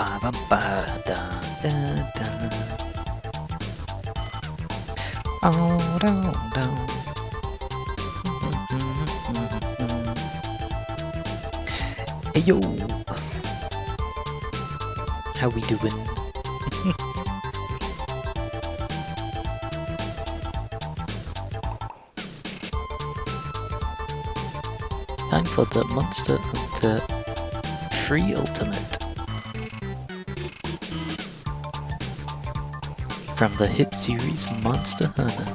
ba ba ba da da da. Oh no no. Hey yo, how we doing? Time for the Monster Hunter Free Ultimate from the hit series Monster Hunter.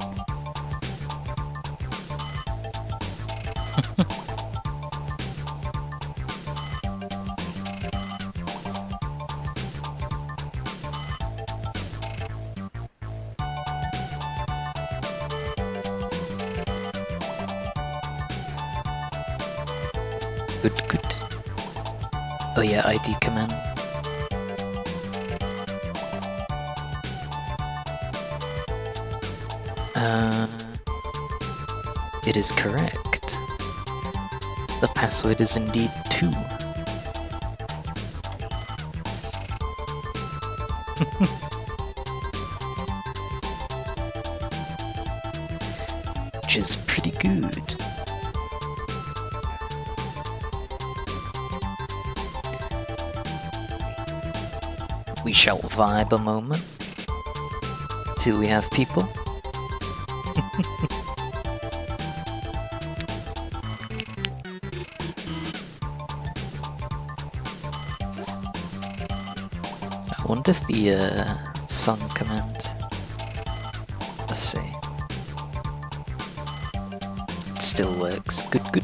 Good, good. Oh yeah, ID command. It is correct. The password is indeed 2. Which is pretty good. We shall vibe a moment till we have people. I wonder if the song command. Let's see. It still works. Good, good.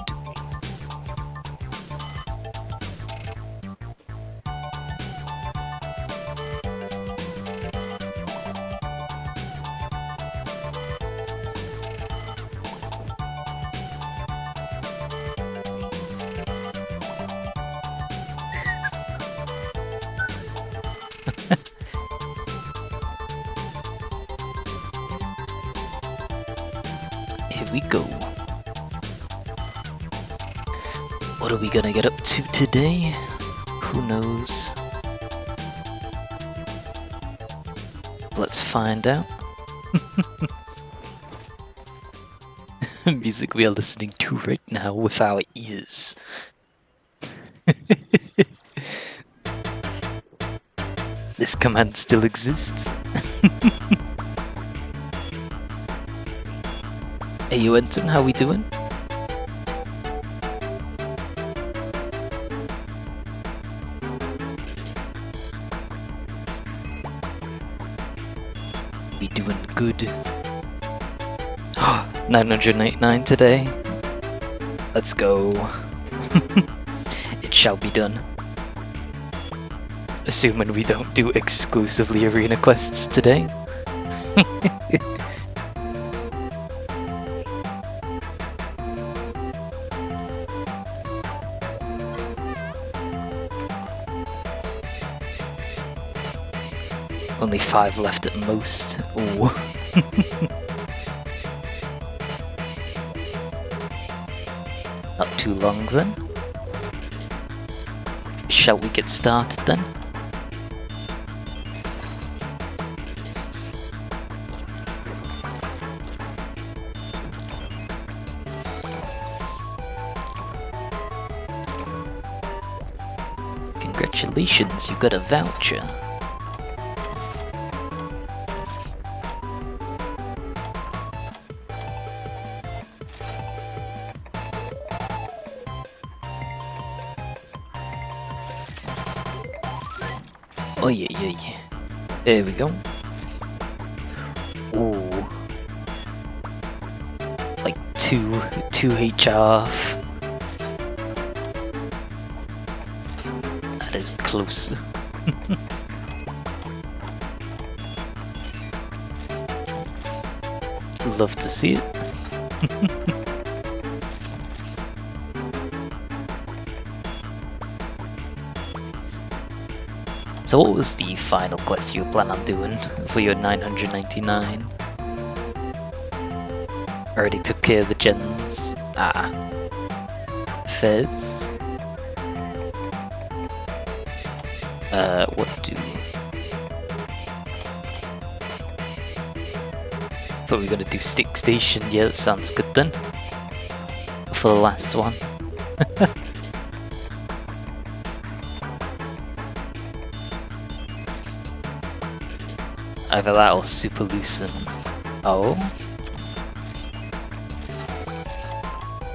Here we go. What are we gonna get up to today? Who knows? Let's find out. Music we are listening to right now with our ears. This command still exists. Hey, you Ensign, how we doing? We doing good. 999 today. Let's go. It shall be done. Assuming we don't do exclusively arena quests today. Only 5 left at most. Ooh. Not too long then. Shall we get started then? Congratulations, you got a voucher. Oh yeah, yeah, yeah. There we go. Ooh. Like 2 H off. That is close. Love to see it. So what was the final quest you plan on doing for your 999? Already took care of the gens. Ah. Fez. What do we... Thought we were gonna do stick station. Yeah, that sounds good then. For the last one. Either that or super loosen. Oh?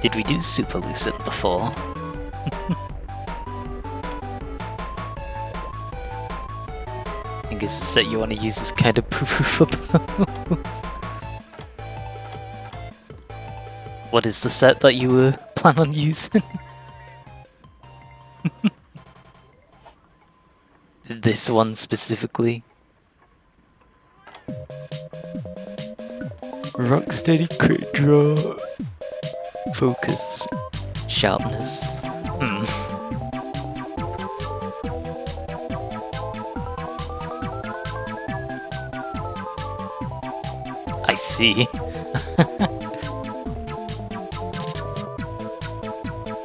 Did we do super loosen before? I think it's a set you want to use as kind of poo-poo for both. What is the set that you were plan on using? This one specifically. Rocksteady crit draw. Focus. Sharpness. I see.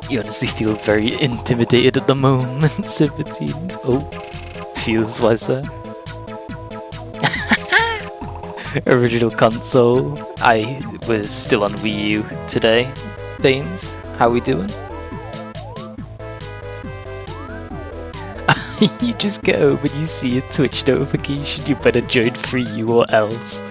You honestly feel very intimidated at the moment, 17. Oh, feels wiser. Original console. I was still on Wii U today. Baines, how we doing? You just get home and you see a Twitch notification, you better join 3U or else.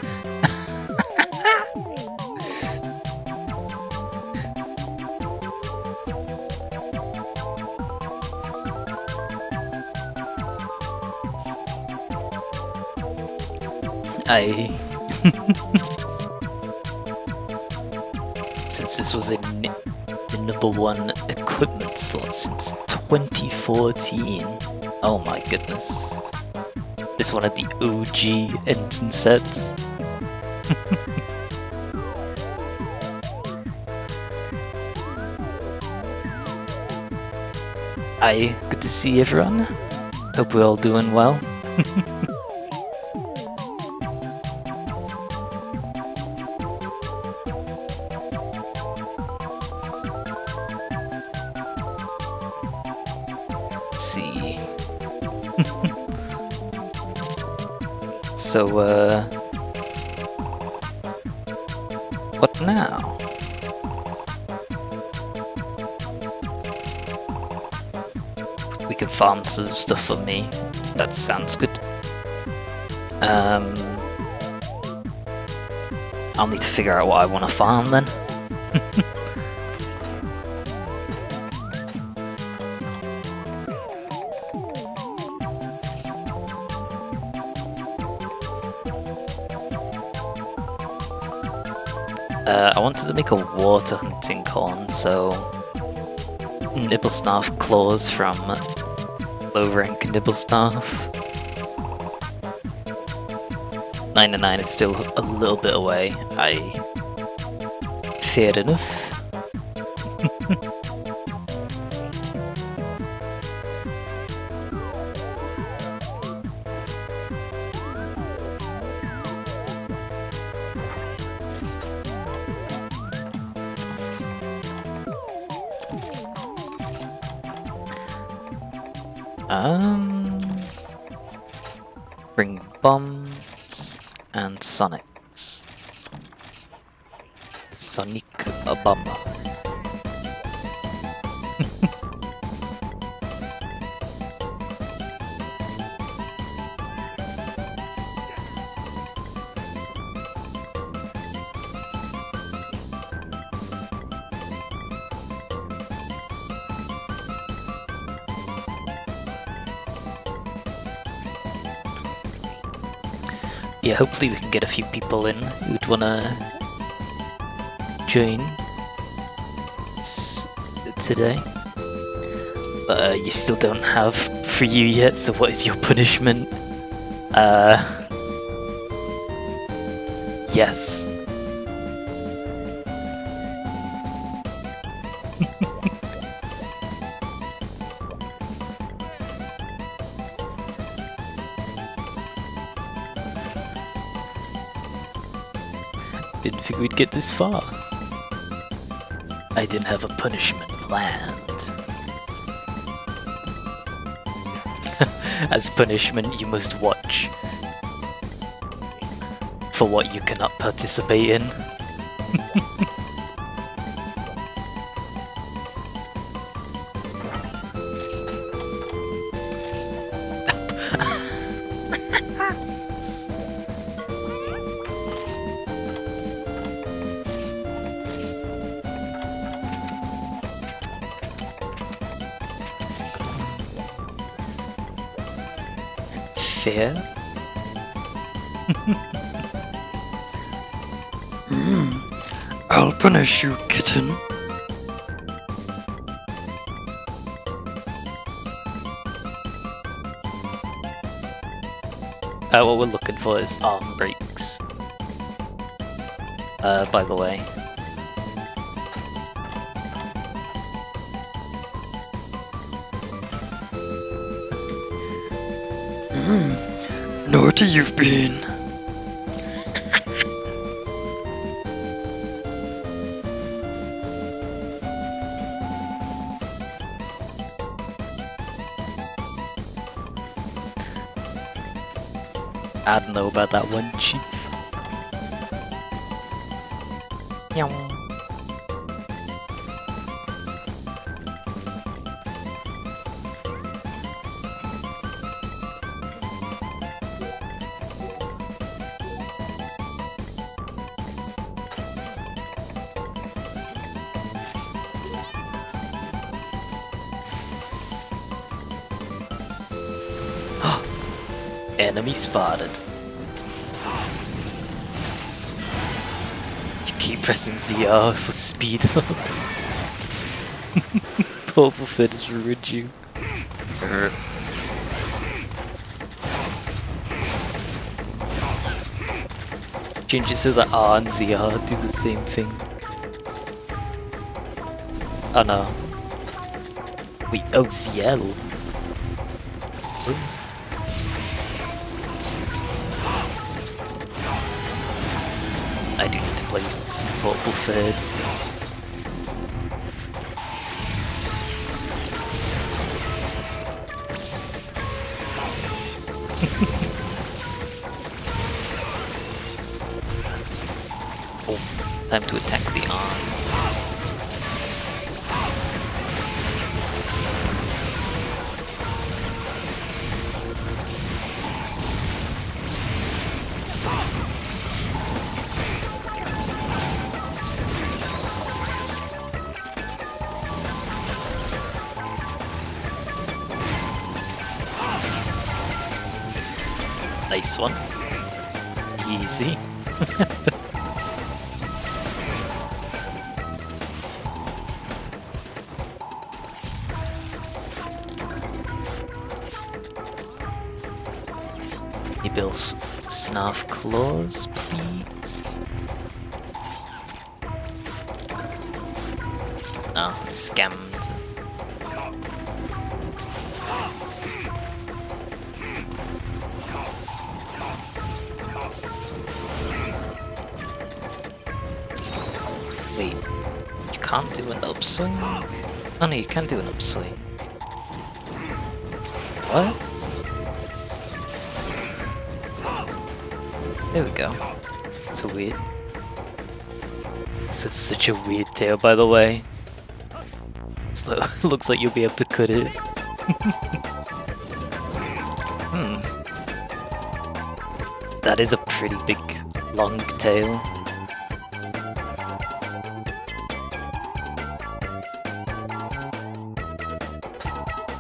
Since this was in the number one equipment slot since 2014. Oh my goodness. This one of the OG Ensign sets. Hi, good to see everyone. Hope we're all doing well. See. So, what now? We can farm some stuff for me. That sounds good. I'll need to figure out what I want to farm then. I wanted to make a water hunting horn, so Nibblesnarf claws from low rank Nibblesnarf. 9-9 is still a little bit away, fair enough. Bring bombs and Sonics. Sonic bomb. Yeah, hopefully we can get a few people in who'd wanna join today. But you still don't have 3U yet, so what is your punishment? Yes. Didn't think we'd get this far. I didn't have a punishment planned. As punishment, you must watch for what you cannot participate in. Fair? I'll punish you, kitten. What we're looking for is arm breaks. By the way. Naughty you've been. I don't know about that one, Chief. Meow. Enemy spotted. You keep pressing ZR for speed up. Purple Fit has ruined you. Change it so that R and ZR do the same thing. Oh no. Wait, oh ZL. I do need to play some Purple Third. Oh, time to attack the arms. Nice one. Easy. He builds Snarf Claws, please. Oh, scammed. Wait, you can't do an upswing? Oh no, you can do an upswing. What? There we go. So weird. This is such a weird tail, by the way. So, looks like you'll be able to cut it. That is a pretty big, long tail.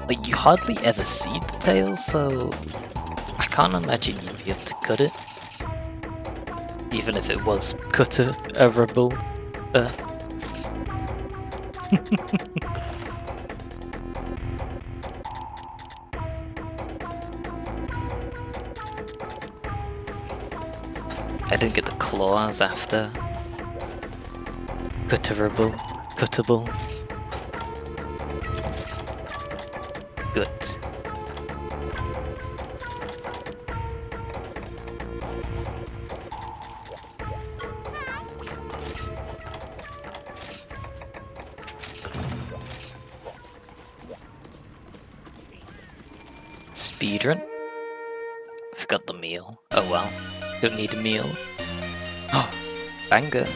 Like, you hardly ever see the tail, so I can't imagine you'd be able to cut it. Even if it was cutterable. I didn't get the claws after. Cuttable. Good. Speedrun. Forgot the meal. Oh well. Don't need a meal. Oh, banger.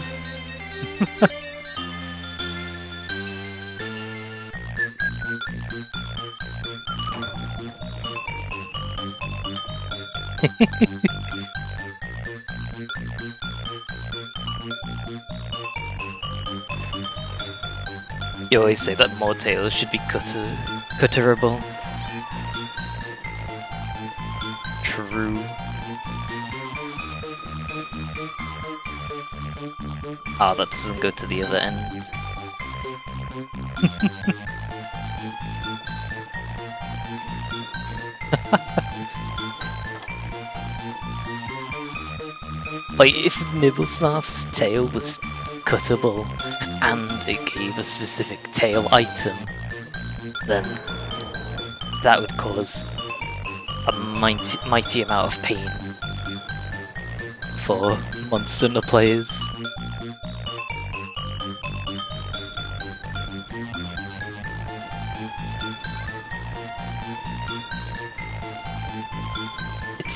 You always say that more tails should be cutterable. True. Ah, that doesn't go to the other end. Like, if Nibblesnarf's tail was cuttable and it gave a specific tail item, then that would cause a mighty amount of pain for Monster Hunter players.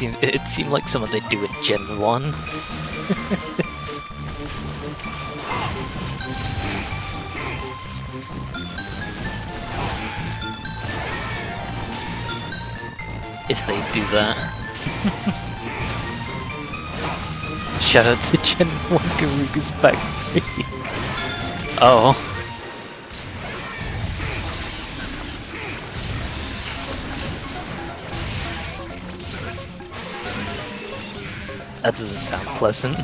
It seemed like something they'd do in Gen 1. If they do that. Shout out to Gen 1 Garuga's back. Oh. That doesn't sound pleasant.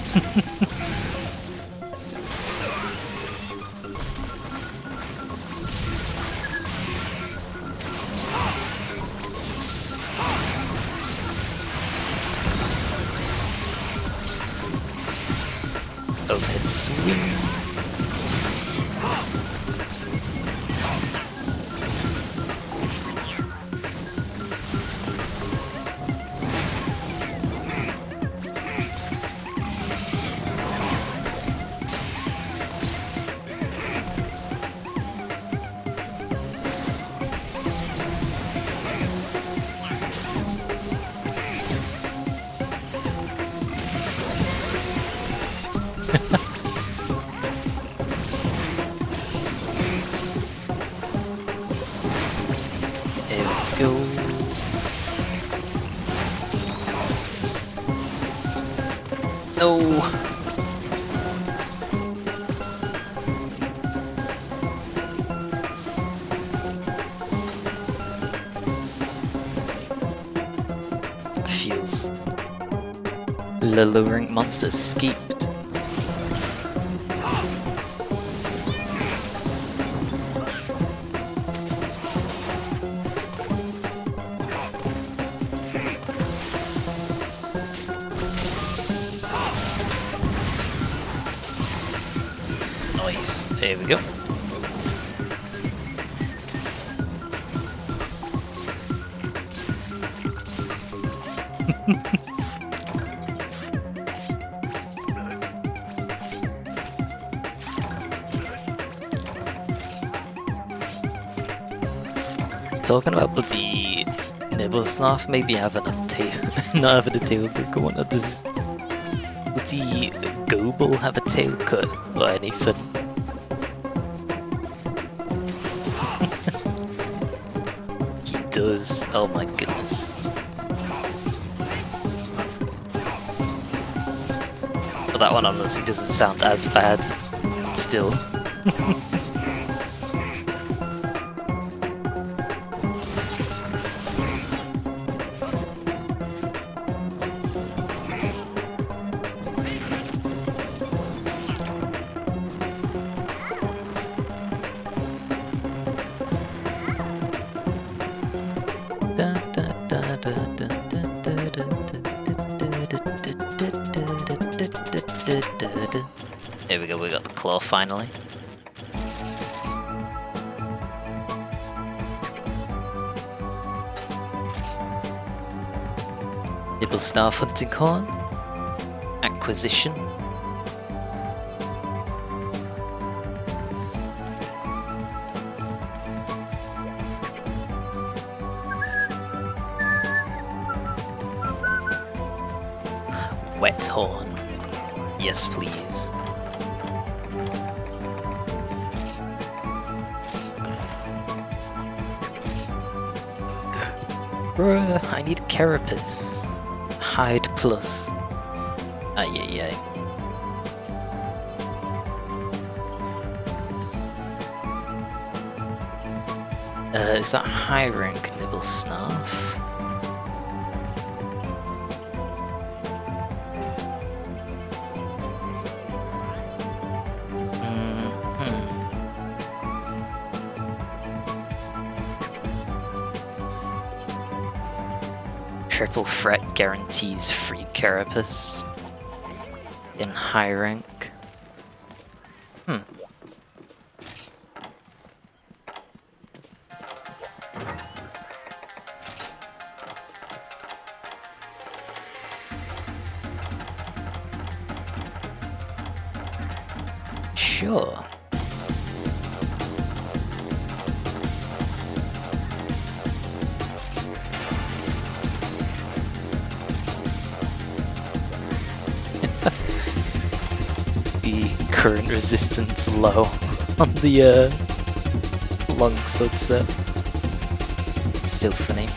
Overhead swing. There we go. No. Feels the low rank monster escaped. Nice. There we go. Talking about bloody Nibblesnarf maybe having a tail, not having a tail, but come on, does bloody Goble have a tail cut or anything? He does, oh my goodness. But that one honestly doesn't sound as bad, but still. There we go, we got the claw finally. Nibblesnarf hunting horn. Acquisition. Wet horn. Yes, please. Bruh, I need carapace. Hide plus. Ay ay ay. Is that high rank nibble snarf? Triple threat guarantees free carapace in high rank. Sure. The current resistance low on the long subset. It's still funny.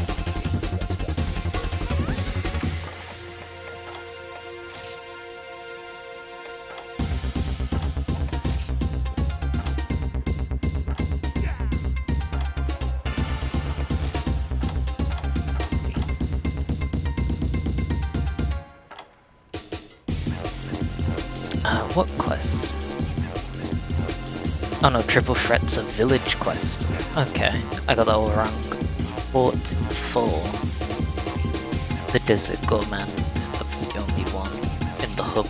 What quest? Oh no, Triple Threat's a village quest. Okay, I got that all wrong. Port 4. The Desert Gourmand. That's the only one in the hub.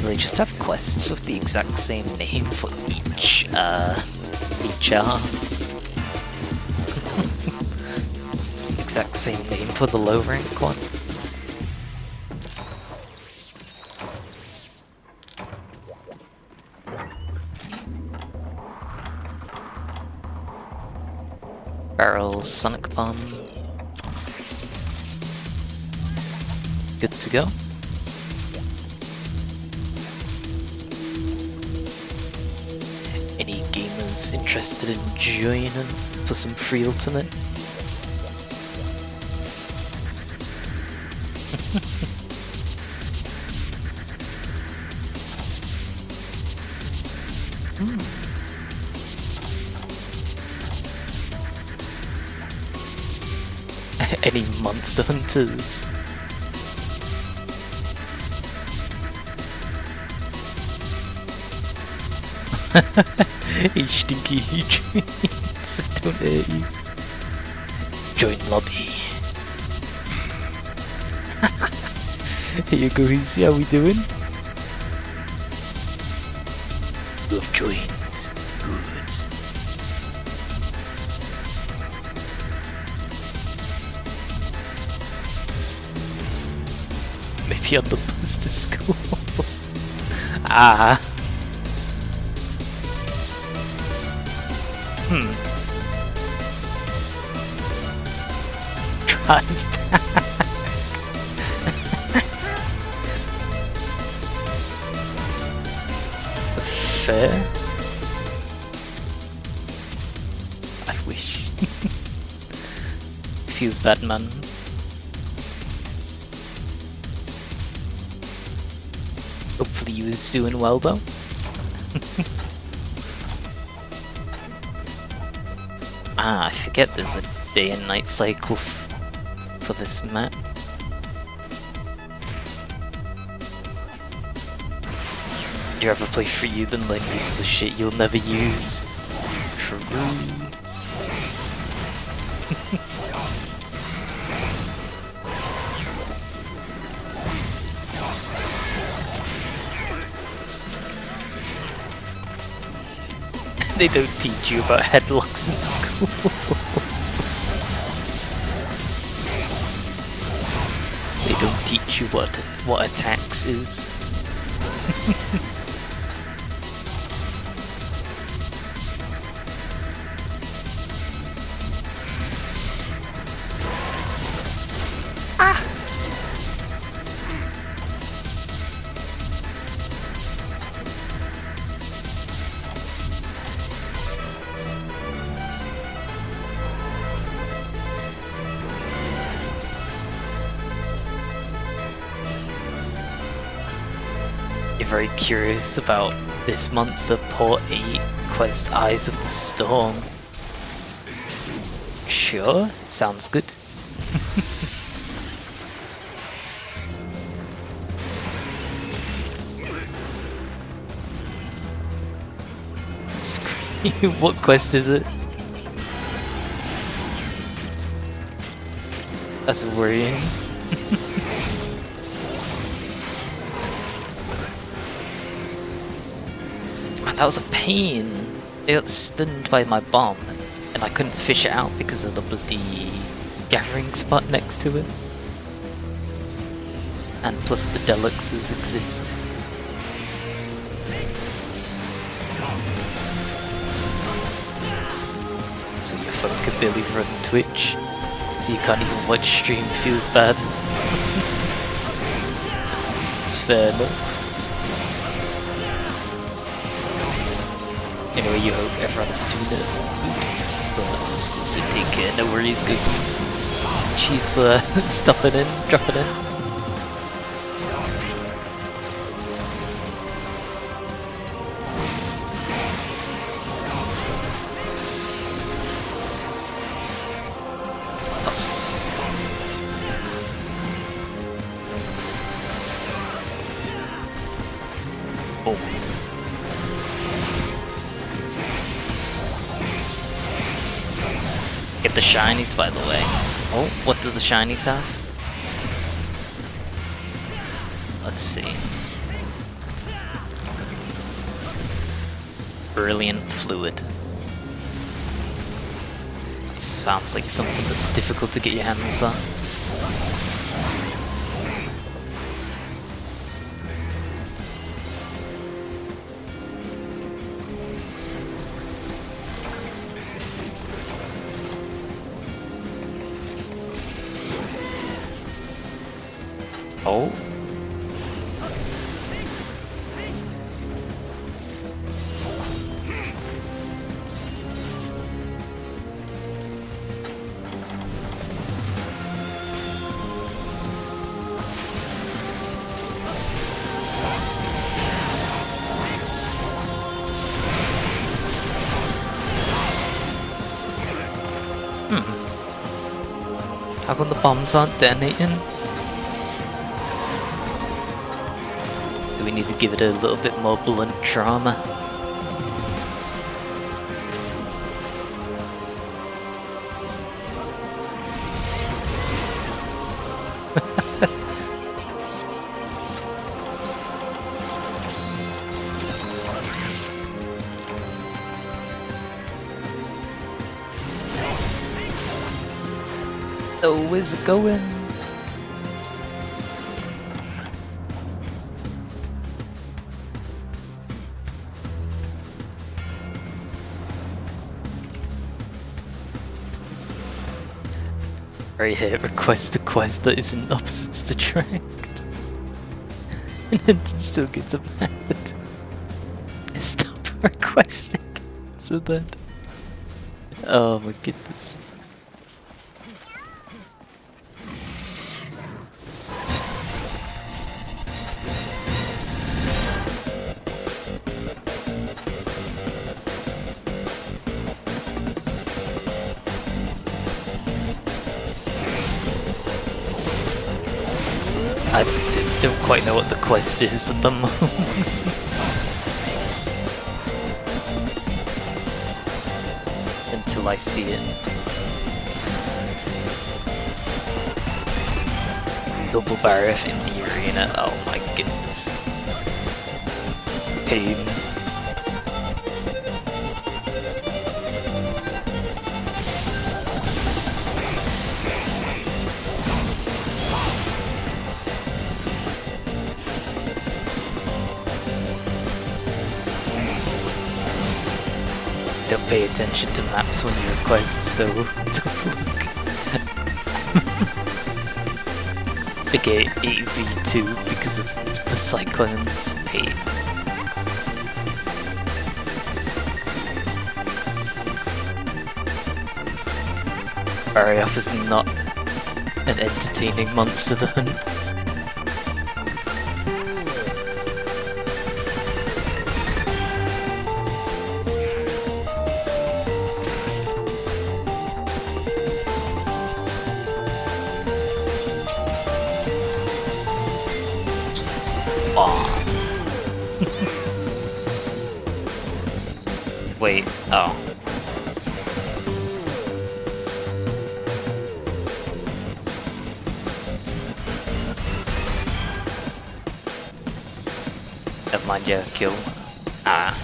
They just have quests with the exact same name for each HR. Exact same name for the low rank one. Barrels, sonic bomb. Good to go. Any gamers interested in joining for some free ultimate? Any monster hunters? Hey stinky dreams, don't hurt you. Join lobby. Here you go, Easy, how we doing? You have joined. Good. Maybe on the bus to school. Ah. Drive back. Fair. I wish. Feels bad, man. Hopefully you was doing well though. I forget there's a day and night cycle for this map. You ever play for you, then learn useless shit you'll never use. True. They don't teach you about headlocks in school. They don't teach you what a tax is. you're very curious about this monster, Port 8 quest Eyes of the Storm. Sure, sounds good. What quest is it? That's worrying. Man, that was a pain. I got stunned by my bomb, and I couldn't fish it out because of the bloody gathering spot next to it. And plus the deluxes exist. So your phone can barely run Twitch, so you can't even watch stream, feels bad. It's fair enough. Anyway, you hope everyone's doing it good. Well, school, so take care, no worries, goofies. Cheers for stopping in, dropping in. Get the shinies, by the way. Oh, what do the shinies have? Let's see. Brilliant Fluid. Sounds like something that's difficult to get your hands on. Oh. How come the bombs aren't detonating? Do we need to give it a little bit more blunt trauma? Oh, where's it going? I hate request a quest that isn't opposites attract. And then it still gets mad. Stop requesting. So then. Oh my goodness. I don't quite know what the quest is at the moment. Until I see it. Double barrier in the arena, oh my goodness. Pain. Don't pay attention to maps when you request, so tough luck. Okay, 8v2 because of the cyclones pain. Barioff is not an entertaining monster to hunt. Aw. Wait, oh. Never mind, yeah, kill. Ah.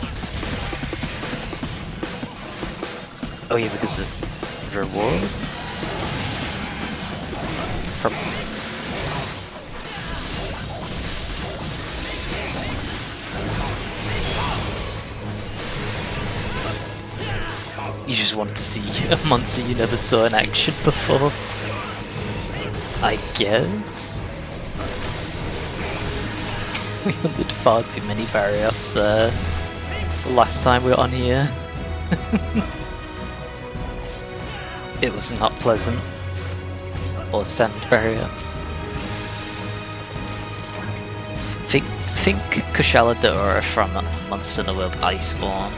Oh yeah, because of rewards? You just wanted to see a monster you never saw in action before. I guess. We did far too many barriers there last time we were on here. It was not pleasant. Or sand barriers. Think Kushaladora from Monster in the World Iceborne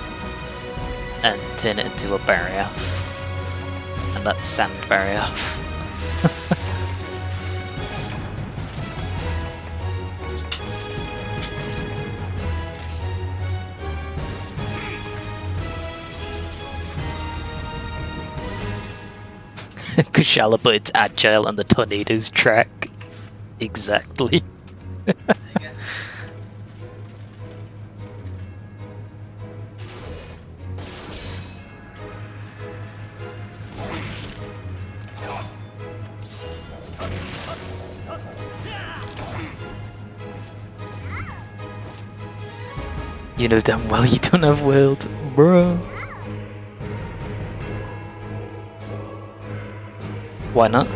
and turn it into a barrier. And that's sand barrier. Kushala, but it's agile and the tornadoes track. Exactly. You know damn well you don't have world, bro. Why not?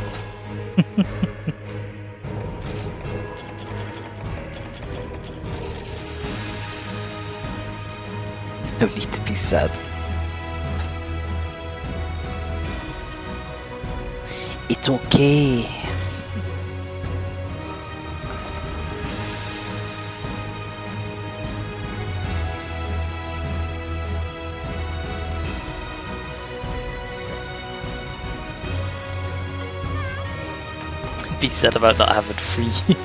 No need to be sad. It's okay. Be sad about not having free you.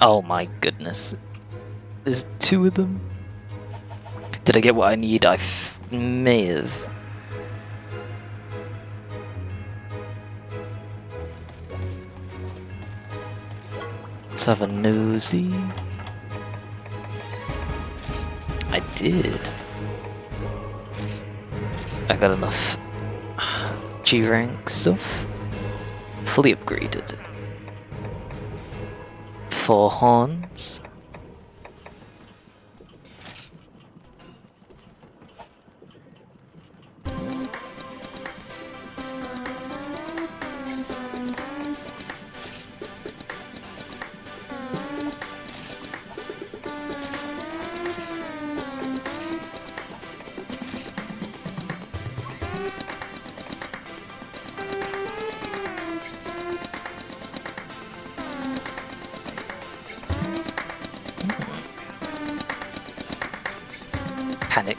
Oh my goodness. There's two of them? Did I get what I need? I may have. Let's have a nosy. I did. I got enough G rank stuff. Fully upgraded. 4 horns. Panic.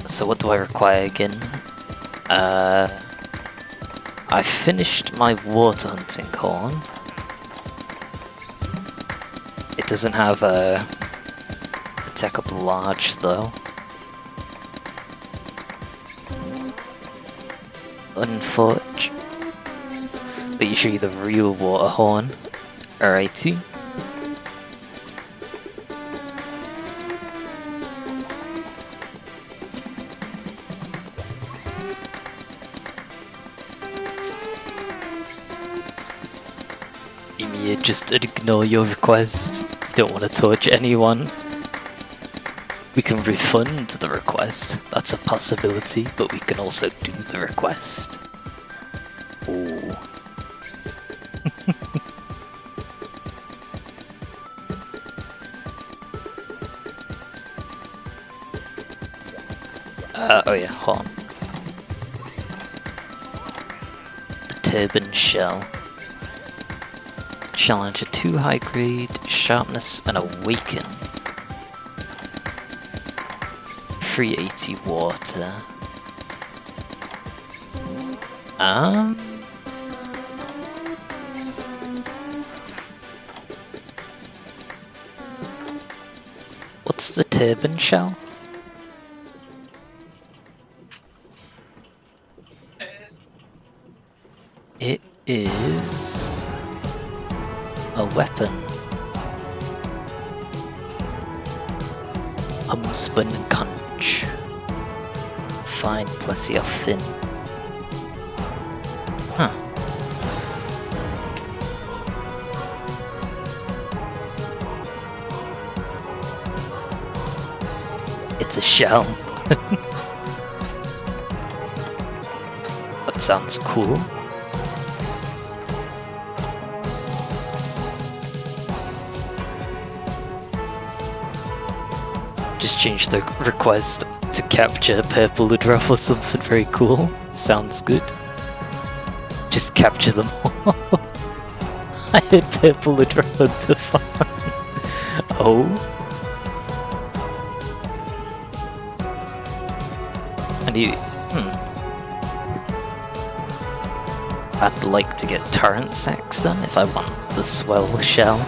So what do I require again? I finished my water hunting horn. It doesn't have a attack up large though. Unfortunate. But you show you the real water horn. Alrighty. Ymir, just ignore your request. You don't want to torture anyone. We can refund the request, that's a possibility, but we can also do the request. Ooh. Oh yeah, hold on. The Turban Shell. Challenger 2 high grade, sharpness and awaken. 380 water. What's the Turban Shell? It is a weapon. Homespun conch. Fine plus your fin. Huh. It's a shell. That sounds cool. Just change the request to capture purple Ludroth or something very cool. Sounds good. Just capture them all. I hit purple Ludroth to farm. Oh. I need. I'd like to get torrent sacks then if I want the swell shell.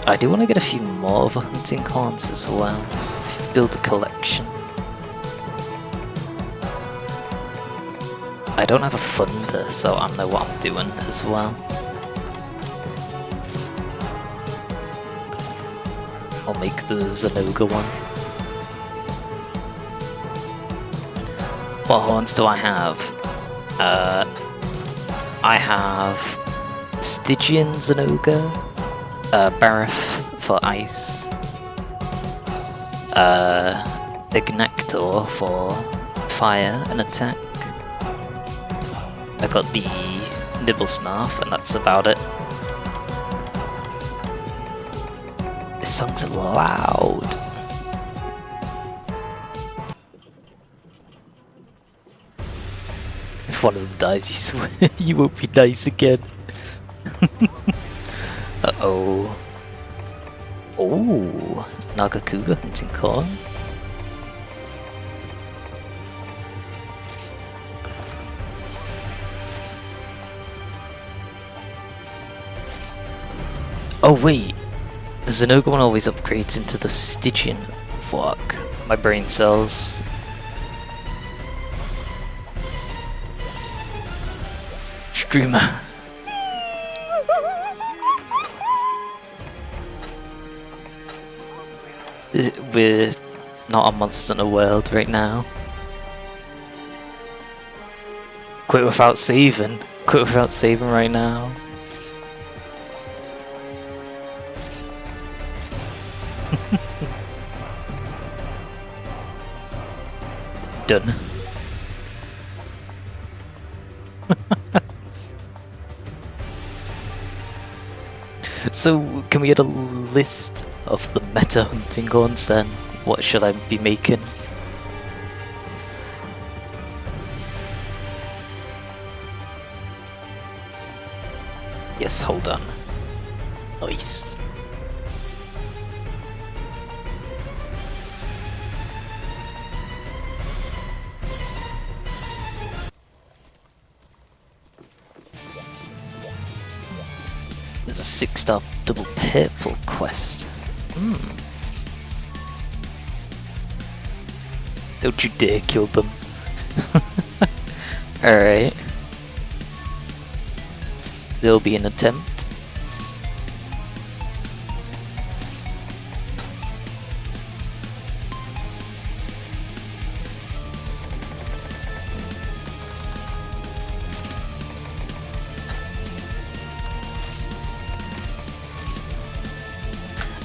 I do want to get a few more of the hunting horns as well. Build a collection. I don't have a funder, so I know what I'm doing as well. I'll make the Zenoga one. What horns do I have? I have Stygian Zenoga. Barith for ice, Ignactor for fire and attack. I got the Nibblesnarf and that's about it. This song's loud. If one of them dies, you swear you won't be nice again. Uh-oh. Oh, Nagakuga hunting horn. Oh wait, the Zenoga one always upgrades into the Stygian. Fuck, my brain cells. Streamer. We're not a monster in the world right now. Quit without saving. Quit without saving right now. Done. So, can we get a list of the meta hunting horns then? What should I be making? Yes, hold on. Nice. There's a 6-star double purple quest. Don't you dare kill them. Alright. There'll be an attempt.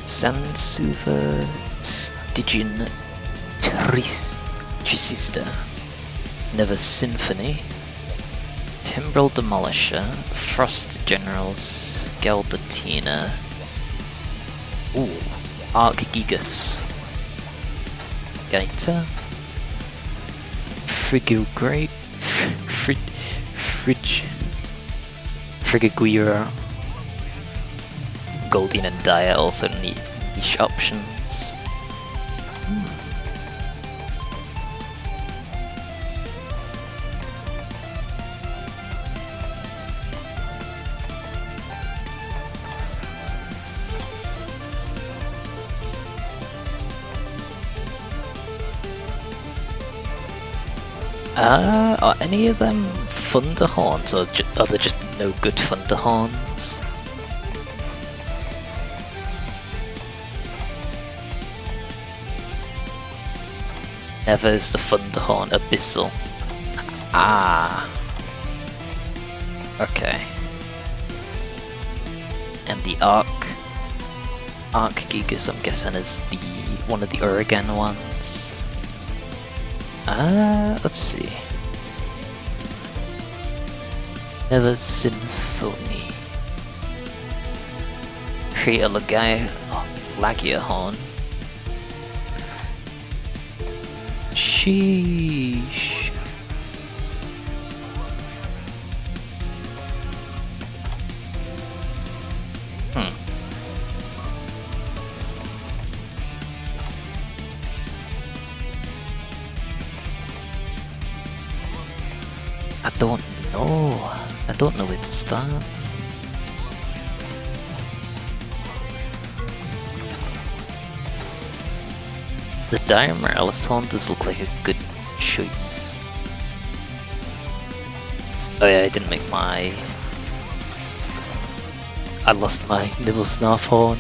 Sansuva Stygian Trisista Never Symphony Timbrel Demolisher Frost Generals Geldatina. Ooh, Archgigas. Gaita, Frigogray, Frigogura, Goldien and Dia also need niche options. Are any of them Thunderhorns, or are there just no good Thunderhorns? Never is the Thunderhorn Abyssal. Ah. Okay. And the Arc Gigas, I'm guessing, is the one of the Uragan ones. Let's see. Never Symphony. Create a Lagia Horn. Sheesh. I don't know where to start. The Dire Morales horn does look like a good choice. Oh yeah, I didn't make my... I lost my Nibblesnarf horn.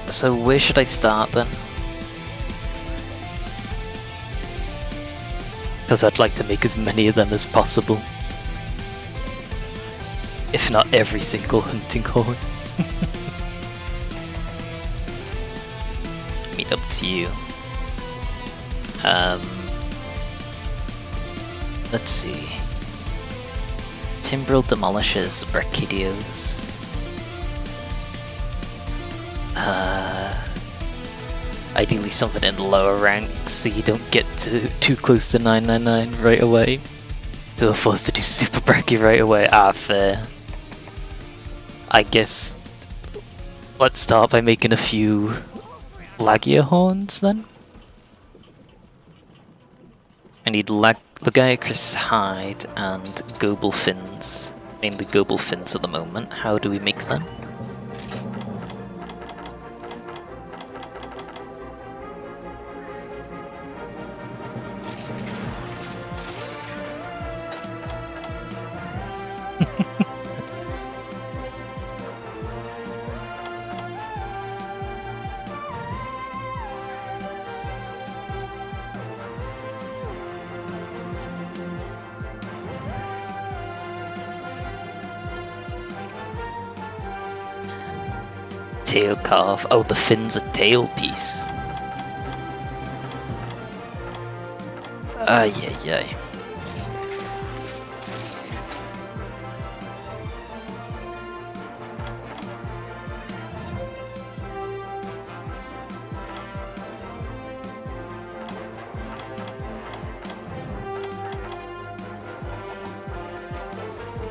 So where should I start then? Because I'd like to make as many of them as possible. If not every single hunting horn. I mean, up to you. Let's see. Timbrel demolishes Brachydios. Ideally something in the lower ranks so you don't get too close to 999 right away. So we're forced to do Super Brachy right away. Fair. I guess let's start by making a few Lagia horns then. I need Lagiacrus hide and Gobel fins. Mainly Gobel fins at the moment. How do we make them? Tail carve. Oh, the fin's a tail piece. Yeah.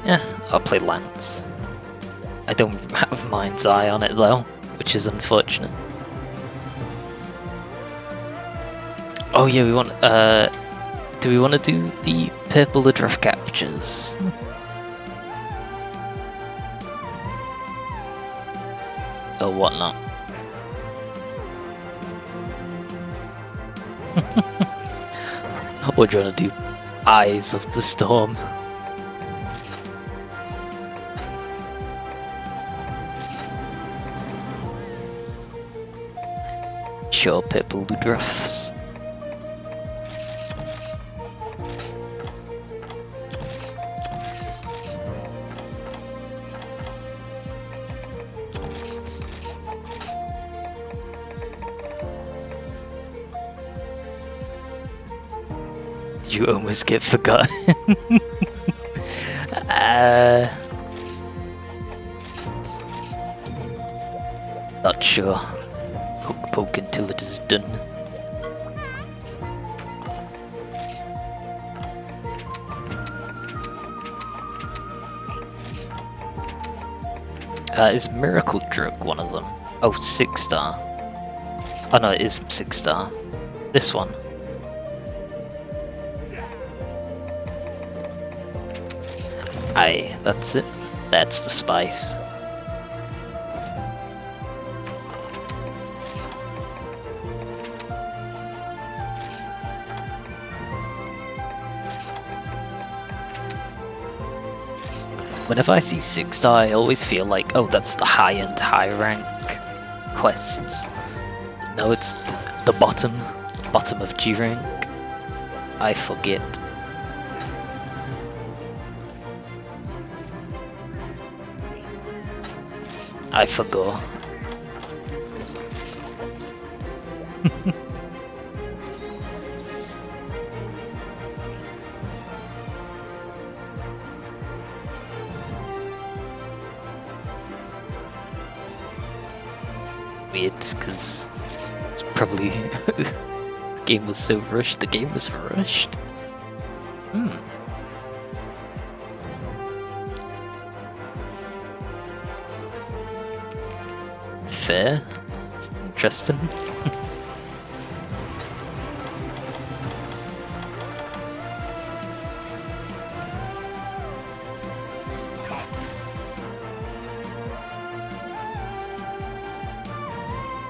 Yeah, I'll play Lance. I don't have Mind's Eye on it though, which is unfortunate. Oh yeah, we want, do we want to do the purple Ludroth captures? Or whatnot? Or do you want to do Eyes of the Storm? Sure, purple Ludroths. you almost get forgotten? Not sure. Poke until it is done. Is Miracle Drug one of them? Oh, 6-star. Oh no, it is 6-star. This one. Aye, that's it. That's the spice. Whenever I see 6-star, I always feel like, oh, that's the high-end, high-rank quests. No, it's the bottom of G rank. I forget. I forgot. Weird, because it's probably the game was so rushed. The game was rushed. Fair. It's interesting.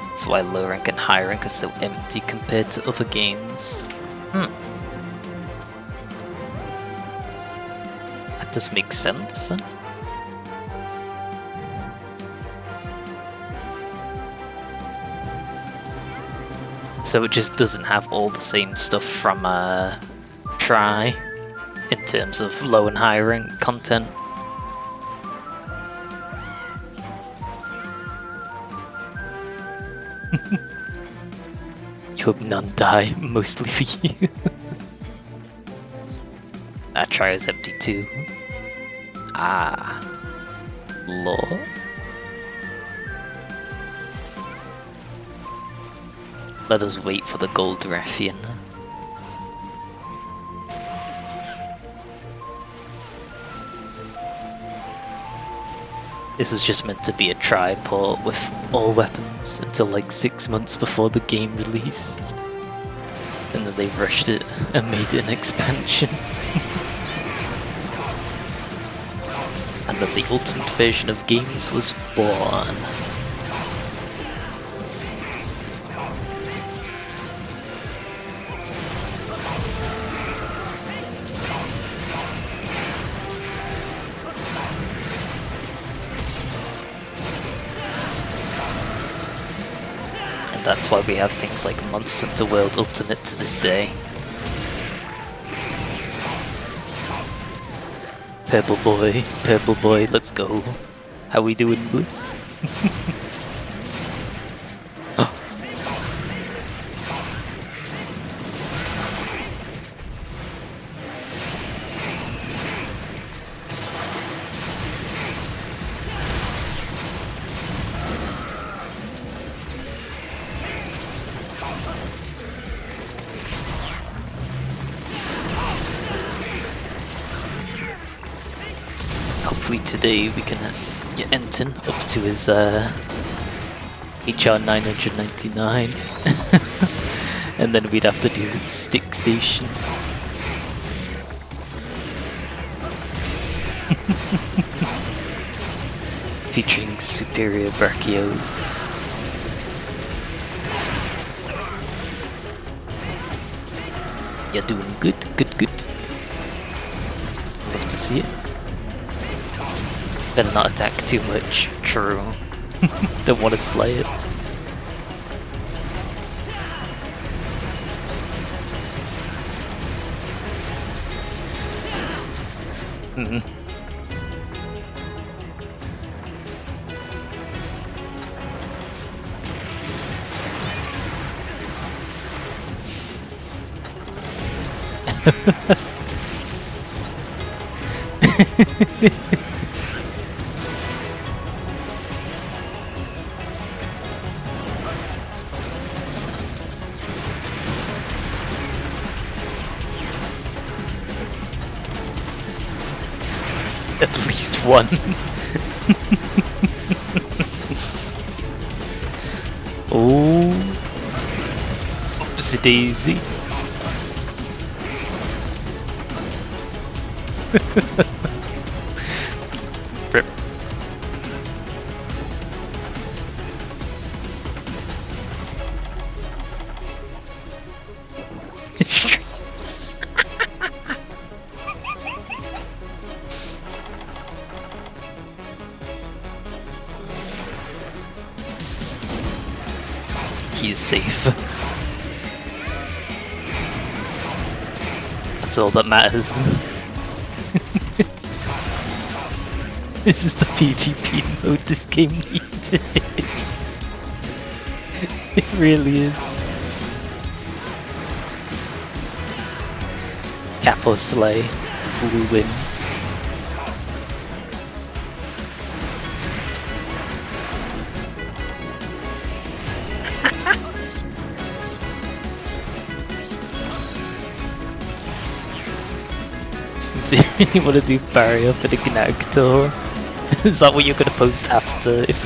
That's why low rank and high rank are so empty compared to other games. That does make sense. Huh? So it just doesn't have all the same stuff from Try in terms of low and high rank content. You hope none die, mostly for you. That Try is empty too. Ah. Lore. Let us wait for the gold Raffian. This was just meant to be a try port with all weapons until like 6 months before the game released. And then they rushed it and made it an expansion. And then the ultimate version of games was born. That's why we have things like Monster Hunter World Ultimate to this day. Purple boy, let's go. How we doing, Bliss? Hopefully today we can get Enton up to his HR 999 and then we'd have to do Stick Station. Featuring superior Brachios. You're doing good. Love to see it. Better not attack too much. True. Don't want to slay it. At least one. Oh, oopsie daisy. Rip. He's safe. That's all that matters. This is the PvP mode this game needed. It really is. Cap or slay, who will win? Seems you really want to do barrier for the Gnagtor. Is that what you're gonna post after if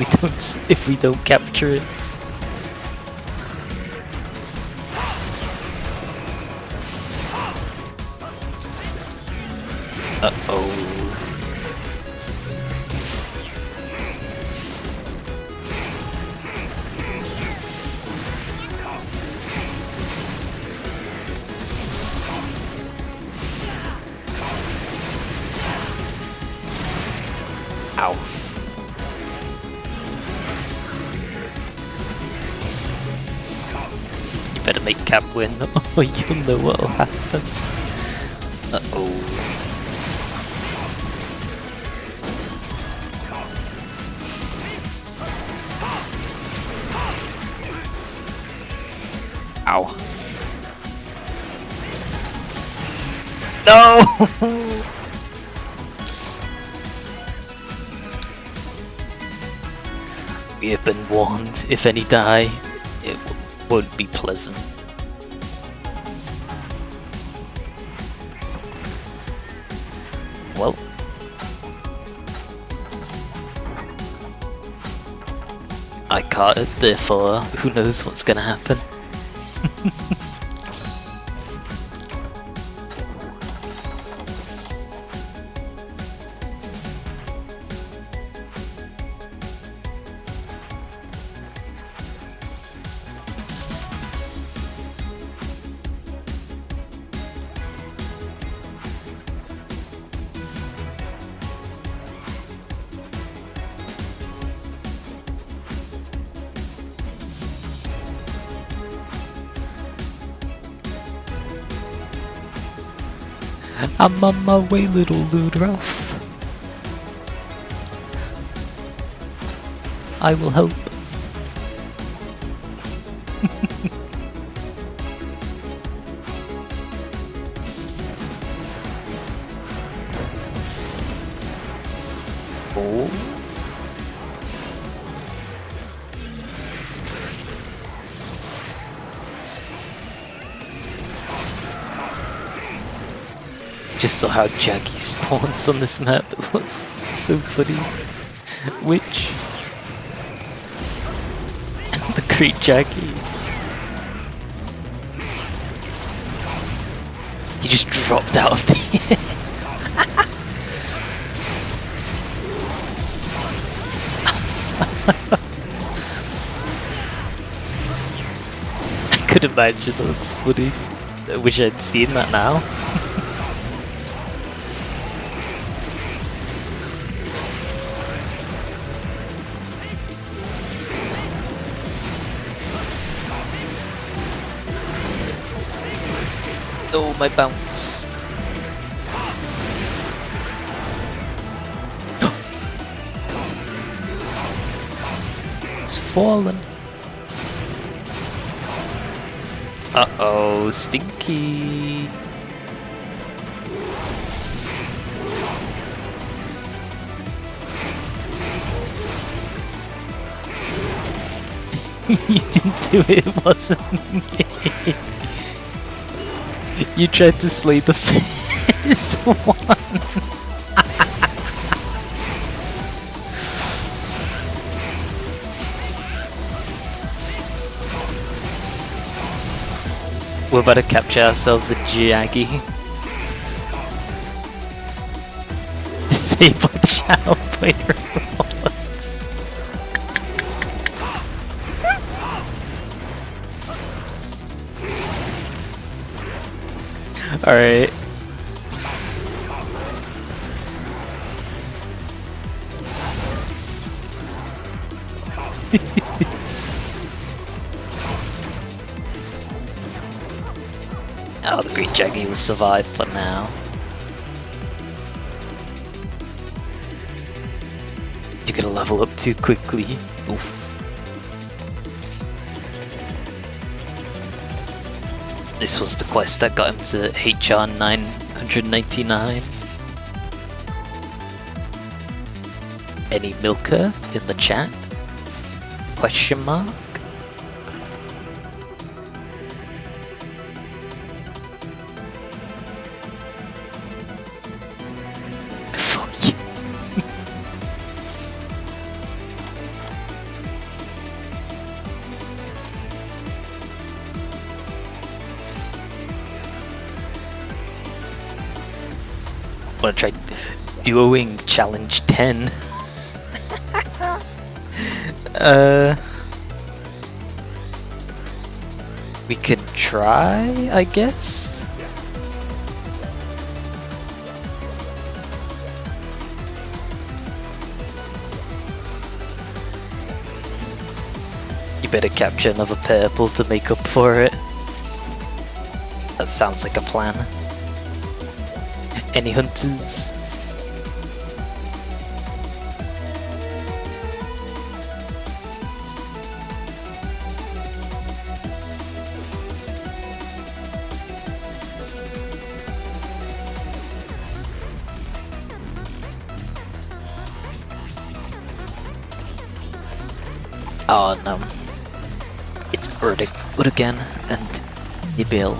we don't capture it? Uh-oh. Ow. You better make Cap win or you'll know what'll happen. Uh-oh. Ow. No! We have been warned, if any die, it won't be pleasant. Well. I caught it, therefore who knows what's gonna happen. I'm on my way, little Ludroth. I will help. Oh. Just saw how Jaggy spawns on this map. It looks so funny. Which? The great Jaggy. He just dropped out of the air. I could imagine that looks funny. I wish I'd seen that now. Oh, my bounce. It's fallen. Uh-oh, stinky. You didn't do it, it wasn't me. You tried to slay the first one. We're about to capture ourselves a Jaggy. Disable channel player rewards. Alright. Oh, the green Jaggy will survive for now. You're gonna level up too quickly. Oof. This was the quest that got him to HR 999. Any milker in the chat? Question mark? Fuck you. Wanna try duoing challenge 10? We could try, I guess? You better capture another purple to make up for it. That sounds like a plan. Any hunters? Oh no. It's Urdigan and Ibil.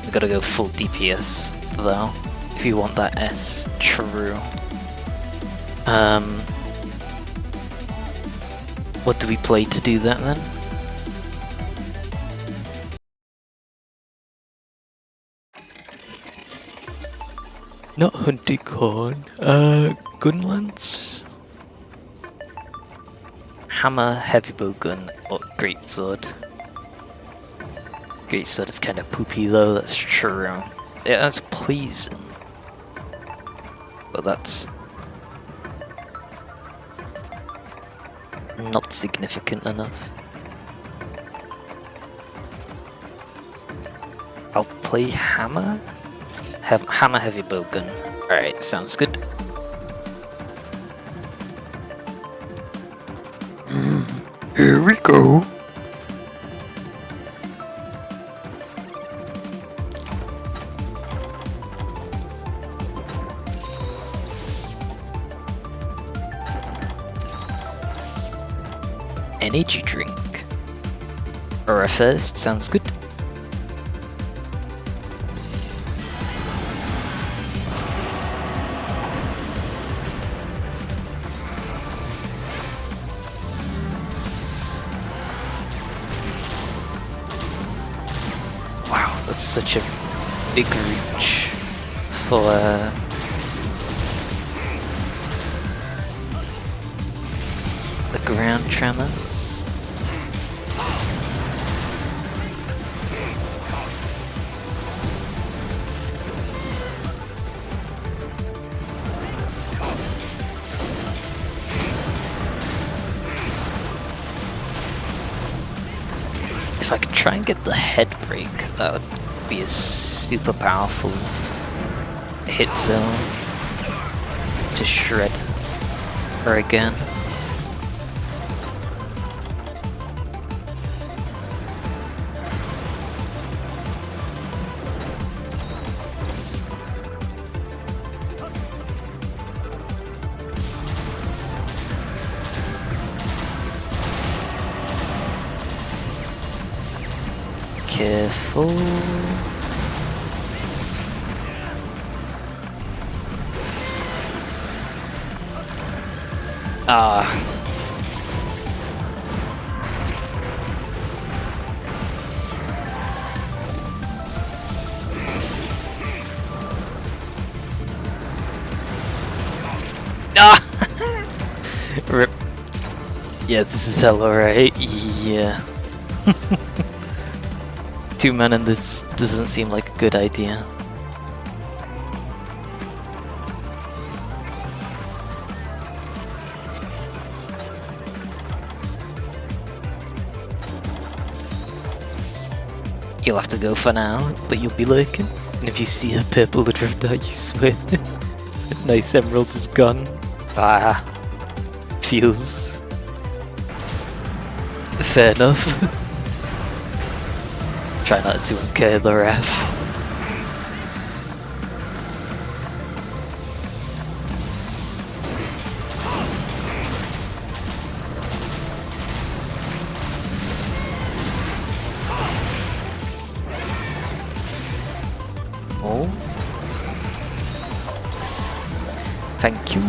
We gotta go full DPS though, if you want that S true. What do we play to do that then? Not hunting horn, gunlance? Hammer, heavy bow gun, or greatsword. Greatsword is kind of poopy though, that's true. Yeah, that's poison. But that's not significant enough. I'll play hammer? Hammer heavy bow gun. Alright, sounds good. Here we go. Energy drink. Or a first, sounds good. Wow, that's such a big reach for the ground tremor. If I could try and get the head break, that would be a super powerful hit zone to shred her again. Careful. Ah. Ah! Rip. Yeah, this is hell alright. Yeah. 2 men in this doesn't seem like a good idea. You'll have to go for now, but you'll be lurking. And if you see a purple drift out, you swear. Nice emerald is gone. Ah. Feels fair enough. Try not to incur the wrath. Oh. Thank you.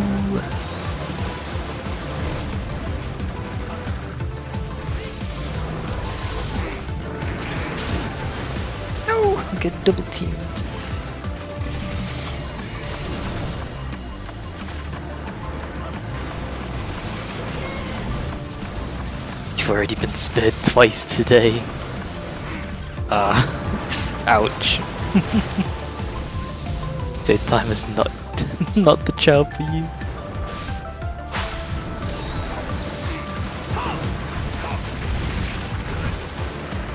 No, I'm getting double teamed. You've already been spared twice today. Ah, ouch. Third time is not not the job for you.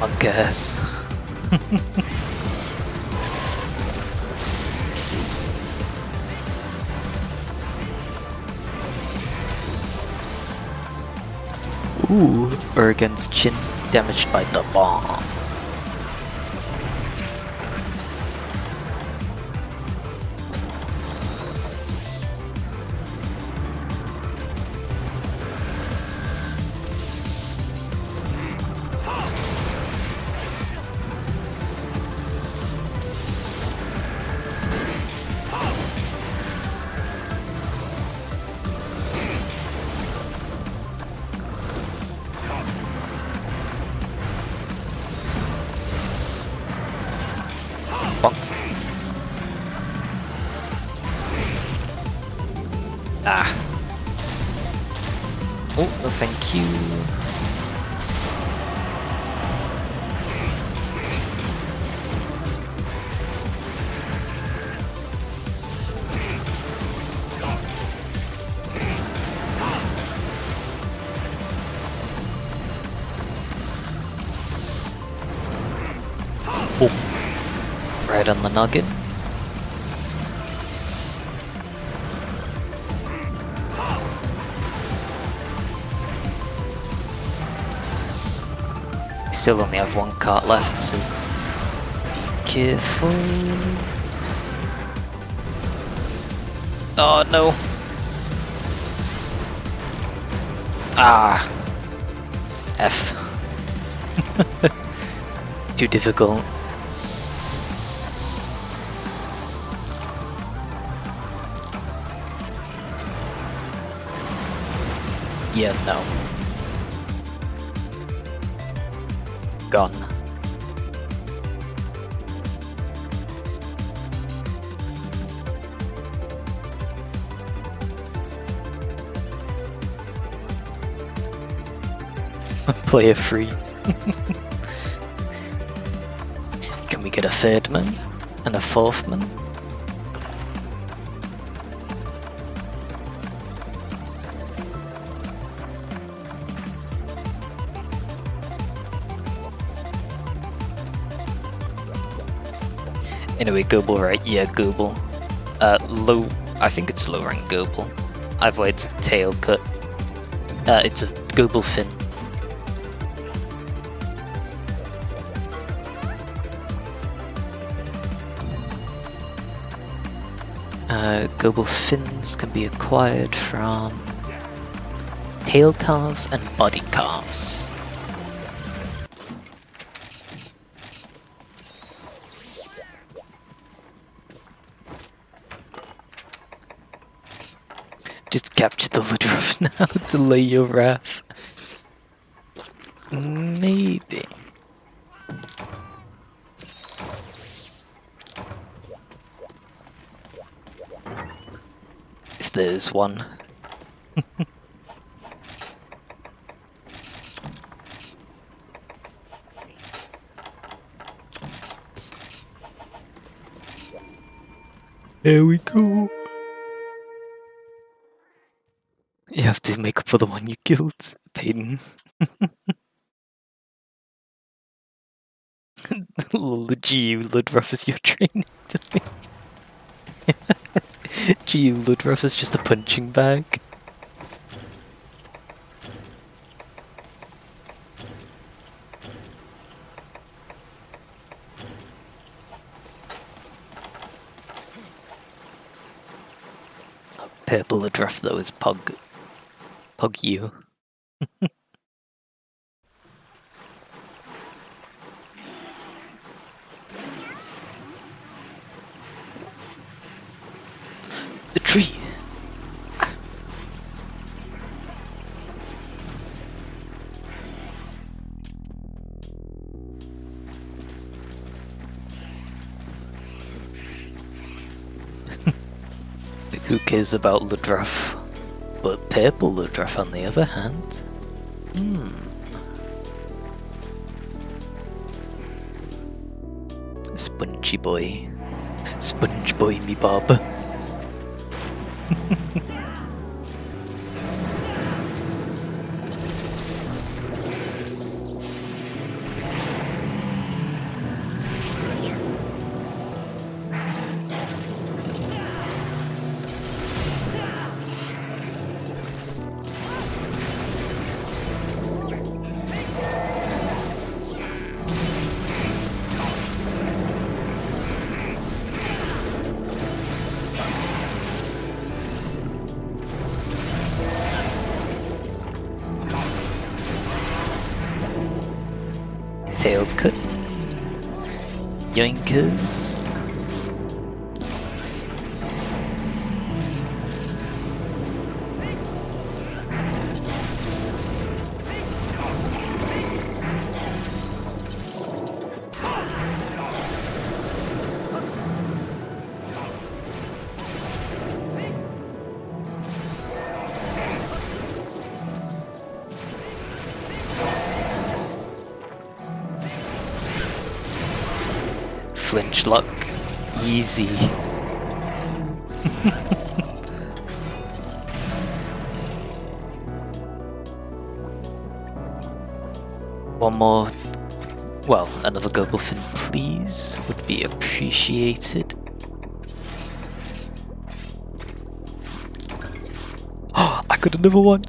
I guess. Ooh, Bergen's chin damaged by the bomb. Bonk. Ah. Oh, no thank you. Oh. Right on the nugget. Still only have one cart left, so be careful. Oh no. Ah. F. Too difficult. Yeah, no. Gone. Player free. Can we get a third man? And a fourth man? Anyway, Goble, right? Yeah, Goble. Low, I think it's low rank Goble. Either way, it's a tail cut. It's a Goble fin. Goble fins can be acquired from tail calves and body calves. Just capture the Ludruff now, delay your wrath. Maybe. If there's one. Here we go. You have to make up for the one you killed, Peyton. Gee, Ludruff is your training to me. Gee, Ludruff is just a punching bag. Purple Ludruff though is Pug U. The tree! Who cares about Ludruff? But Purple Ludruff on the other hand? Spongy boy. Sponge boy me bob. Tail cut. Yoinkers. Flinch lock. Easy. One more. Well, another Gobelfin, please. Would be appreciated. Oh, I got another one.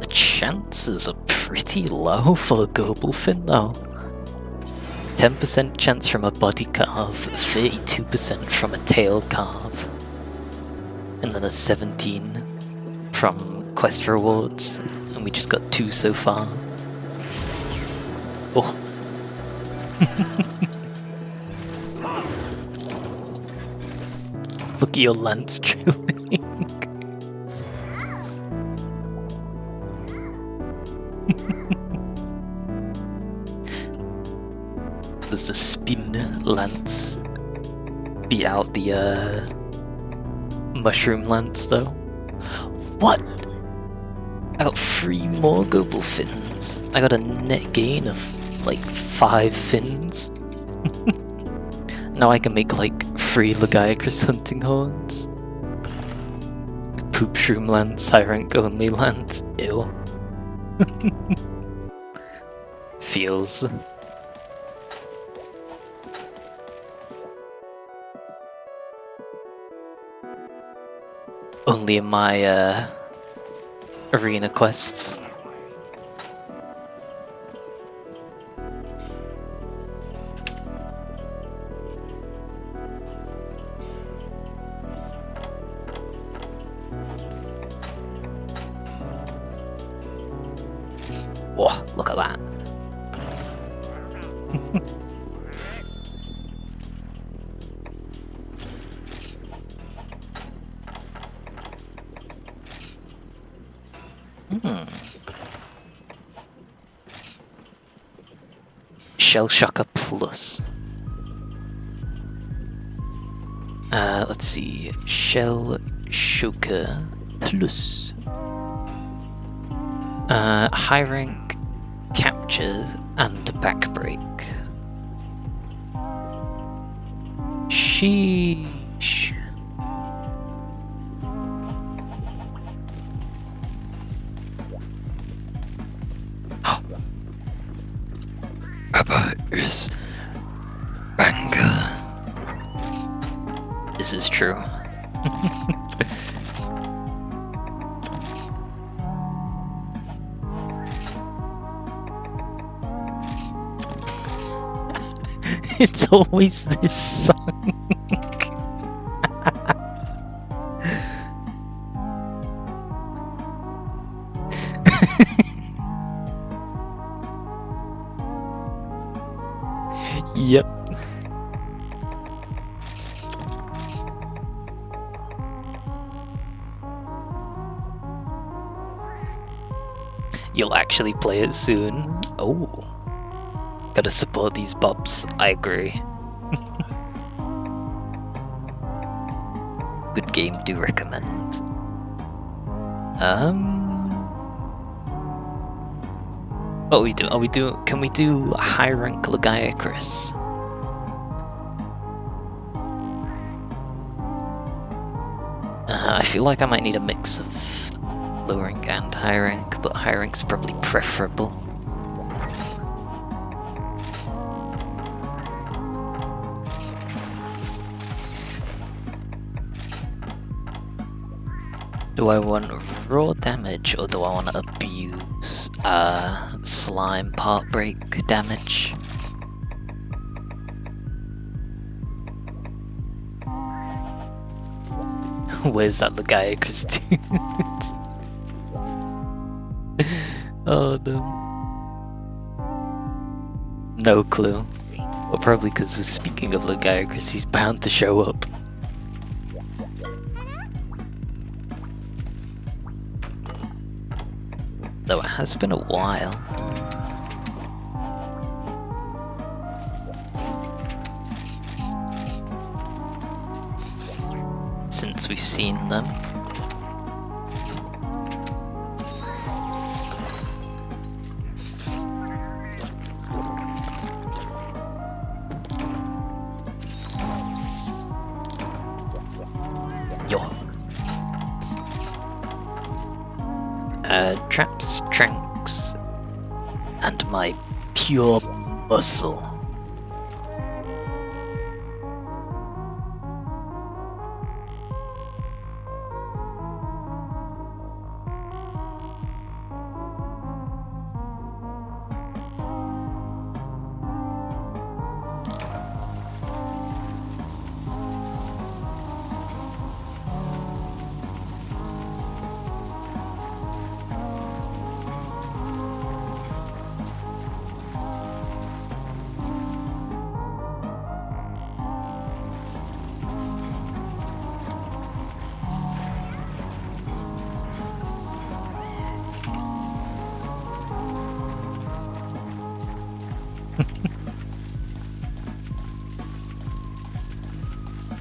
Chances are pretty low for a Gobelfin though. 10% chance from a body carve, 32% from a tail carve, and then a 17 from quest rewards, and we just got 2 so far. Oh. Look at your lance drilling. Does the spin lance beat out the mushroom lance though? What? I got 3 more Gobelfins. I got a net gain of like 5 fins. Now I can make like 3 Lagiacrus hunting horns. Poop shroom lance, high rank only lance. Ew. Feels. Only in my arena quests. at that. Shell Shocker Plus. Let's see. Shell Shocker Plus. High rank capture and backbreak. Sheesh. Papa is anger. This is true. It's always this song. Yep. You'll actually play it soon. Oh. Gotta support these bobs, I agree. Good game, do recommend. What are we do? Can we do high rank Legiacris? I feel like I might need a mix of low rank and high rank, but high rank's probably preferable. Do I want raw damage or do I want to abuse slime part break damage? Where's that Legiacris dude? Oh no. No clue. Well, probably because speaking of Legiacris, he's bound to show up. Though it has been a while. Since we've seen them. Yo. Traps, tranks, and my pure muscle.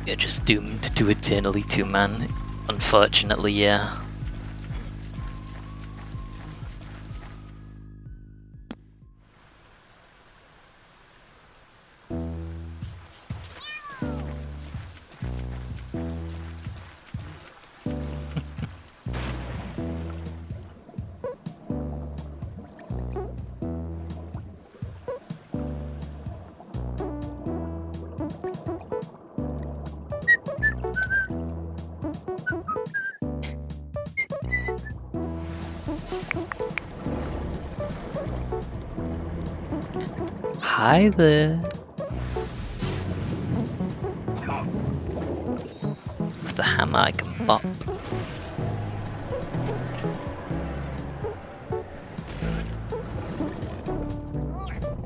You're just doomed to eternally two-man. Unfortunately, yeah. Hi there. With the hammer I can bop.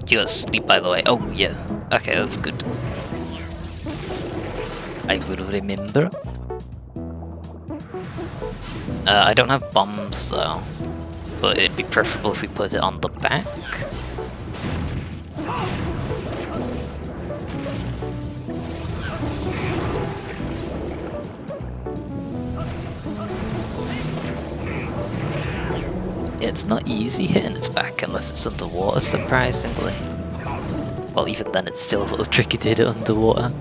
You're asleep, by the way. Oh, yeah. Okay, that's good. I will remember. I don't have bombs, though. But it'd be preferable if we put it on the back. It's not easy hitting its back unless it's underwater, surprisingly. Well, even then it's still a little tricky to hit it underwater.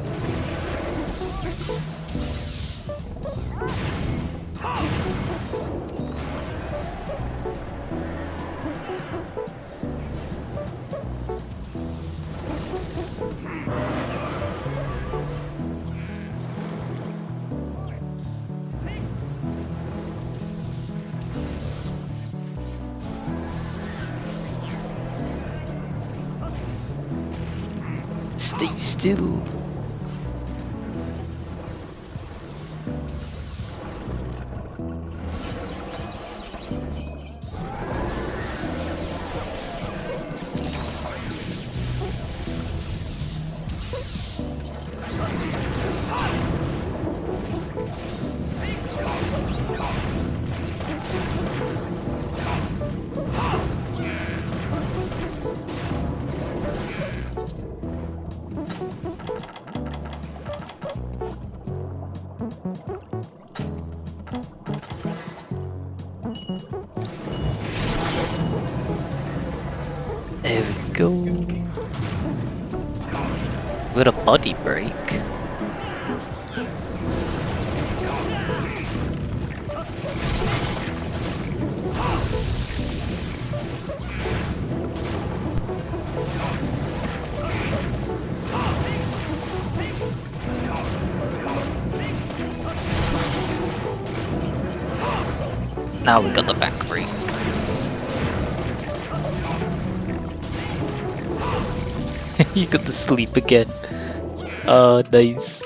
Stay still. There we go. With a body break. Now we got the back break. You got to sleep again. Oh, nice.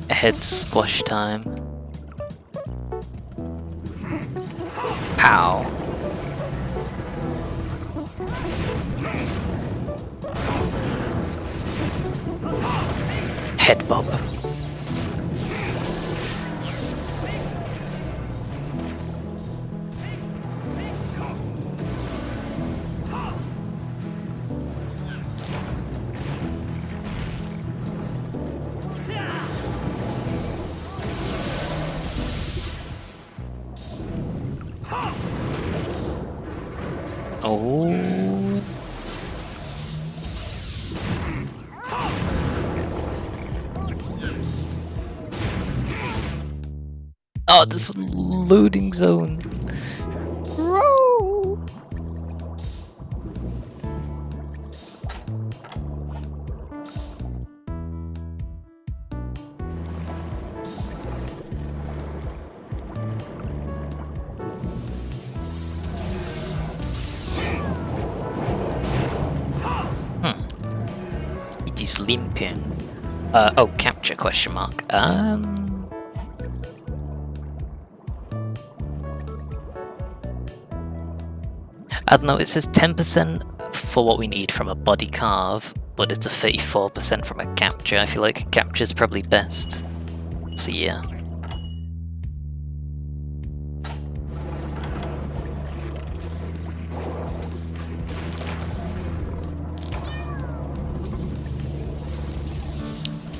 Head squash time. Pow. Head bob. Oh. Oh, this loading zone. Row. It is limping. Oh, capture question mark. I don't know, it says 10% for what we need from a body carve, but it's a 34% from a capture. I feel like capture's probably best. So yeah.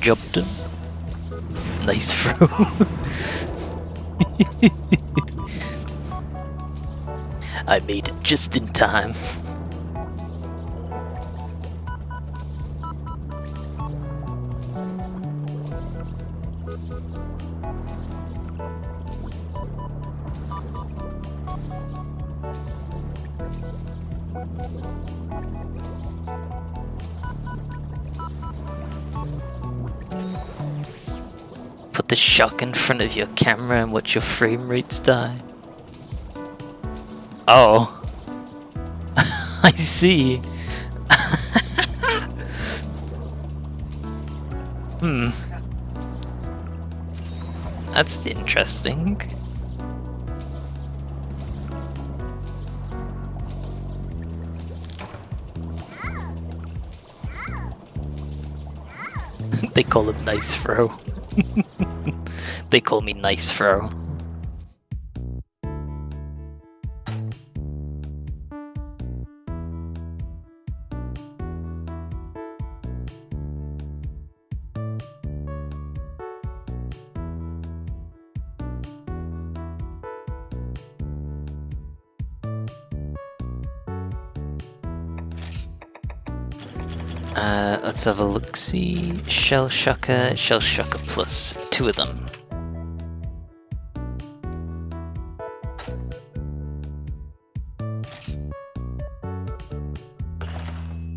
Job done. Nice throw. I made it just in time. Put the shock in front of your camera and watch your frame rates die. Oh. I see. That's interesting. They call him Nice Fro. They call me Nice Fro. Let's have a look-see. Shell Shocker Plus. 2 of them.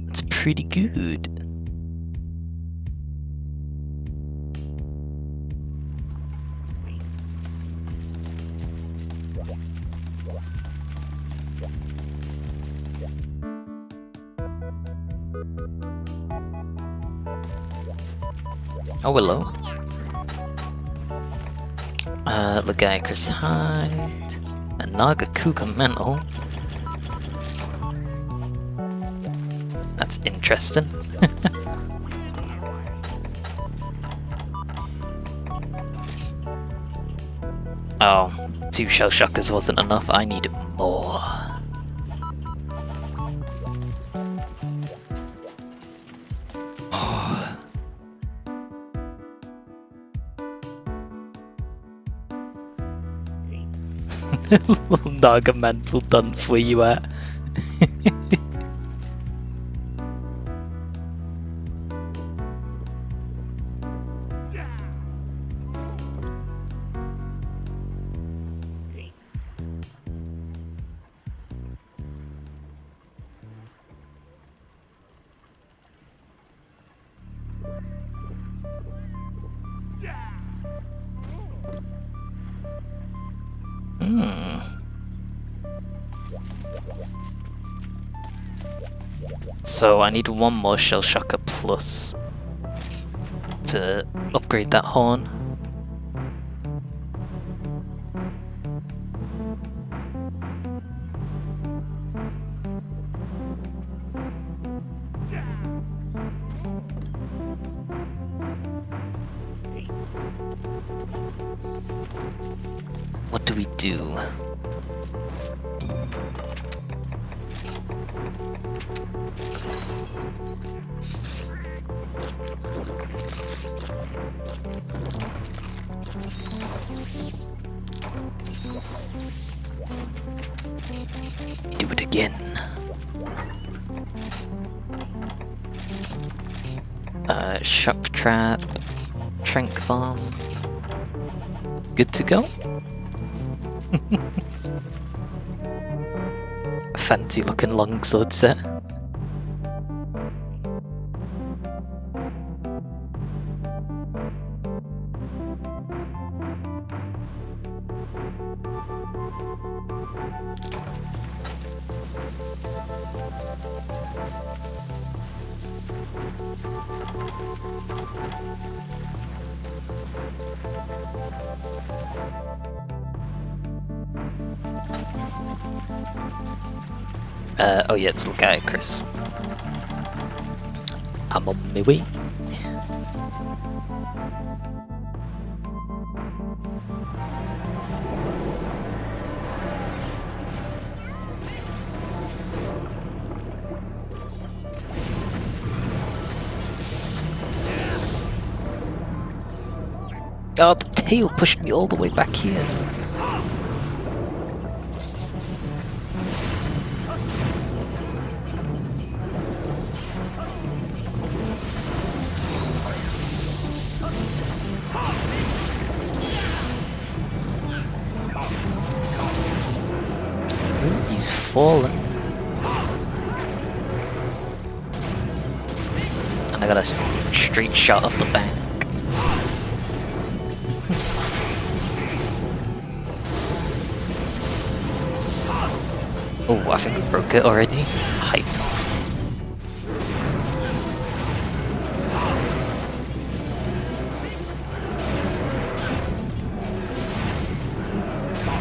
That's pretty good. Oh, hello. Legiacris Hide. A Nagakuga Mental. That's interesting. Oh, 2 Shell Shockers wasn't enough. I need more. Little Naga Mantle done for you at. So I need 1 more Shell Shocker Plus to upgrade that horn. What do we do? Do it again. Shock Trap, Trank Bomb. Good to go. Fancy looking longsword set. Oh yeah, it's Legiacris. I'm on my way. Oh, the tail pushed me all the way back here. He's fallen. And I got a straight shot off the bank. Oh, I think we broke it already. Hype.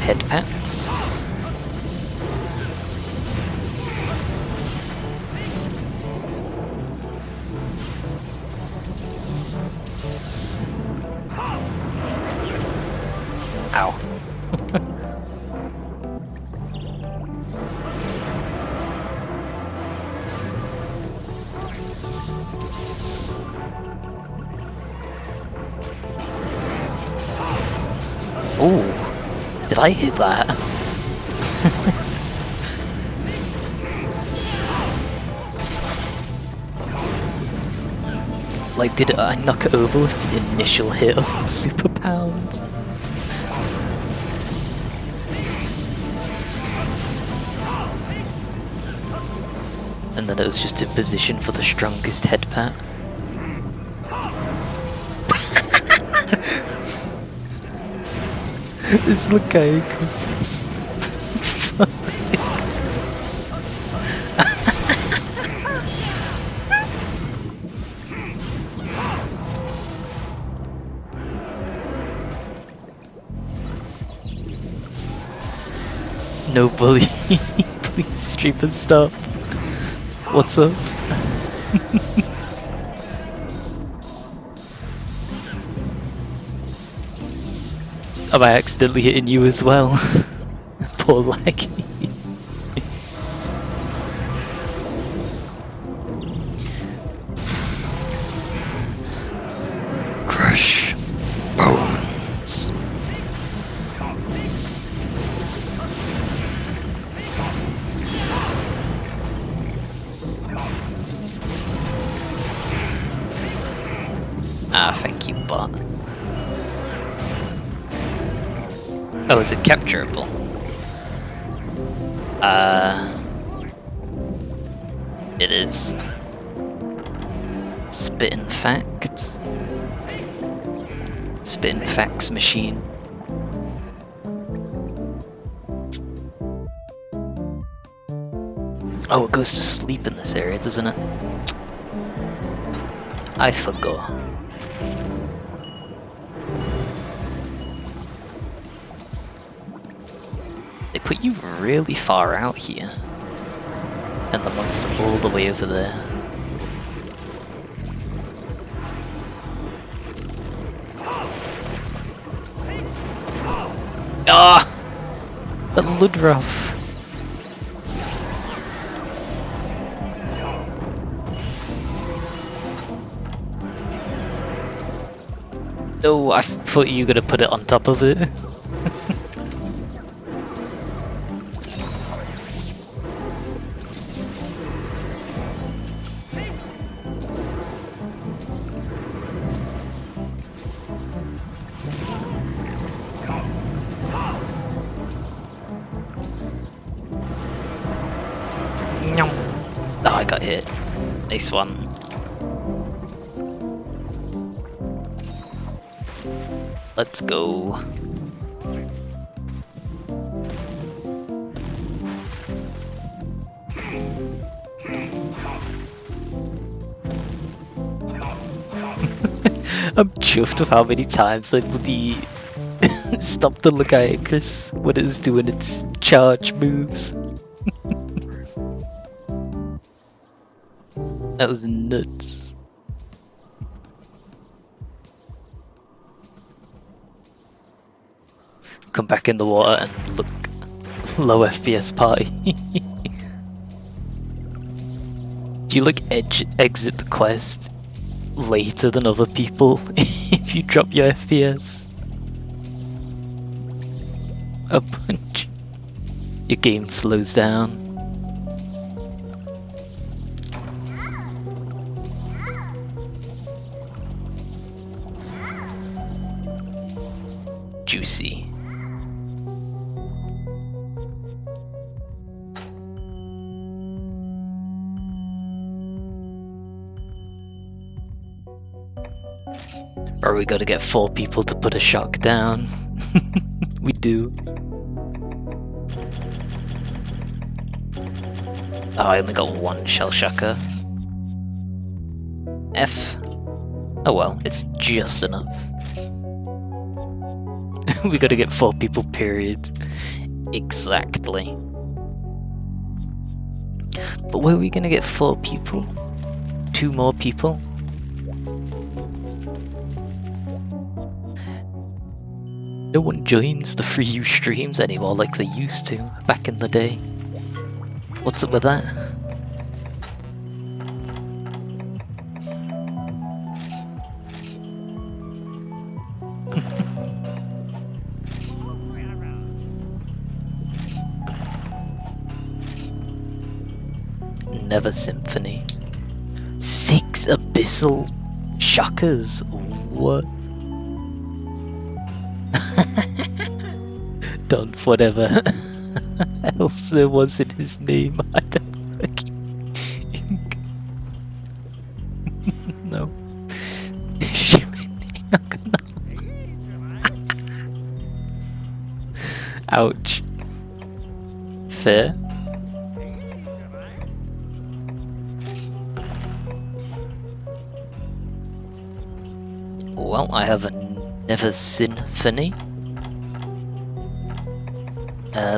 Head pats. Ow. Oh, did I hit that? Like, did I knock it over with the initial hit of the super pound? And then it was just in position for the strongest head pat. This Lucaicus is no bully. Please, streamer, stop. What's up? Am I accidentally hitting you as well? Poor laggy. Crush bones. Ah, thank you, bot. Oh, is it capturable? It is. Spittin' facts. Spittin' facts machine. Oh, it goes to sleep in this area, doesn't it? I forgot. They put you really far out here. And the monster all the way over there. Ah! But Ludroth. No, I thought you were gonna put it on top of it. Oh, I got hit. Nice one. Let's go. I'm chuffed with how many times I bloody stopped the Lucaicus when it was doing its charge moves. That was nuts. Come back in the water and look, low FPS party. Do you like exit the quest later than other people if you drop your FPS? A bunch. Your game slows down. Juicy. Or we gotta get 4 people to put a shock down. We do. Oh, I only got 1 shell shocker. F. Oh well, it's just enough. We gotta get 4 people, period. Exactly. But where are we gonna get 4 people? 2 more people? No one joins the free U streams anymore like they used to back in the day. What's up with that? Never Symphony. 6 abyssal shockers. What? Done whatever else there was in his name. I don't fucking no. Ouch. Fair. Well, I have a Never Symphony.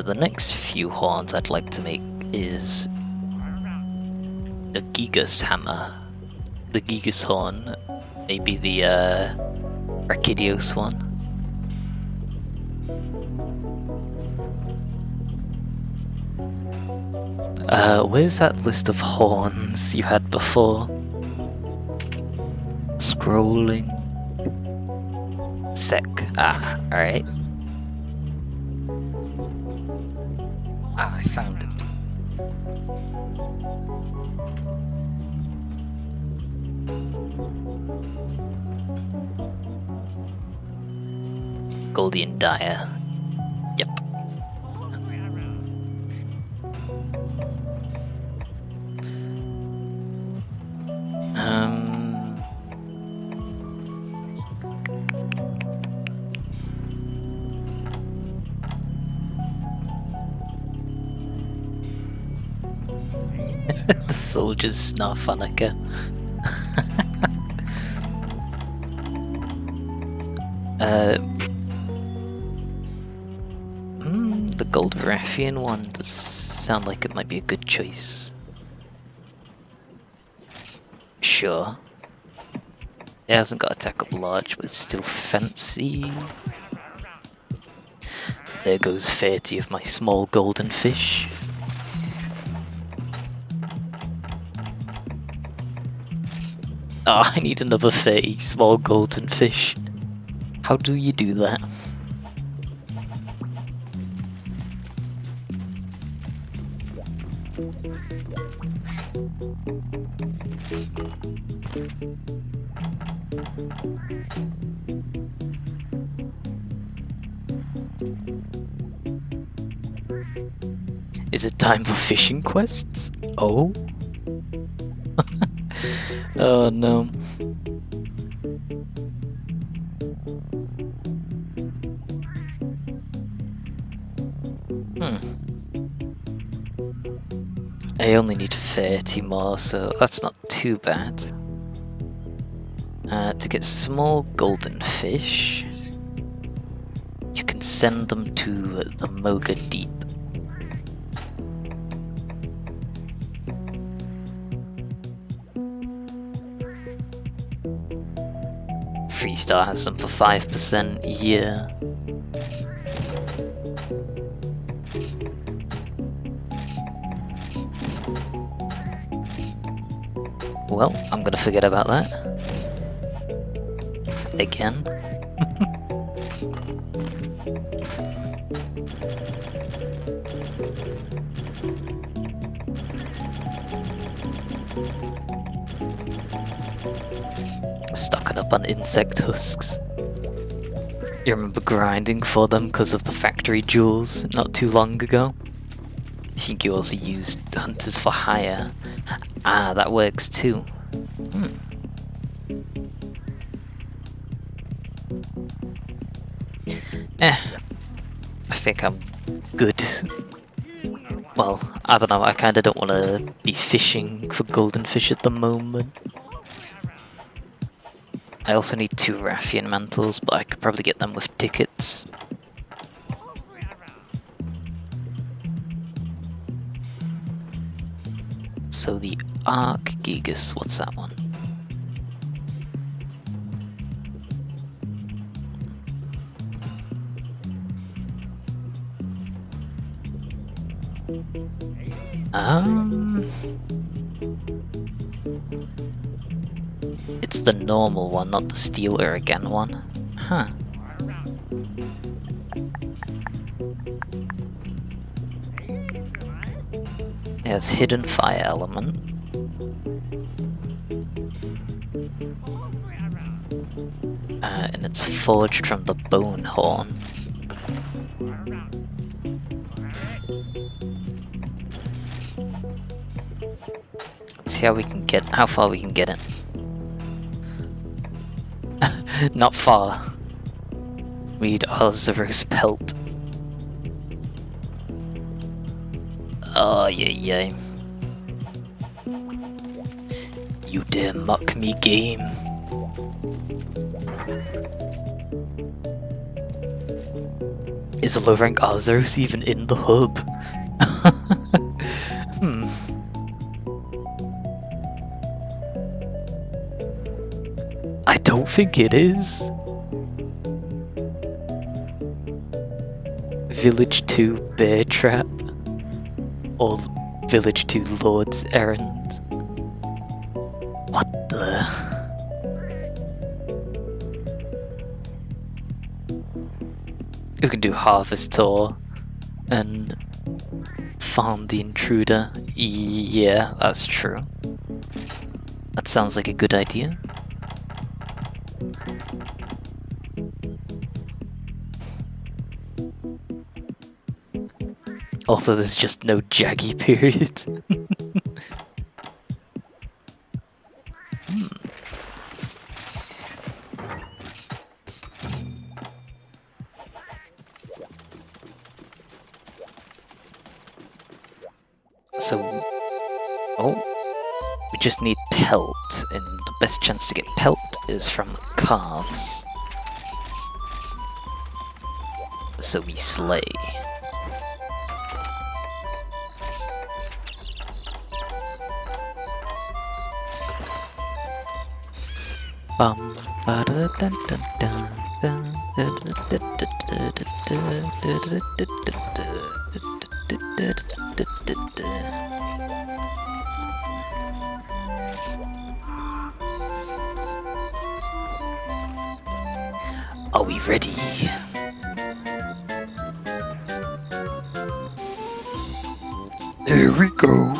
The next few horns I'd like to make is the Gigas hammer, the Gigas horn, maybe the Rakidios one. Where's that list of horns you had before? Scrolling. Sec. Ah, alright. Ah, I found it. Goldian Dyer. Yep. The soldier's Snarfunica. The Gold Raffian one does sound like it might be a good choice. Sure. It hasn't got attack up large, but it's still fancy. There goes 30 of my small golden fish. Oh, I need another 30 small golden fish. How do you do that? Is it time for fishing quests? Oh? Oh no. I only need 30 more, so that's not too bad. To get small golden fish, you can send them to the Moga Deep. Freestar has them for 5% a year. Well, I'm gonna forget about that. Again. Stocking up on insect husks. You remember grinding for them because of the factory jewels not too long ago? I think you also used hunters for hire. Ah, that works too. I think I'm good. Well, I don't know, I kinda don't wanna be fishing for golden fish at the moment. I also need 2 Raffian mantles, but I could probably get them with tickets. So the Arc Gigas, what's that one? It's the normal one, not the steel again one. Huh. It has hidden fire element. And it's forged from the bone horn. Let's see how far we can get it. Not far. We need Arzuro's pelt. Oh, yeah. You dare mock me, game. Is a low rank Arzuros even in the hub? I don't think it is. Village 2 Bear Trap. Or Village 2 Lord's Errand. What the? We can do Harvest Tour and farm the intruder. Yeah, that's true. That sounds like a good idea. Also, there's just no jaggy period. So, we just need pelt, and the best chance to get pelt is from calves. So we slay. Bum ba da dun dun dun dun Are we ready? Here we go.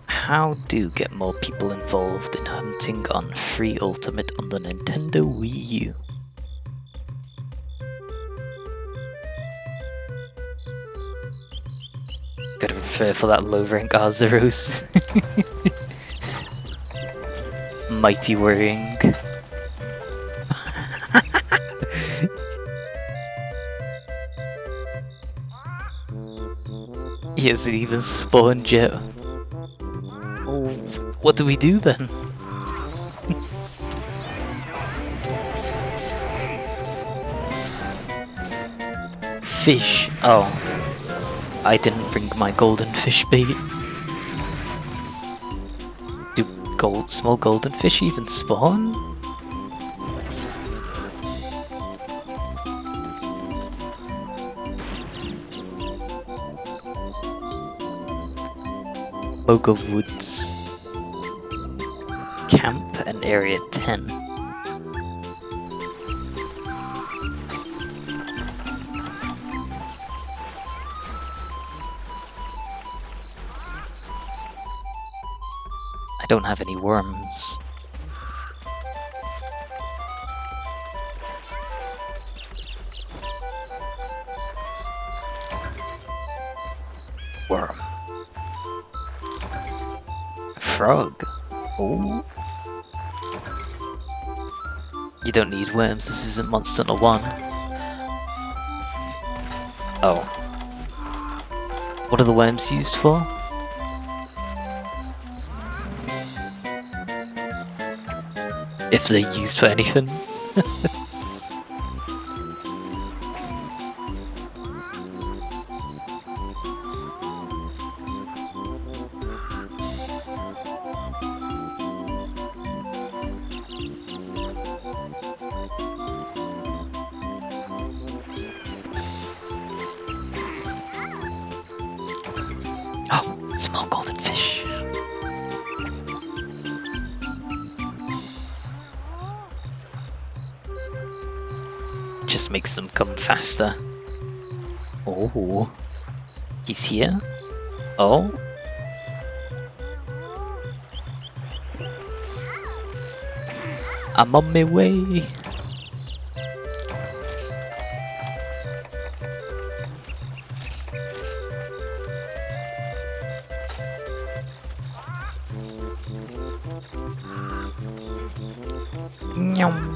How do get more people involved in hunting on Free Ultimate on the Nintendo Wii U? Gotta prepare for that low rank Arzuros. Mighty worrying. He hasn't even spawned yet. Oh, what do we do then? Fish. Oh. I didn't bring my golden fish bait. Do small golden fish even spawn? Moga Woods. Camp and Area 10. I don't have any worms. Worm. Frog. Oh. You don't need worms, this isn't Monster Hunter 1. Oh. What are the worms used for? if they're used for anything. Oh, small golden fish. Just makes them come faster. Oh, he's here. Oh, I'm on my way. Nyum.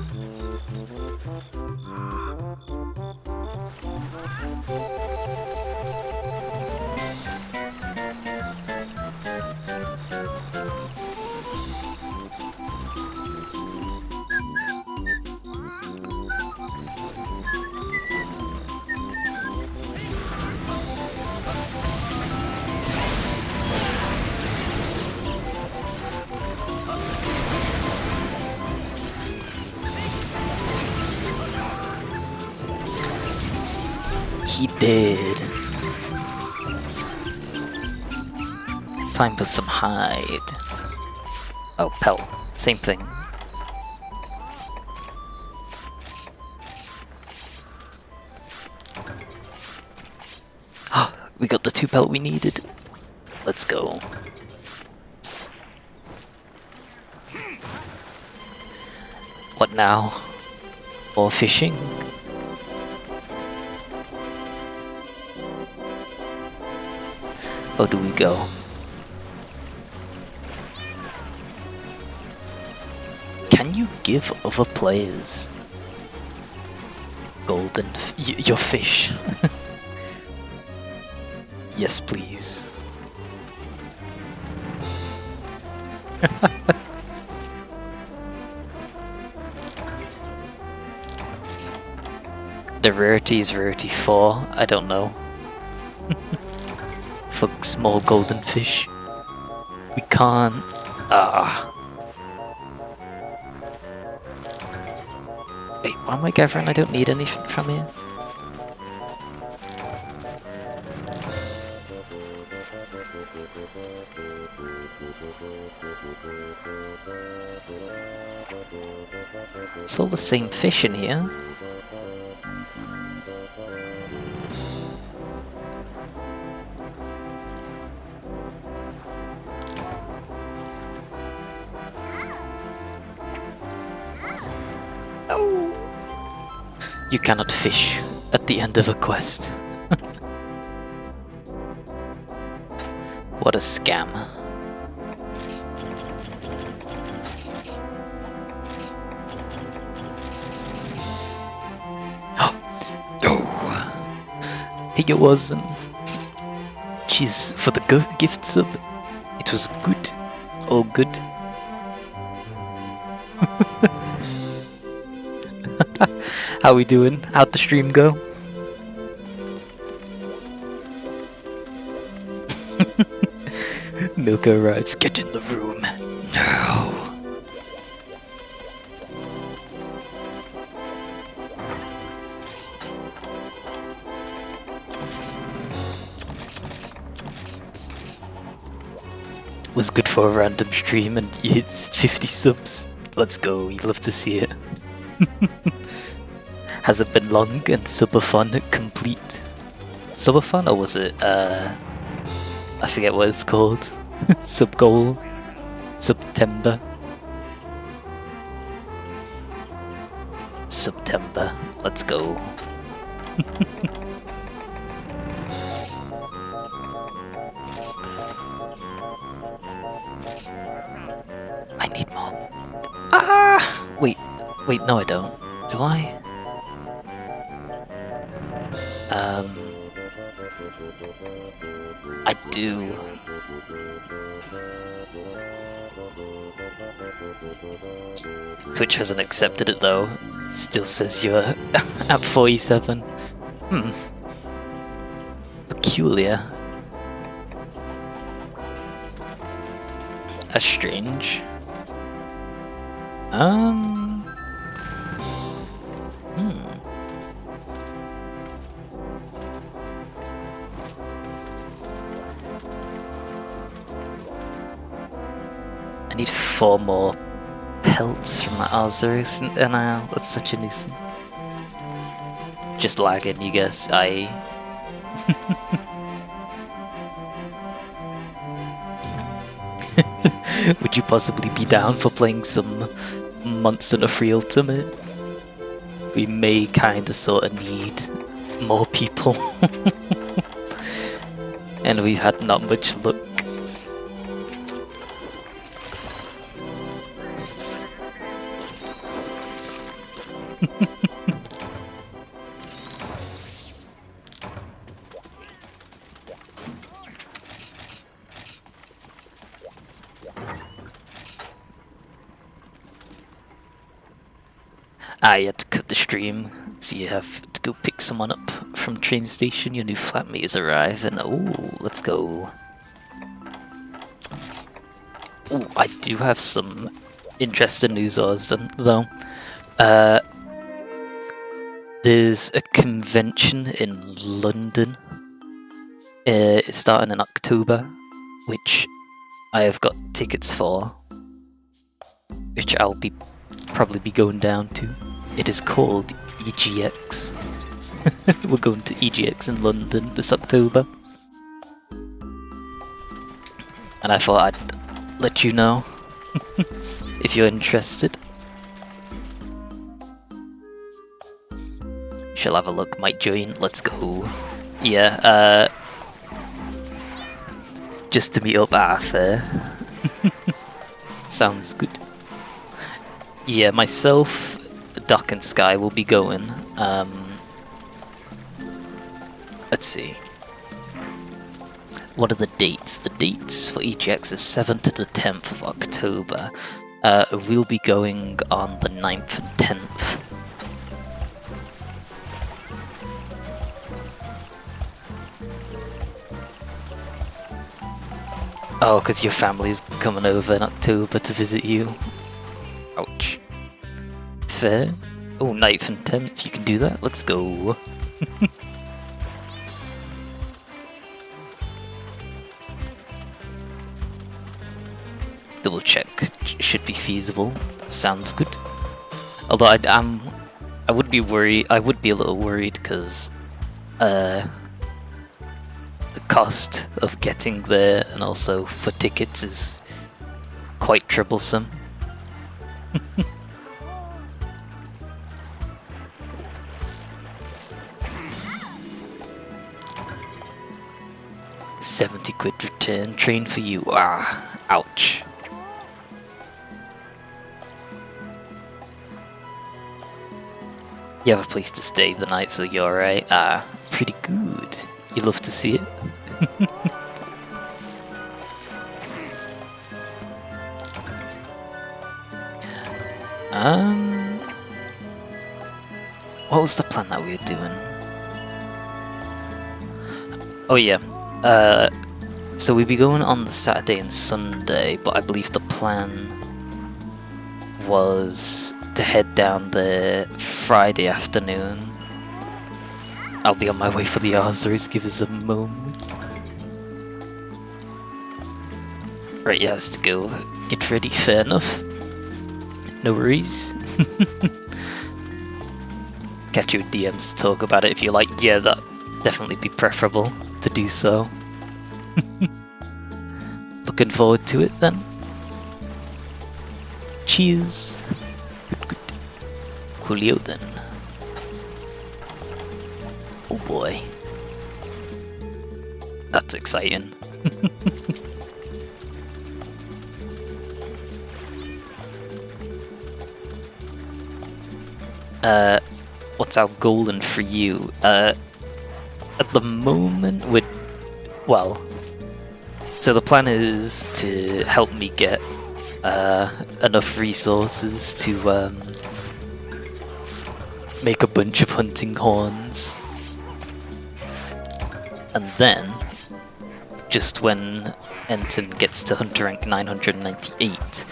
He did. Time for some hide. Oh, pelt. Same thing. We got the 2 pelt we needed. Let's go. What now? More fishing? Or do we go? Can you give other players golden your fish? Yes, please. The rarity is rarity 4, I don't know. For small golden fish. We can't. Wait, what am I gathering? I don't need anything from here. It's all the same fish in here. You cannot fish at the end of a quest. What a scam. Oh, it wasn't. Cheers for the gift sub. It was good. All good. How we doing? How'd the stream go? Milka arrives. Get in the room. No. Was good for a random stream and you hit 50 subs. Let's go. We'd love to see it. Has it been long and Subathon complete? Subathon, or was it, I forget what it's called. Sub-goal? September? September. Let's go. I need more. Ah! Wait, no I don't. Do I? I do. Twitch hasn't accepted it though. It still says you're at 47. Peculiar. That's strange. I need 4 more pelts from my Arzuros, and that's such a nuisance. Just lagging, you guess. Would you possibly be down for playing some Monster Hunter Free Ultimate? We may kinda sorta need more people. And we've had not much luck. You had to cut the stream, so you have to go pick someone up from train station. Your new flatmate has arrived, and oh, let's go. Oh, I do have some interesting news, though. There's a convention in London. It's starting in October, which I have got tickets for, which I'll probably be going down to. It is called EGX. We're going to EGX in London this October. And I thought I'd let you know if you're interested. Shall have a look, might join, let's go. Yeah, just to meet up at fair. Sounds good. Yeah, myself, Doc and Sky will be going. Let's see. What are the dates? The dates for EGX is 7th to the 10th of October. We'll be going on the 9th and 10th. Oh, because your family's coming over in October to visit you. Ouch. Fair. Oh, 9th and 10th, you can do that. Let's go. Double check. Should be feasible. That sounds good. Although I would be worried. I would be a little worried because the cost of getting there and also for tickets is quite troublesome. 70 quid return train for you. Ah, ouch. You have a place to stay the night, so you're alright. Ah, pretty good. You love to see it. What was the plan that we were doing? Oh yeah. So we'd be going on the Saturday and Sunday, but I believe the plan was to head down there Friday afternoon. I'll be on my way for the Arzuros, give us a moment. Right, yeah, let's go. Get ready, fair enough. No worries. Catch you with DMs to talk about it if you like. Yeah, that'd definitely be preferable to do so. Looking forward to it then. Cheers. Good, good. Coolio then. Oh boy. That's exciting. What's our goal and for you? At the moment, well, so the plan is to help me get enough resources to make a bunch of hunting horns, and then just when Enton gets to hunter rank 998,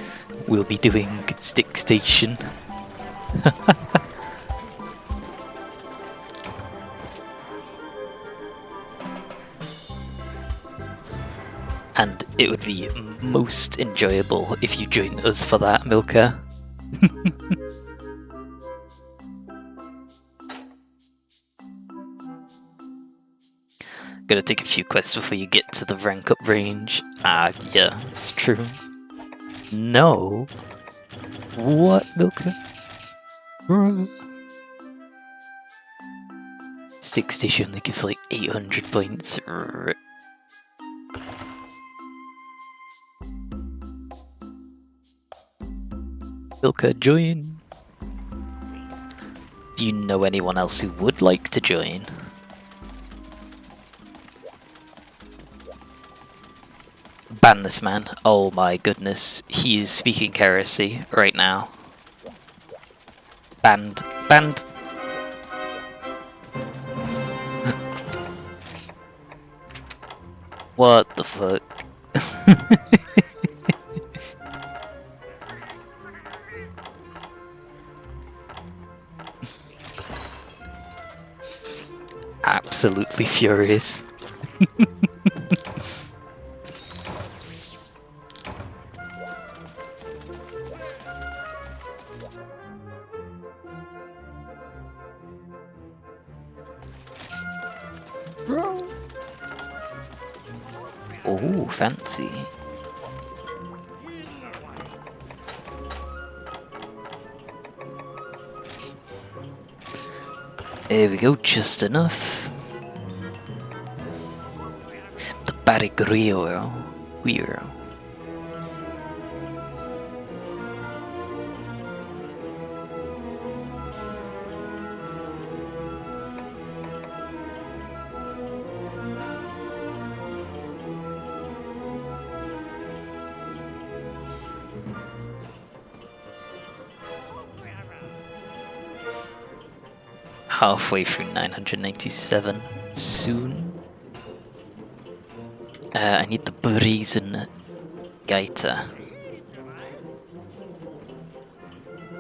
we'll be doing stick station. And it would be most enjoyable if you join us for that, Milka. Gotta take a few quests before you get to the rank up range. Ah, yeah, it's true. No. What, Milka? Bruh. Stick station only gives like 800 points. Milka, join. Do you know anyone else who would like to join? Ban this man. Oh my goodness. He is speaking heresy right now. Banned. Banned. What the fuck? Absolutely furious. Bro. Oh, fancy. There we go, just enough. The Barigrio. Weird. Halfway through 997 soon. I need the brazen gaiter.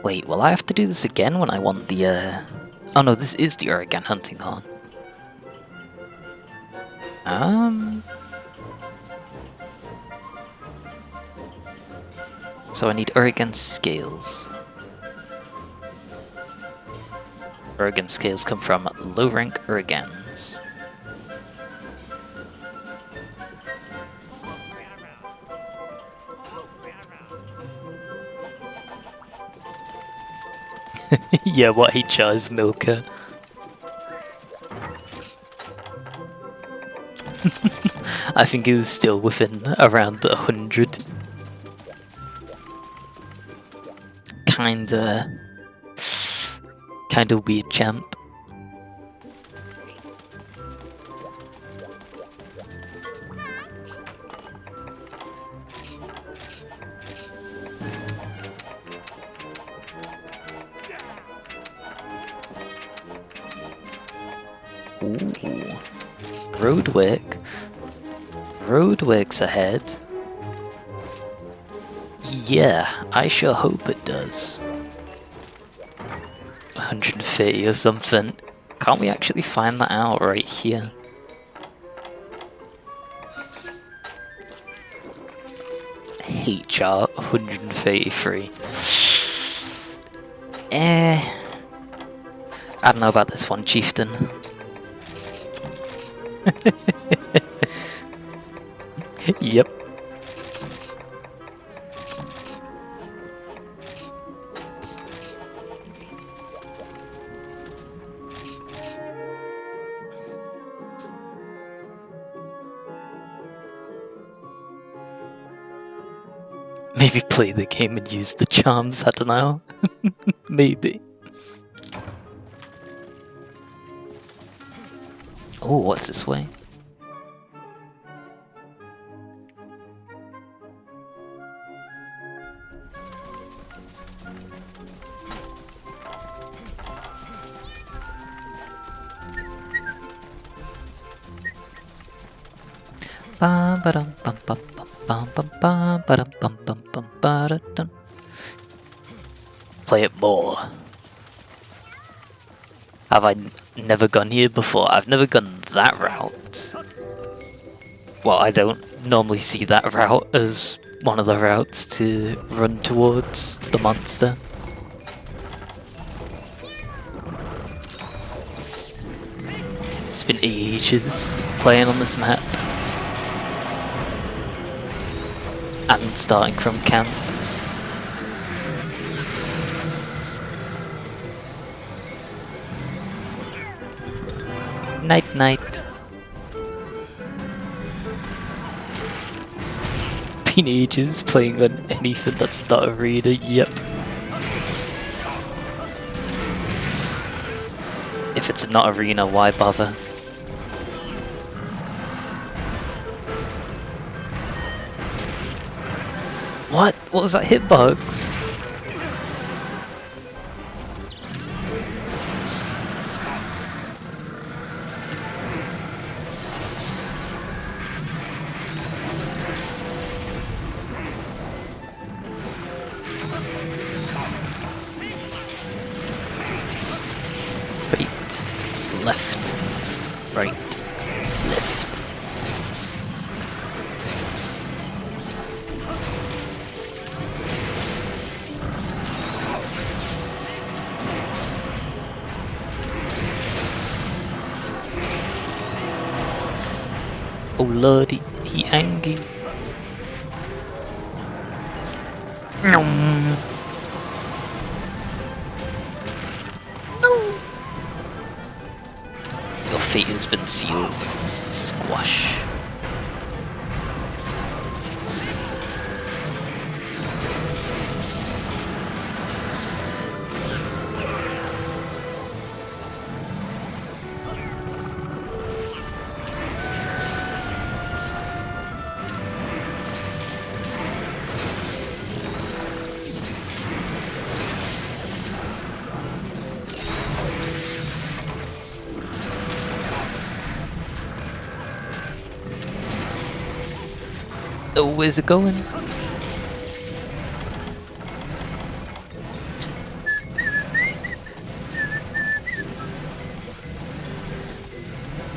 Wait, will I have to do this again when I want the Oh no, this is the Oregon hunting horn. So I need Oregon scales. Oregon scales come from low rank Oregons. Yeah, what HR is Milka? I think it was still within around 100. Kinda weird champ. Ooh. Roadwork. Roadwork's ahead. Yeah, I sure hope it does. 130 or something. Can't we actually find that out right here? HR 133. I don't know about this one, Chieftain. Yep. Maybe play the game and use the charms, I don't know. Maybe. Oh, what's this way? Play it more. Have I never gone here before? I've never gone that route. Well, I don't normally see that route as one of the routes to run towards the monster. It's been ages playing on this map. And starting from camp. Night night. Been ages playing on anything that's not arena, yep. If it's not arena, why bother? What? What was that hitbox? Right, left, right, left. Oh lordy, he angry. No. Your fate has been sealed. Squash. Oh, where's it going?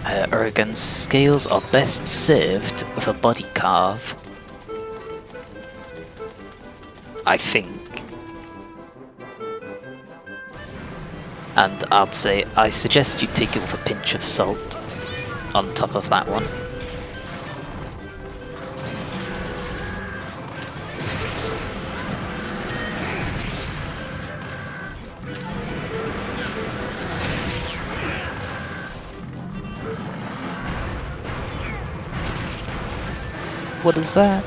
Aragon's scales are best served with a body carve. I think. And I suggest you take it with a pinch of salt on top of that one. What is that?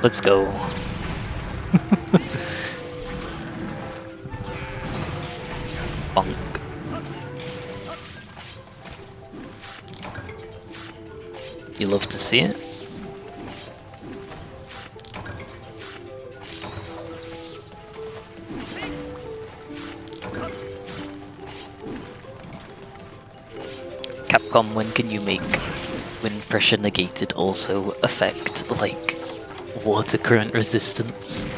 Let's go. Bonk. You love to see it? Capcom, when can you make wind pressure negated also affect, like, water current resistance?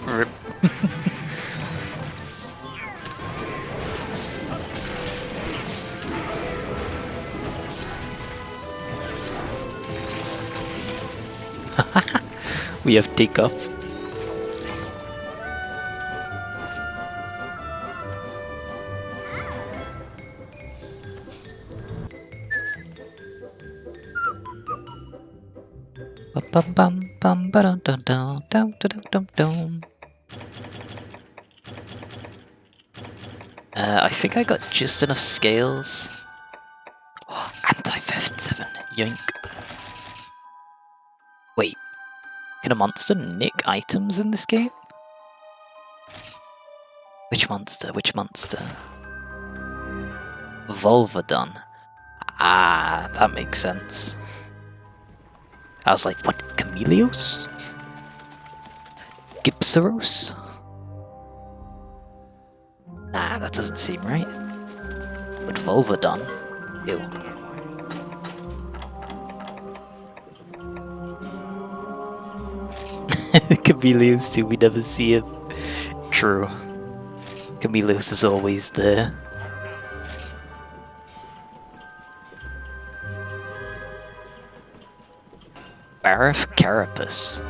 Rip. We have takeoff. Bum bum bum ba dum dum dum dum dum dum dum. I think I got just enough scales. Anti-57, yoink. Can a monster nick items in this game? Which monster? Which monster? Volvodon. Ah, that makes sense. I was like, what? Chameleos? Gypsaros? Nah, that doesn't seem right. But Volvodon? Ew. Chameleos too, we never see him. True. Chameleos is always there. Barif Carapace.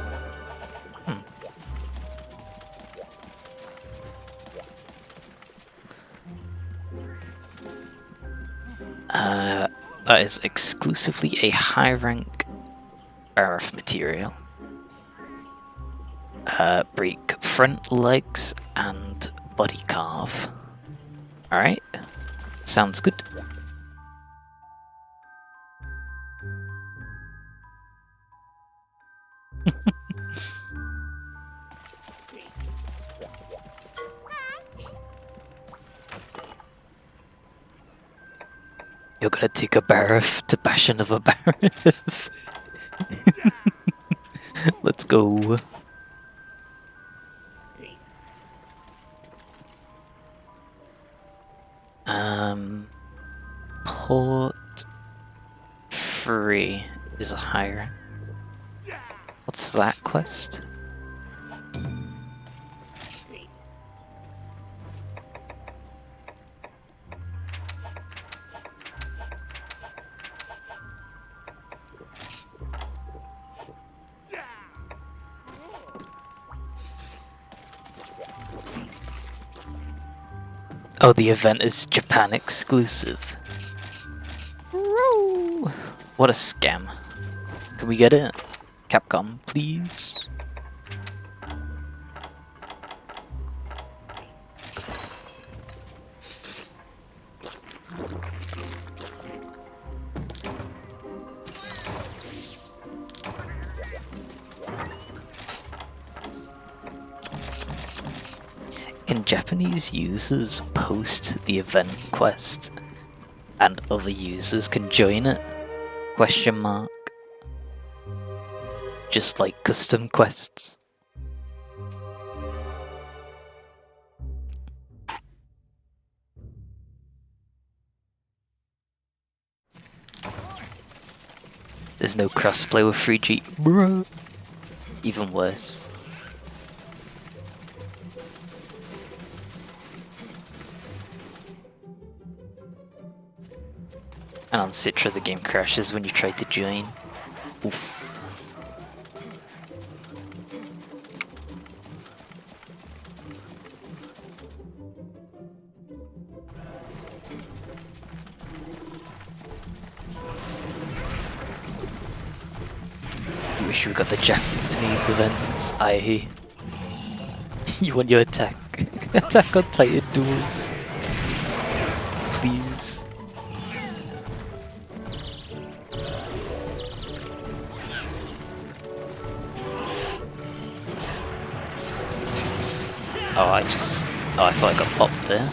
That is exclusively a high rank Barif material. Break front legs and body carve. Alright, sounds good. You're gonna take a Barif to bash another Barif. Let's go. Port 3 is a higher. What's that quest? Oh, the event is Japan exclusive. Woo! What a scam. Can we get it? Capcom, please? Can Japanese users post the event quest and other users can join it? Question mark. Just like custom quests. There's no crossplay with 3G. Bruh. Even worse. And on Citra the game crashes when you try to join. Oof. I wish we got the Japanese events. You want your attack. Attack on Titan duels. Please. Oh, I thought I got popped there.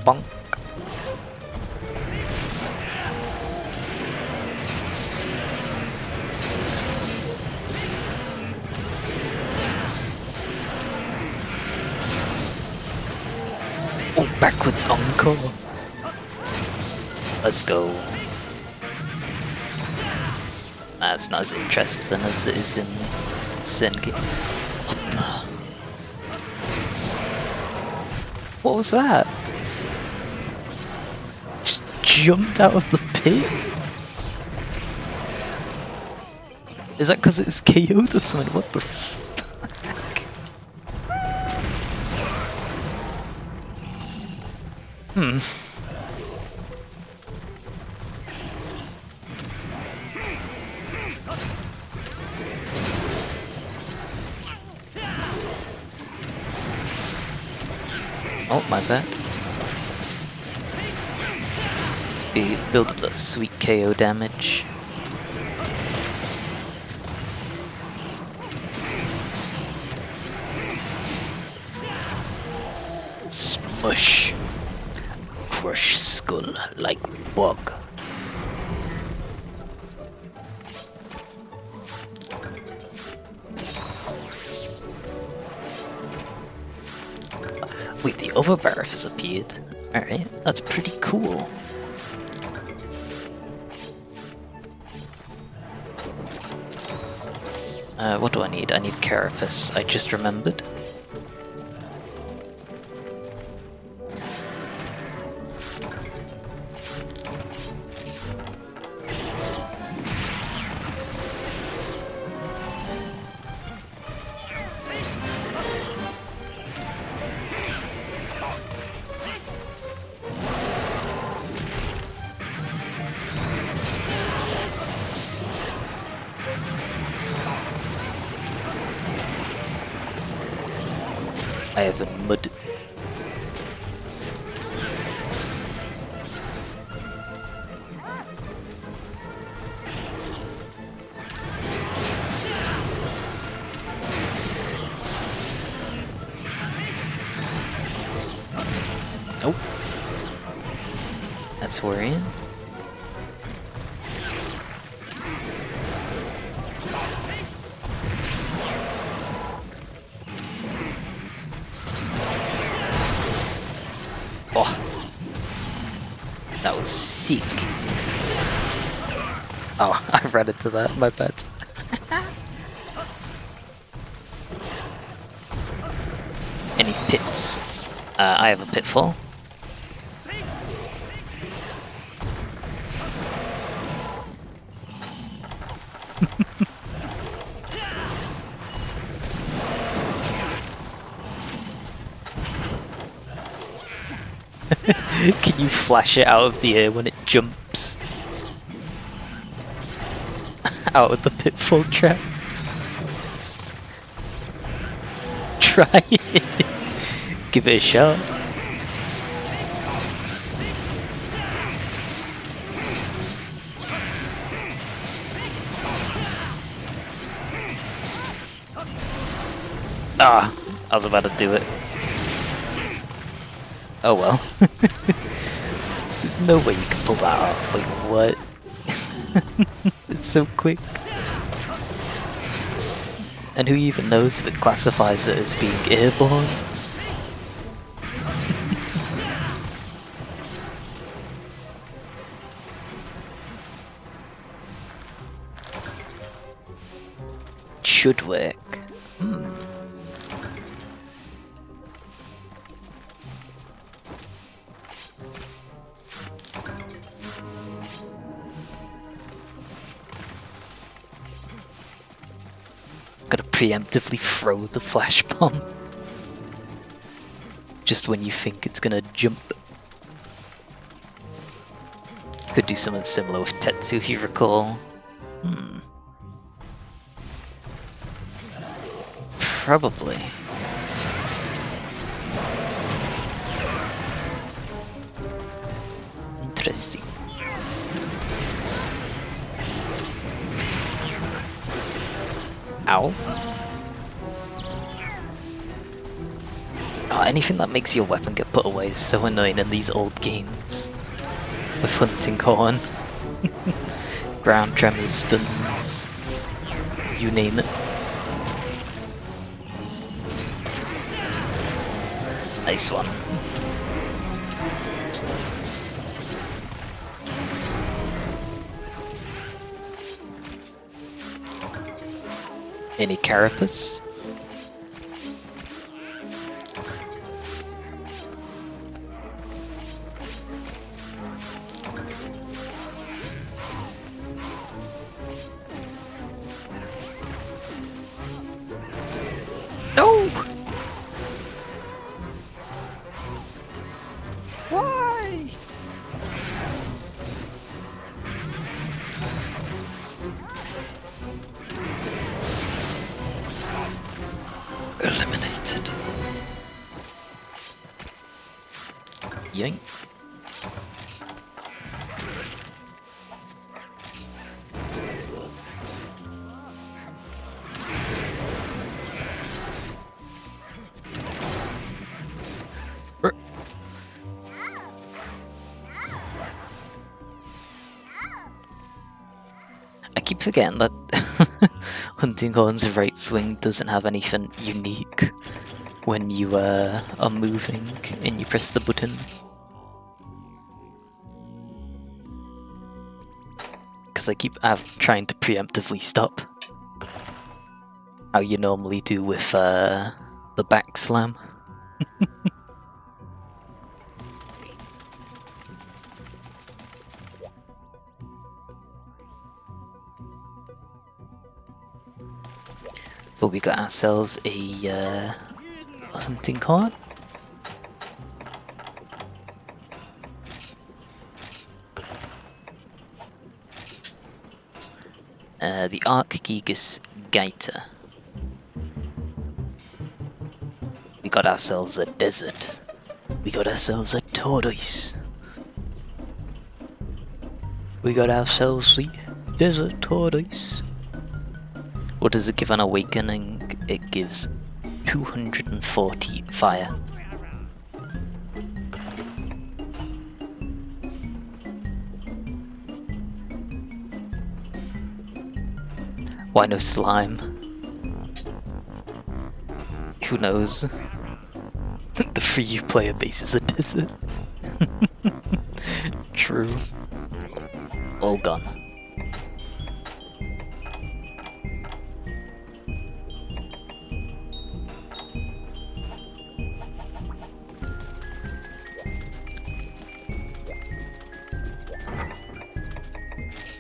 Bonk. Oh, backwards encore. Let's go. That's not as interesting as it is in Senki. What the? What was that? Jumped out of the pit? Is that because it was KO'd or something? What the fuck? Oh, my bad. Let's build up that sweet KO damage. Smush. Crush skull like bug. Wait, the other barrif has appeared. Alright, that's pretty cool. What do I need? I need Carapace, I just remembered. I have a mud. Oh, that's worrying. Oh, that was sick. Oh, I ran into that, my bad. Any pits? I have a pitfall. Can you flash it out of the air when it jumps? Out of the pitfall trap? Try it. Give it a shot. Ah, I was about to do it. Oh well. There's no way you can pull that off, like what? It's so quick. And who even knows if it classifies it as being airborne? It should work. Gotta preemptively throw the flash bomb. Just when you think it's gonna jump. Could do something similar with Tetsu if you recall. Probably. Interesting. Ow. Oh, anything that makes your weapon get put away is so annoying in these old games. With hunting horn. Ground tremors, stuns. You name it. Nice one. Any carapace? No! Why? Eliminated. Yank. I keep forgetting that Hunting Horn's right swing doesn't have anything unique when you are moving and you press the button. Because I keep trying to preemptively stop. How you normally do with the back slam. But we got ourselves a Hunting Horn. The Archgigas Gaiter. We got ourselves a desert. We got ourselves a tortoise. We got ourselves the desert tortoise. What does it give on awakening? It gives 240 fire. Why no slime? Who knows? The free player base is a desert. True. All gone.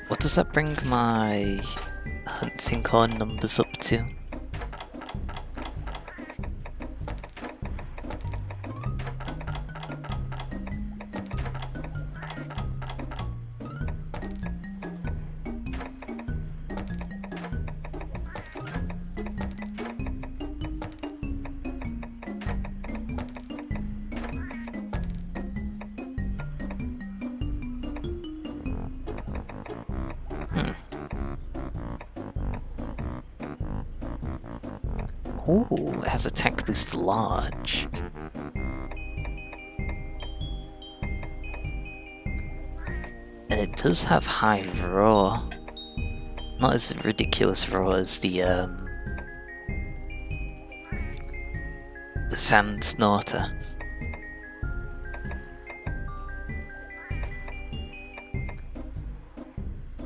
What does that bring my Hunting Horn numbers up to? Ooh, it has attack boost large. And it does have high roar. Not as ridiculous roar as the Sand Snorter.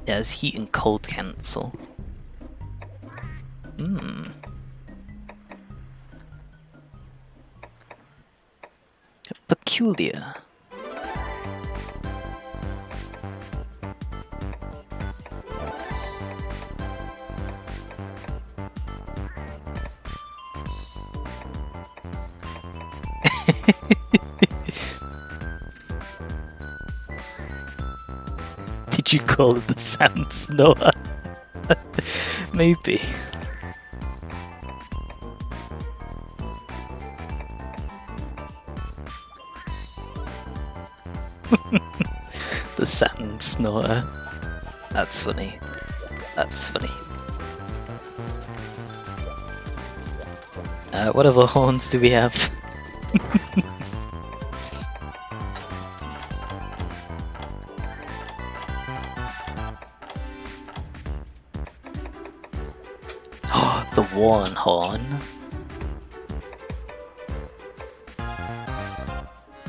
It has heat and cold cancel. Peculiar. Did you call it the Sand Snorer? Maybe. The Sand Snorer. That's funny. That's funny. What other horns do we have? Oh, the Warn Horn.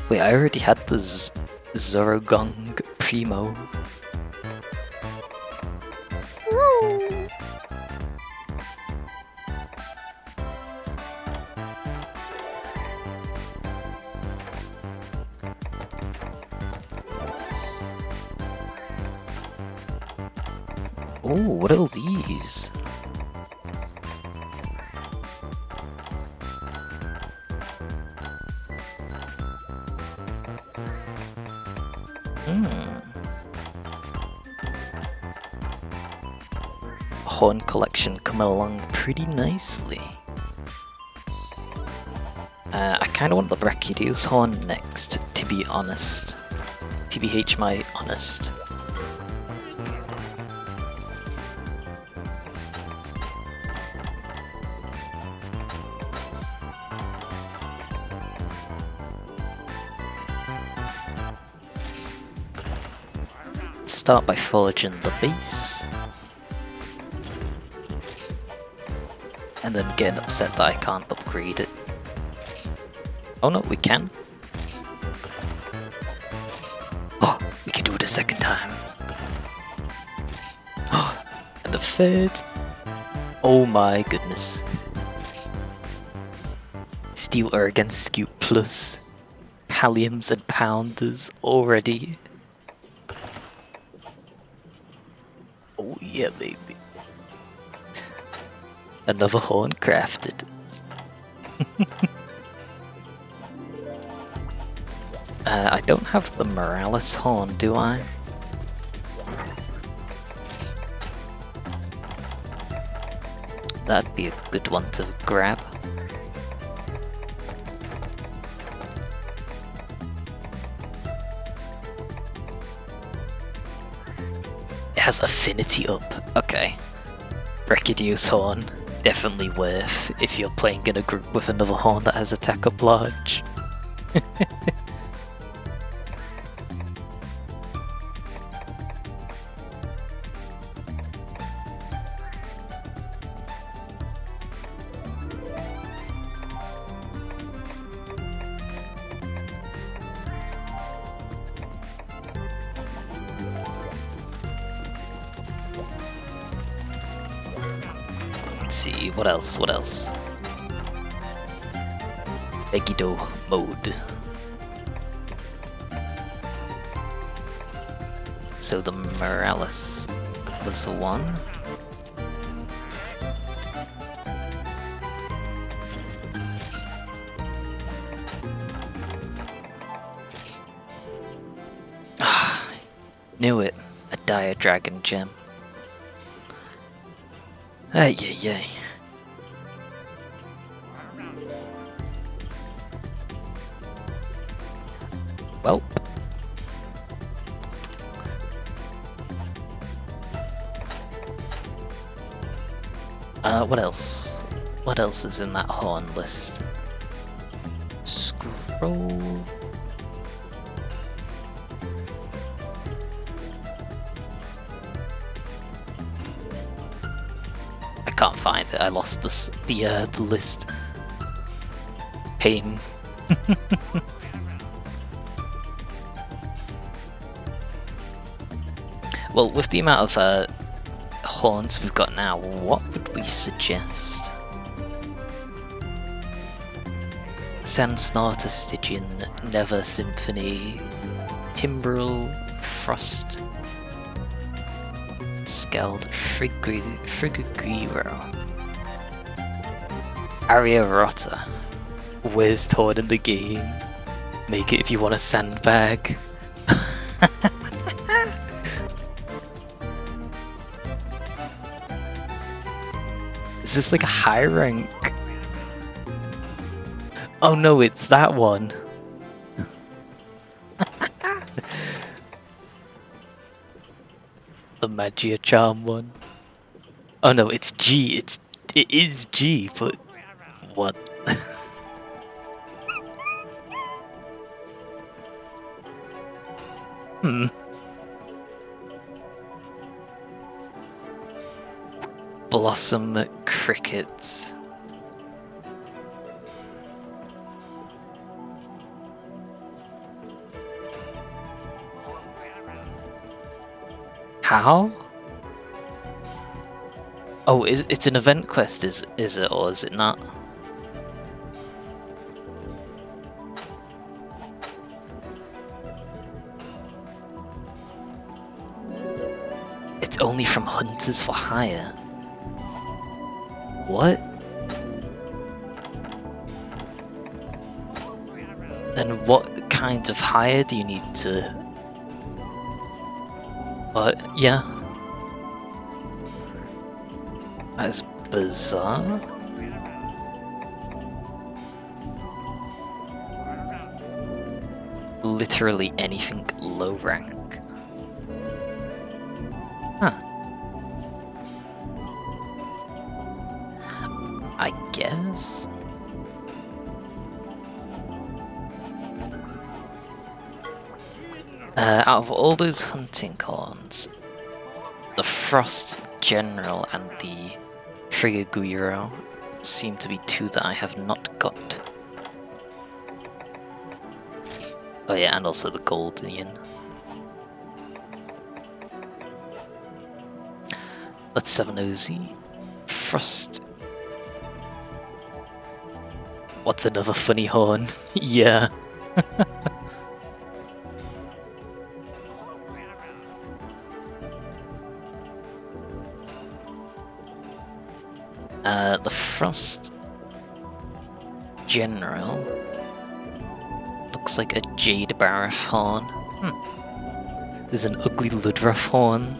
Wait, I already had the Zorogong Primo. Oh, what are these? Horn collection coming along pretty nicely. I kind of want the Brachydios horn next, to be honest. TBH my honest. Start by forging the base. And then getting upset that I can't upgrade it. Oh no, we can. Oh, we can do it a second time. Oh, and a third. Oh my goodness. Steel against Scoop plus Palliums and Pounders already. Oh yeah, baby. Another horn crafted. I don't have the Morales horn, do I? That'd be a good one to grab. It has affinity up. Okay. Brachydios horn. Definitely worth if you're playing in a group with another horn that has attack up large. Let's see, what else? Egido mode. So the Morales was one. Knew it. A dire dragon gem. Ay, ay, ay. Well. What else? What else is in that horn list? Scroll. I can't find it. I lost the list. Pain. Well, with the amount of horns we've got now, what would we suggest? Sandsnorter, Stygian, Never Symphony, Timbrel, Frost, Skeld, Frigagiro, Aria Rota, worst horn in the game. Make it if you want a sandbag. Is this like a high rank? Oh no, it's that one. The Magia Charm one. Oh no, it's G. It is G, but what? Blossom Crickets. How? Oh, it's an event quest, is it, or is it not? It's only from Hunters for Hire. What? And what kind of hire do you need to But yeah, that's bizarre. Literally anything low rank. Huh. I guess. Out of all those hunting horns, the Frost General and the Frigaguiro seem to be two that I have not got. Oh yeah, and also the Goldian. Let's have an nosy. Frost. What's another funny horn? Yeah. The Frost General looks like a Jade Barroth horn. There's an ugly Ludroth horn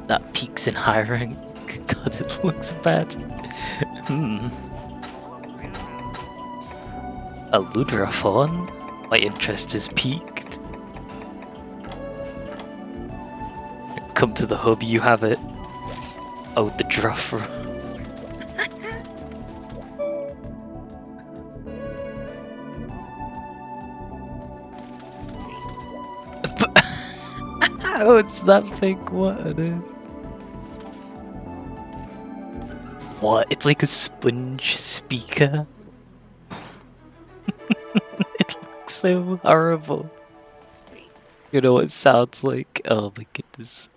that peaks in high rank. God, it looks bad. A Ludroth horn? My interest is piqued. Come to the hub, you have it. Oh, the Droth. Oh, it's that big. What on earth? What? It's like a sponge speaker. It looks so horrible. You know what it sounds like? Oh my goodness.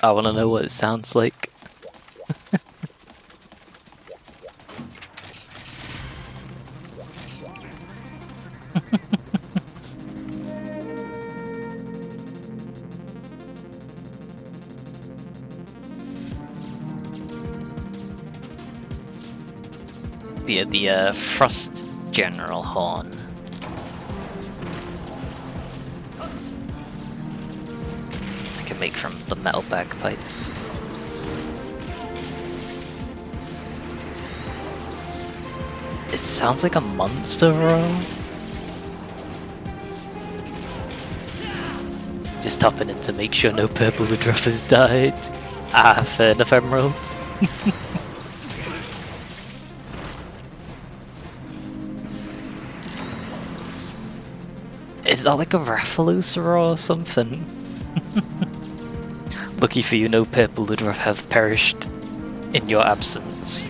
I want to know what it sounds like. Yeah, the Frost General horn. I can make from the metal bagpipes. It sounds like a monster roar. Just topping in to make sure no purple Ludroth has died. Ah, fair enough, Emerald. Is that like a Rathalos or something? Lucky for you, no purple Ludroth have perished in your absence.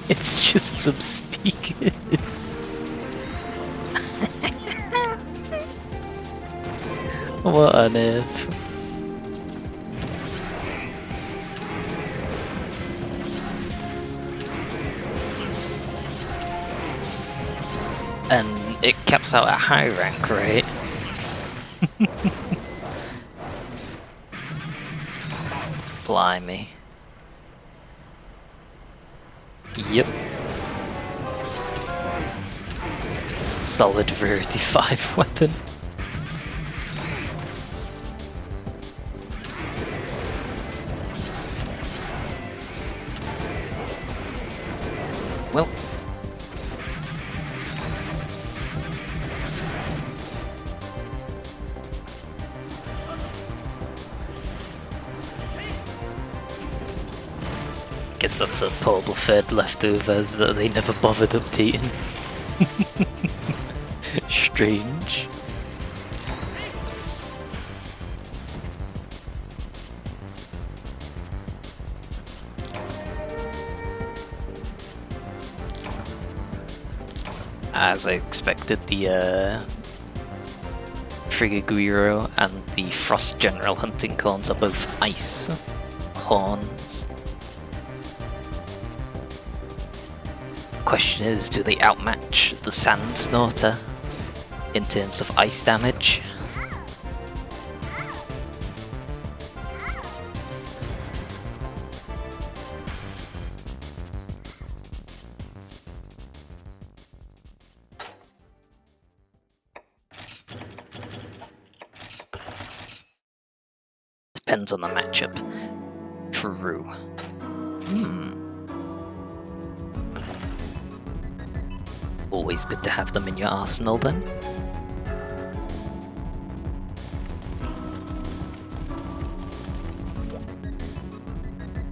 It's just some speakers. What on earth? And it caps out at high rank, right? Blimey. Yep. Solid Rarity 5 weapon. Well. Guess that's a portable fed leftover that they never bothered updating. Strange. As I expected, the Frigaguiro and the Frost General hunting horns are both ice horns. Question is, do they outmatch the Sand Snorter in terms of ice damage? depends on the matchup. True. Always good to have them in your arsenal then.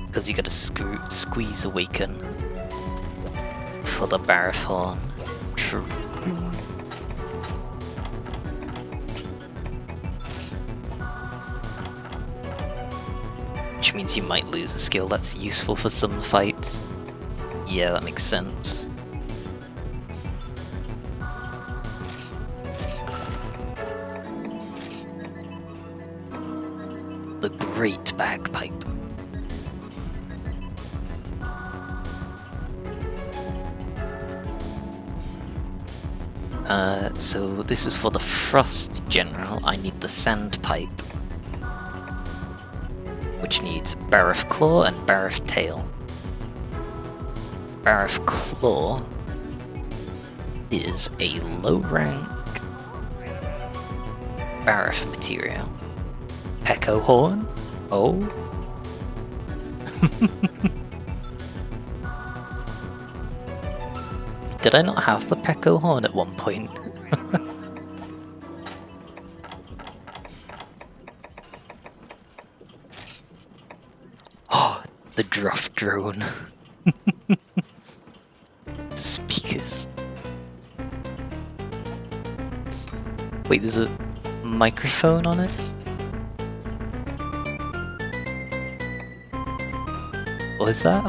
Because you gotta squeeze Awaken for the Barroth Horn. True. Which means you might lose a skill that's useful for some fights. Yeah, that makes sense. The Great Bagpipe. So this is for the Frost General. I need the Sandpipe, which needs Barroth Claw and Barroth Tail. Barroth Claw is a low rank Barroth material. Pecco Horn? Oh. Did I not have the Pecco Horn at one point? Oh, the Druff Drone. Speakers. Wait, there's a microphone on it? What is that?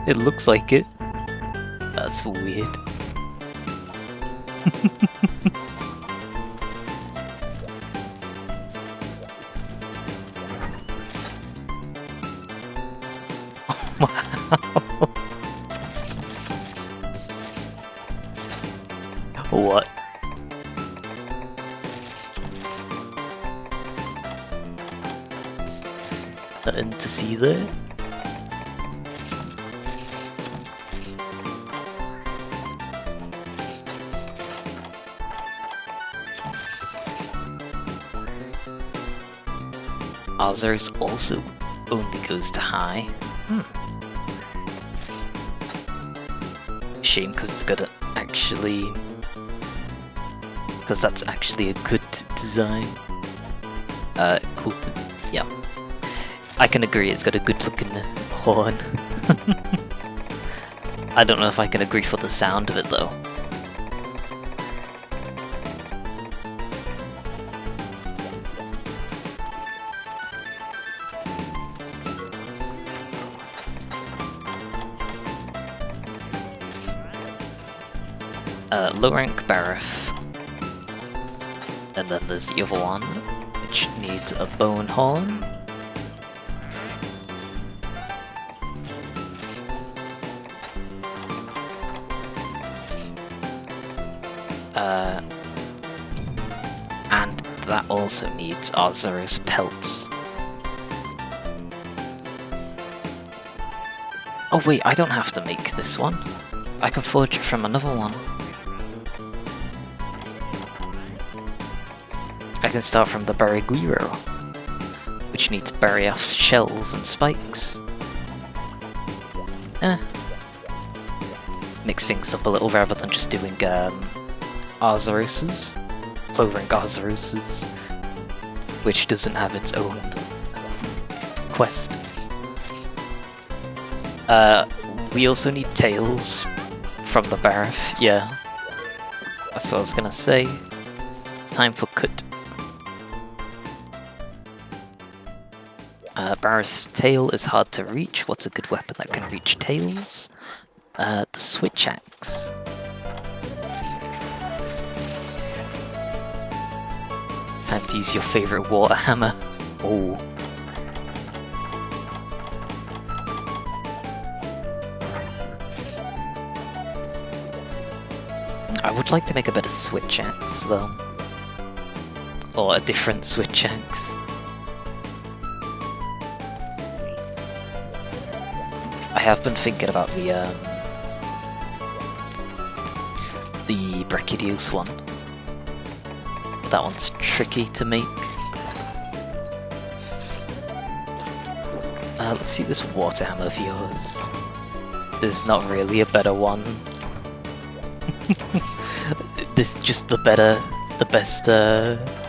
It looks like it. That's weird. Wow. What? Nothing to see there? Ozar's also only goes to high. Shame, because it's got actually... because that's actually a good design. Cool. Yeah. I can agree, it's got a good looking horn. I don't know if I can agree for the sound of it though. Low rank Barroth. And then there's the other one, which needs a bone horn. And that also needs Ozar's pelts. Oh wait, I don't have to make this one. I can forge it from another one. I can start from the Bariguiro, which needs Barioth's shells and spikes. Mix things up a little rather than just doing Arzaros's, low rank Arzaros's, which doesn't have its own quest. We also need tails from the Barroth, yeah. That's what I was gonna say. Time for cut. Barroth's tail is hard to reach. What's a good weapon that can reach tails? The switch axe. Time to use your favorite water hammer. Oh. I would like to make a better switch axe though. Or a different switch axe. I have been thinking about the Brachydios one. But that one's tricky to make. Let's see this water hammer of yours. There's not really a better one. This is just the best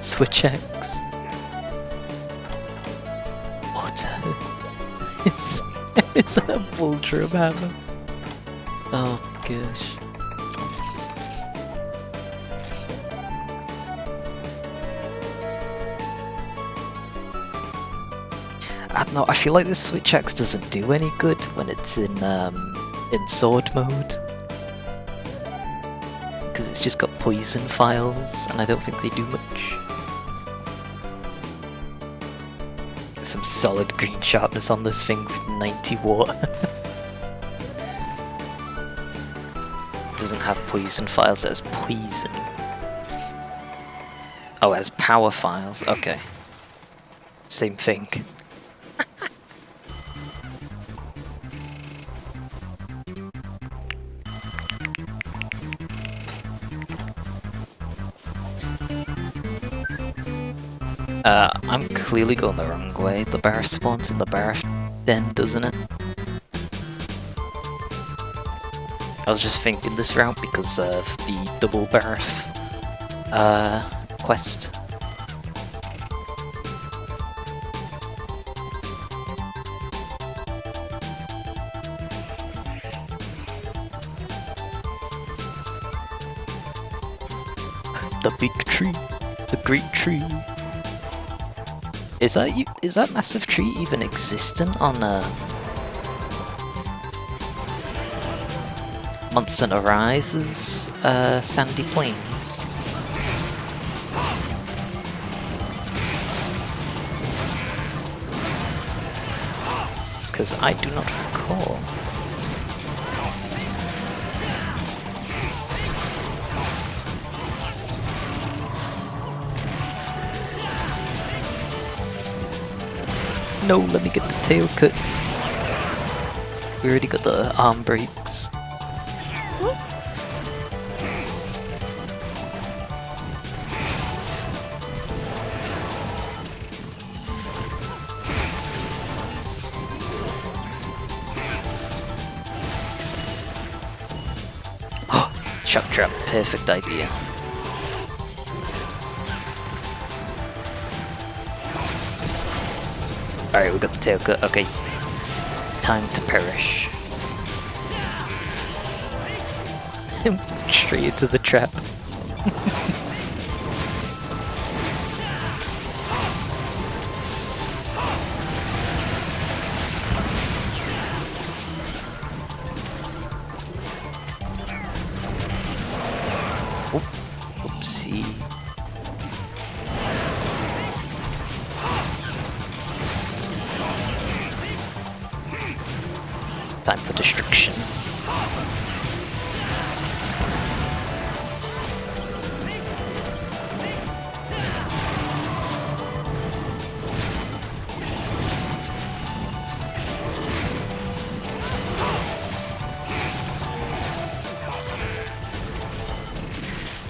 Switch X. Water. Is that a bull drum hammer? Oh gosh. I don't know, I feel like the Switch X doesn't do any good when it's in sword mode. Because it's just got poison files, and I don't think they do much. Some solid green sharpness on this thing with 90 watt. Doesn't have poison files, it has poison. Oh, it has power files, okay. Same thing. I'm clearly going the wrong way. The bar spawns in the bar den, doesn't it? I was just thinking this route because of the double barf quest. The big tree, the great tree. Is that massive tree even existent on Monster Hunter Rise's sandy plains? Because I do not recall. No, let me get the tail cut. We already got the arm breaks. Shock trap, perfect idea. Alright, we got the tail cut, okay. Time to perish. Straight into the trap. Oopsie. Time for destruction.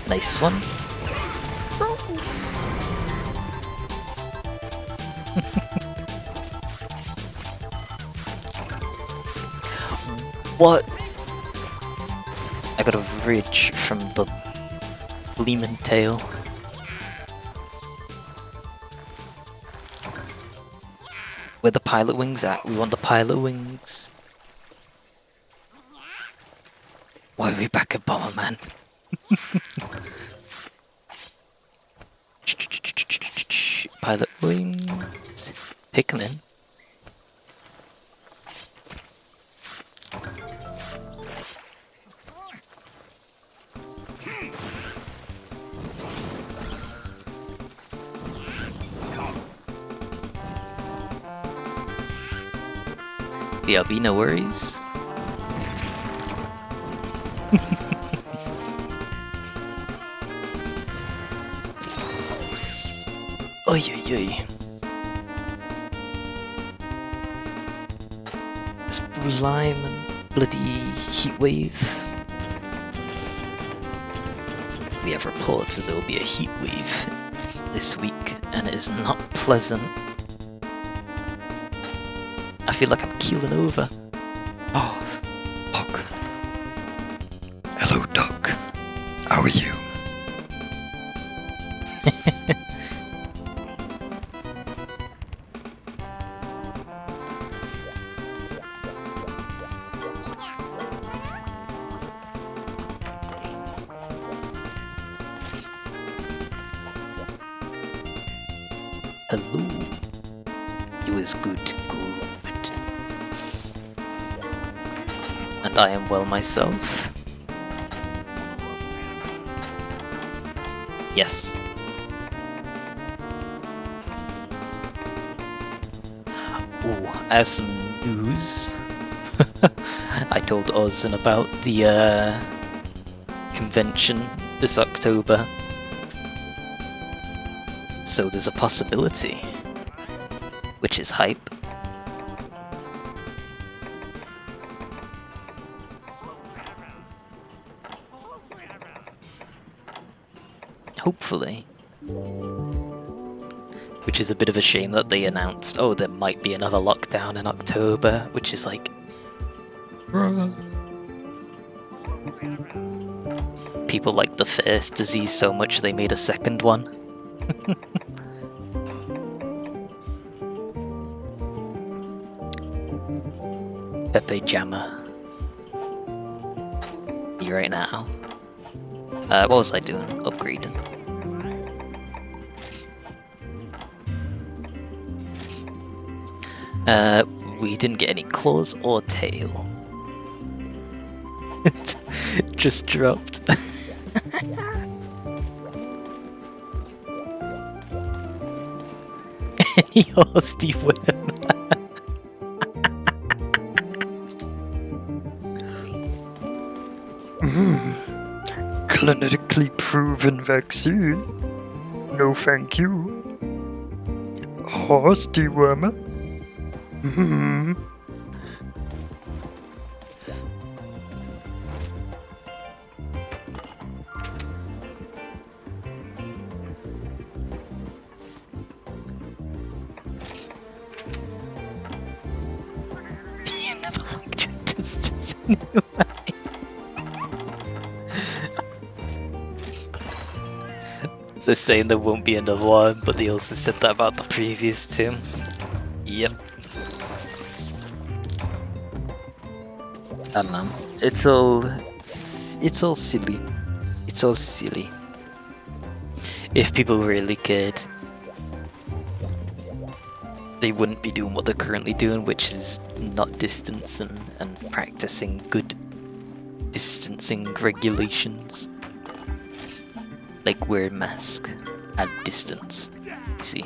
Nice one. What? I got a ridge from the gleaming tail. Where the pilot wings at? We want the pilot wings. Why are we back at Bomberman? Pilot wings. Pikmin. BRB, no worries. Oy oy oy. Sublime and bloody heatwave. We have reports that there will be a heatwave this week, and it is not pleasant. I feel like I'm keeling over. Oh, Doc. Hello, Doc. How are you? Hello. You is good. And I am well myself. Yes. Ooh, I have some news. I told Ozin about the convention this October. So there's a possibility, which is hype. Hopefully. Which is a bit of a shame that they announced, oh, there might be another lockdown in October, which is like... People like the first disease so much they made a second one. Pepe Jammer. You right now. What was I doing? Upgrading. We didn't get any claws or tail. Just dropped. Any horsey worm. Clinically proven vaccine? No thank you. Horse dewormer? You never liked your distance anyway. They're saying there won't be another one, but they also said that about the previous two. Yep. I don't know. It's all silly. It's all silly. If people really cared, they wouldn't be doing what they're currently doing, which is not distancing and practicing good distancing regulations. Like wear a mask at distance, you see.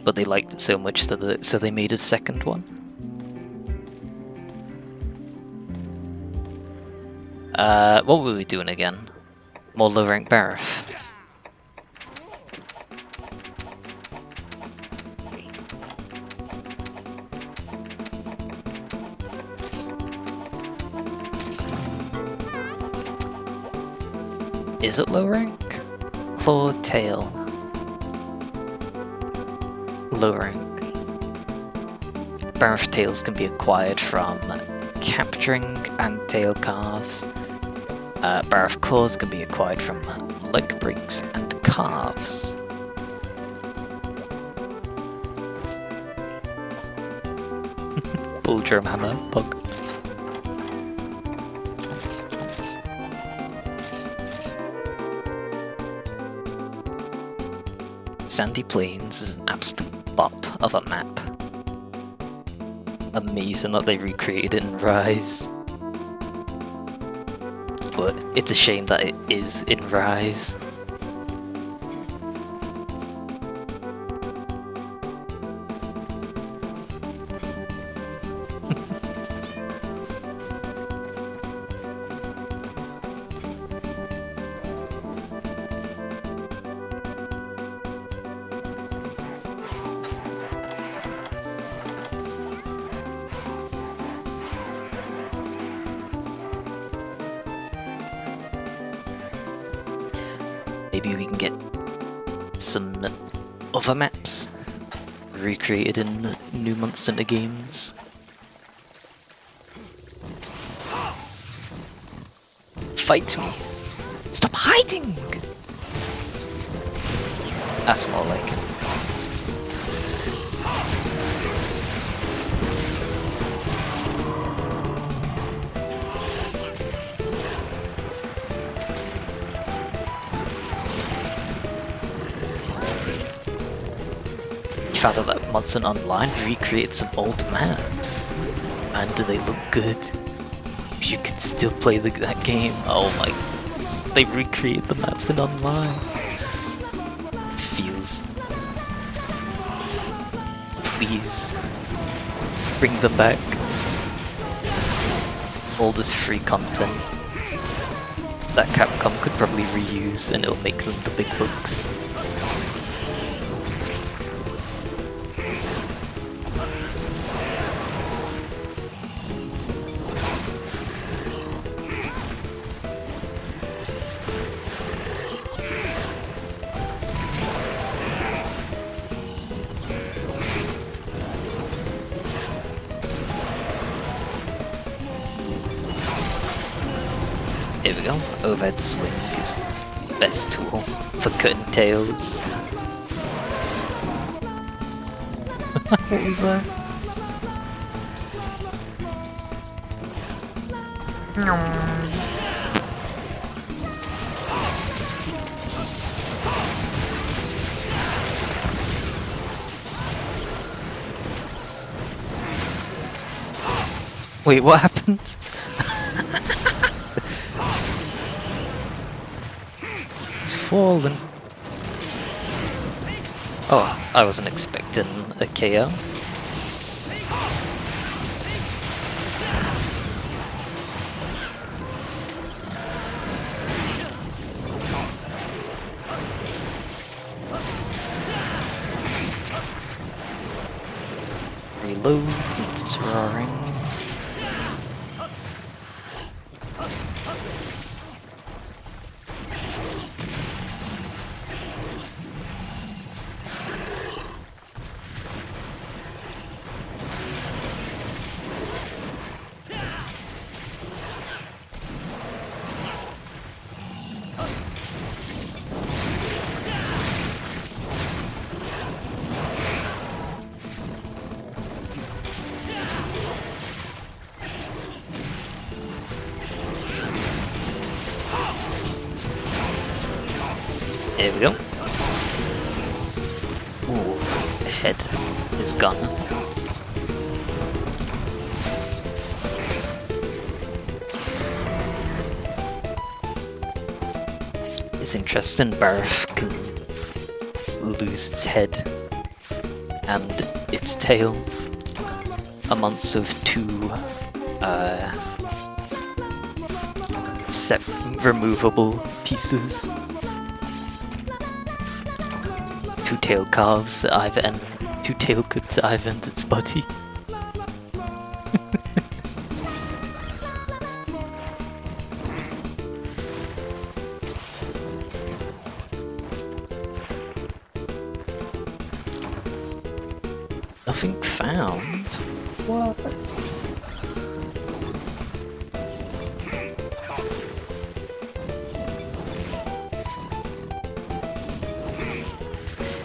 But they liked it so much that so they made a second one. What were we doing again? More low rank Barrath. Is it low rank? Claw tail. Low rank. Barrath tails can be acquired from capturing and tail calves. Barrath claws can be acquired from leg breaks and calves. Bull drum hammer, bug. Sandy Plains is an absolute bop of a map. Amazing that they recreated it in Rise. But it's a shame that it is in Rise. Maybe we can get some other maps recreated in new Monster Hunter games. Fight me! Stop hiding! That's more like it. Found out that Monster Hunter Online recreated some old maps. Man, do they look good. If you could still play that game, oh my goodness. They recreated the maps in Online. Feels... Please. Bring them back. All this free content that Capcom could probably reuse and it'll make them the big bucks. Here we go. Overhead swing is best tool for cutting tails. What was that? Wait, what happened? It's fallen. Oh, I wasn't expecting a KO. Reloads and it's roaring. There we go. Ooh, the head is gone. It's interesting, Barf can lose its head and its tail amongst of two removable pieces. Two tail calves at either end, two tail cuts at either end its body. Nothing found? What?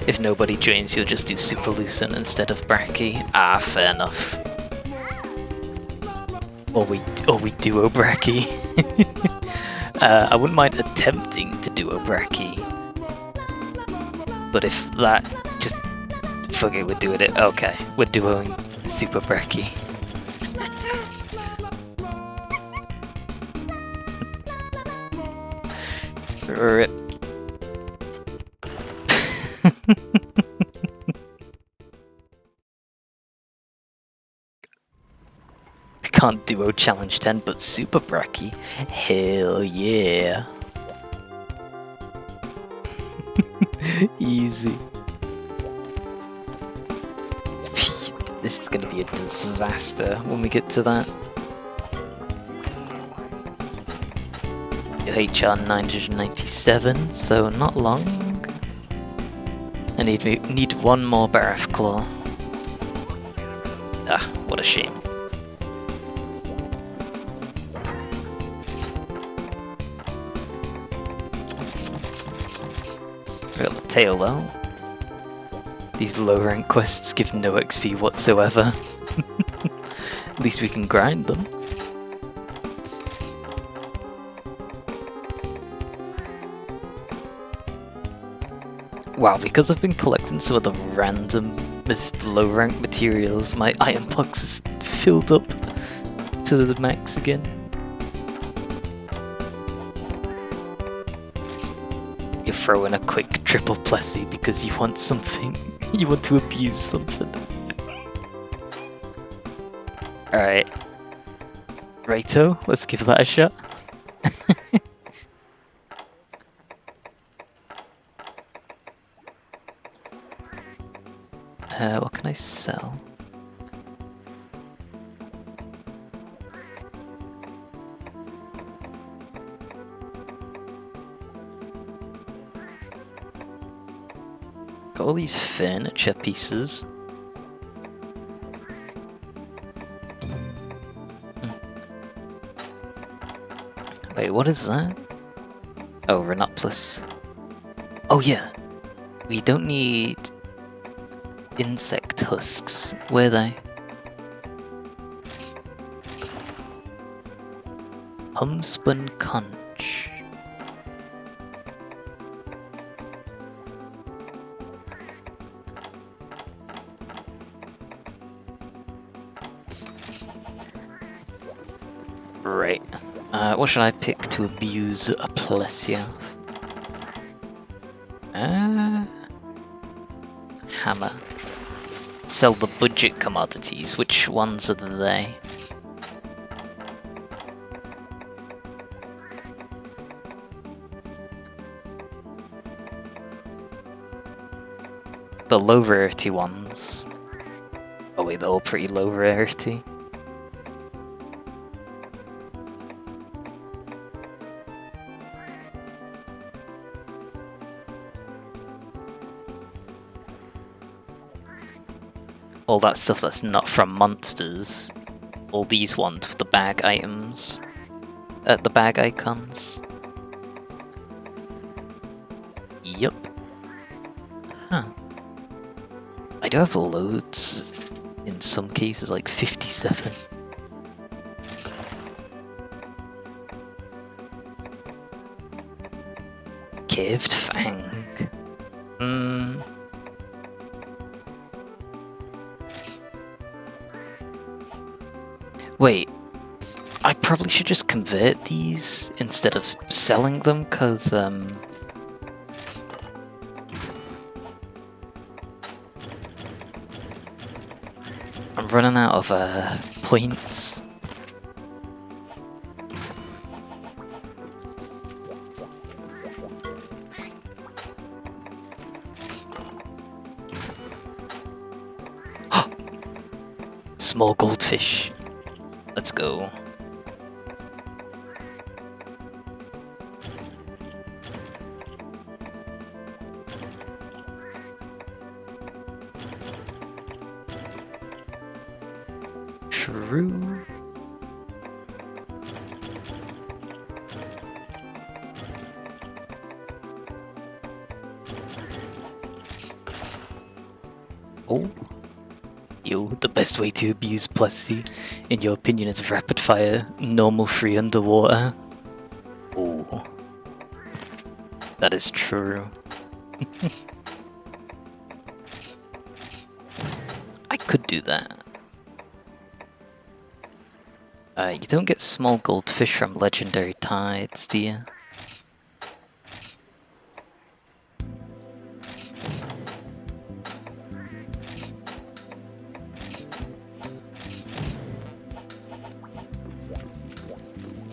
If nobody joins, you'll just do Super Lucent instead of Bracky. Ah, fair enough. Or we duo Bracky. I wouldn't mind attempting to duo Bracky. But if that, just fuck it, we're doing it. Okay, we're duoing Super Bracky. Rip. Can't duo challenge 10, but Super Bracky? Hell yeah. Easy. This is gonna be a disaster when we get to that. HR 997, so not long. I need one more Baraf Claw. Ah, what a shame. We got the tail though. These low rank quests give no XP whatsoever. At least we can grind them. Wow, because I've been collecting some of the randomest low rank materials, my item box is filled up to the max again. You throw in a quick triple plessy because you want something. You want to abuse something. Alright. Righto, let's give that a shot. What can I sell? Got all these furniture pieces. Wait, what is that? Oh, Renoplus. Oh yeah! We don't need insect husks, were they? Homespun conch. Right. What should I pick to abuse a Plessia? Hammer. Sell the budget commodities. Which ones are they? The low rarity ones. Oh wait, they're all pretty low rarity. All that stuff that's not from monsters. All these ones with the bag items. The bag icons. Yup. Huh. I do have loads. In some cases, like 57. Caved Fang. Wait, I probably should just convert these instead of selling them, cause I'm running out of points. Small goldfish. Let's go. True. Oh. Yo, the best way to abuse Plessy, in your opinion, is rapid fire, normal free underwater. Oh. That is true. I could do that. You don't get small goldfish from legendary tides, do you?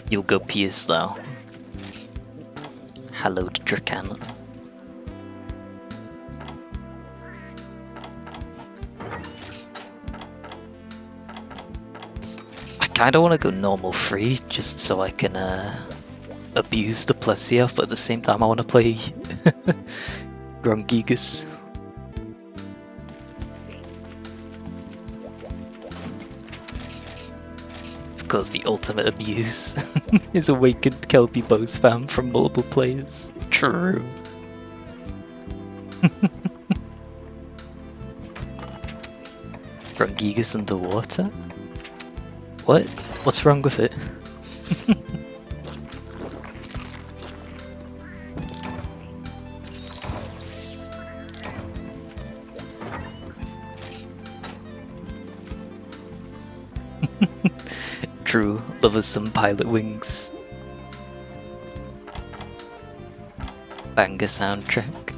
You'll go Piers though. Hallowed Dracan. I kinda wanna go normal free, just so I can abuse the Plessia, but at the same time I wanna play Grungigus. Because the ultimate abuse is awakened Kelpie bow spam from multiple players. True. Rungigas underwater? What? What's wrong with it? True, lovers some pilot wings. Banger soundtrack.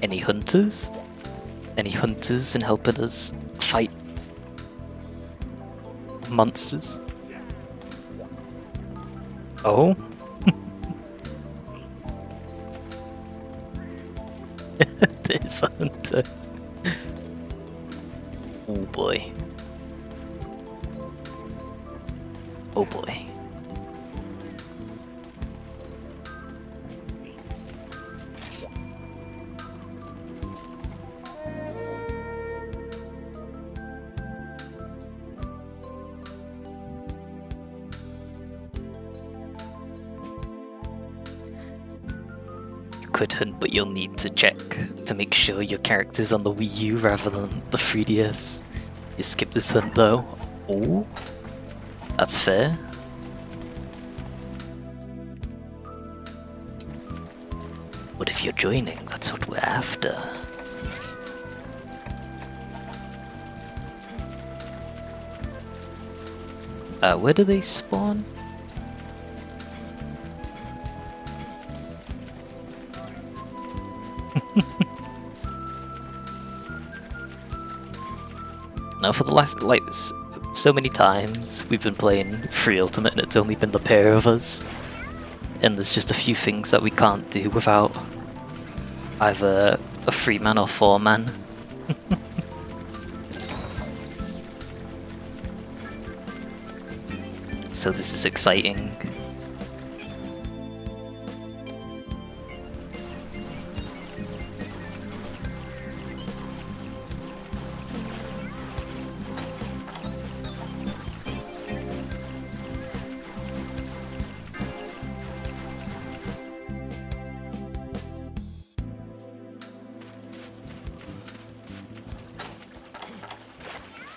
Any hunters? Any hunters in helping us fight monsters? Oh? There's a hunter. Oh boy. Oh boy. Could hunt, but you'll need to check to make sure your character's on the Wii U rather than the 3DS. You skip this hunt though. Oh, that's fair. But if you're joining, that's what we're after. Where do they spawn? Now for the last, so many times we've been playing free ultimate and it's only been the pair of us. And there's just a few things that we can't do without either a 3-man or 4-man. So this is exciting.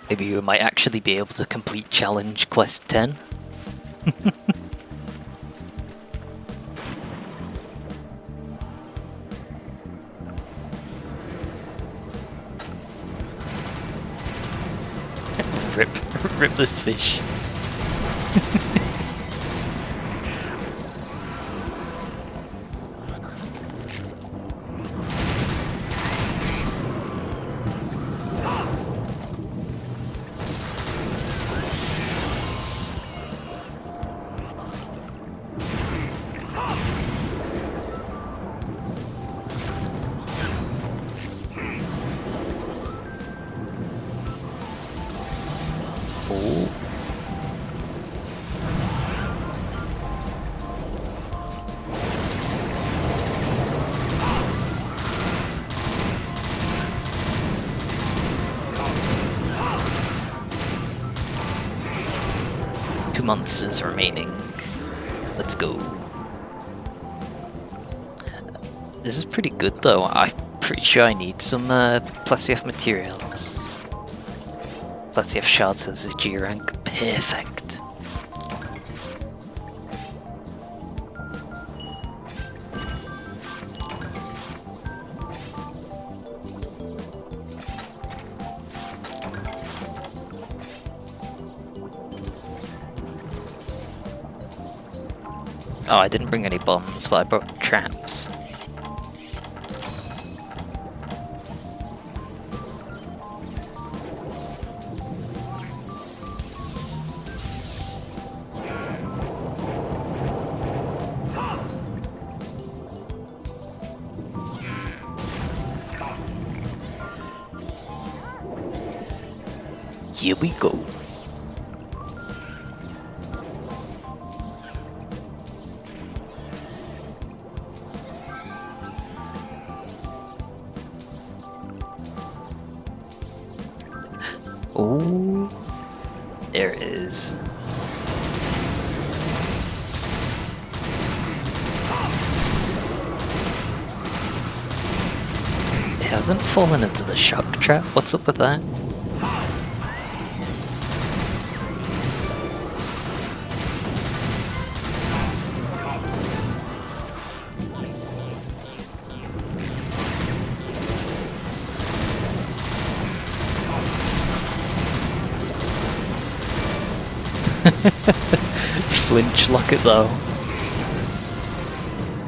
Maybe we might actually be able to complete challenge quest 10. Rip this fish. Oh. 2 months is remaining. Let's go. This is pretty good though. I'm pretty sure I need some Plesiev materials. Plesiev shards has a G rank. Perfect. Oh, I didn't bring any bombs, but I brought traps. Here we go. There it is. It hasn't fallen into the shock trap. What's up with that? Flinch lock it though.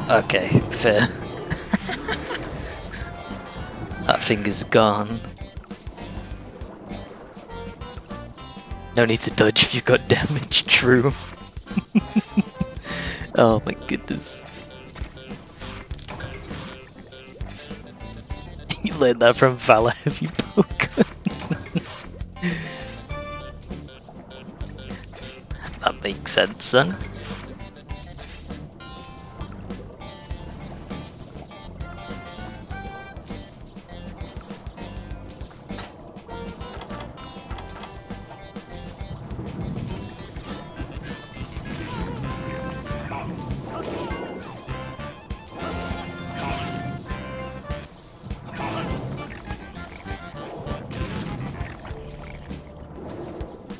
Okay, fair. That finger's gone. No need to dodge if you've got damage, true. Oh my goodness. You learned that from Valor Heavy Poker. That makes sense then.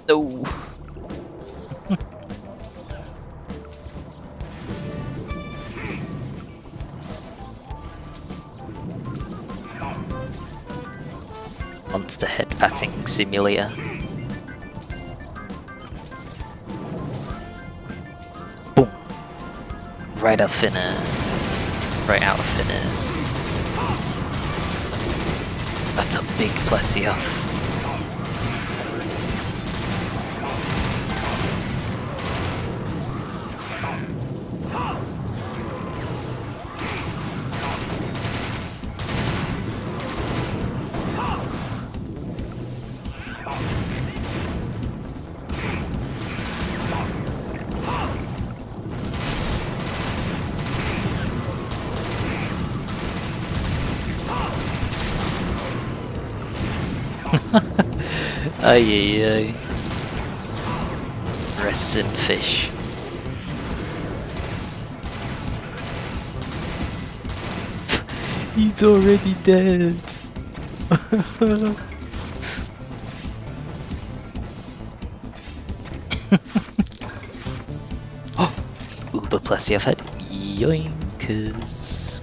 No. Monster head patting simulator. Boom. Right off finna. Right out of finna. That's a big Plesioff. Ay ay ay. Rest in fish. He's already dead. Oh, Uber Plesioff head. Yoinkers.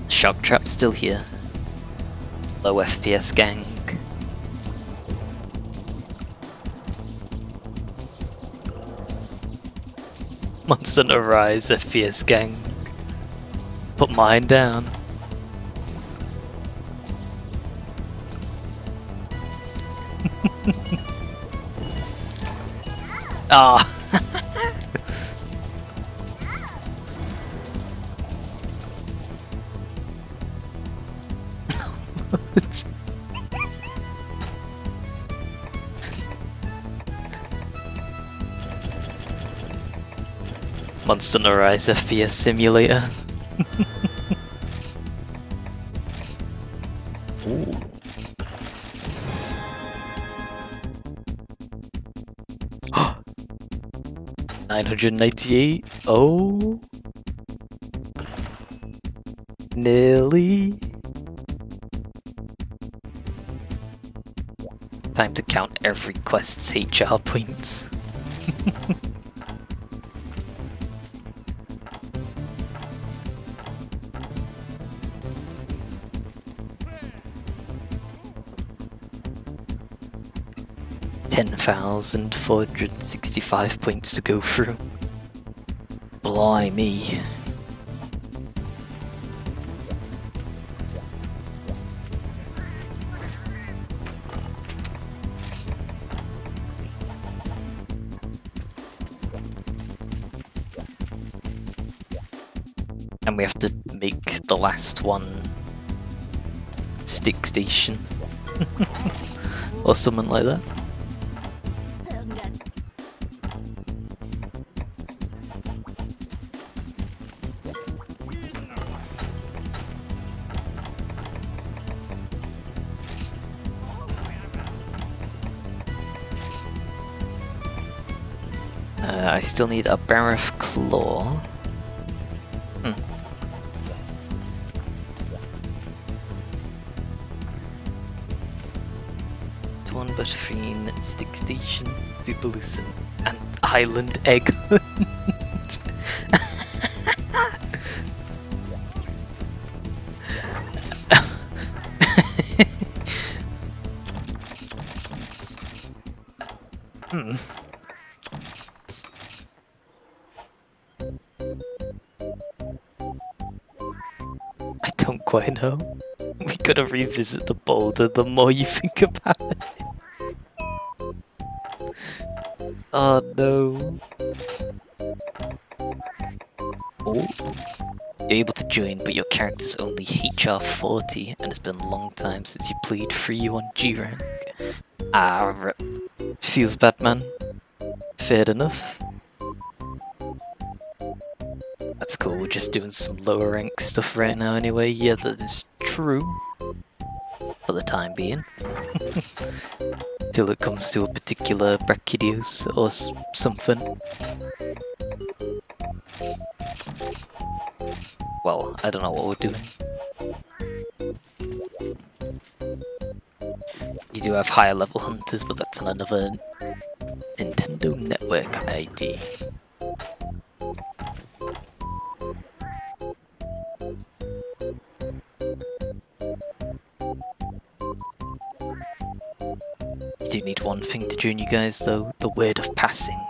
Shock trap still here. Low FPS gang. Monster no rise FPS gang. Put mine down. Ah. Monster no rise FPS simulator. Ooh. $998. Oh, nearly. Time to count every quest's HR points. $10,465 points to go through. Blimey. And we have to make the last one stick station. Or something like that. I still need a Barrath Claw. One Butterfiend, Stick Station, Super Lucent, and Island Egg Hunt. I don't quite know. We gotta revisit the boulder the more you think about it. Oh no. Oh. You're able to join, but your character's only HR 40, and it's been a long time since you played free on G rank. Ah, feels bad, man. Fair enough. That's cool, we're just doing some lower rank stuff right now anyway. Yeah, that is true. For the time being. Till it comes to a particular Brachydios or something. Well, I don't know what we're doing. You do have higher level hunters, but that's on another Nintendo Network ID. You do need one thing to join you guys though, the word of passing.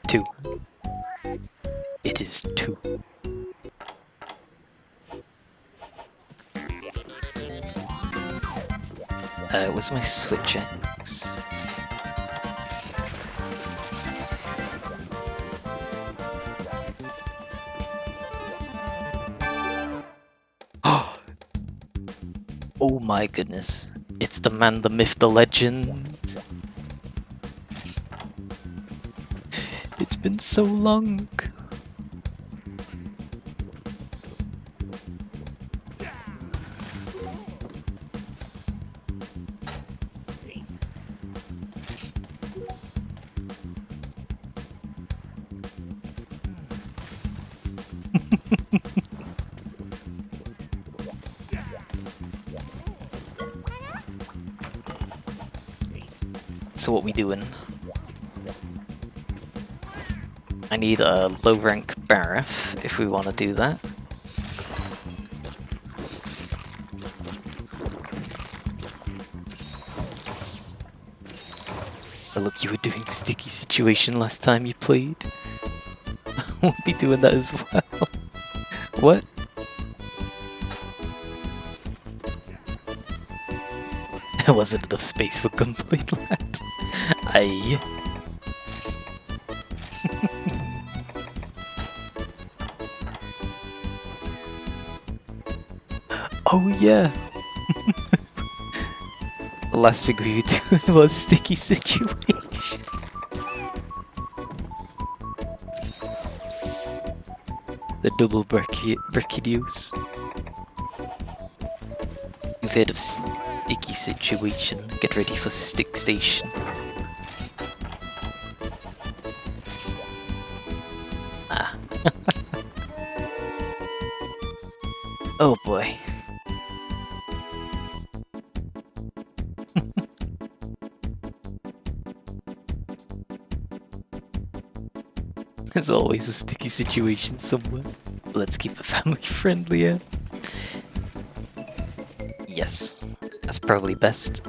2. It is 2. Where's my Switch X? Oh my goodness. It's the man, the myth, the legend. It's been so long. So what we doing? I need a low rank Barrath if we want to do that. Oh look, you were doing Sticky Situation last time you played. We'll be doing that as well. What? There wasn't enough space for complete lad. Aye. Oh yeah. The last thing we were doing was Sticky Situation. The double Brachydios. You've heard of Sticky Situation. Get ready for Stick Station. Ah. Oh boy. There's always a sticky situation somewhere. Let's keep it family friendly, yeah? Yes, that's probably best.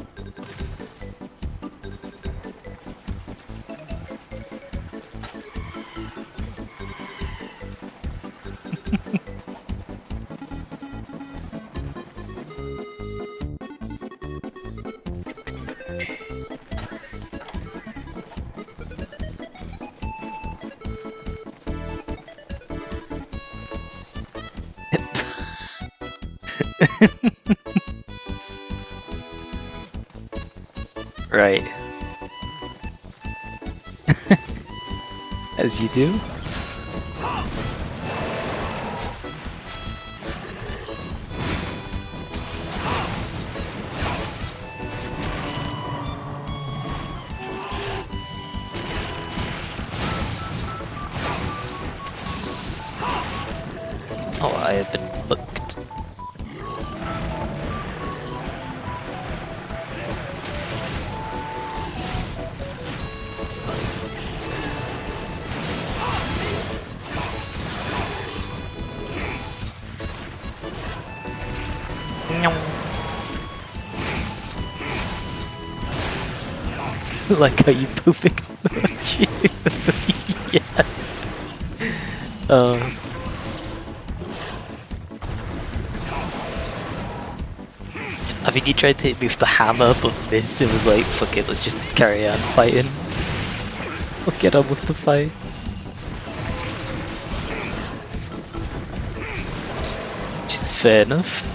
Right. As you do. Oh, I have been booked. Like how you both ignored you. Yeah. I think he tried to hit me with the hammer but missed. It was like, fuck it, let's just carry on fighting. We'll get on with the fight. Which is fair enough.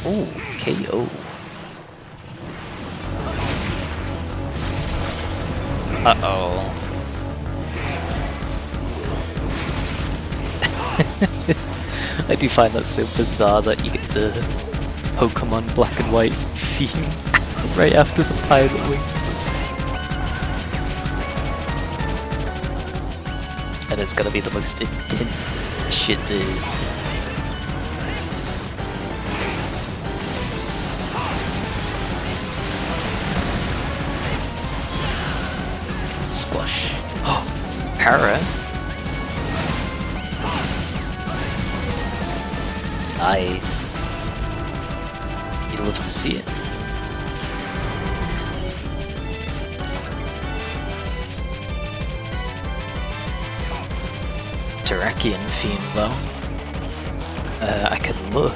Ooh, KO. Uh-oh. I do find that so bizarre that you get the Pokemon Black and White theme right after the pilot wings. And it's gonna be the most intense shit there is. Squash. Oh, para. Nice. You'd love to see it. Terrakian theme though. I can look.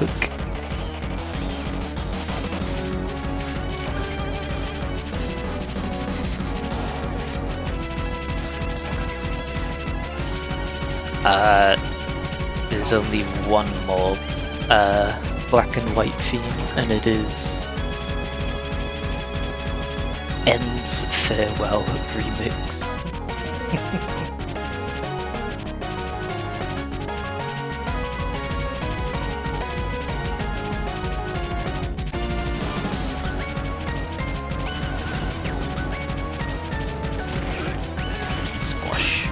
There's only one more black and white theme, and it is Ends Farewell Remix. Squash.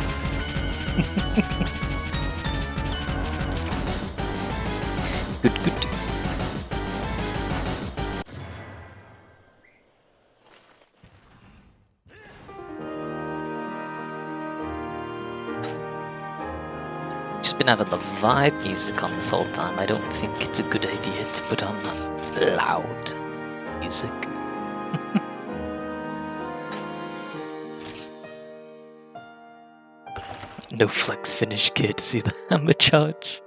Good, good. Just been having the vibe music on this whole time. I don't think it's a good idea to put on that loud music. No flex finish courtesy the hammer charge.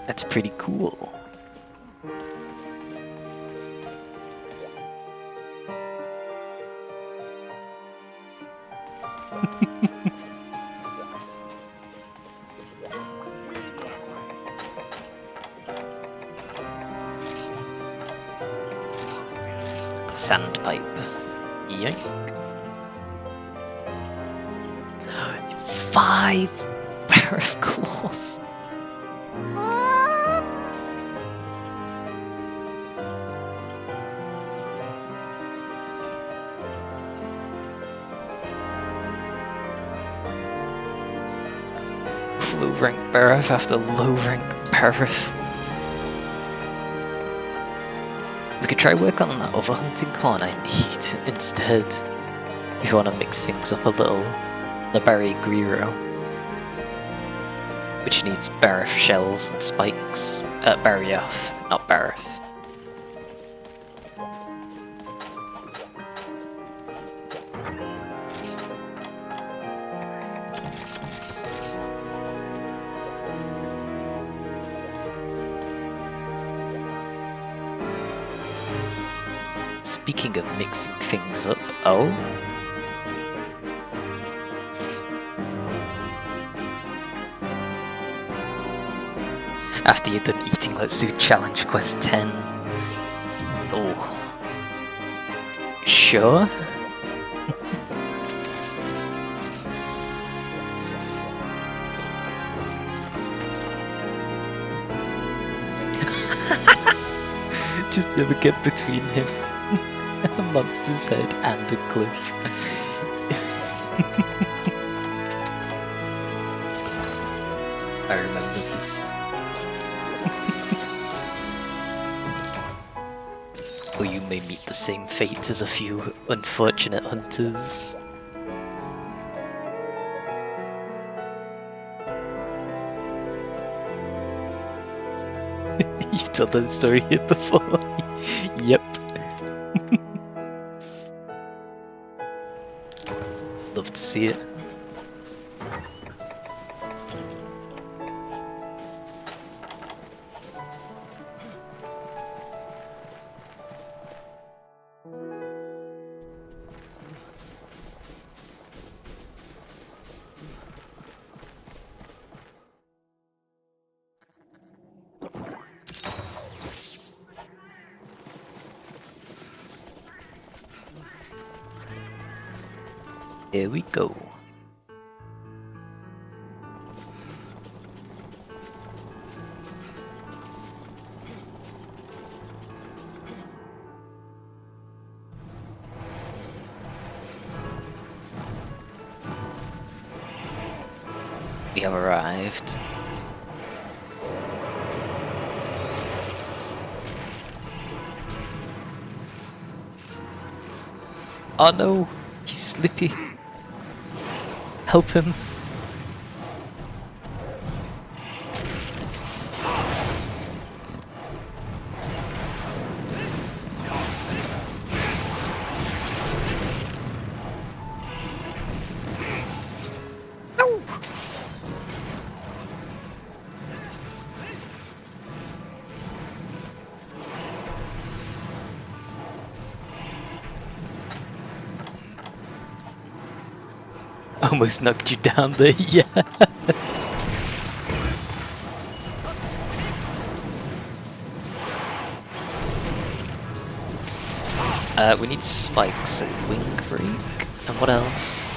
That's pretty cool. Sandpipe. Yoink. 5 pair of claws. Low rank Barif after low rank Barif. We could try work on that other hunting corn I need instead. If you want to mix things up a little. The Berry Griro. Which needs Barif shells and spikes. Barioth, not Barif. Speaking of mixing things up, oh. After you're done eating, let's do Challenge Quest 10. Oh. Sure? Never get between him, a monster's head, and a cliff. I remember this. Or you may meet the same fate as a few unfortunate hunters. You've told that story here before. Yep. Love to see it. Here we go. We have arrived. Oh no, he's slippy. Help him. No! Almost knocked you down there, yeah. We need spikes and wing break. And what else?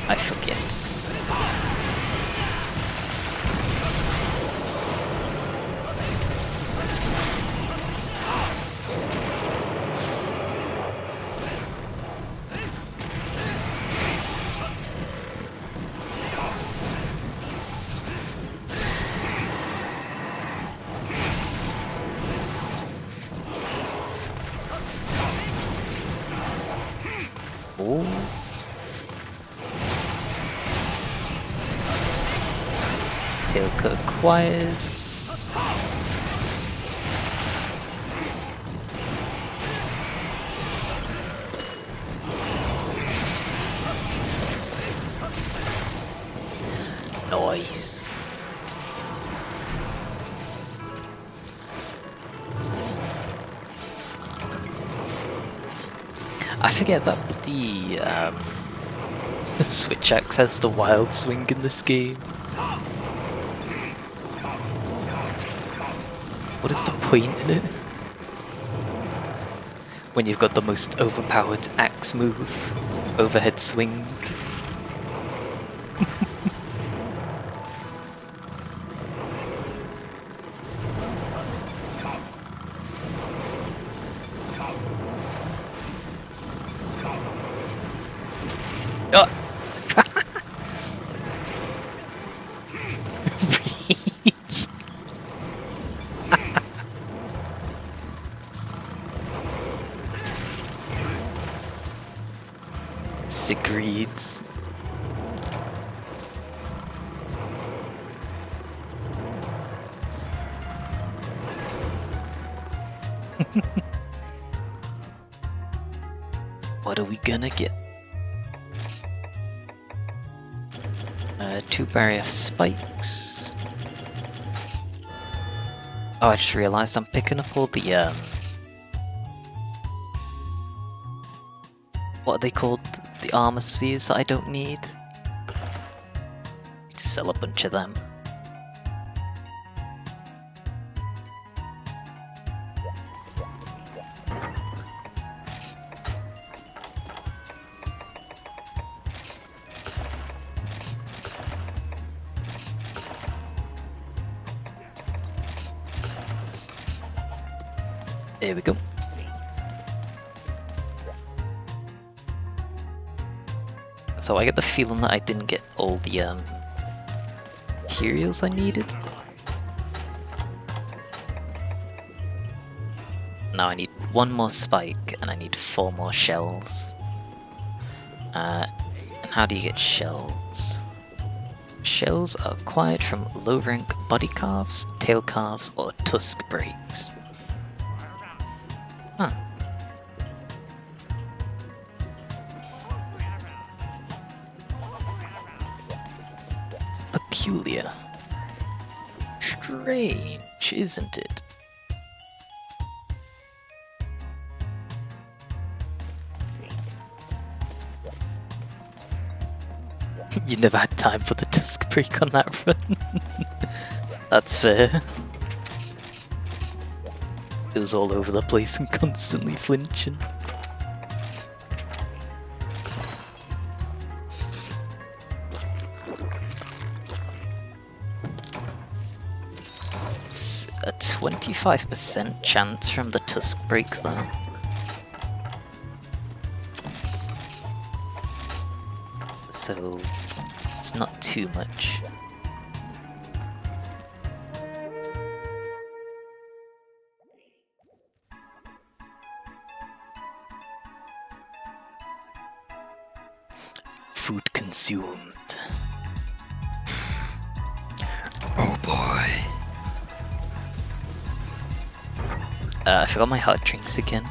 I forget. Oh. Tail cut acquired. Nice. I forget that the Switch Axe has the wild swing in this game. What is the point in it? When you've got the most overpowered axe move, overhead swing. Oh. Reeds. Sick reeds. What are we gonna get? 2 barrier spikes. Oh, I just realised I'm picking up all the what are they called? The armor spheres that I don't need. Need to sell a bunch of them. There we go. So I get the feeling that I didn't get all the materials I needed. Now I need one more spike and I need 4 more shells. And how do you get shells? Shells are acquired from low rank body calves, tail calves, or tusk breaks. Huh. Peculiar. Strange, isn't it? You never had time for the tusk break on that run. That's fair. It was all over the place and constantly flinching. It's a 25% chance from the tusk break though. So it's not too much. Food consumed. Oh boy. I forgot my hot drinks again.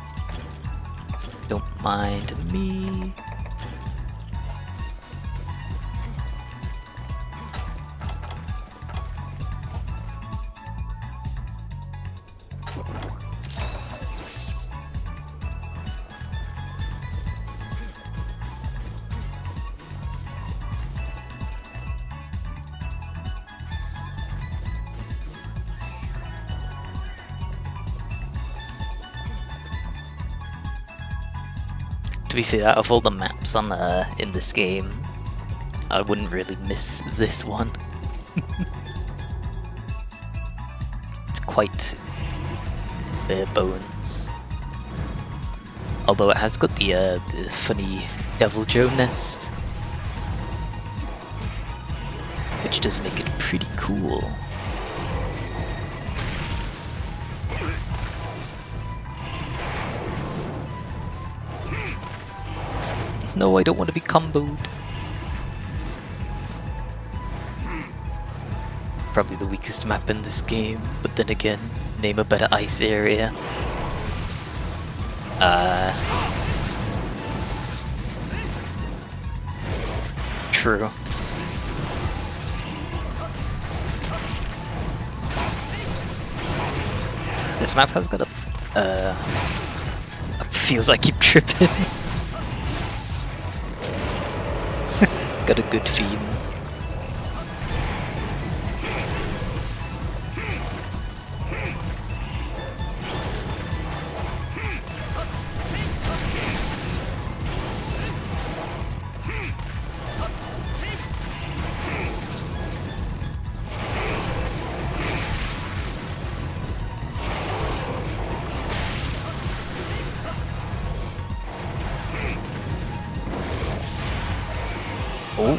Don't mind me. To be fair, out of all the maps on in this game, I wouldn't really miss this one. It's quite bare bones. Although it has got the funny Devil Joe nest, which does make it pretty cool. No, I don't want to be comboed. Probably the weakest map in this game, but then again, name a better ice area. True. This map has got a feels like I keep tripping. Got a good theme. Oh.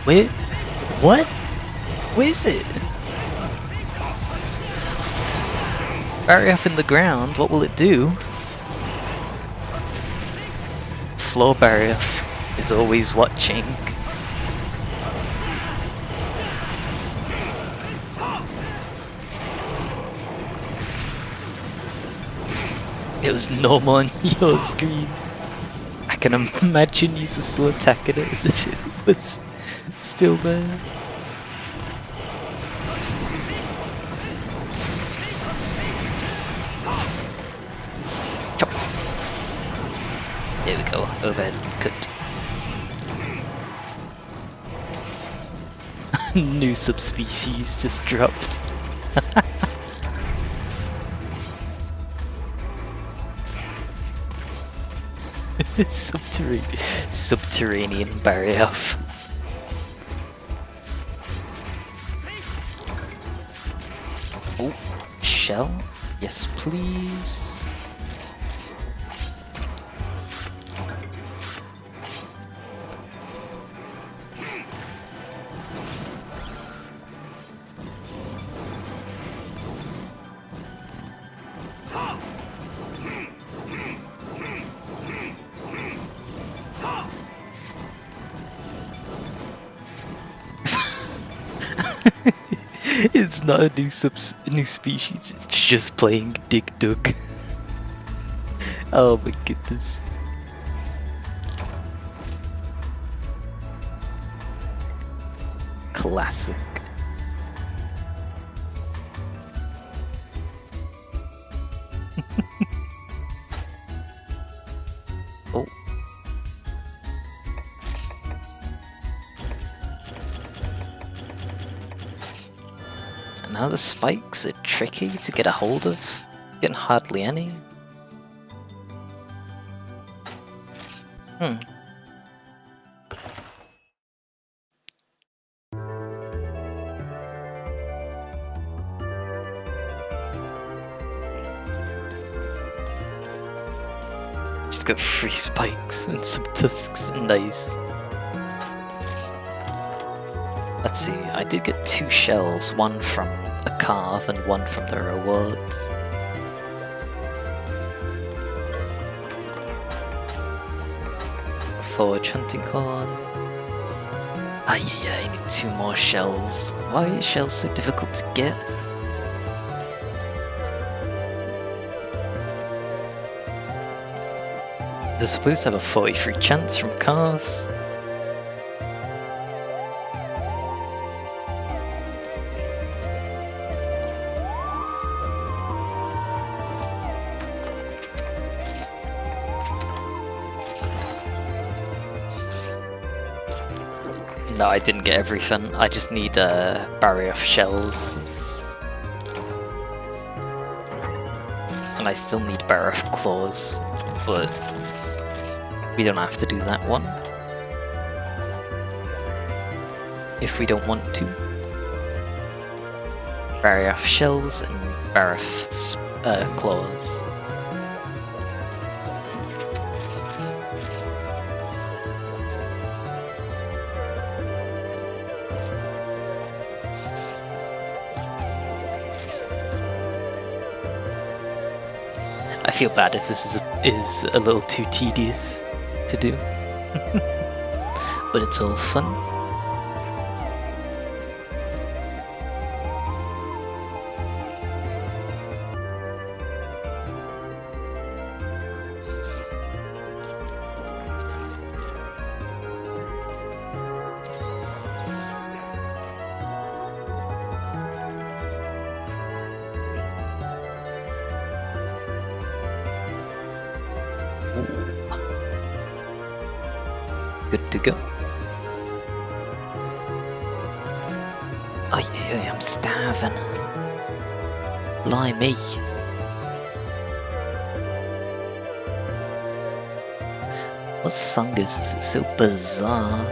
Wait. What? Where is it? Barrier off in the ground, what will it do? Floor barrier is always watching. It was normal on your screen. I can imagine you were still attacking it as if it was still there. Chop. There we go, overhead cut. New subspecies just dropped. Subterranean barrier off. Oh, shell? Yes, please. It's not a new species, it's just playing Dig Dug. Oh my goodness. Classic. Oh. Now the spikes are tricky to get a hold of. Getting hardly any. Just got 3 spikes and some tusks. Nice. Let's see, I did get 2 shells, one from a carve and one from the rewards. Forge hunting horn. Ah yeah, I need 2 more shells. Why are shells so difficult to get? They're supposed to have a 43 chance from carves. No, I didn't get everything. I just need barrier shells. And I still need barrier claws, but we don't have to do that one. If we don't want to. Barrier shells and barrier claws. I feel bad if this is a little too tedious to do, but it's all fun. Good to go. I'm starving. Blimey. What song is so bizarre?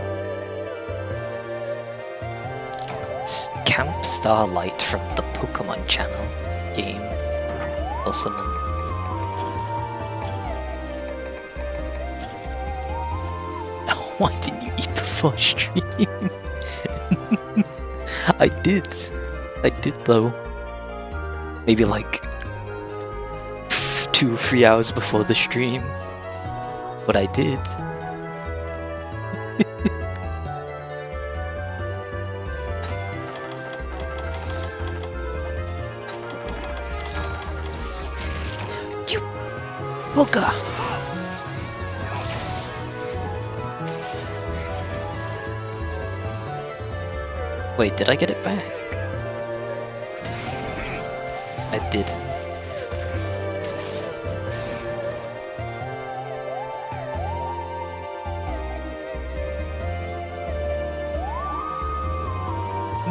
It's Camp Starlight from the Pokemon Channel game or something. Why didn't you eat before stream? I did though. Maybe like 2 or 3 hours before the stream. But I did. You booger! Wait, did I get it back? I did.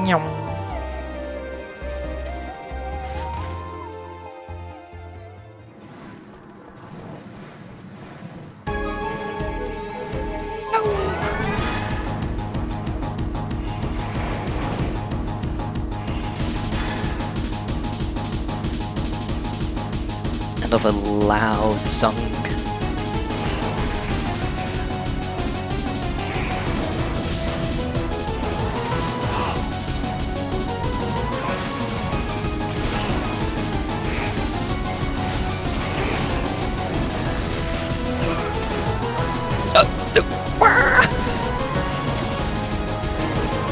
Nyong. Another loud song.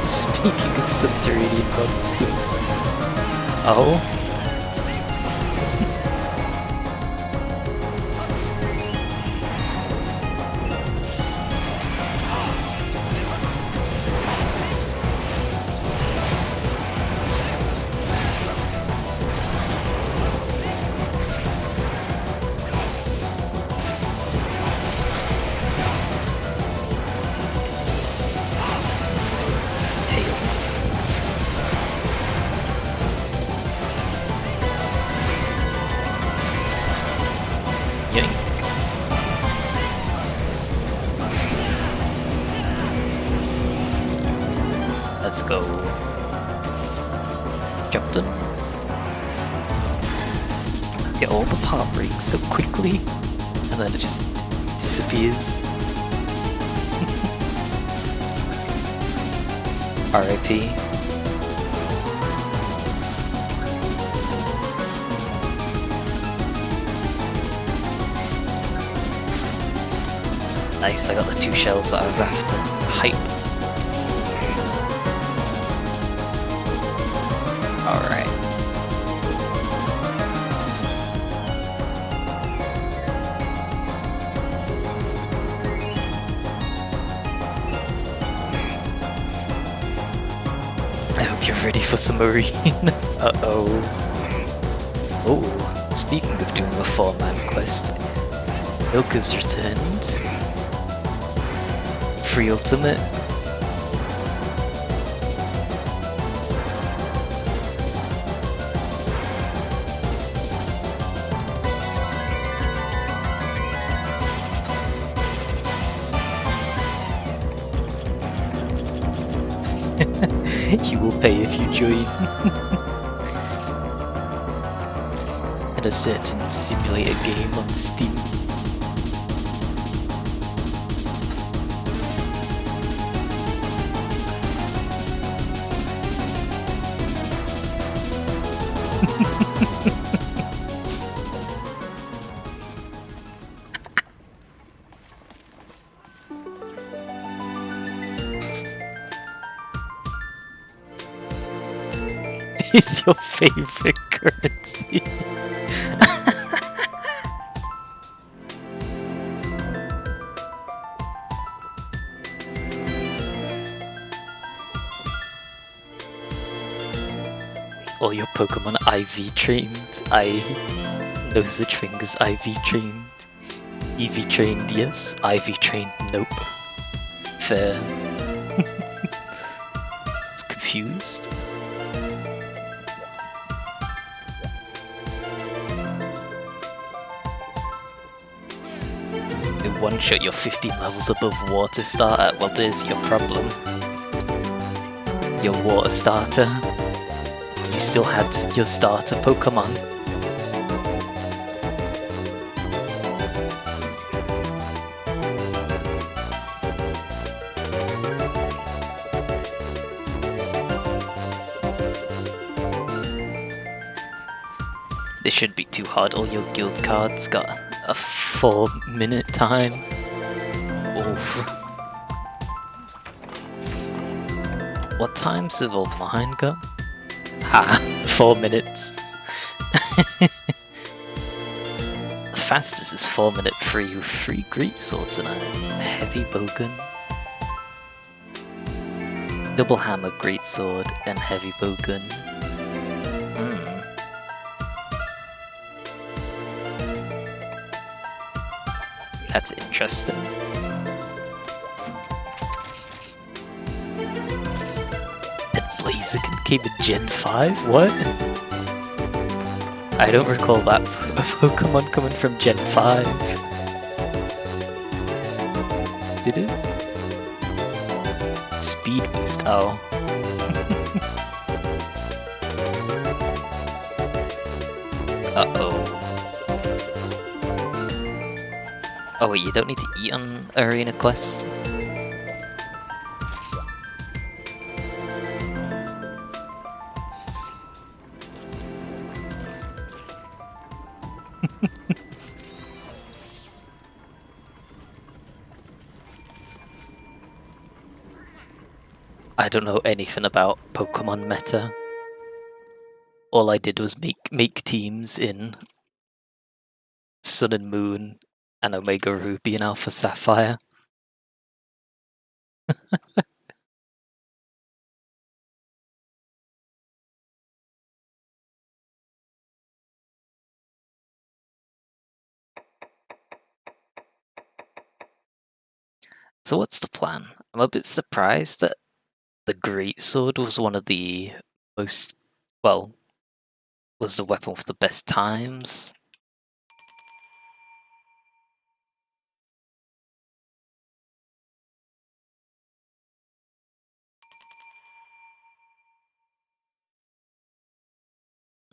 Speaking of subterranean monsters. Oh. Let's go. Jumped him. Get all the part breaks so quickly, and then it just disappears. RIP. Nice, I got the 2 shells that I was after. Hype. Alright. I hope you're ready for some marine. Uh-oh. Oh, speaking of doing a 4-man quest, Milka's returned. Free ultimate. You will pay if you join. In a certain simulator game on Steam. It's your favorite currency. All your Pokemon IV trained. No such thing as IV trained. EV trained, yes. IV trained, nope. Fair. It's confused. One shot you're 15 levels above water starter. Well, there's your problem. Your water starter. You still had your starter Pokemon. This shouldn't be too hard. All your guild cards got a 4-minute time. Oof. What times have all mine got? Ha! 4 minutes. The fastest is 4 minute free with 3 great swords and a heavy bowgun. Double hammer, great sword, and heavy bowgun. That's interesting. And Blaziken came in Gen 5? What? I don't recall that Pokemon coming from Gen 5. Did it? Speed boost, oh. Uh-oh. Oh wait, you don't need to eat on Arena Quest? I don't know anything about Pokemon meta. All I did was make teams in Sun and Moon and Omega Ruby and Alpha Sapphire. So what's the plan? I'm a bit surprised that the Greatsword was one of the most, well, was the weapon with the best times.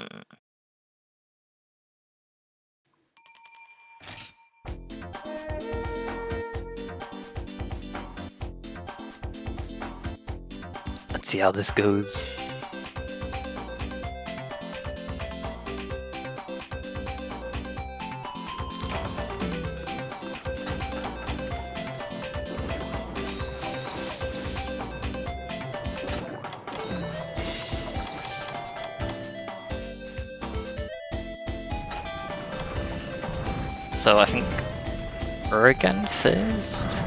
Mm. Let's see how this goes. So I think Oregon first.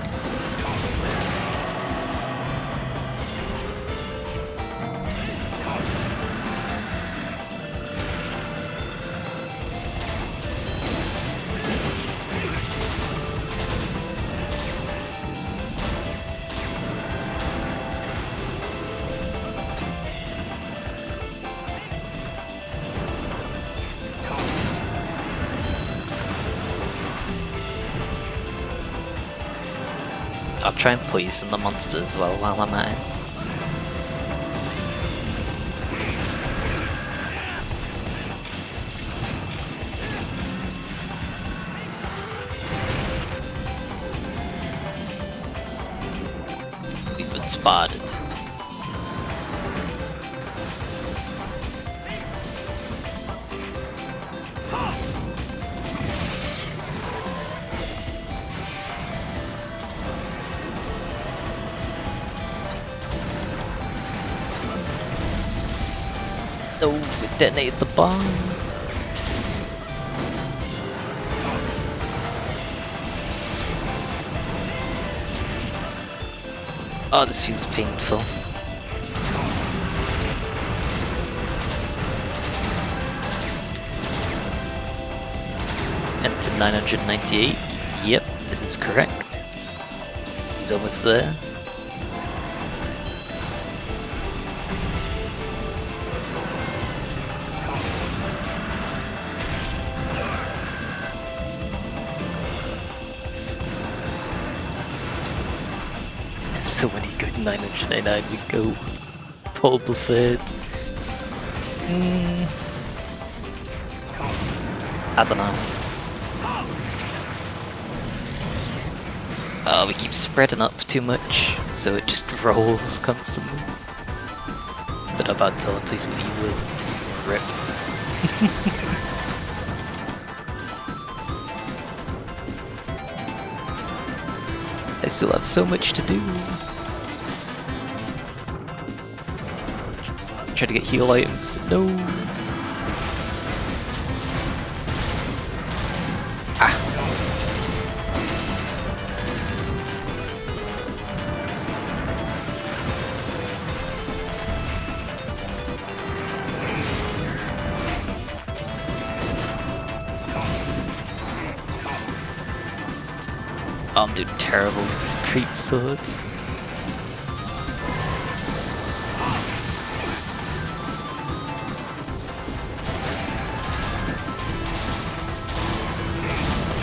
I'll try and poison the monster as well while I'm at it. We've been spotted. Oh, we detonated the bomb. Oh, this feels painful. Enter 998. Yep, this is correct. He's almost there. So many good 999 we go. Paul Buffett. I don't know. We keep spreading up too much, so it just rolls constantly. But about tortoise, but you will rip. I still have so much to do. Try to get heal items. No. Ah. Oh, I'm doing terrible with this great sword.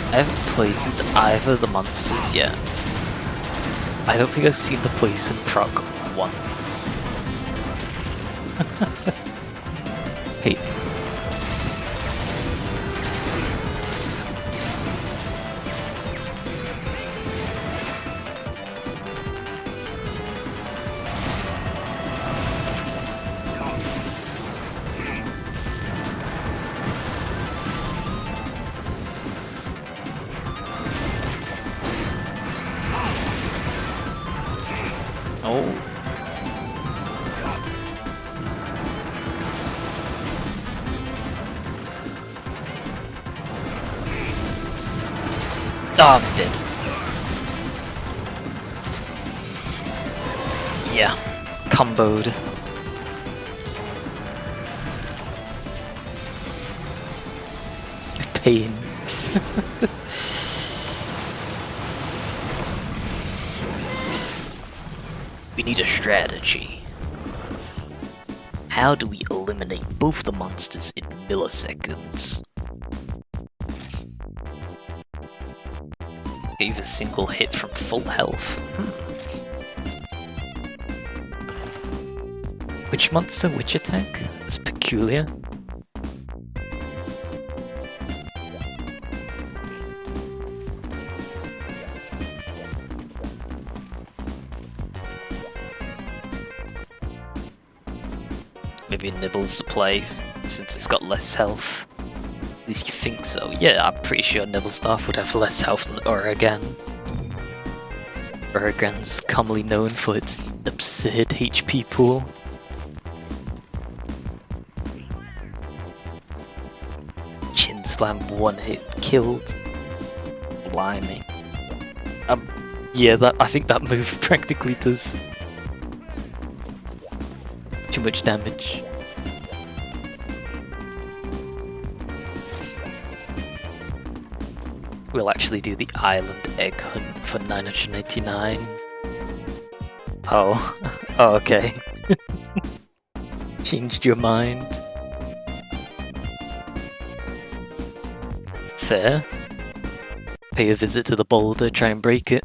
I haven't poisoned either of the monsters yet. I don't think I've seen the poison proc once. Hey. Oh. Oh, I'm dead. Yeah. Comboed. Pain. We need a strategy. How do we eliminate both the monsters in milliseconds? Gave a single hit from full health. Which monster, which attack? It's peculiar. Maybe Nibbles the place, since it's got less health. At least you think so. Yeah, I'm pretty sure Nibblestaff would have less health than Uragan. Uragan's commonly known for its absurd HP pool. Chin Slam one hit killed. Blimey. Yeah, I think that move practically does too much damage. We'll actually do the island egg hunt for 999. Oh, oh okay. Changed your mind. Fair. Pay a visit to the boulder, try and break it.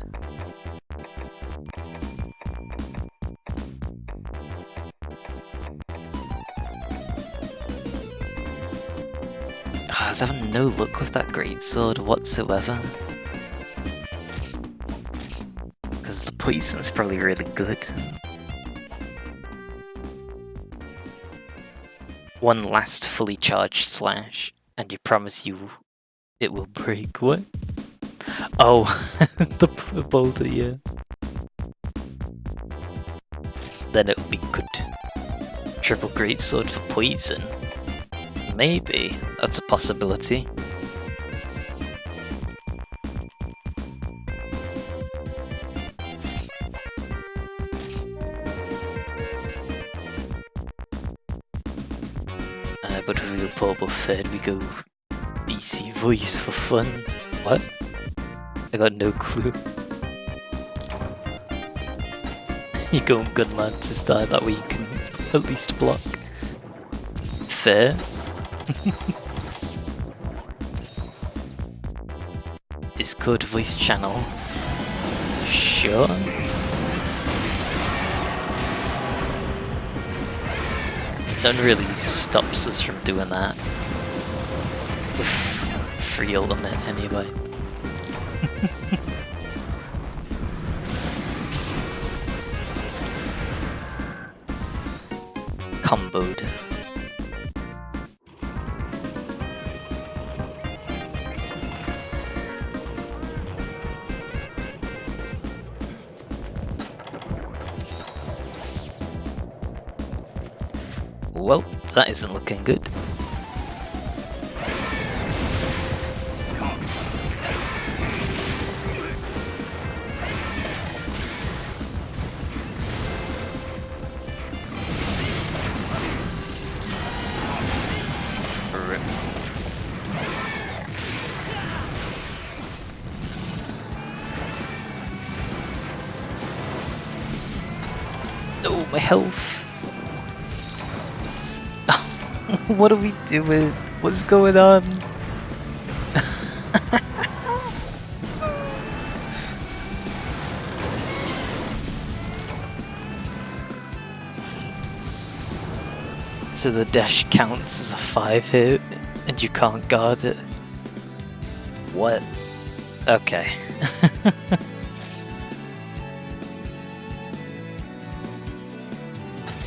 I was having no luck with that greatsword whatsoever. Because the poison's probably really good. One last fully charged slash, and you promise you it will break. What? Oh, the boulder, yeah. Then it'll be good. Triple greatsword for poison. Maybe, that's a possibility. But with real portable third, we go DC voice for fun. What? I got no clue. You go Gunman to start, that way you can at least block. Fair. Discord voice channel. Sure. None really stops us from doing that. With free ultimate anyway. Comboed. Well, that isn't looking good. Rip. Oh, my health. What are we doing? What's going on? So the dash counts as a 5 hit and you can't guard it. What? Okay.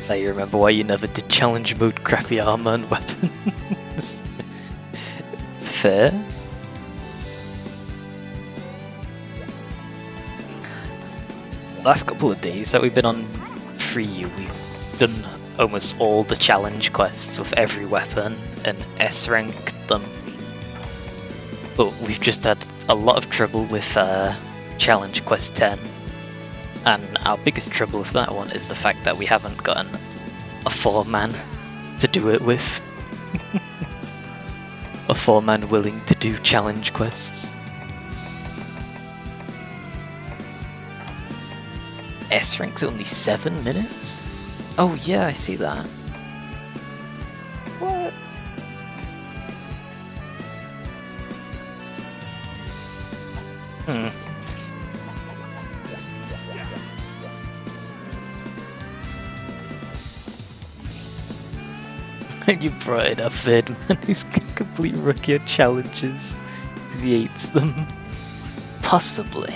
Now you remember why you never did challenge mode crappy armor and weapons. Fair. last couple of days that we've been on 3U, we've done almost all the challenge quests with every weapon and S-ranked them. But we've just had a lot of trouble with challenge quest 10. And our biggest trouble with that one is the fact that we haven't gotten a 4-man to do it with. A 4-man willing to do challenge quests. S-rank's only 7 minutes? Oh yeah, I see that. What? You brought in a third man who's gonna complete rookie challenges because he hates them. Possibly.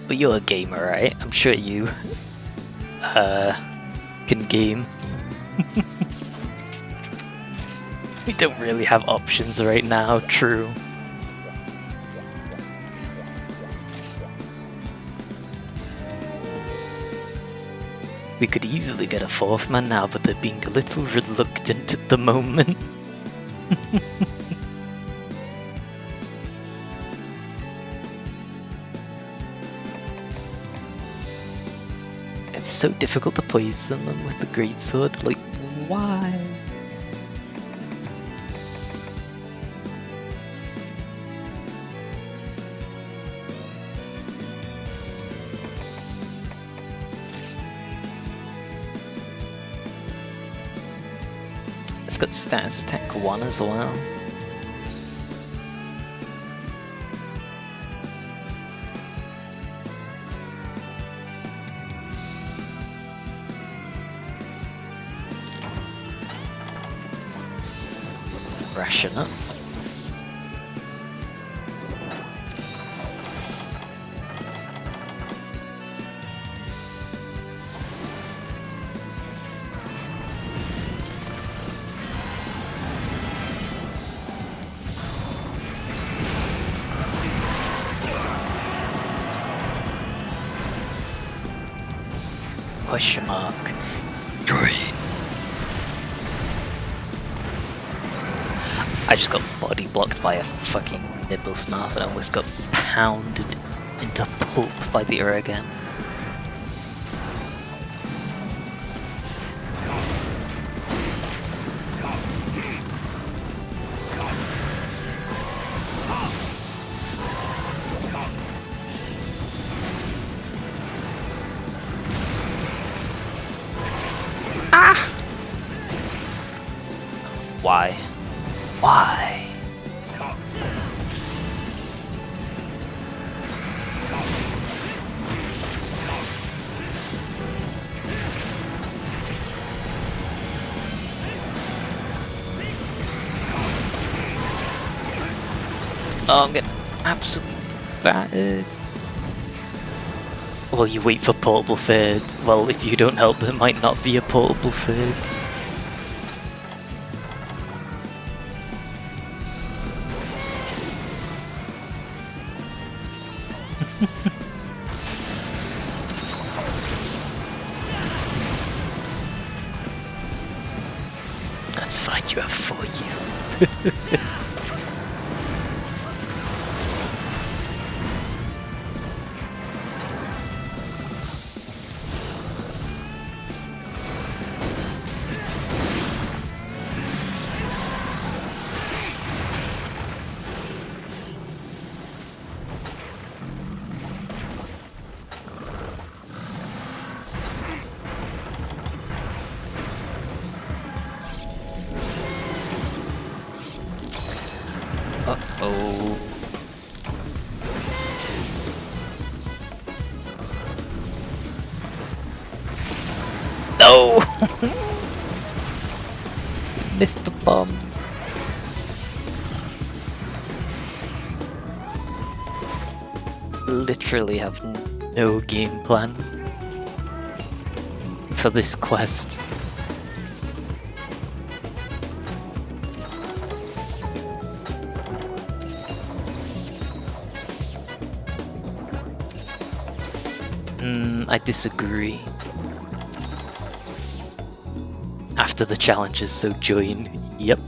But you're a gamer, right? I'm sure you can game. We don't really have options right now, true. We could easily get a 4th man now, but they're being a little reluctant at the moment. It's so difficult to poison them with the greatsword, like, why? It's got status attack 1 as well. Ration up. Question mark. Drain. I just got body blocked by a fucking nibble snarf and almost got pounded into pulp by the Uragam. Why? Why? Oh, I'm getting absolutely battered. Well, you wait for portable third. Well, if you don't help, there might not be a portable third. That's fine, you have 4U. Uh-oh. No! Missed the bomb. Literally have no game plan for this quest. I disagree. After the challenges, so join. Yep.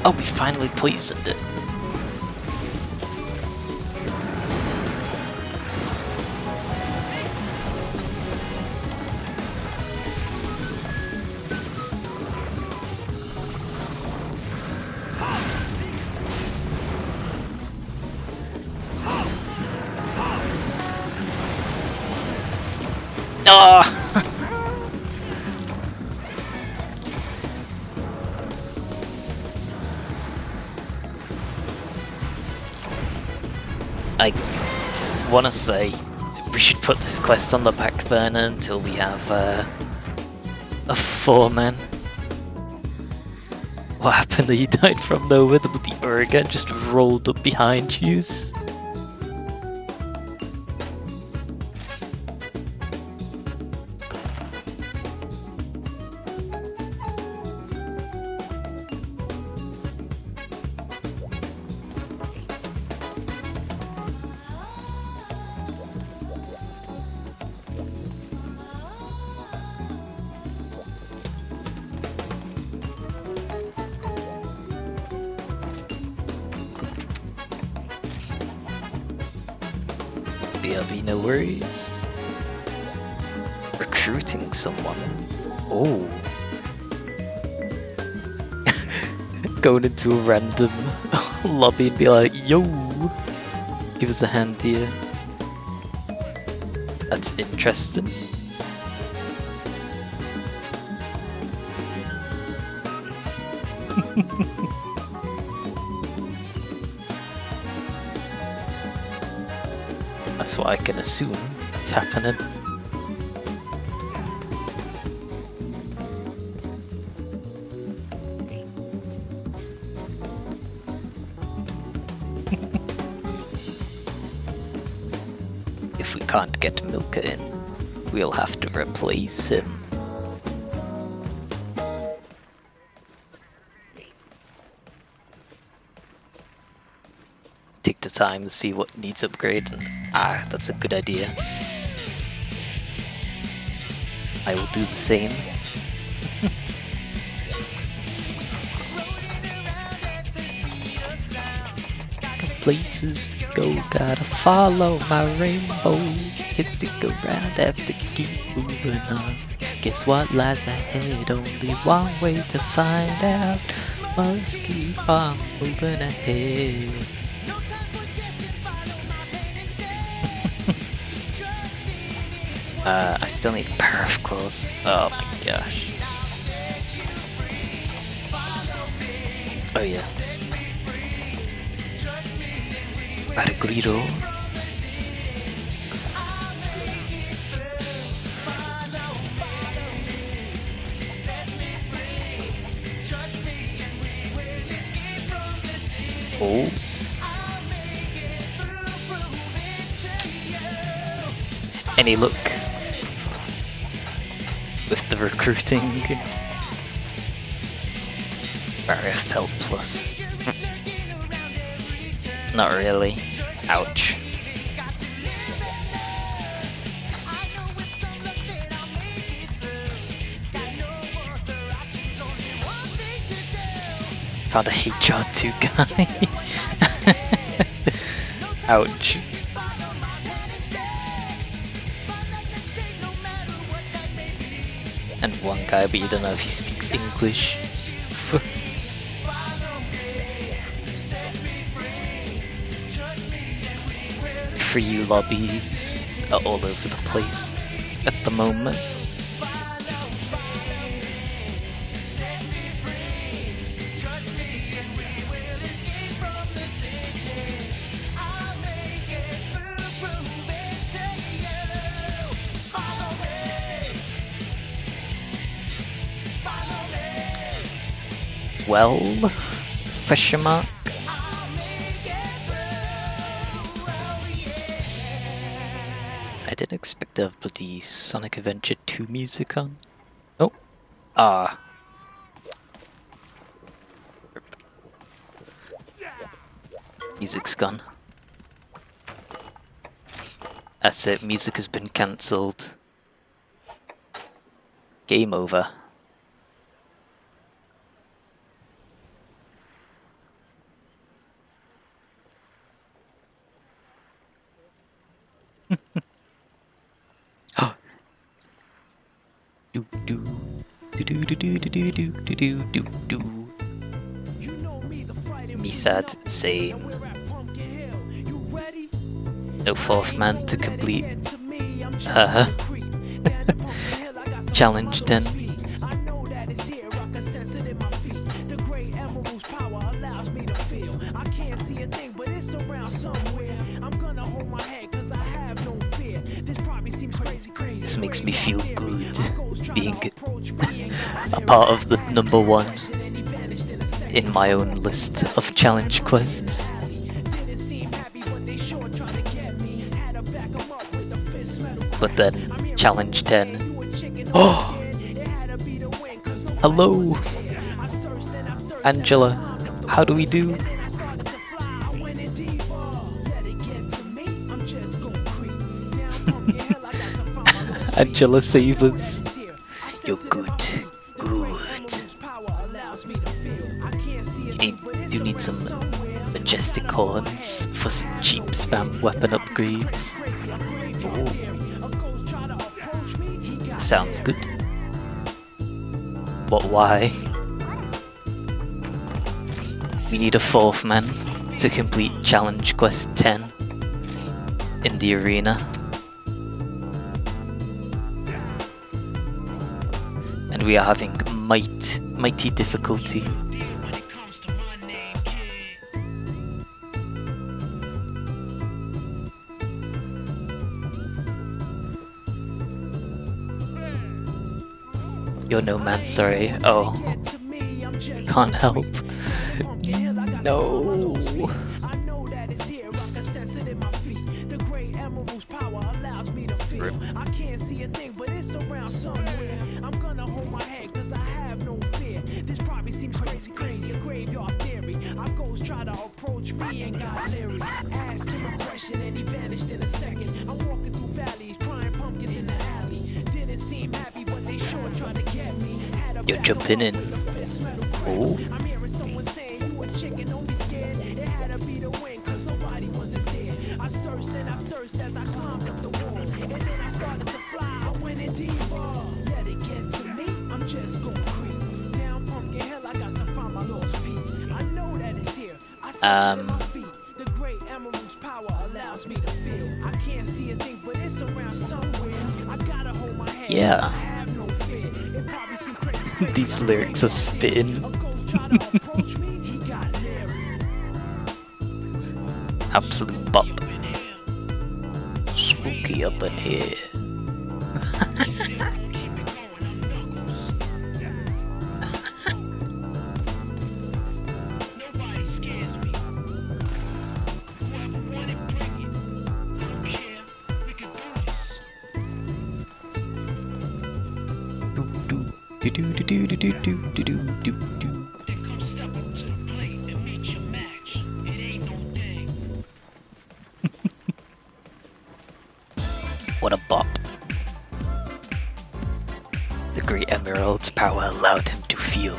Oh, we finally poisoned it. No! I want to say we should put this quest on the back burner until we have a 4-man. What happened that you died from nowhere? The bloody Urga just rolled up behind you. BRB, no worries. Recruiting someone. Oh. Going into a random lobby and be like, yo, give us a hand here. That's interesting. That's what I can assume is happening. If we can't get Milka in, we'll have to replace him. Take the time to see what needs upgrading. Ah, that's a good idea. I will do the same. Places to go, gotta follow my rainbow. Hits to go round, have to keep moving on. Guess what lies ahead? Only one way to find out. Must keep on moving ahead. I still need a pair of clothes. Oh my gosh. Oh yeah. Bargriro. Oh. Any luck with the recruiting? RF Pelt Plus. Not really. Ouch. Found a HR2 guy. Ouch. And one guy, but you don't know if he speaks English. Free lobbies are all over the place at the moment. well? Question mark? I didn't expect to have bloody Sonic Adventure 2 music on. Oh. Ah. Music's gone. That's it, music has been cancelled. Game over. Oh. Do do do do do do do do do do do. Me sad, same. No fourth man to complete. Challenge 10. This makes me feel good being a part of the #1 in my own list of challenge quests. But then, challenge 10. Oh! Hello! Angela, how do we do? Angela, save us. You're good. Good. You do need some majestic horns for some cheap spam weapon upgrades. Ooh. Sounds good. But why? We need a fourth man to complete challenge quest 10 in the arena. And we are having mighty difficulty. You're no man, sorry. Oh. Can't help. No. Rip. I can't see a thing, but it's around somewhere. I'm gonna hold my head cause I have no fear. This probably seems crazy, a graveyard theory. Our ghost try to approach me and got leery. Ask him a question and he vanished in a second. I'm walking through valleys, crying pumpkin in the alley. Didn't seem happy, but they sure tried to get me. You're jumping in. Oh. I'm hearing someone saying you a chicken, don't be scared. It had to be the wind cause nobody wasn't there. I searched and I searched as I climbed up the wall. And then I started to fly, I went in deeper. Let it get to me, I'm just gonna creep. Down Pumpkin Hill, I got to find my lost piece. I know that it's here. I see my feet. The great emerald's power allows me to feel. I can't see a thing, but it's around somewhere. I gotta hold my head. Yeah. I have no fear. It probably seems crazy. These lyrics are spitting. Absolute bop. Spooky up in here. Do do do do do do do do do do. What a bop. The great emerald's power allowed him to feel.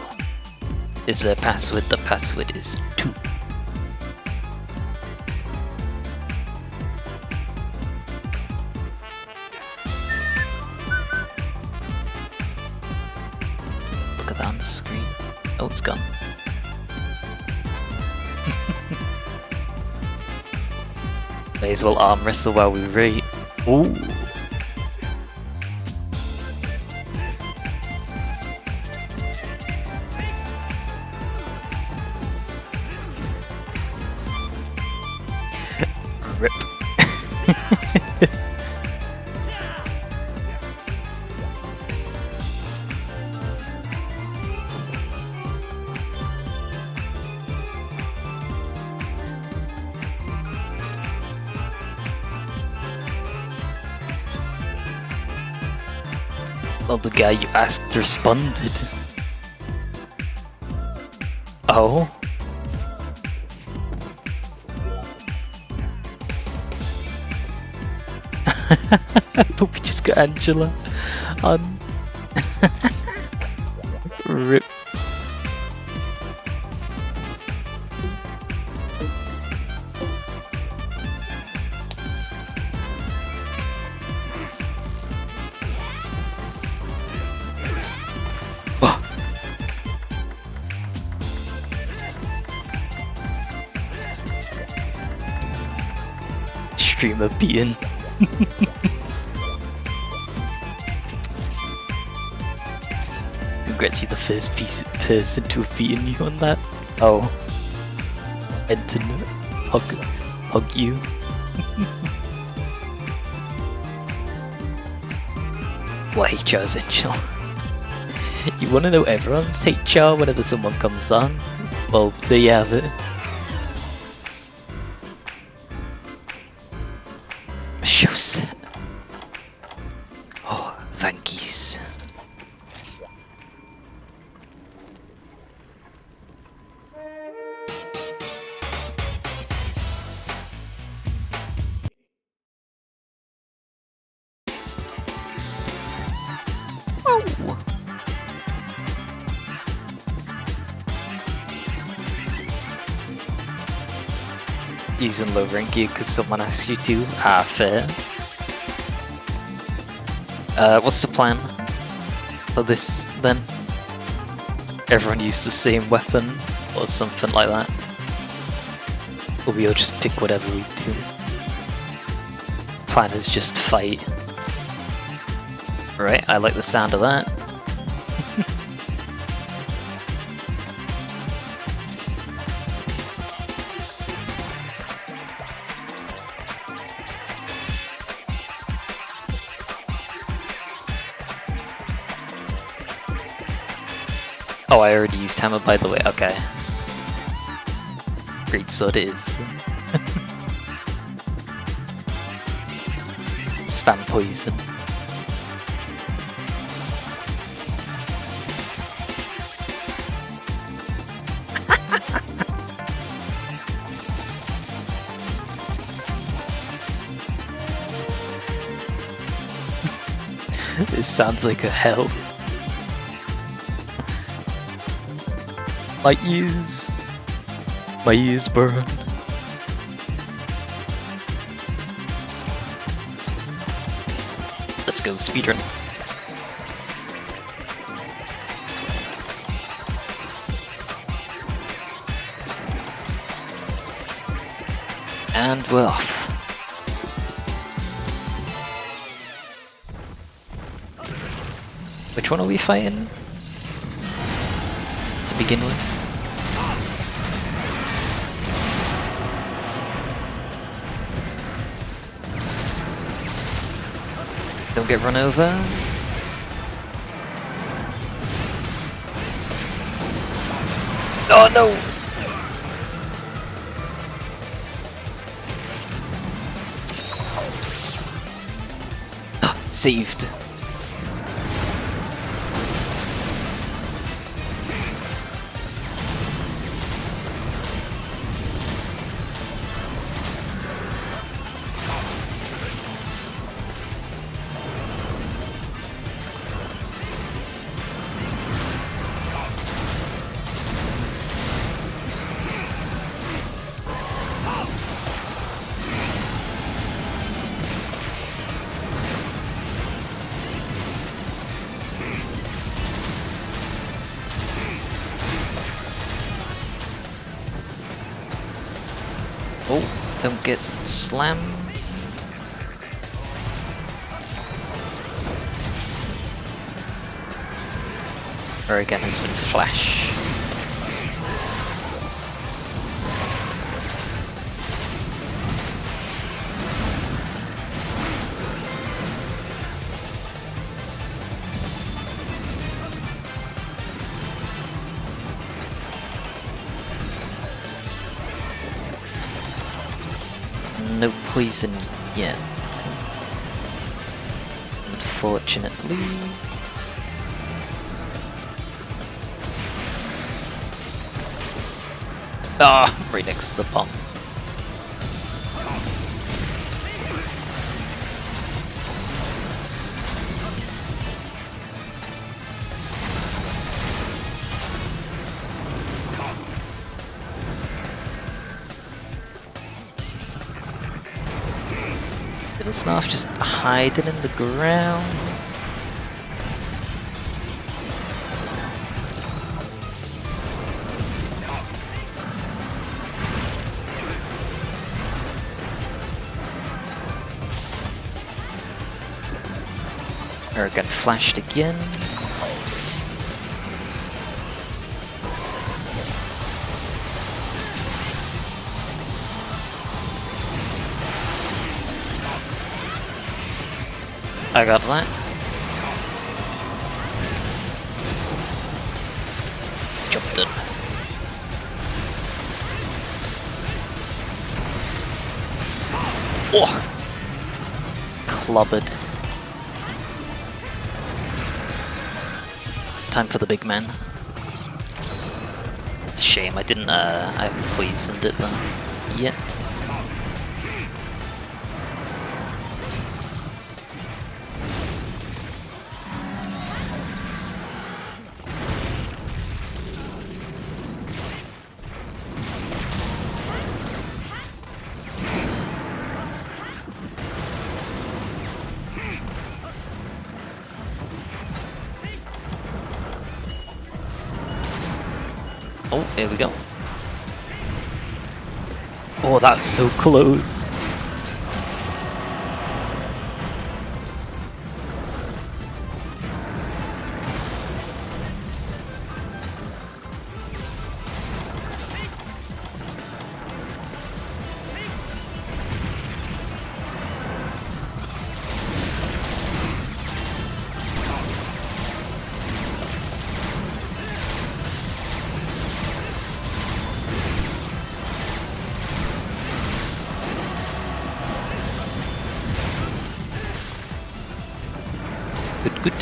Is a password, the password is 2. Look at that on the screen. Oh, it's gone. May as well arm wrestle while we rate. Ooh. Rip. Well, the guy you asked responded. Oh? But we just got Angela on. Rip. Streamer beaten. Congrats, you're the first person to have beaten you on that. Oh. And to hug you. What HR's Angel? You wanna know everyone's HR whenever someone comes on? Well, there you have it. Show set. Oh, thank yous. Using low rank gear because someone asked you to. Ah, fair. What's the plan for this then? Everyone use the same weapon or something like that? Or we'll just pick whatever we do. Plan is just fight. Right, I like the sound of that. Oh, I already used hammer, by the way. Okay. Great sword is. Spam poison. This sounds like a hell. My ears burn. Let's go speedrun. And we're off. Which one are we fighting? To begin with? Don't get run over. Oh no! Saved. Oh, don't get slammed. Oregon has been flash. No poison yet, unfortunately. Ah, right next to the pump. Little Snarf just hiding in the ground. Aragon flashed again. I got that. Jumped in. Oh! Clobbered. Time for the big man. It's a shame I didn't, I poisoned it though. Yet. Oh, here we go. Oh, that was so close. Good, good.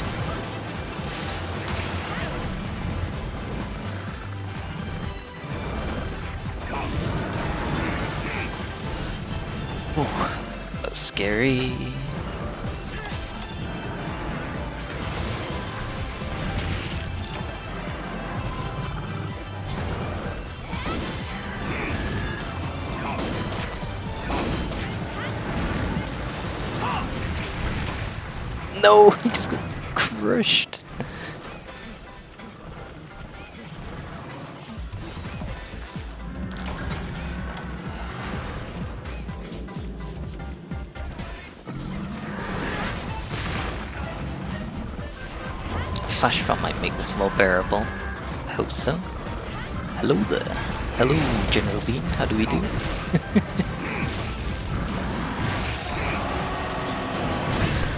Oh, that's scary. No, he just got crushed. Flash Bomb might make this more bearable. I hope so. Hello there. Hello, General Bean. How do we do?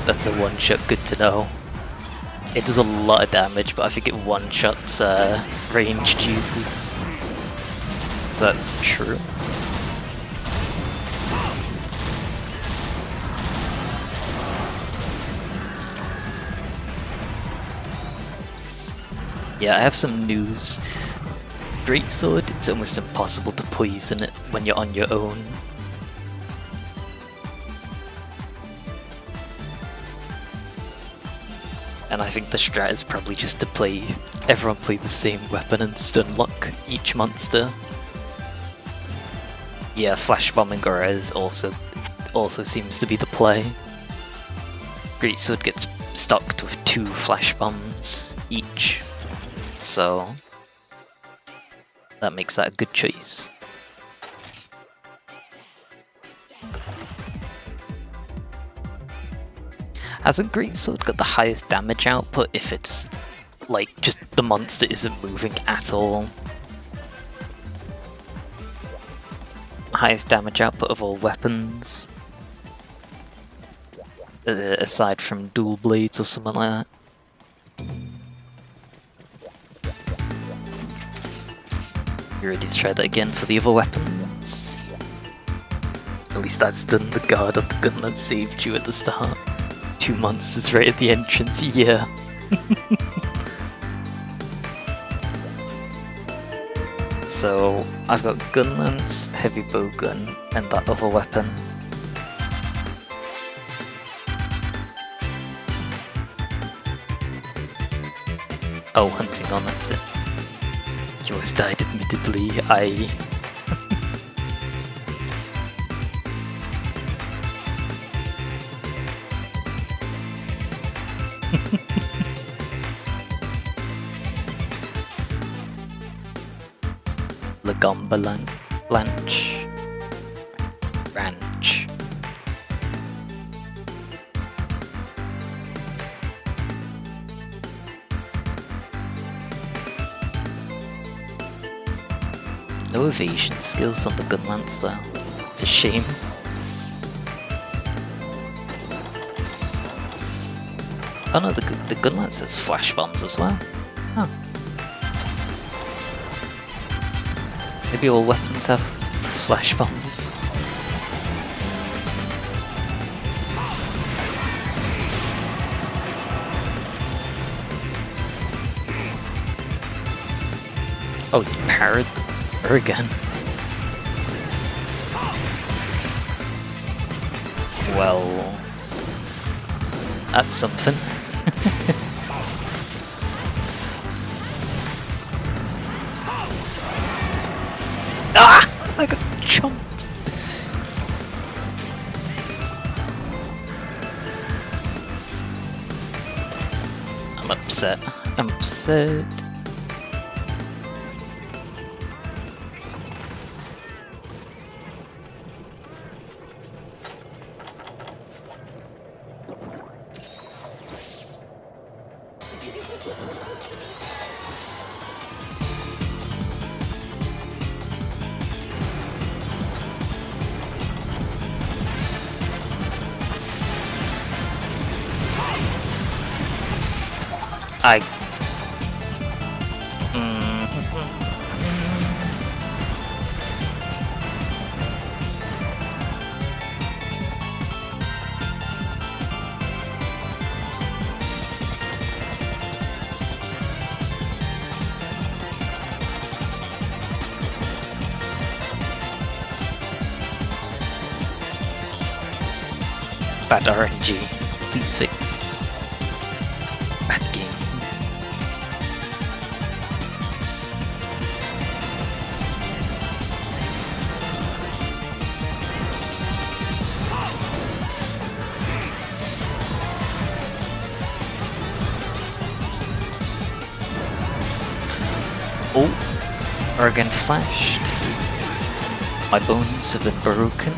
That's a one-shot, good to know. It does a lot of damage, but I think it one-shots ranged users. So that's true. Yeah, I have some news. Greatsword, it's almost impossible to poison it when you're on your own. And I think the strat is probably just to play, everyone play the same weapon and stun lock each monster. Yeah, flash bombing Aura is also seems to be the play. Greatsword gets stocked with 2 flash bombs each, so that makes that a good choice. Hasn't Greatsword got the highest damage output if it's, like, just the monster isn't moving at all? Highest damage output of all weapons? Aside from dual blades or something like that. You ready to try that again for the other weapons? At least that's done the guard on the gun that saved you at the start. 2 monsters right at the entrance, yeah. So I've got gun lance, heavy bow gun, and that other weapon. Oh, hunting on, that's it. Yours died admittedly, Lagomba Ranch. No evasion skills on the gun lance though. It's a shame. Oh no, the gun lance has flash bombs as well. Oh. Maybe all weapons have flash bombs. Oh, you parried her again. Well, that's something. Ah! I got chomped. I'm upset. I'm upset. Bad RNG. Please fix. Bad game. Oh, Oregon flashed. My bones have been broken.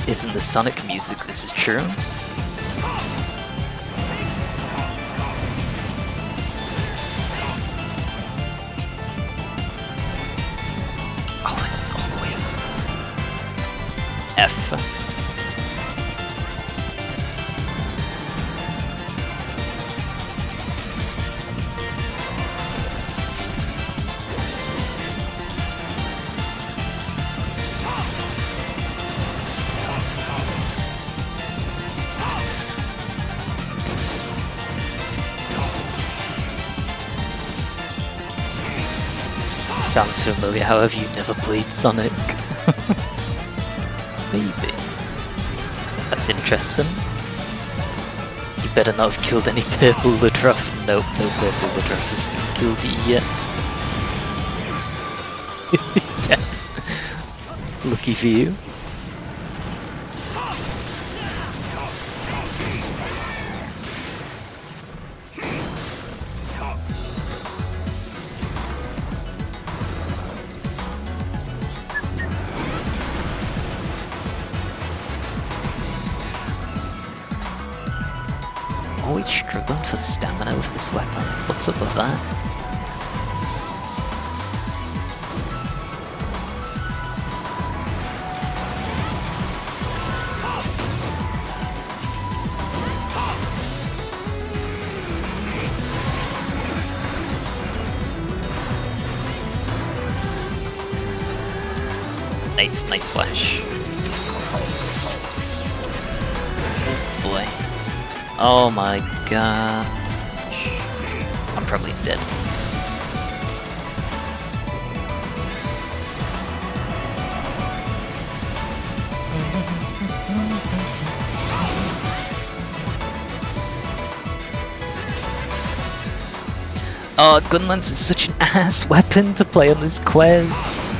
Isn't the Sonic music, this is true? Oh, it's all the way up. F. Sounds familiar, however you've never played Sonic. Maybe. That's interesting. You better not have killed any purple Ludruff. Nope, no purple Ludruff has been killed yet. Yet. Lucky for you. Always struggling for stamina with this weapon. What's up with that? Nice flash. Oh my gosh. I'm probably dead. Oh, Gunlance is such an ass weapon to play on this quest.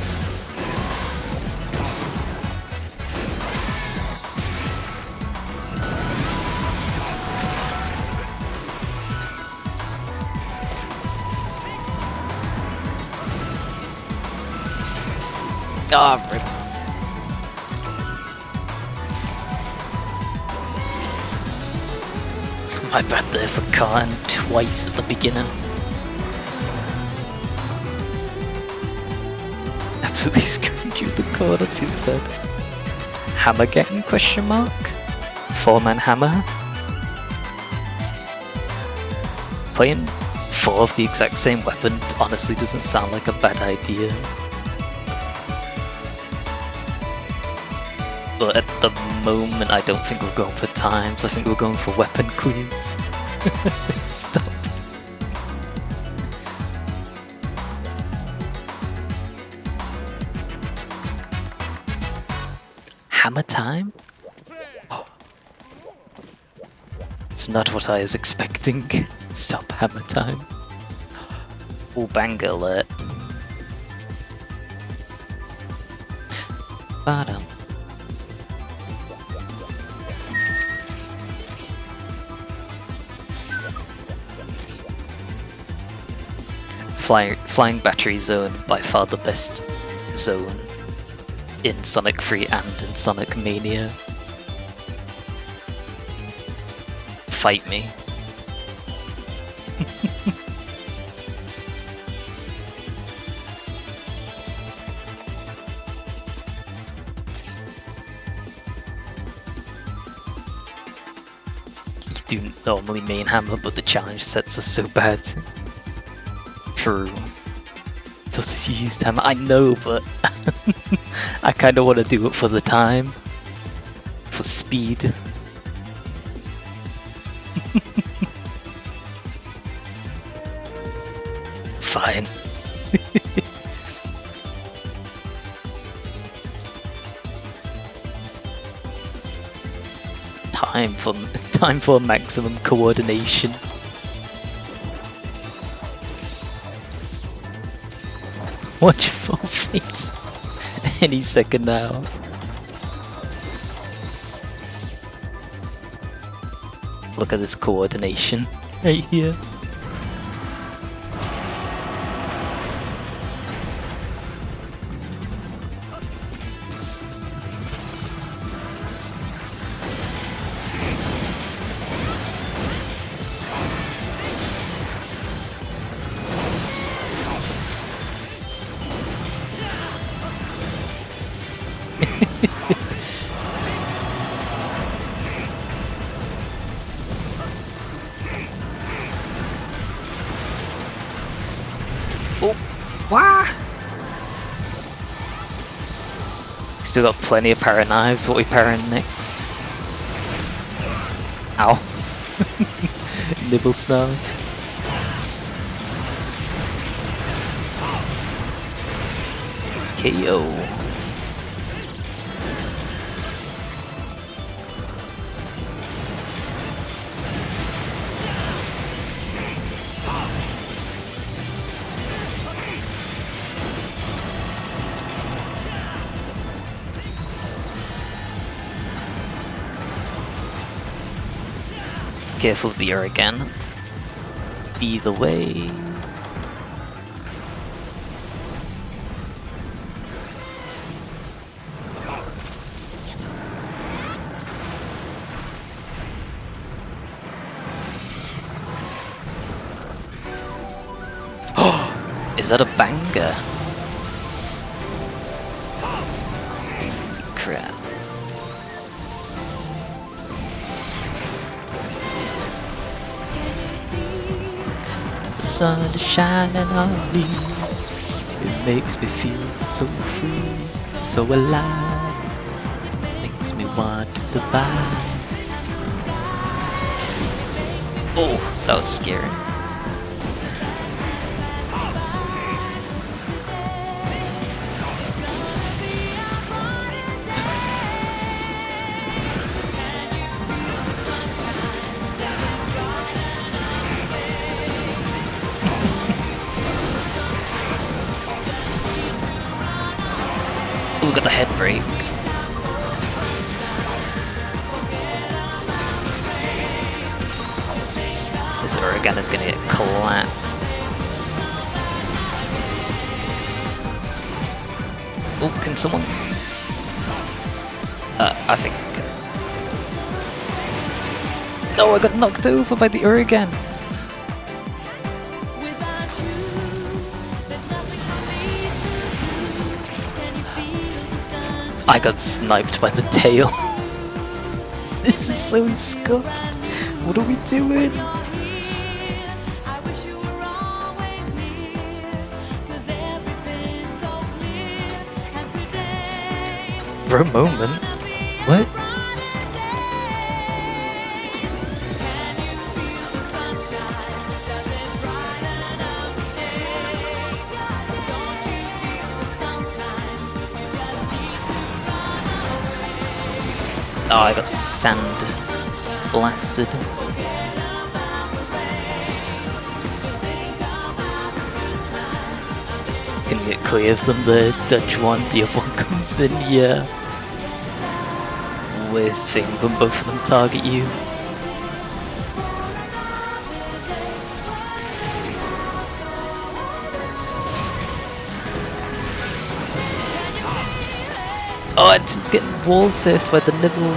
Ah, rip. My bad there for Khan twice at the beginning. Absolutely screwed you the cord off his bed. Hammer getting question mark? 4-man hammer? Playing 4 of the exact same weapon honestly doesn't sound like a bad idea. But at the moment I don't think we're going for times, I think we're going for weapon cleans. Stop. Hammer time? Oh. It's not what I was expecting. Stop hammer time. Oh, banger alert. Bottom. Flying battery zone, by far the best zone in Sonic 3 and in Sonic Mania. Fight me. You do normally main hammer, but the challenge sets are so bad. True. Just used hammer. I know, but I kind of want to do it for the time, for speed. Fine. Time for maximum coordination. Watch full face any second now. Look at this coordination right here. Oh, wah! Still got plenty of para knives. What are we parrying next? Ow. Nibble snarl. KO. Careful of the air again. Either way. Oh, is that a banger? Crap. The sun is shining on me. It makes me feel so free, so alive. Makes me want to survive. Oh, that was scary. Oh, we got the head break. This Oregon is gonna get clapped. Oh, can someone? I think. No, I got knocked over by the Oregon. I got sniped by the tail. This is so scuffed. What are we doing? For a moment. What? Oh, I got sand blasted. Can we get clear of them? The Dutch one, the other one comes in, yeah. Worst thing when both of them target you. Oh, it's getting wall surfed by the nibble.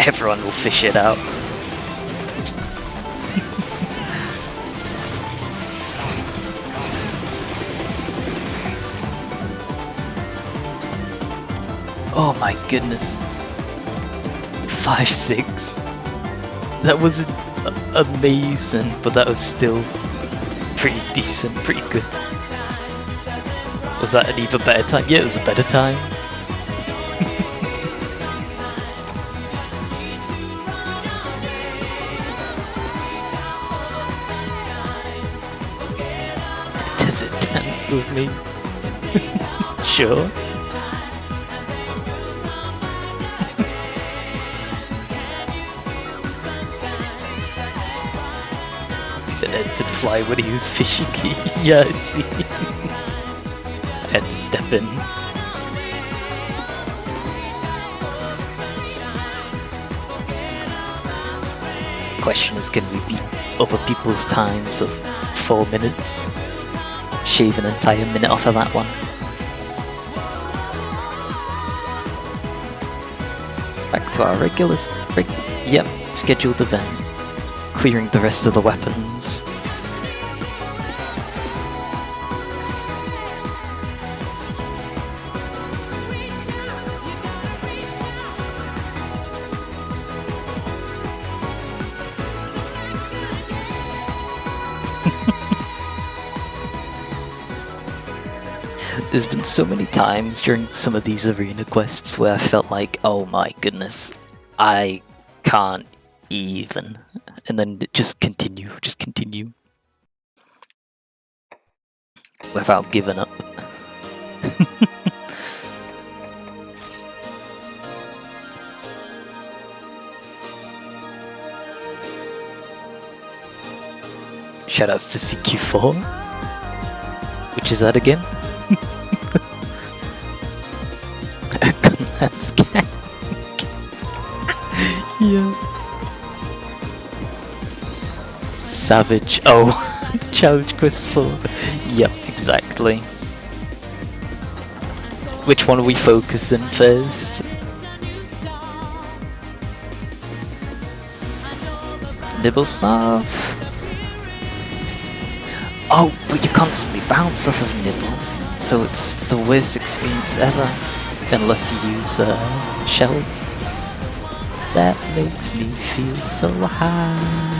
Everyone will fish it out. Oh my goodness. 5-6. That wasn't amazing, but that was still pretty decent, pretty good. Was that an even better time? Yeah, it was a better time. Does it dance with me? Sure. He said it did fly when he was fishing. Yeah, it's I had to step in. The question is, can we beat other people's times of 4 minutes? Shave an entire minute off of that one. Back to our scheduled event. Clearing the rest of the weapons. There's been so many times during some of these arena quests where I felt like, oh my goodness, I can't even. And then just continue. Without giving up. Shoutouts to CQ4. Which is that again? Gunland Skank. Yeah. savage. Oh, challenge quest 4. Yep, exactly. Which one are we focusing first? Nibblesnarf? Oh, but you constantly bounce off of Nibble, so it's the worst experience ever. Unless you use shells. That makes me feel so high.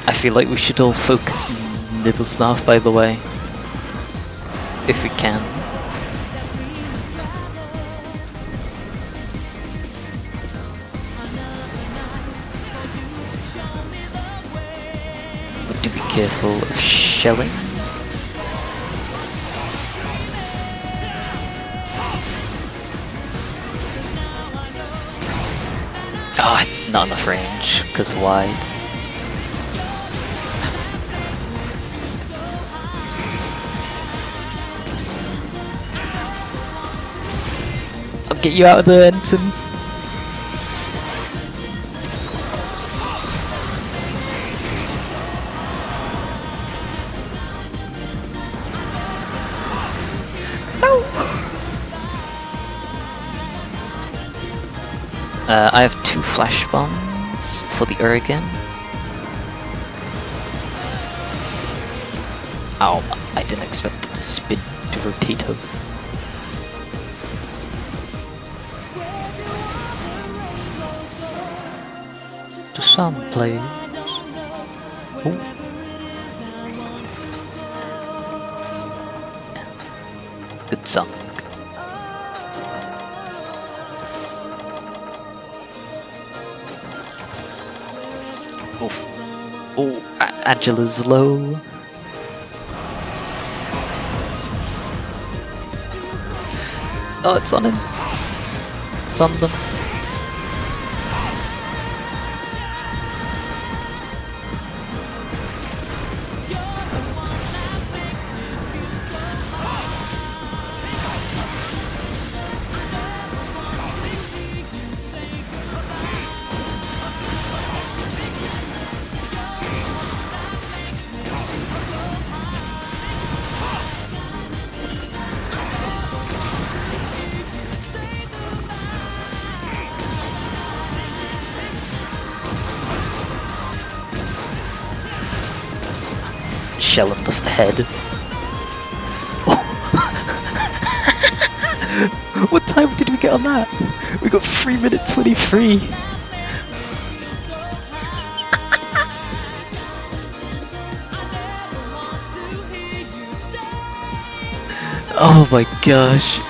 I feel like we should all focus on Nibblesnarf, by the way. If we can. But do be careful of shelling. Ah, oh, not enough range, because wide. I'll get you out of there, Enton. No! I have 2 flash bombs for the Urigan. Ow, I didn't expect it to spin to Rotato. To some players. Ooh. Good song. Oof. Oh, Angela's low. Oh, it's on him. It's on them. Shell in the head. Oh. What time did we get on that? We got 3 minutes 23. Oh my gosh.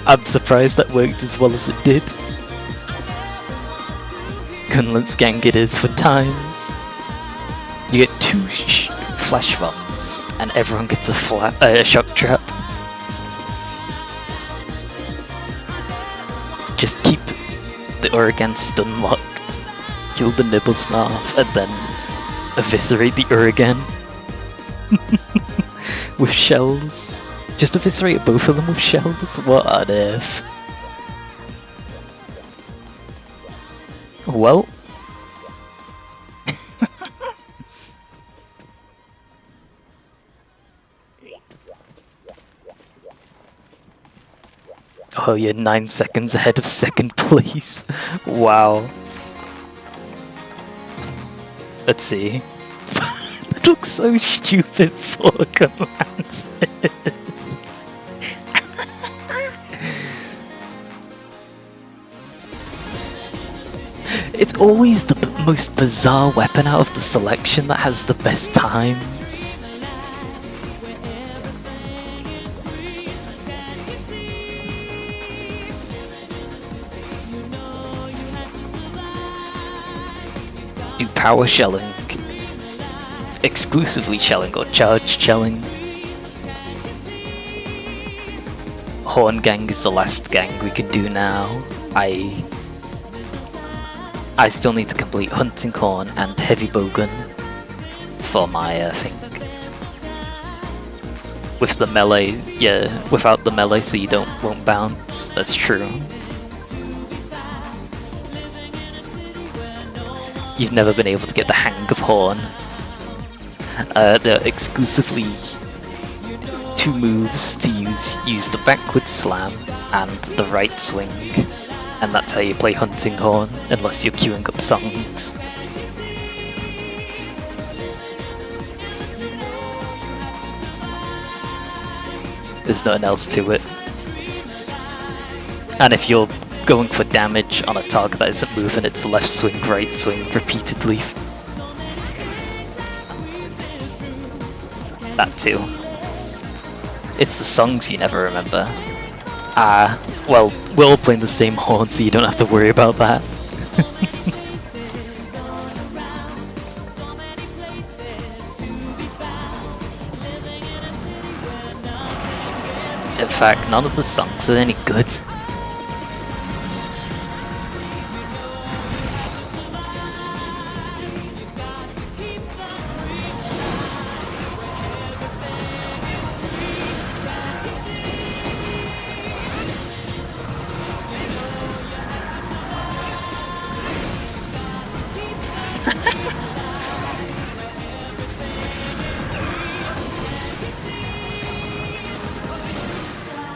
I'm surprised that worked as well as it did. Kunlun's gang it is for times. You get 2 flash bombs, and everyone gets a shock trap. Just keep the Urigan stun locked, kill the Nibblesnarf, and then eviscerate the Urigan with shells. Just eviscerate both of them with shells. What on earth? Well. Oh, you're 9 seconds ahead of second place. Wow. Let's see. That looks so stupid for commands. It's always the most bizarre weapon out of the selection that has the best times. do power shelling, exclusively shelling or charged shelling. Horn gang is the last gang we can do now. I still need to complete hunting horn and heavy bowgun for my thing. With the melee, yeah, without the melee so you won't bounce, that's true. You've never been able to get the hang of horn. There are exclusively 2 moves to use the backward slam and the right swing, and that's how you play hunting horn unless you're queuing up songs. There's nothing else to it. And if you're going for damage on a target that isn't moving, it's left swing, right swing repeatedly. That too. It's the songs you never remember. Well, we're all playing the same horn, so you don't have to worry about that. In fact, none of the songs are any good.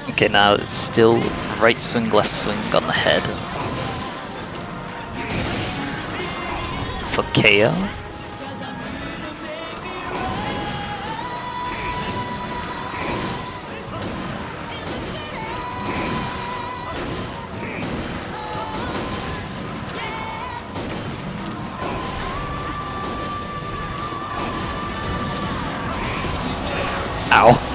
Okay, now it's still right swing, left swing on the head. For KO. Ow.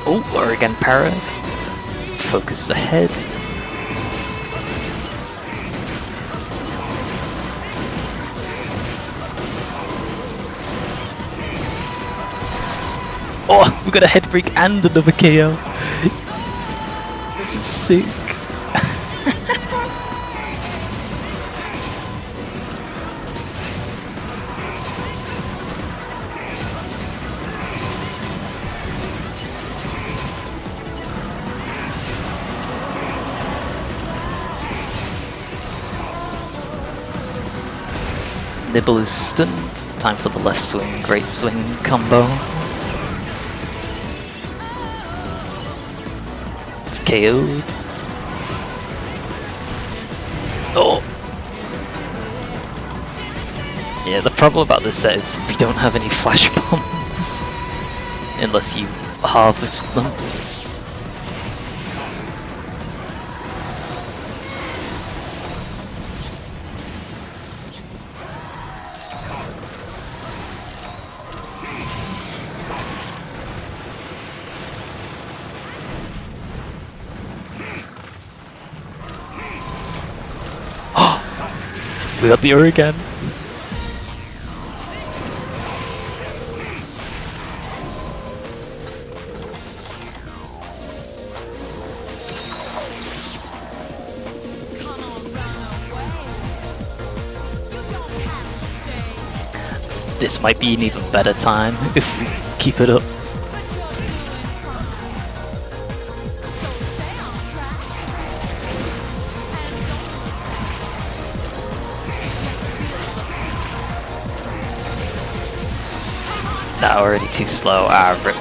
Oh, Oregon Parrot. Focus ahead. Oh, we got a head break and another KO. This is sick. Nibble is stunned. Time for the left swing, great swing combo. It's KO'd. Oh! Yeah, the problem about this set is we don't have any flash bombs. Unless you harvest them. We got the Oregon. This might be an even better time if we keep it up. Nah, already too slow. Rip.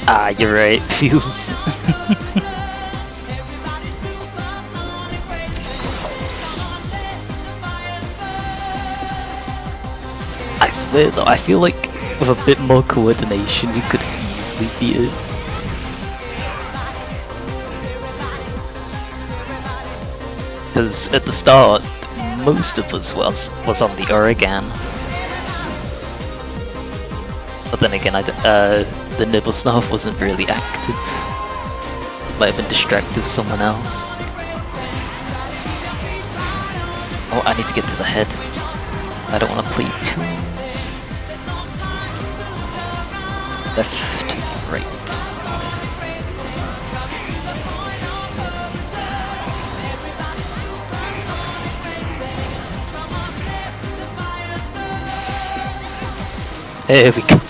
Ah, you're right. Feels. I swear though, I feel like with a bit more coordination, you could easily beat it. Because at the start, most of us was on the Oregon. But then again, the nibble staff wasn't really active. Might have been distracted with someone else. Oh, I need to get to the head. I don't want to play tunes. Left, right. There we go.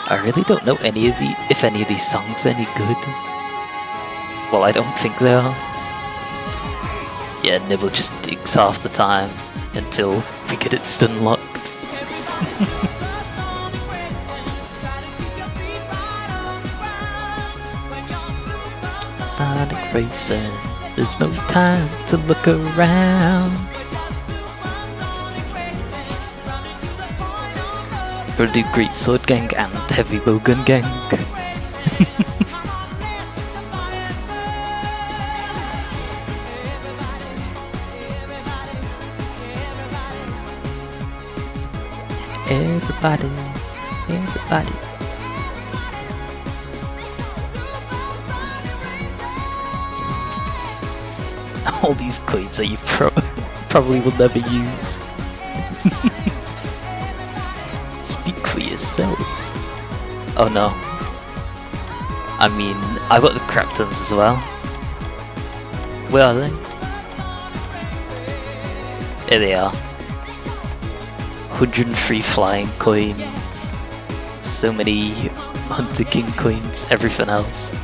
I really don't know if any of these songs are any good. Well, I don't think they are. Yeah, Nibble just digs half the time until we get it stun locked. Sonic Racer, there's no time to look around. We'll do Great Sword Gang and Heavy Bowgun Gang. Everybody, everybody. All these coins that you probably will never use. Speak for yourself. Oh no. I mean, I got the Craptons as well. Where are they? There they are. 103 flying coins. So many Hunter King coins, everything else.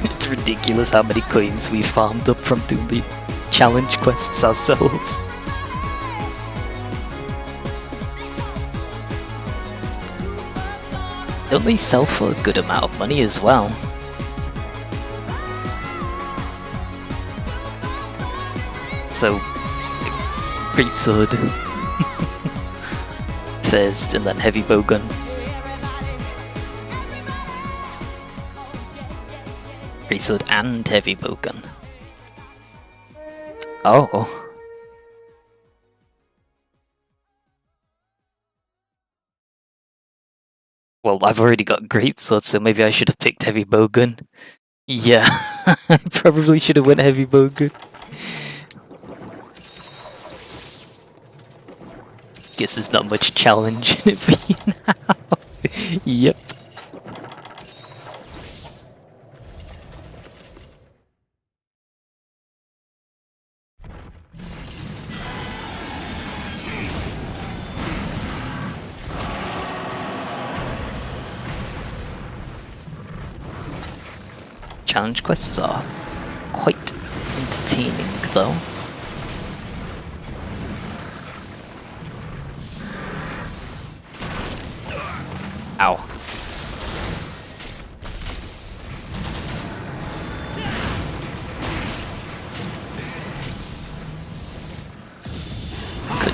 It's ridiculous how many coins we farmed up from doing the challenge quests ourselves. Don't they sell for a good amount of money as well? So, Great Sword first, and then Heavy Bowgun. Great Sword and Heavy Bowgun. Oh. Well, I've already got Great Sword, so maybe I should have picked Heavy Bowgun. Yeah, I probably should have went Heavy Bowgun. Guess there's not much challenge in it for you now. Yep. Challenge quests are quite entertaining though. Ow. Good.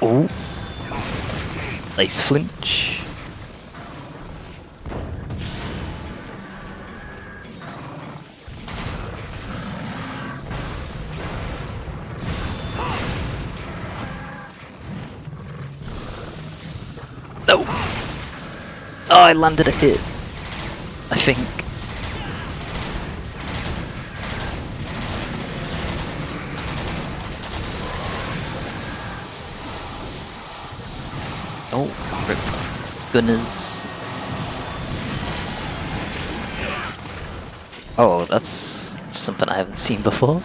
Oh. Nice flinch. No! Oh, I landed a hit. I think. Oh, rip. Gunners. Oh, that's something I haven't seen before.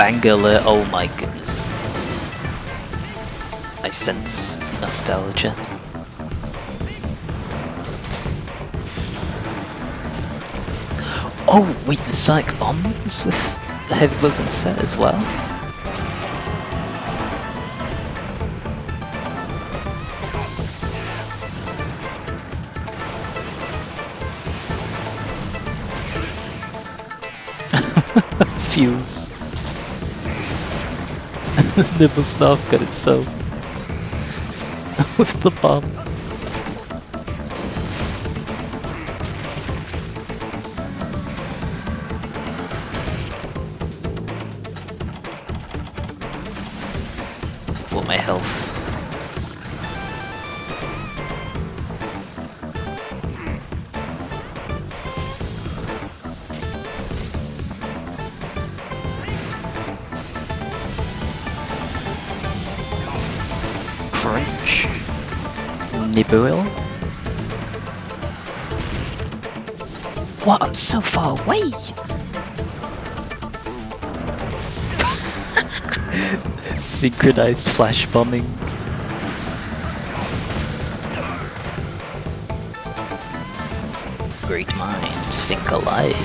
banger alert, oh my goodness. I sense nostalgia. Oh, wait, the Psych Bomb is with the Heavy Bowgun set as well? Feels... Nibble Snarf got it so... with the bomb. What my health? Crunch. Nibble. What? I'm so far away! Synchronized flash bombing. Great minds think alike.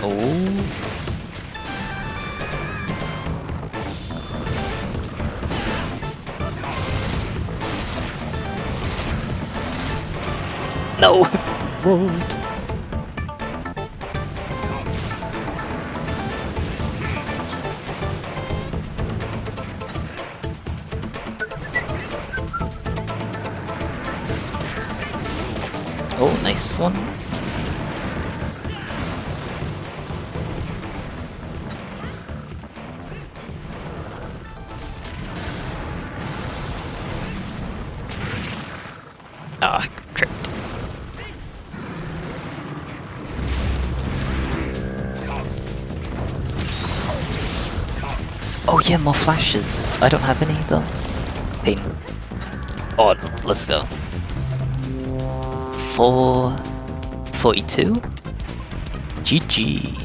Oh. No! Road. Oh, nice one. Ah, tripped. Oh yeah, more flashes. I don't have any though. Pain. Oh, let's go. 442? GG.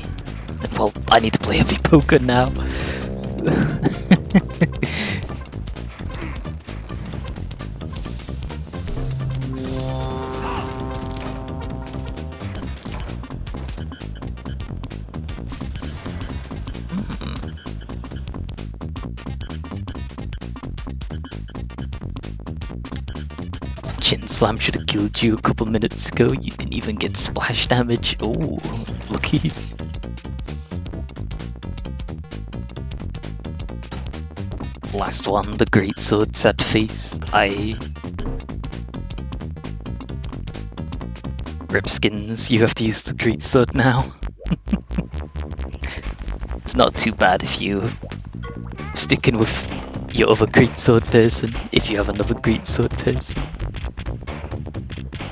Well, I need to play Heavy Bowgun now. Chin Slam should have killed you a couple minutes ago. You didn't even get splash damage. Oh, lucky. Last one, the Great Sword sad face. Ripskins, you have to use the Great Sword now. It's not too bad if you sticking with your other Great Sword person, if you have another Great Sword person.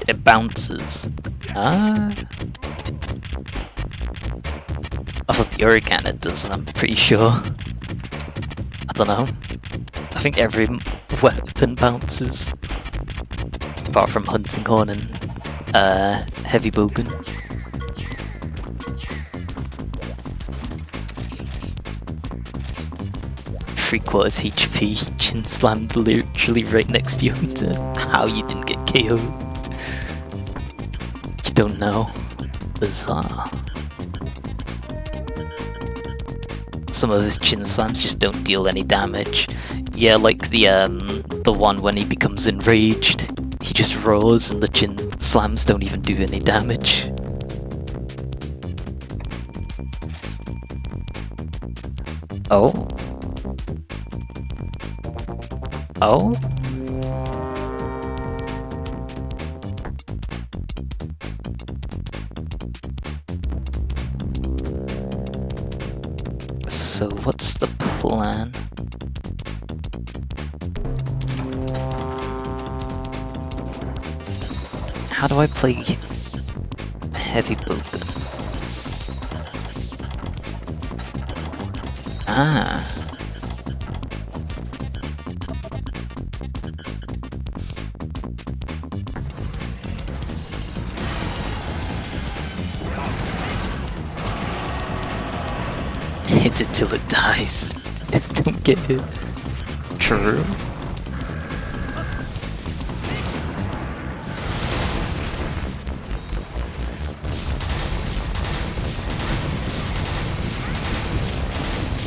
It bounces. Ah. I thought the Urigan it does, I'm pretty sure. I don't know. I think every weapon bounces. Apart from Hunting Horn and Heavy Bowgun. Three-quarters HP, Chin Slammed literally right next to you. How you didn't get KO'd. You don't know. Bizarre. Some of his Chin Slams just don't deal any damage. Yeah, like the one when he becomes enraged. He just roars and the Chin Slams don't even do any damage. Oh? Oh? So what's the plan? How do I play heavy bowgun? Ah. Hit it till it dies. Don't get hit. True.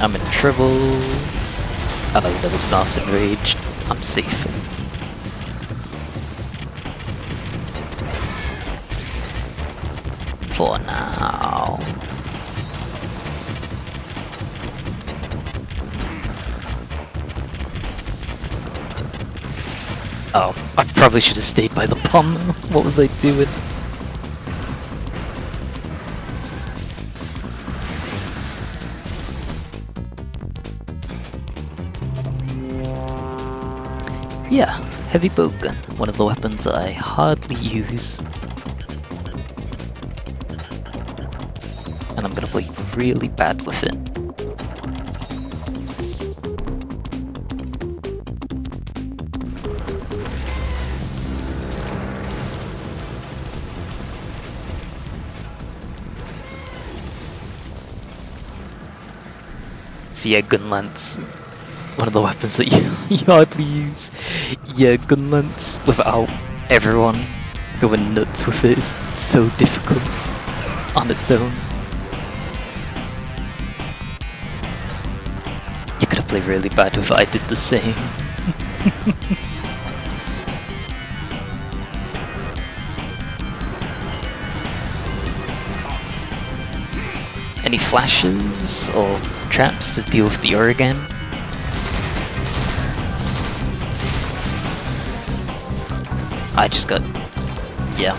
I'm in trouble. Oh no, Devil Staff's enraged. I'm safe. For now. Oh, I probably should have stayed by the bomb. What was I doing? Yeah, heavy bowgun, one of the weapons I hardly use. And I'm gonna play really bad with it. So yeah, gun lance. One of the weapons that you hardly use. Yeah, gun lance without everyone going nuts with it is so difficult on its own. You could have played really bad if I did the same. Any flashes or traps to deal with the Oregon? I just got... yeah.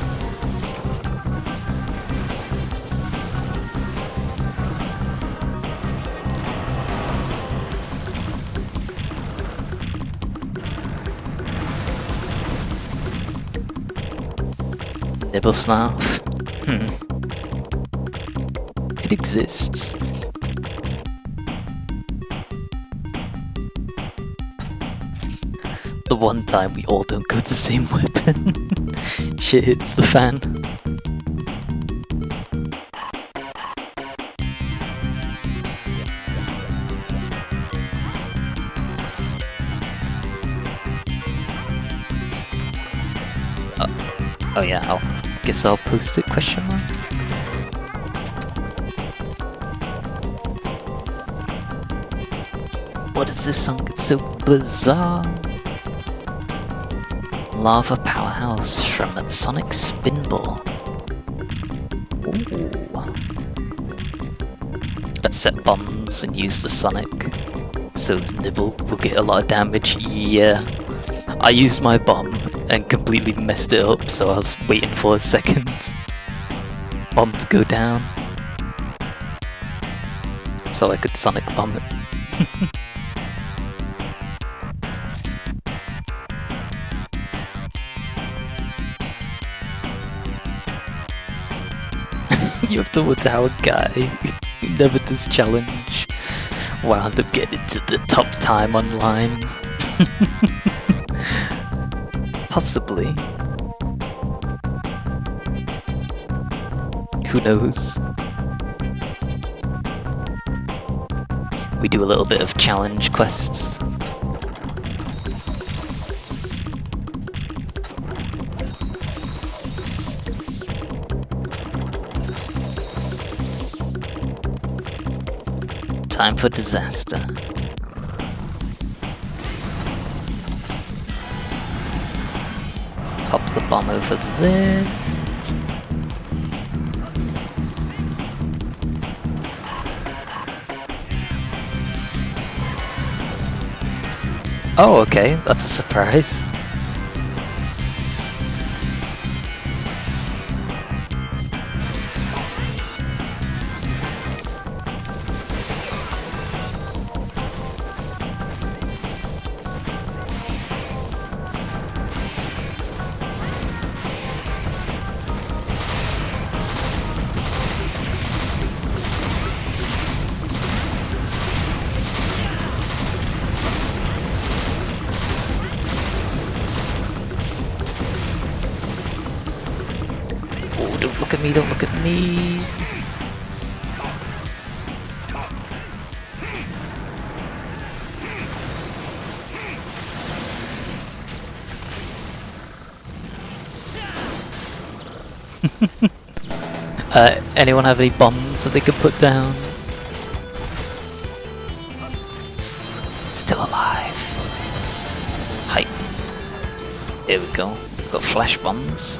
Nibble Snarf? It exists. The one time we all don't go the same weapon. Shit hits the fan. Oh yeah, guess I'll post it, question mark. What is this song? It's so bizarre. Lava Powerhouse from Sonic Spinball. Ooh. Let's set bombs and use the Sonic so the Nibble will get a lot of damage. Yeah, I used my bomb and completely messed it up, so I was waiting for a second bomb to go down so I could Sonic bomb it. You have to wonder how a guy who never does challenge wound up getting to the top time online. Possibly. Who knows? We do a little bit of challenge quests. Time for disaster. Pop the bomb over there. Oh, okay, that's a surprise. Oh, don't look at me, don't look at me. Anyone have any bombs that they could put down? Still alive. Hype. Here we go. Got flash bombs.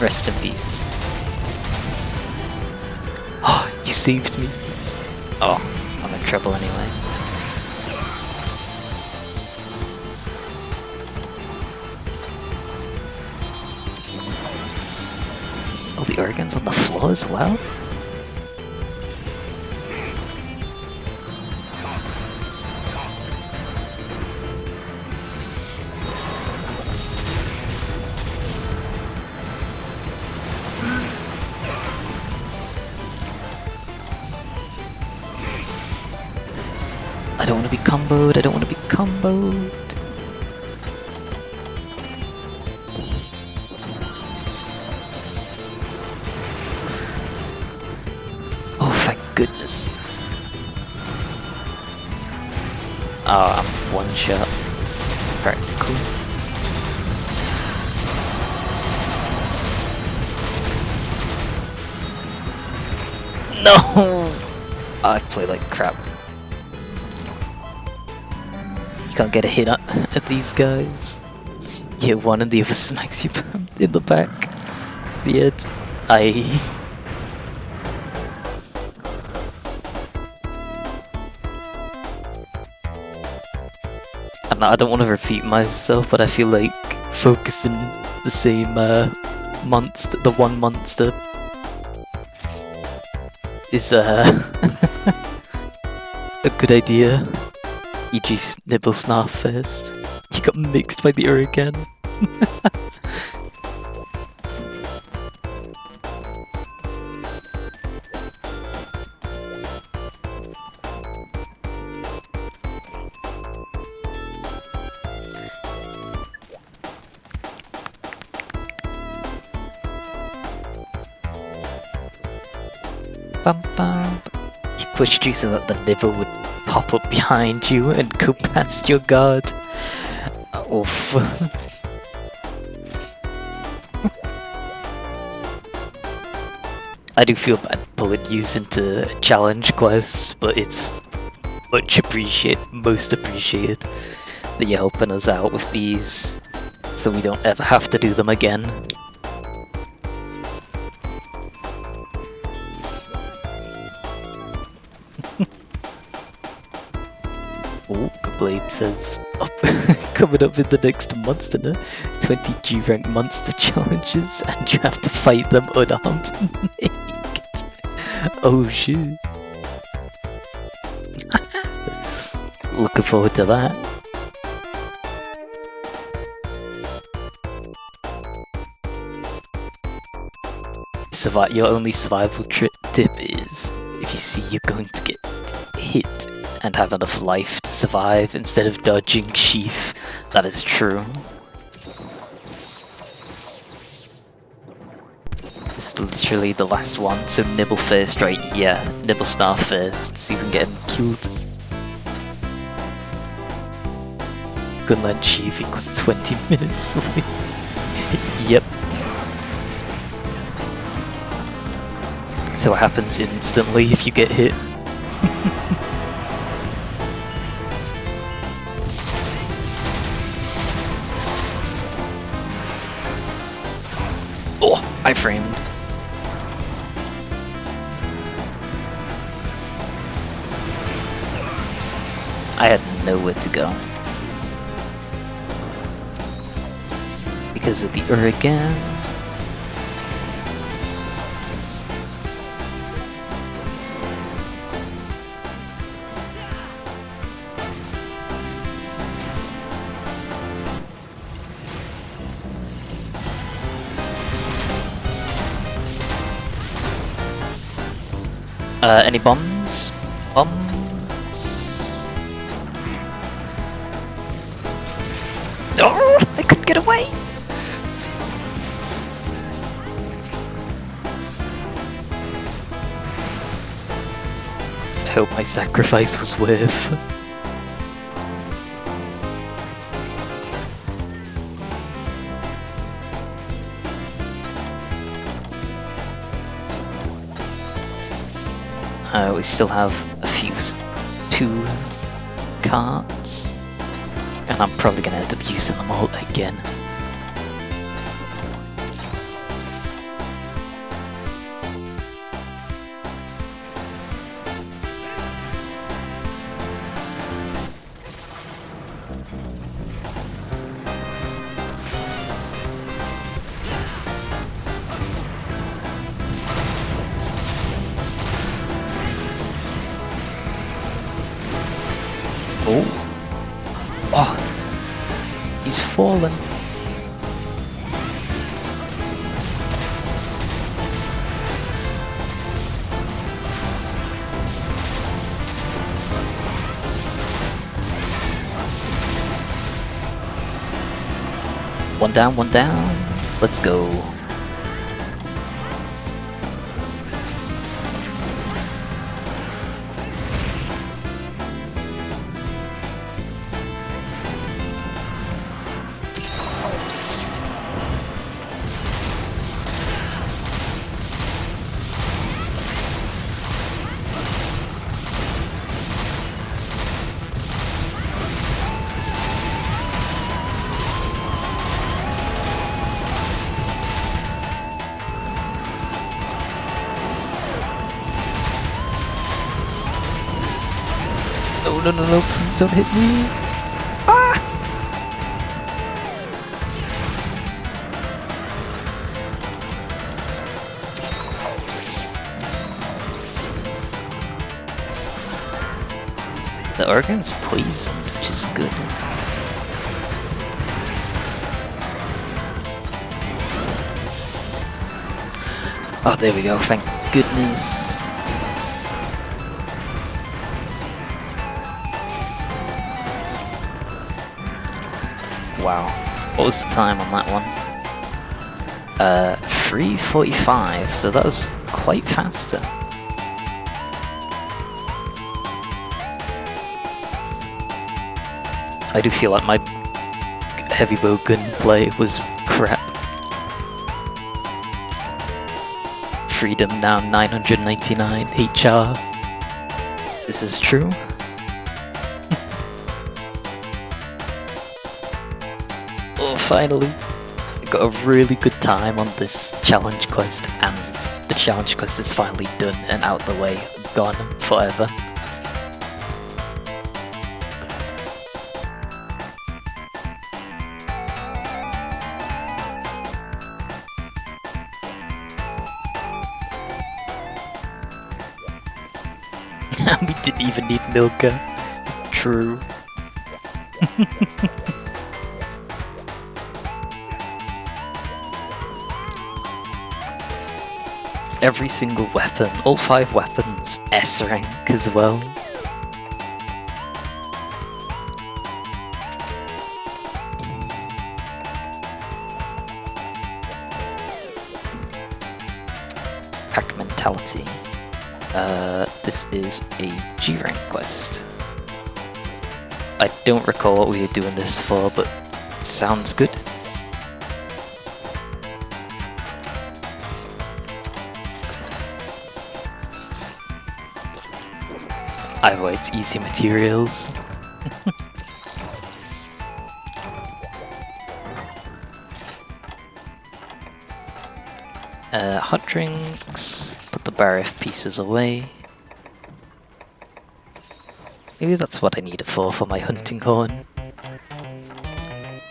Rest in peace. Oh, you saved me. Oh, I'm in trouble anyway. Oh, the organ's on the floor as well? I don't want to be comboed, I don't want to be comboed. Oh, thank goodness. Oh, I'm one shot. Practically. No! I play like crap. You can't get a hit at these guys. You hit one and the other smacks you in the back. The head. I don't want to repeat myself, but I feel like focusing the same monster, the one monster, is a good idea. E.g. Nibble Snarf first. You got mixed by the Urigan. Bum bum. You pushed you so that the nibble would pop up behind you and go past your guard. Oof. I do feel bad pulling you into challenge quests, but it's most appreciated that you're helping us out with these, so we don't ever have to do them again. Oh, Blade says coming up in the next monster, 20 G rank monster challenges, and you have to fight them unarmed and naked. Oh shit. Looking forward to that. Your only survival tip is if you see you're going to get hit and have enough life to survive instead of dodging Sheath. That is true. This is literally the last one, so Nibble first, right? Yeah, Nibble Snarf first, so you can get him killed. Gunland Sheath equals 20 minutes away. Yep. So it happens instantly if you get hit. Oh, I framed. I had nowhere to go. Because of the Urigan. Any bombs? Bombs? Oh, I couldn't get away! I hope my sacrifice was worth. We still have a few 2 cards, and I'm probably going to end up using them all again. Oh, he's fallen. One down, one down. Let's go. No, please don't hit me. Ah! The organ's poison, which is good. Oh, there we go, thank goodness. Wow, what was the time on that one? 3:45, so that was quite faster. I do feel like my heavy bow gunplay was crap. Freedom now 999 HR. This is true. Oh, finally! I got a really good time on this challenge quest, and the challenge quest is finally done and out the way, gone forever. We didn't even need Milka. True. Every single weapon, all 5 weapons, S rank as well. Pack mentality. This is a G rank quest. I don't recall what we were doing this for, but sounds good. Either way, it's easy materials. Hot drinks, put the bar F pieces away. Maybe that's what I need it for my hunting horn.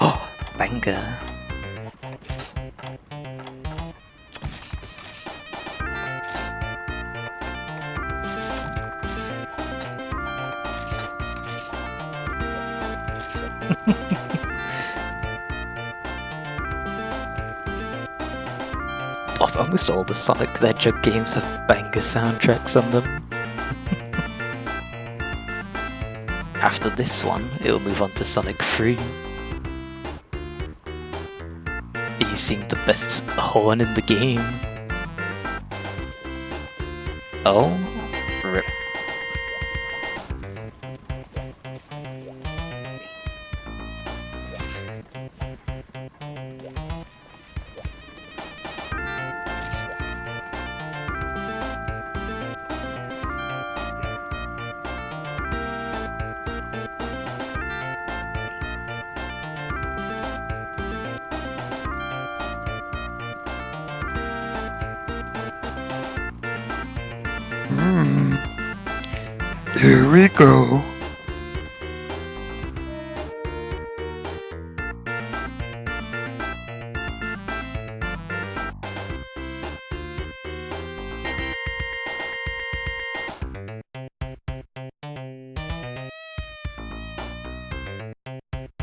Oh, banger. Almost all the Sonic the Hedgehog games have banger soundtracks on them. After this one, it'll move on to Sonic 3. Using the best horn in the game. Oh, rip. Here we go.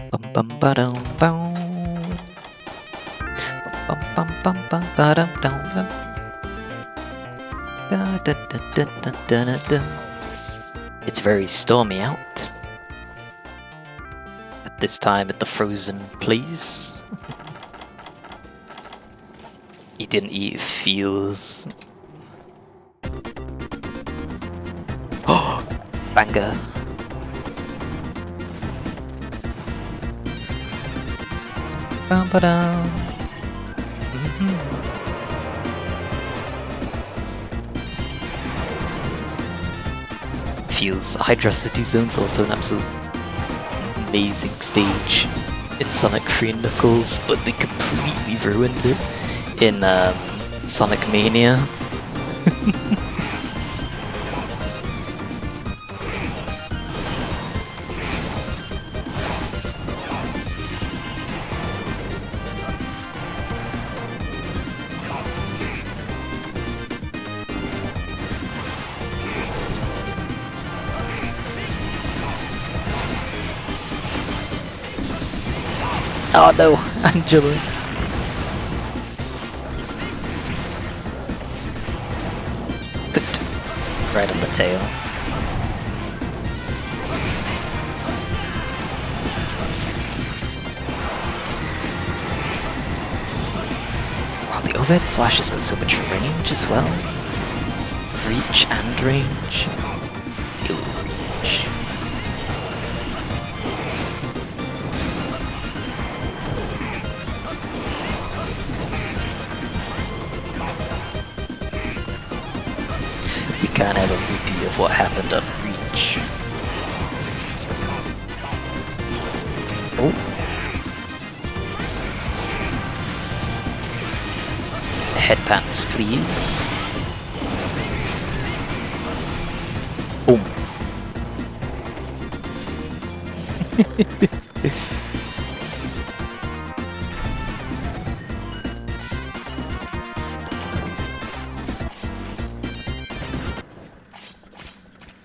Bum bum ba dum bum. Bum bum bum bum ba dum dum dum. Da da da da da da da da. It's very stormy out. At this time at the frozen place. He didn't eat feels. Oh, banger. Bum ba dum. Feels Hydrocity Zone's also an absolute amazing stage in Sonic 3 and Knuckles, but they completely ruined it in Sonic Mania. Oh no, Angela. Good. Right on the tail. Wow, the overhead slash has got so much range as well. Reach and range. He'll reach. We can't have a repeat of what happened on Reach. Oh. Headpants, please. Boom.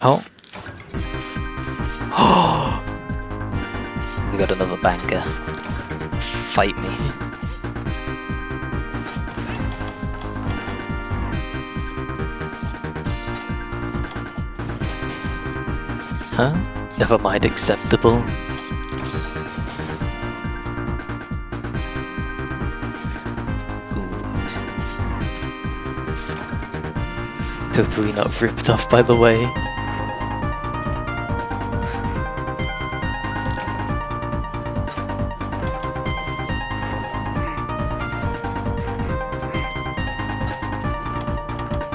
Oh. We got another banger. Fight me. Huh? Never mind, acceptable. Good. Totally not ripped off, by the way.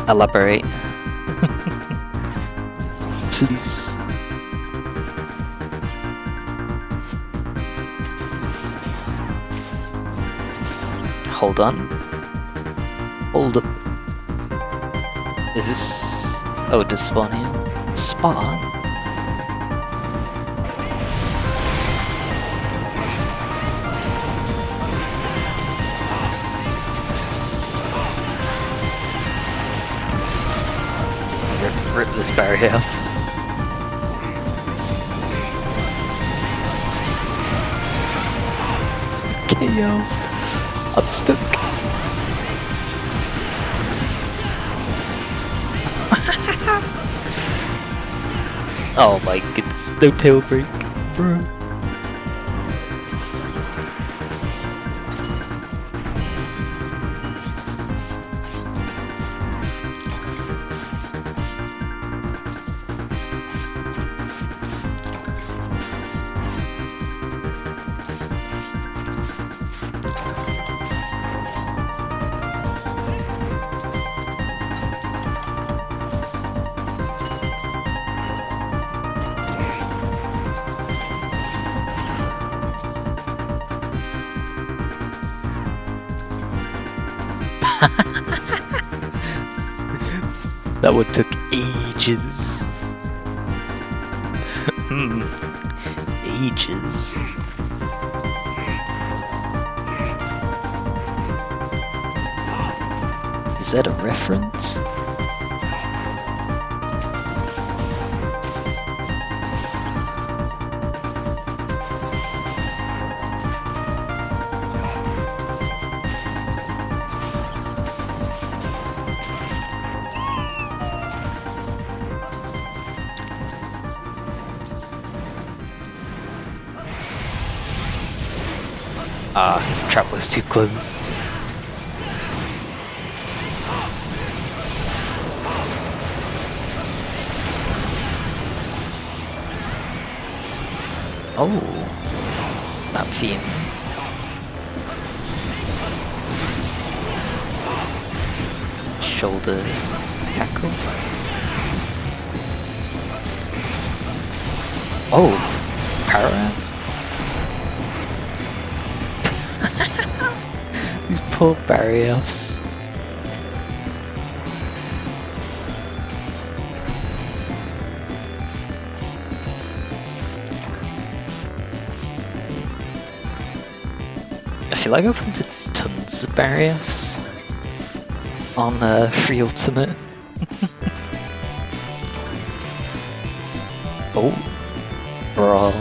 Elaborate. Please. Hold on. Hold up. Is this... Oh, does spawn here? Spawn? Rip this barrier off. KO. I'm stuck. Oh my goodness, no tail break. Bruh. That one took ages. Ages. Is that a reference? Ah, trap was too close. Oh, that theme. Shoulder tackle. Oh, para. These poor barriers. I feel like I've hunted tons of barriers on free ultimate. Oh, brawl.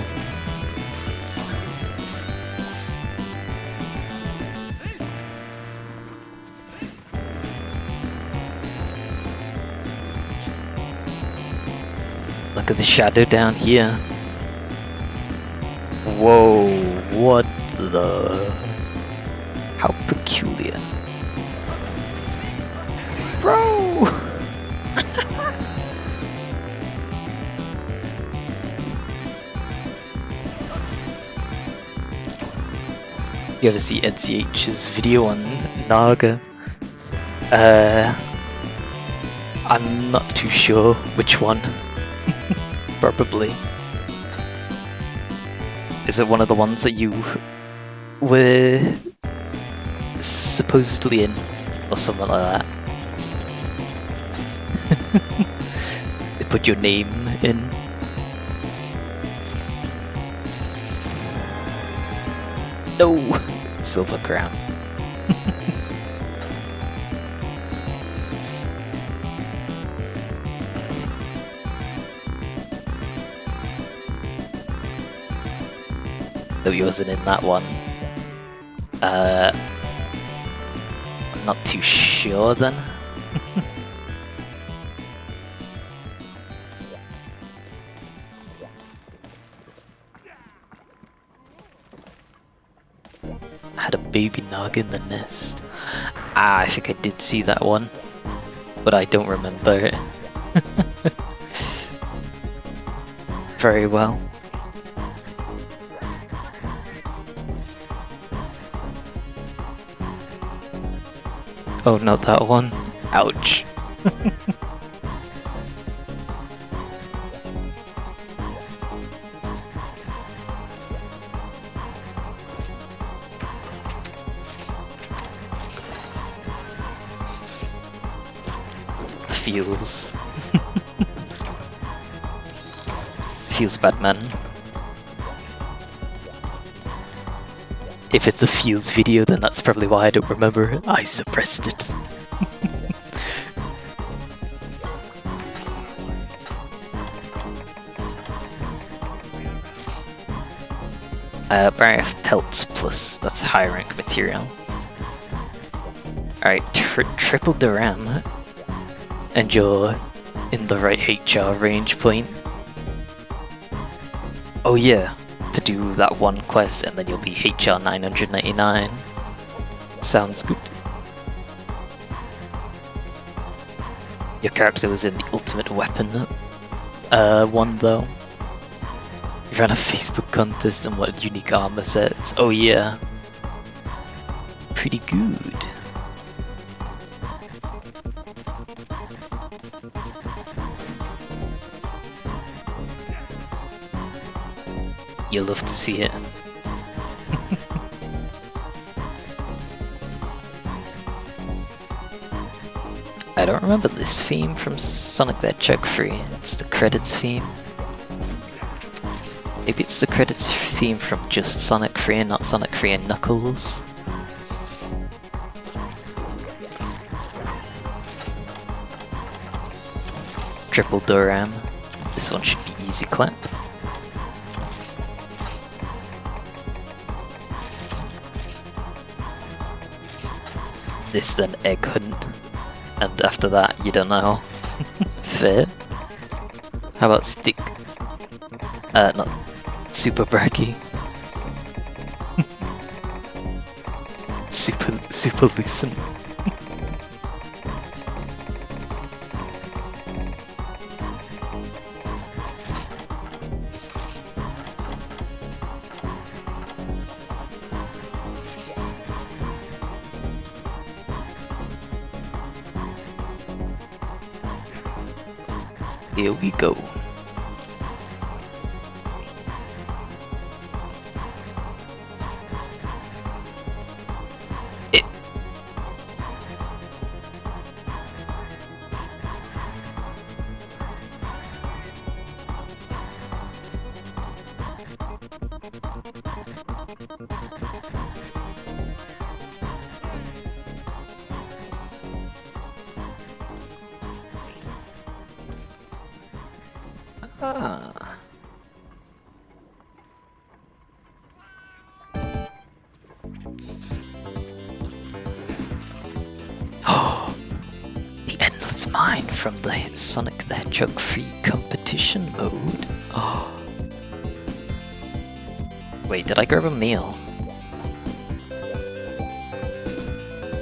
Look at the shadow down here. Whoa, what the... How peculiar. Bro! You ever see NCH's video on Naga? I'm not too sure which one. Probably. Is it one of the ones that you were supposedly in, or something like that? They put your name in. No! Silver crown. Though he wasn't in that one. I'm not too sure then. I had a baby Naga in the nest. Ah, I think I did see that one, but I don't remember it very well. Oh, not that one. Ouch. The feels. Feels bad, man. If it's a Fields video, then that's probably why I don't remember it. I suppressed it. Barrier Pelt plus, that's high rank material. Alright, triple Duram, and your in the right HR range point. Oh yeah, to do that one quest and then you'll be HR 999. Sounds good. Your character was in the Ultimate Weapon one though. You ran a Facebook contest and what unique armor sets. Oh yeah. Pretty good. You love to see it. I don't remember this theme from Sonic the Hedgehog 3. It's the credits theme. Maybe it's the credits theme from just Sonic 3 and not Sonic 3 and Knuckles. Triple Doram. This one should be easy clap. This is an egg hunt. And after that, you don't know. Fair. How about stick? Not super braggy. super lucent. Here we go. Ah. Oh, the Endless Mine from the Sonic the Hedgehog 3 competition mode. Oh. Wait, did I grab a meal?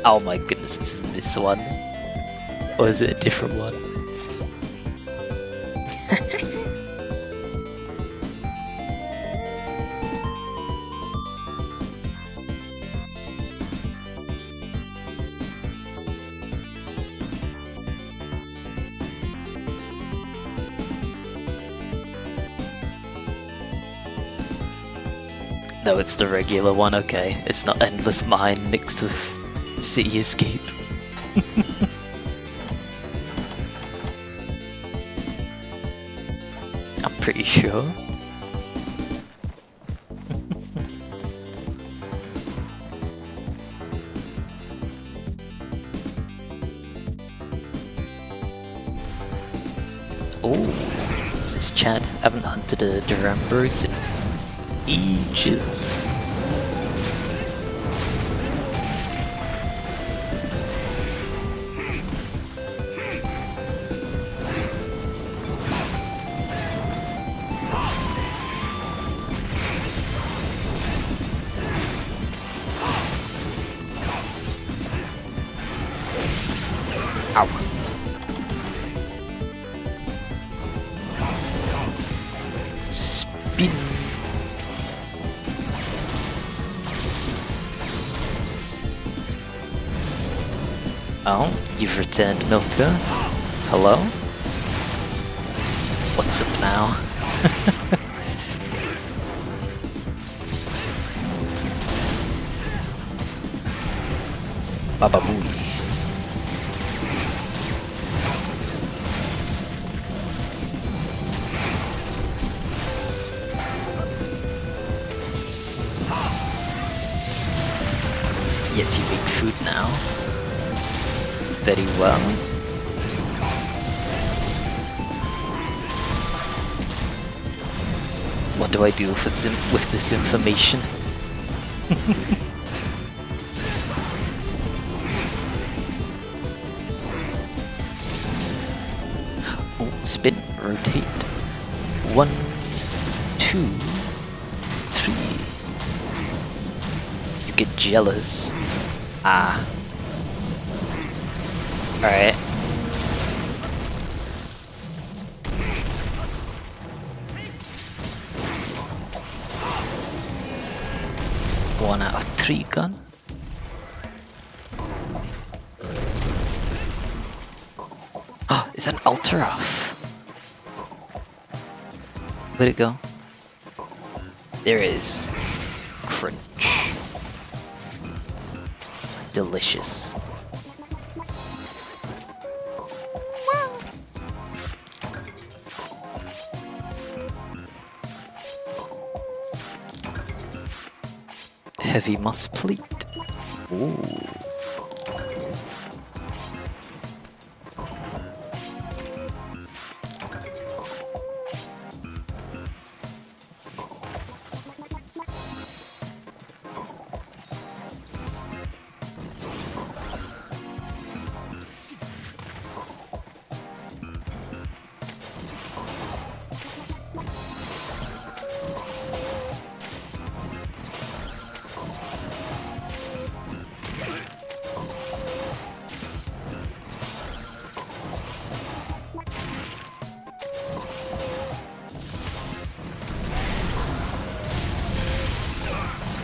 Oh my goodness, this is this one. Or is it a different one? No, it's the regular one, okay. It's not Endless Mine mixed with City Escape. I'm pretty sure. Oh, this is Chad. I haven't hunted a Durambros in ages. Ow. Spin. Oh, you've returned, Milka. Hello? What's up now? Baba Booey. Yes, you make food now. Very well. What do I do with this information? rotate. 1, 2, 3. You get jealous. Ah. Alright. One out of 3 gun. Oh, is that an altar off? Where'd it go? There it is. Crunch. Delicious. Heavy moss plate. Ooh.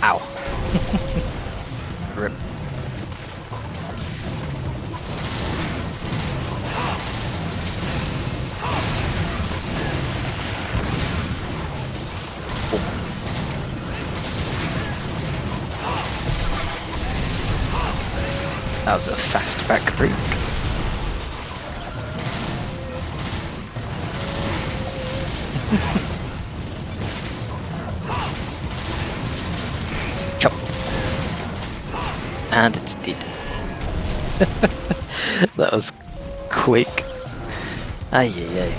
Ow. Rip. That was a fast back break. Chop. And it's dead. That was quick. Ay ay ay.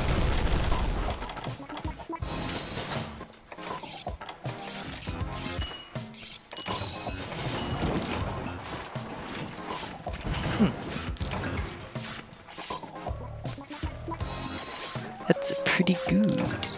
That's pretty good.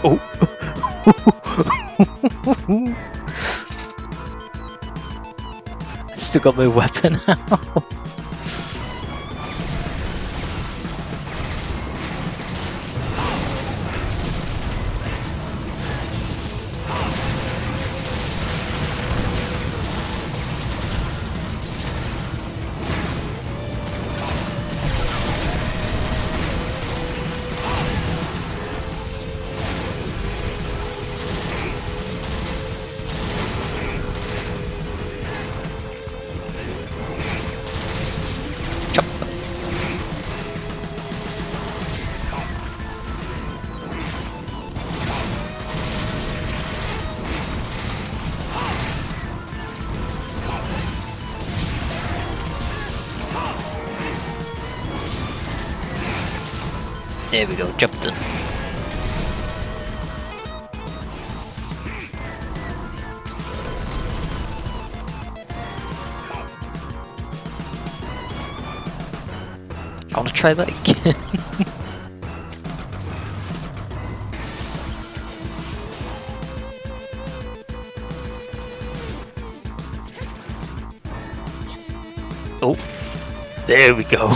Oh. I still got my weapon out. There we go, jumped in. I want to try that again. Oh, there we go.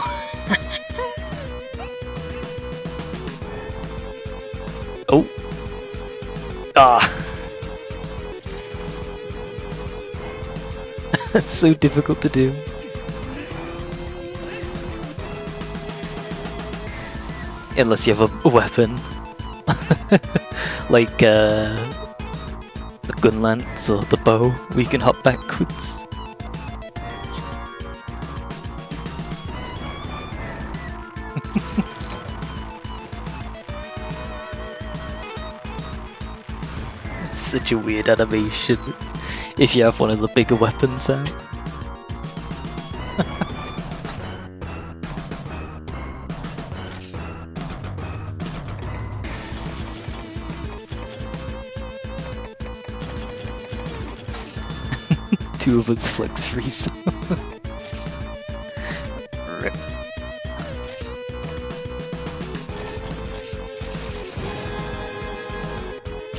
Oh. Ah. That's so difficult to do. Unless you have a weapon. Like, the gun lance or the bow, we can hop backwards. Such a weird animation if you have one of the bigger weapons out. Two of us flex freeze. Rip.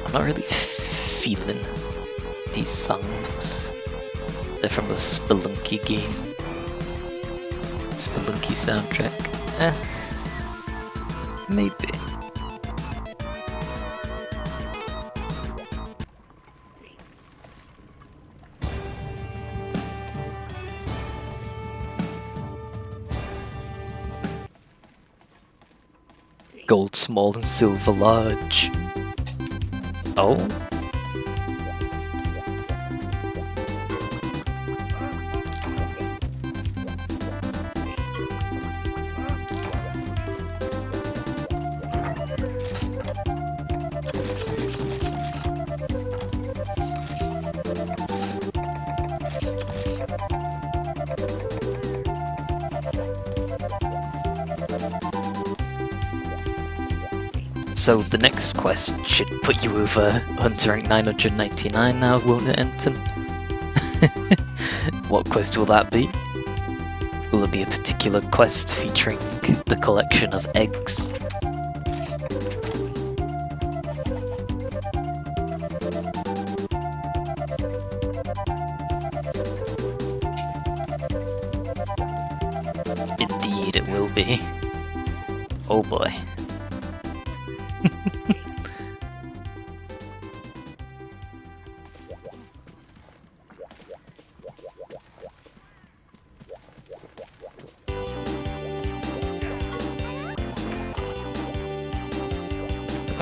I'm not really feeling these songs. They're from the Spelunky game. Spelunky soundtrack. Maybe. Gold small and silver large. Oh? So the next quest should put you over Hunter rank 999 now, won't it, Enton? What quest will that be? Will it be a particular quest featuring the collection of eggs? Indeed it will be. Oh boy.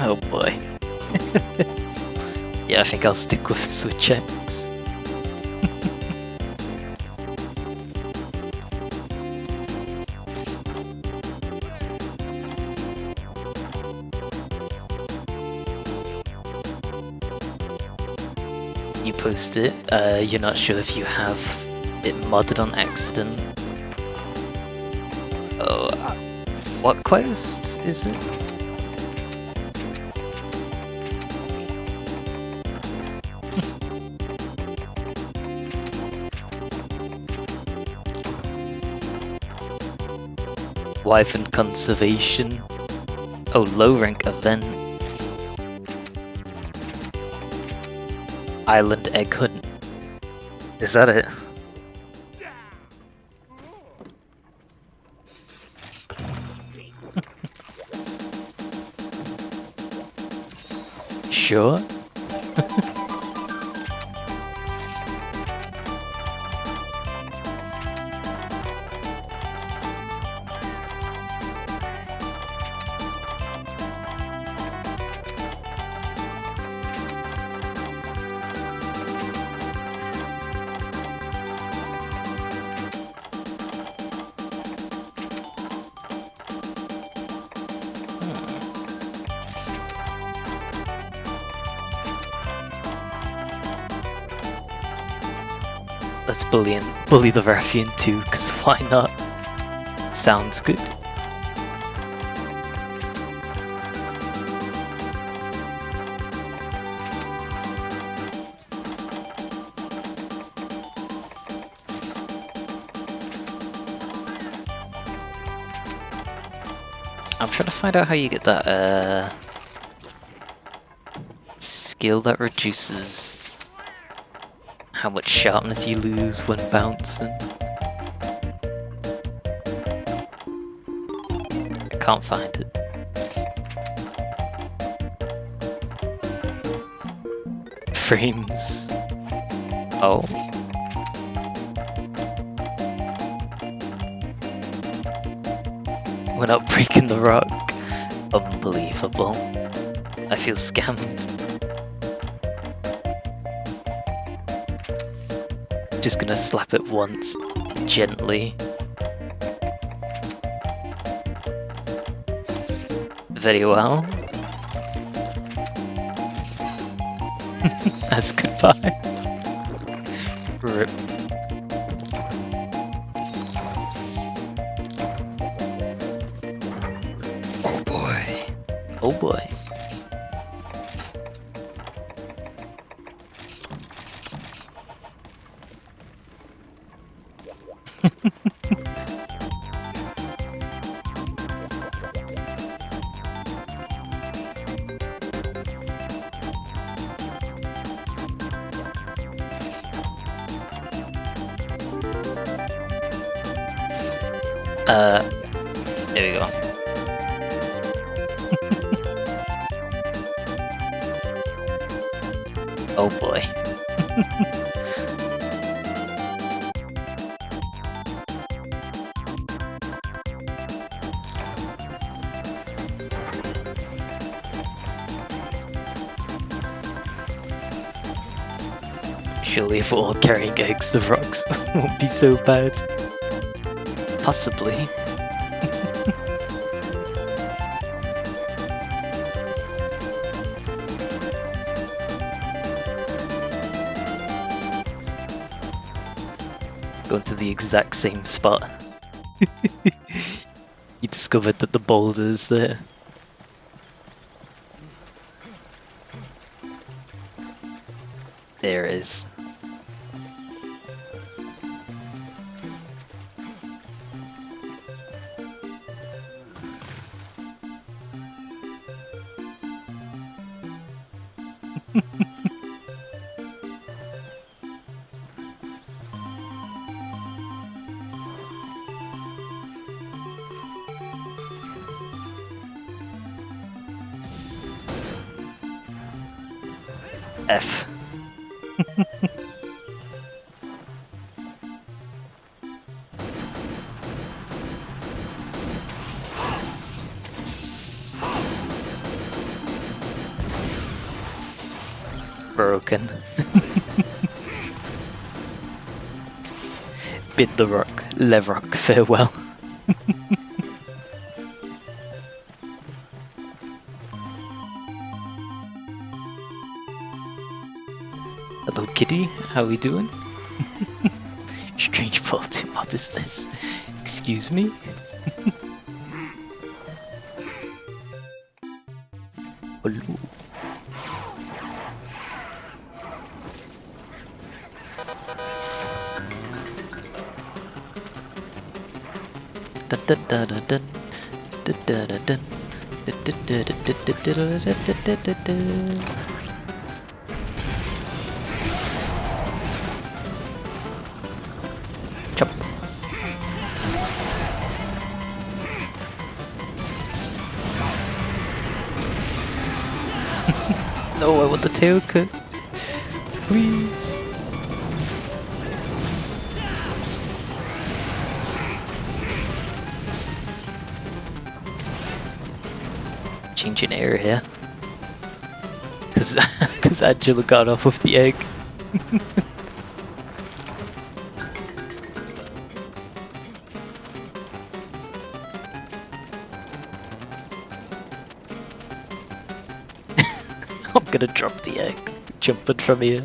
Oh boy. Yeah, I think I'll stick with Switch X. You post it, you're not sure if you have it modded on accident. Oh, what quest is it? Wyvern Conservation. Oh, low rank event. Island Egg Hunt. Is that it? Sure. Let's bully the Rathian too, cause why not? Sounds good. I'm trying to find out how you get that skill that reduces how much sharpness you lose when bouncing. I can't find it. Frames. Oh. We're not breaking the rock. Unbelievable. I feel scammed. Just gonna slap it once, gently. Very well. That's goodbye. Rip. Oh boy. Oh boy. There we go. Oh boy. Surely if we're all carrying eggs, the rocks won't be so bad. Possibly. Going to the exact same spot. You discovered that the boulder is there. There it is. F. Broken. Bid the rock, Levrock, farewell. Hello kitty, how we doing? Strange portal, what is this? Excuse me? Hello. Da da da da da da da da da Chop. No, I want the tail cut. Please. Changing air here. Cause Angela got off of the egg. I'm gonna drop the egg. Jumping from here.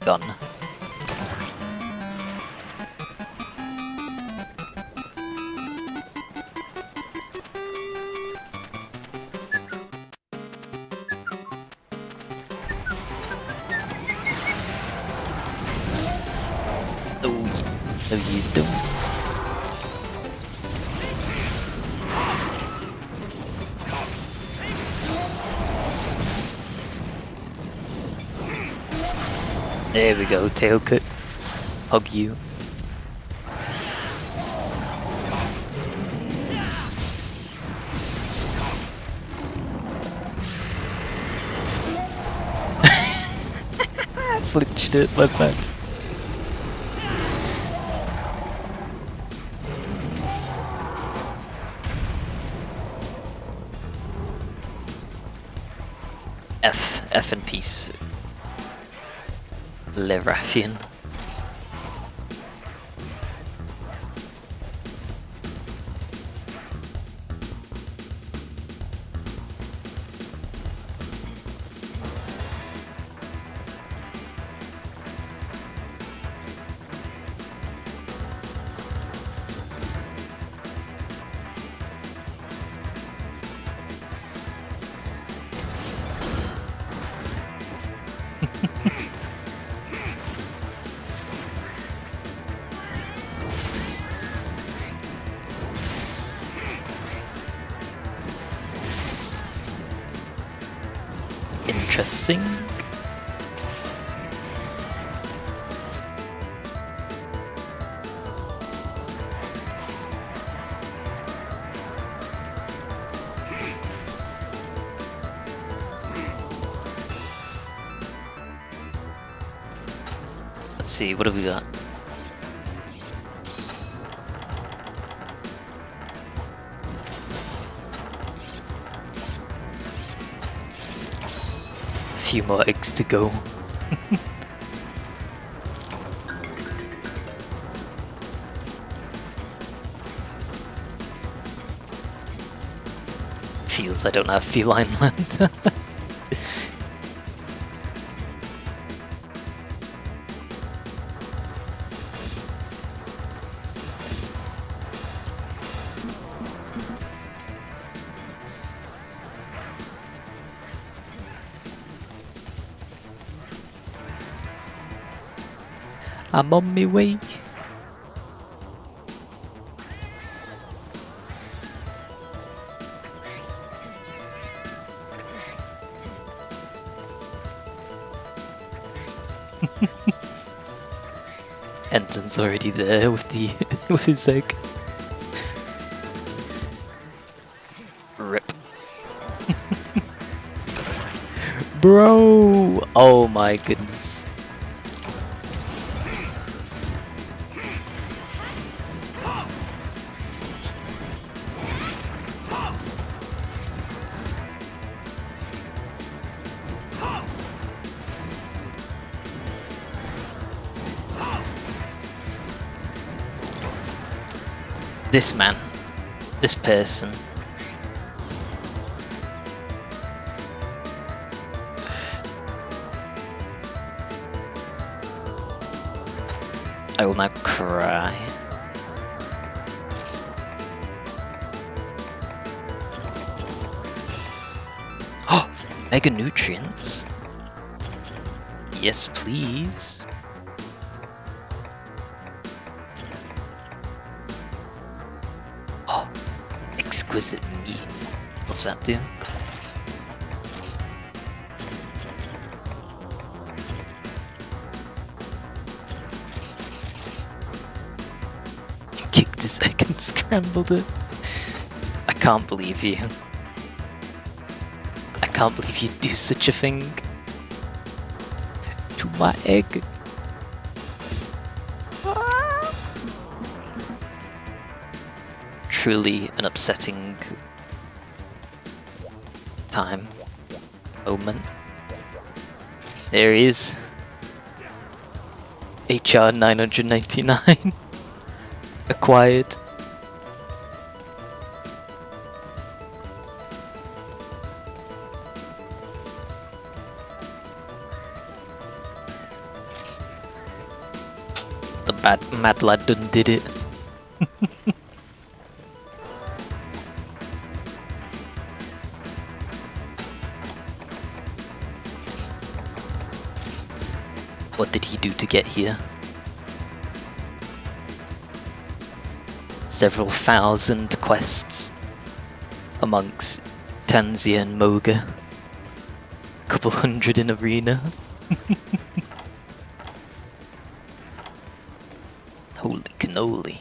Gone. No, you don't. There we go, tail cut. Hug you. Flinched it, my bad. F and peace. Lerathian. Interesting. Let's see, what have we got? A few more eggs to go. Feels I don't have feline land. I'm on my way. Enton's already there with the with his egg. Rip. Bro! Oh my goodness. This man, this person. I will now cry. Oh, mega nutrients. Yes, please. Exquisite meat. What's that do? Kicked his egg and scrambled it. I can't believe you. I can't believe you'd do such a thing to my egg. Truly an upsetting moment. There he is. HR 999 acquired. The mad lad done did it. What did he do to get here? Several thousand quests amongst Tanzia and Moga. A couple hundred in Arena. Holy cannoli.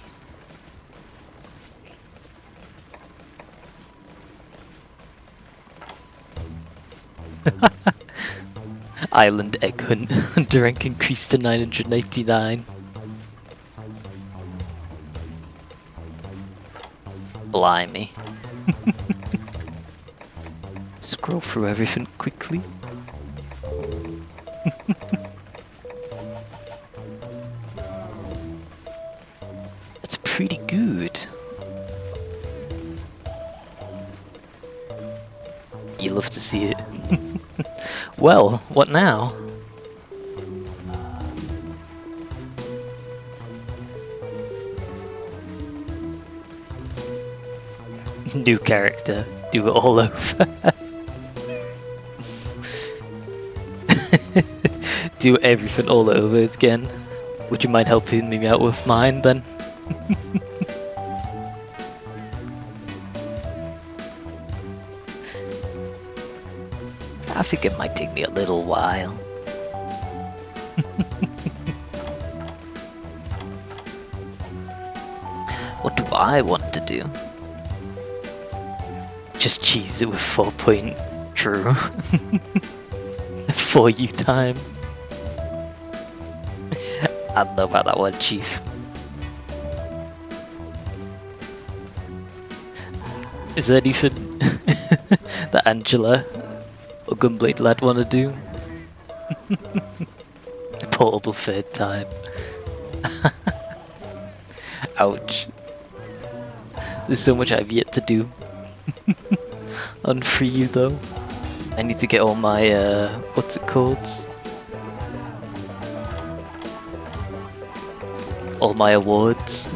Island egg hunt. Hunter rank increased to 999. Blimey. Scroll through everything quickly. It's pretty good. You love to see it. Well, what now? New character. Do it all over. Do everything all over again. Would you mind helping me out with mine then? I think it might take me a little while. What do I want to do? Just cheese it with 4-point true. For you time. I don't know about that one, Chief. Is there anything that Angela or Gunblade Lad want to do? Portable third time. Ouch. There's so much I've yet to do. On Free You though. I need to get all my, what's it called? All my awards.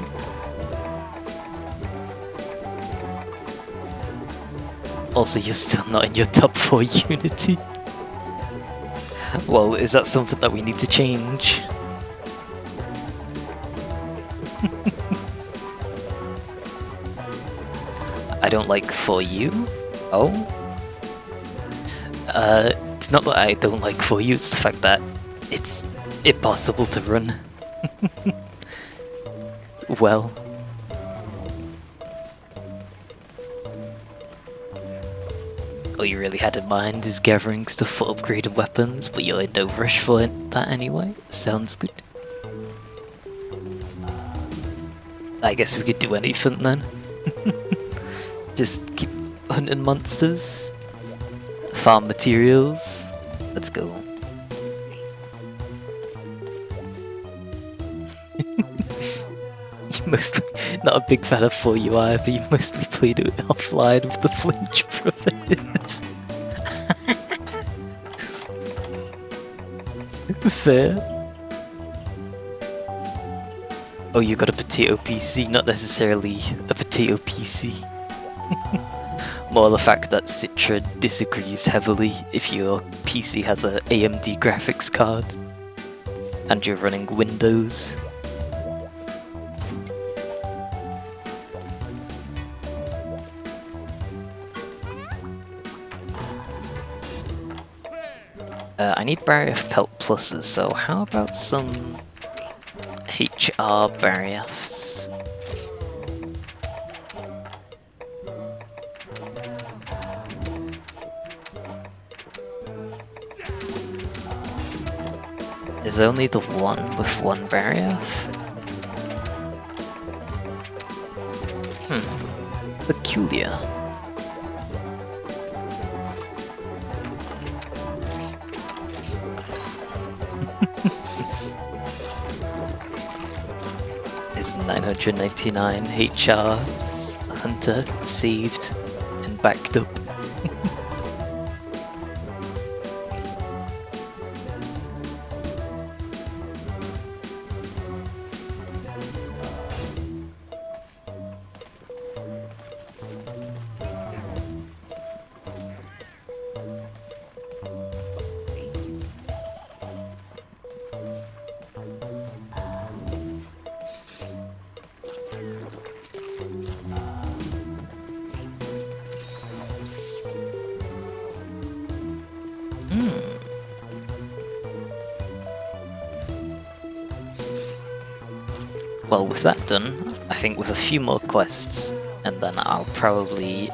Also, you're still not in your top 4 Unity. Well, is that something that we need to change? I don't like 4U? Oh? It's not that I don't like 4U, it's the fact that it's impossible to run. Well. All you really had in mind is gathering stuff for upgraded weapons, but you're in no rush for that anyway. Sounds good. I guess we could do anything then. Just keep hunting monsters, farm materials. Let's go. You mostly not a big fan of 4U either. You mostly played it offline with the Flinch brothers. Fair. Oh, you got a potato PC, not necessarily a potato PC. More the fact that Citra disagrees heavily if your PC has a AMD graphics card and you're running Windows. I need barrier pelt pluses, so how about some HR barriers? There's only the one with one barrier? Peculiar. Is 999 HR Hunter saved and backed up? Well, with that done, I think with a few more quests, and then I'll probably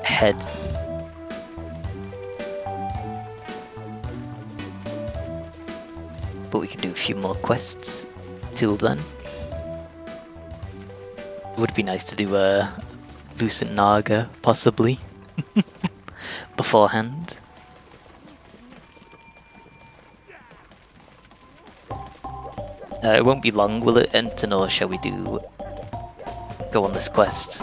head... But we can do a few more quests till then. It would be nice to do a Lucent Naga, possibly, beforehand. It won't be long, will it, Enton, or shall we do go on this quest.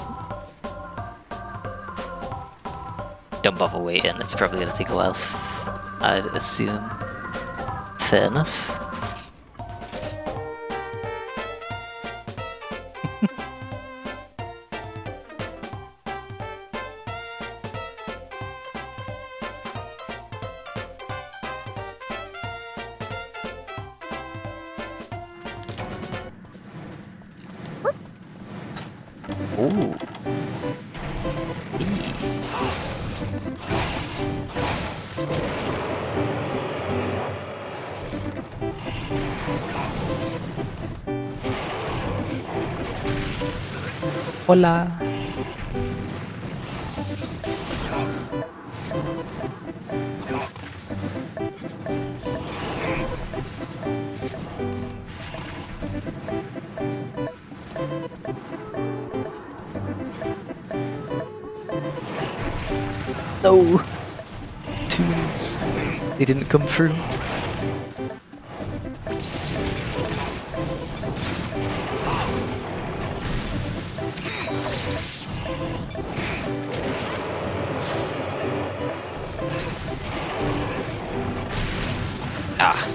Don't bother waiting, it's probably gonna take a while, I'd assume. Fair enough. Ooh. Hola. No! Tunes. They didn't come through. Ah.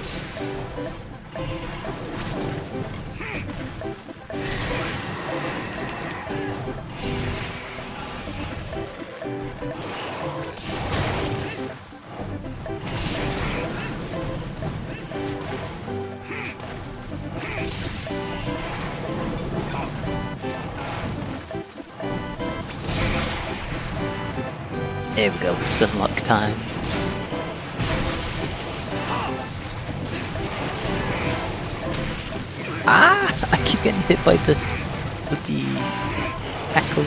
There we go, stun lock time. Ah! I keep getting hit by the tackle.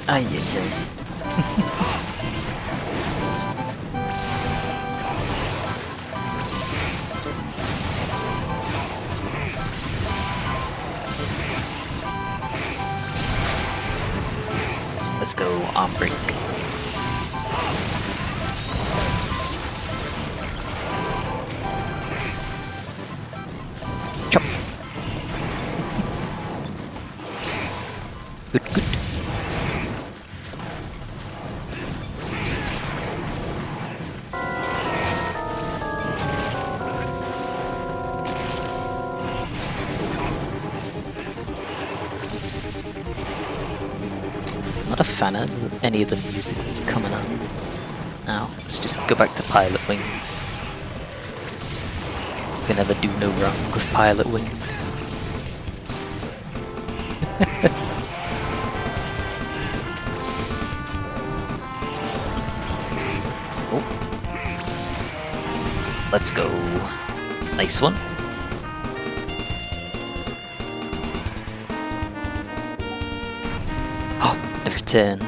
Ay, ay, ay. Let's go on break. Chop. Good, good. Not a fan of any of the music that's coming up. Now, let's just go back to Pilot Wings. You can never do no wrong with Pilot Wings. Oh. Let's go. Nice one. Oh, the return.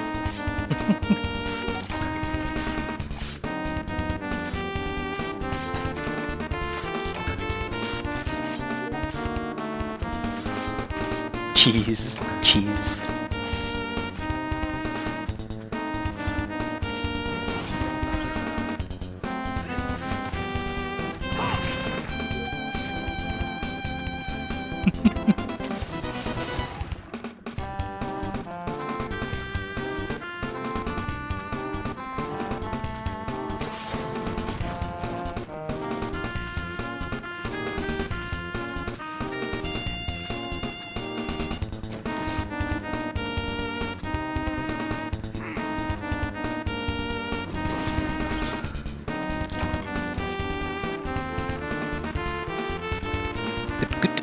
Cheesed. Good.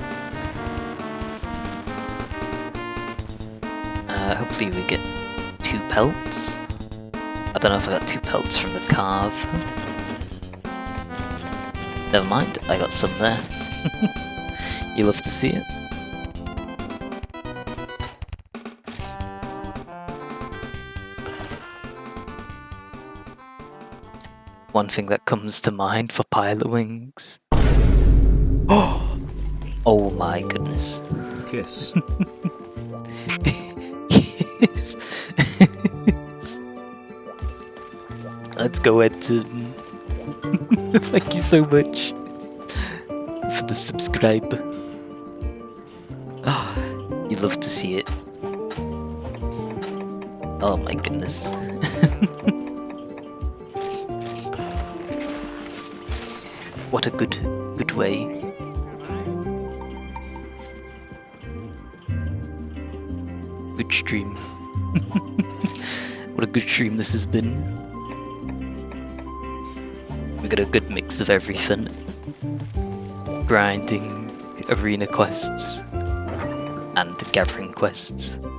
Hopefully we get 2 pelts. I don't know if I got 2 pelts from the carve. Never mind, I got some there. You love to see it. One thing that comes to mind for Pilot Wings. Oh my goodness. Kiss. Let's go, Edson. Thank you so much for the subscribe. Oh, you love to see it. Oh my goodness. What a good way. Good stream. What a good stream this has been. We got a good mix of everything. Grinding, arena quests, and gathering quests. You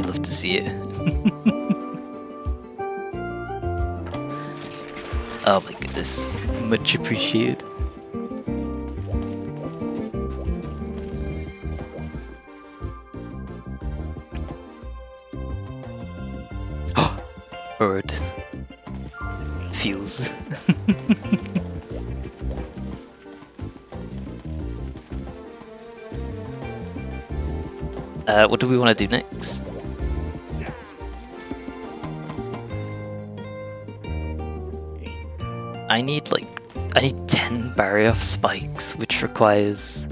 love to see it. Oh my goodness, much appreciated. Bird feels. What do we want to do next? I need 10 barrier spikes, which requires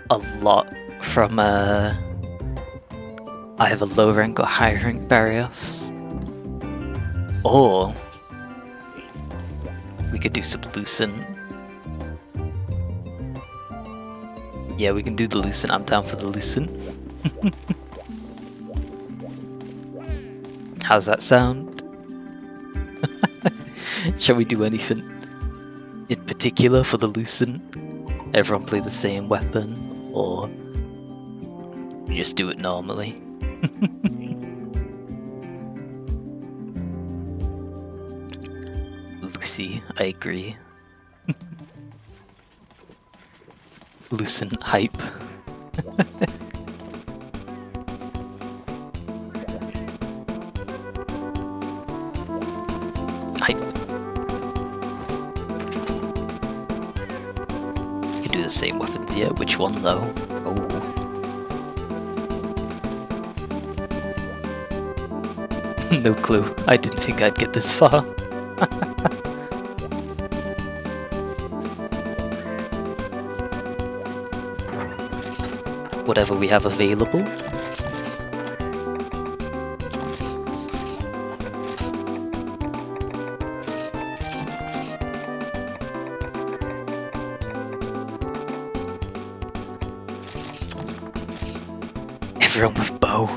a lot from I have a low rank or high rank barriers. Or we could do some Lucent. Yeah, we can do the Lucent. I'm down for the Lucent. How's that sound? Shall we do anything in particular for the Lucent? Everyone play the same weapon, or we just do it normally? Lucy, I agree. Lucent hype. Hype. You can do the same weapons, yeah. Which one though? Oh. No clue. I didn't think I'd get this far. Whatever we have available. Everyone with bow.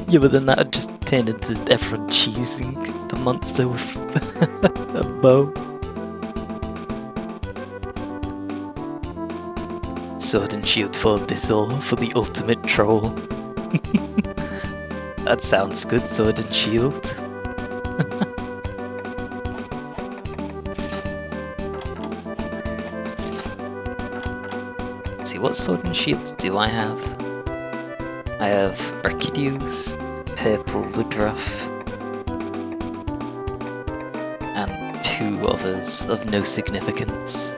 Yeah, but then that would just turn into everyone cheesing the monster with a bow. Sword and shield for Abyssal for the ultimate troll. That sounds good, sword and shield. Let's see, what sword and shields do I have? I have Brachydius, Purple Ludruff, and 2 others of no significance.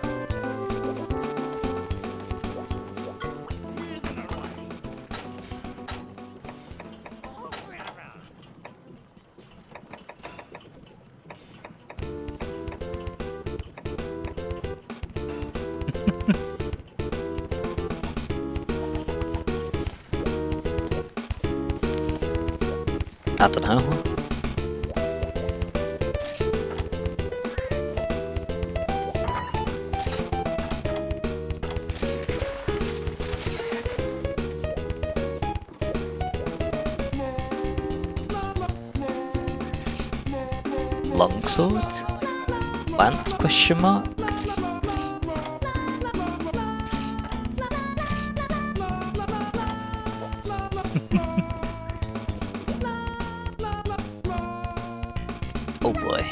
I don't know. Longsword? Lance question mark? Oh boy.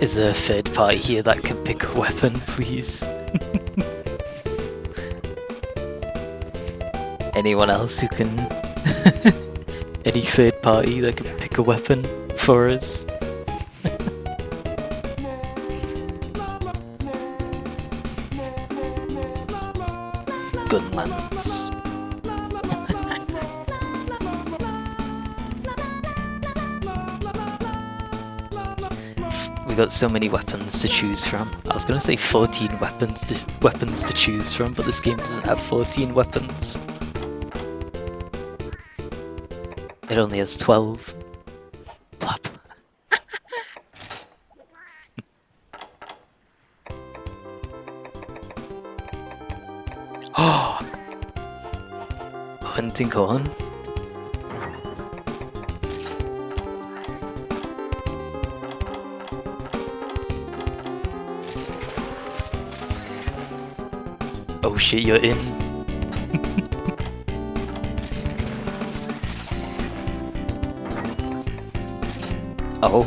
Is there a third party here that can pick a weapon, please? Anyone else who can... Any third party that can pick a weapon for us. Gunlands. We got so many weapons to choose from. I was gonna say 14 weapons to choose from, but this game doesn't have 14 weapons. It only has 12. Blah blah. Oh! Hunting horn. Oh shit, you're in. Oh.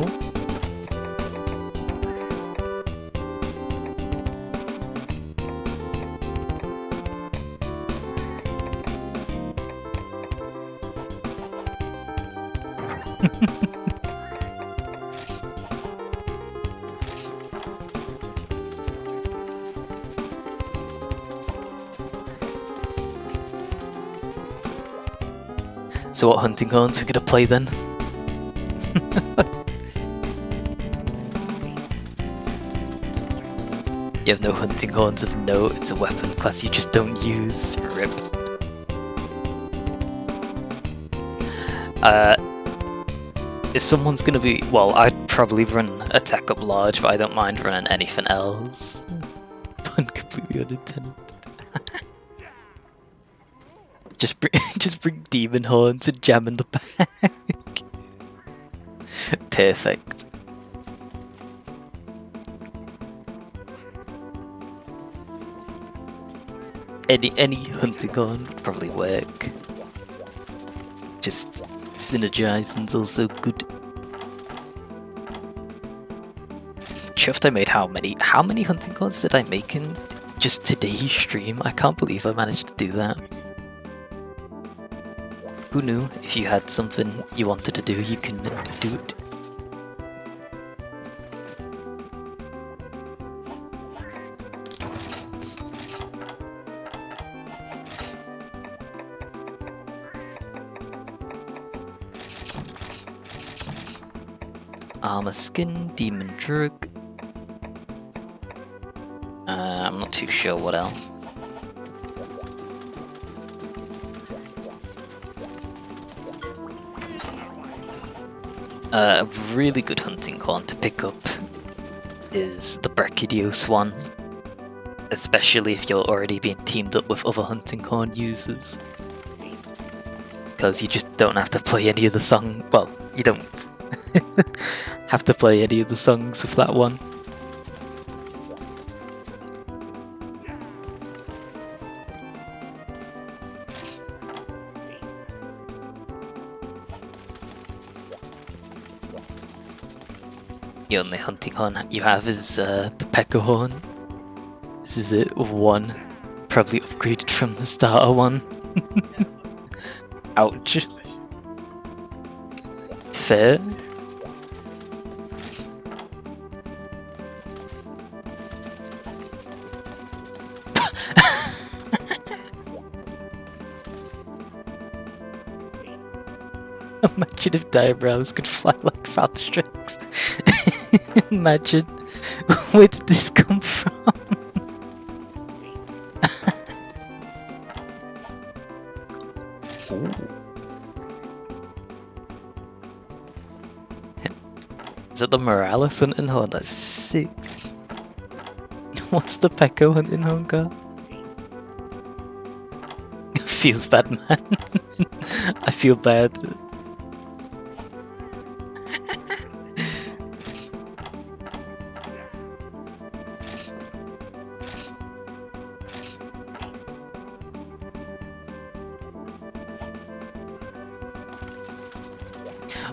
So what hunting horns are we gonna play then? You have no hunting horns of note, it's a weapon class you just don't use. RIP. If someone's gonna be... well, I'd probably run attack up large, but I don't mind running anything else. Pun completely unintended. Just bring demon horns and jam in the back. Perfect. Any hunting horn would probably work. Just synergizing's also good. Chuffed I made how many hunting horns did I make in just today's stream? I can't believe I managed to do that. Who knew if you had something you wanted to do, you can do it. Armor skin, demon drug. I'm not too sure what else. A really good hunting horn to pick up is the Brachydios one, especially if you're already being teamed up with other hunting horn users, because you just don't have to play any of the song. Well, you don't have to play any of the songs with that one. The only hunting horn you have is the Pekka horn. This is it, one. Probably upgraded from the starter one. Ouch. Fair. Imagine if diabrams could fly like Falstrix. Imagine. Where did this come from? Is it the Morales hunting horn? That's sick. What's the Pekka hunting horn got? Feels bad, man. I feel bad.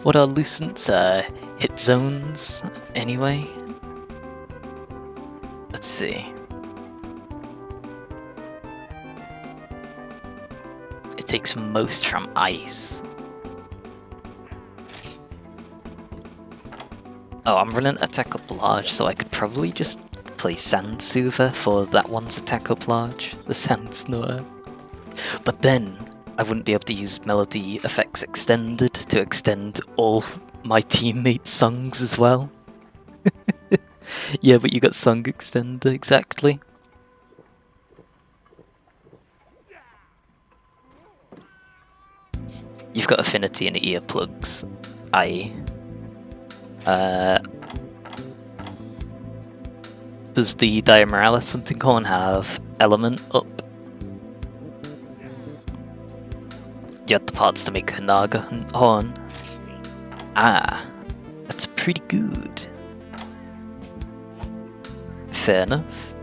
What are Lucent's hit zones, anyway? Let's see. It takes most from ice. Oh, I'm running attack up large, so I could probably just play Sand Soother for that one's attack up large, the Sand Snorer. But then I wouldn't be able to use Melody Effects Extended to extend all my teammates' songs as well. Yeah, but you got Song Extender, exactly. You've got Affinity and earplugs. Does the Diamoralis Hunting Horn have Element up? You had the parts to make a Naga Horn. Ah, that's pretty good. Fair enough.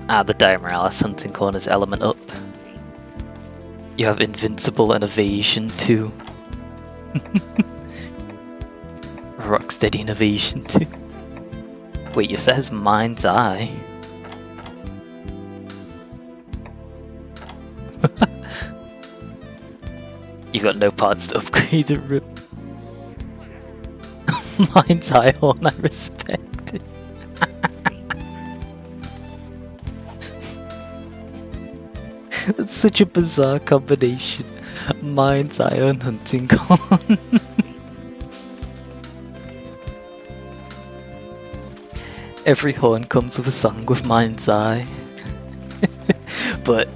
Ah, the Diamoralis Hunting Horn is Element up. You have Invincible and Evasion too. Rocksteady and Evasion too. Wait, you says Mind's Eye. You got no parts to upgrade a Rip. Mind's Eye Horn, I respect it. That's such a bizarre combination. Mind's Eye and Hunting Horn. Every horn comes with a song with Mind's Eye. But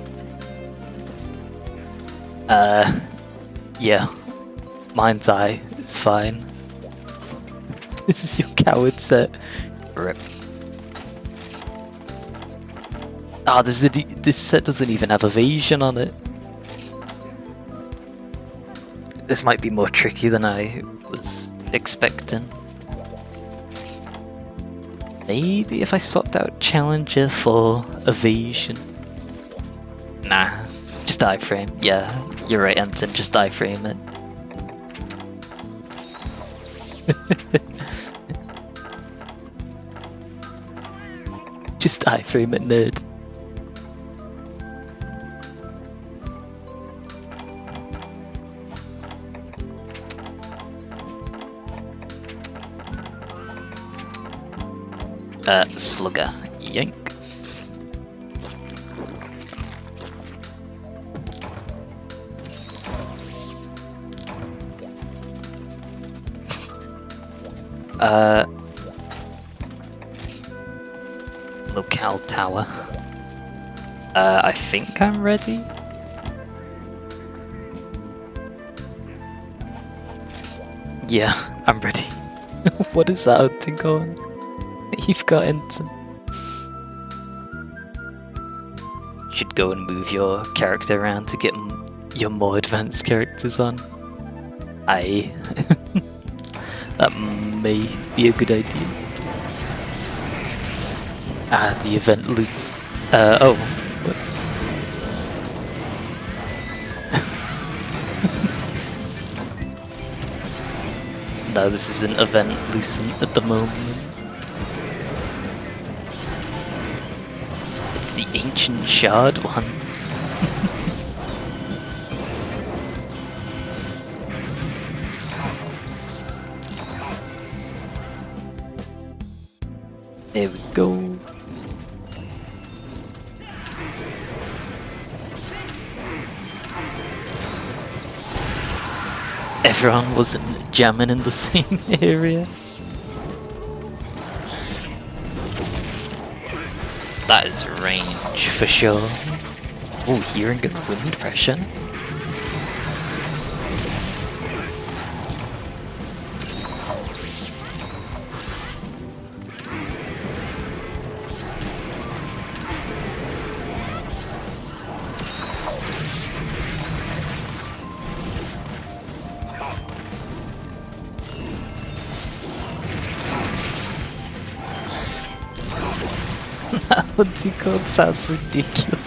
yeah, Mind's Eye is fine. This is your coward set. Rip. Ah, this set doesn't even have evasion on it. This might be more tricky than I was expecting. Maybe if I swapped out Challenger for evasion. Nah, just iframe. Yeah, you're right, Anton, just iframe it. Just iframe it, nerd. Slugger, yank. Locale tower. I think I'm ready. Yeah, I'm ready. What is that hunting on? You've got Ensign. Should go and move your character around to get your more advanced characters on. Aye. That may be a good idea. Ah, the event loop. Oh. What? No, this is an event lucent at the moment. It's the ancient shard one. There we go. Everyone wasn't jamming in the same area. That is range for sure. Oh, hearing good wind pressure. What do you call it? Sounds ridiculous.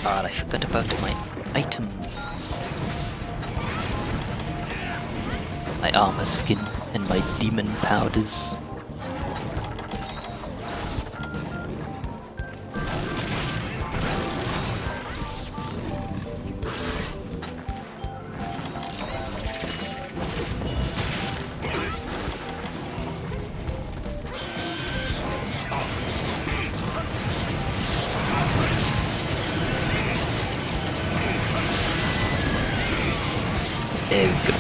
God, I forgot about my items. My armor skin and my demon powders. There we go.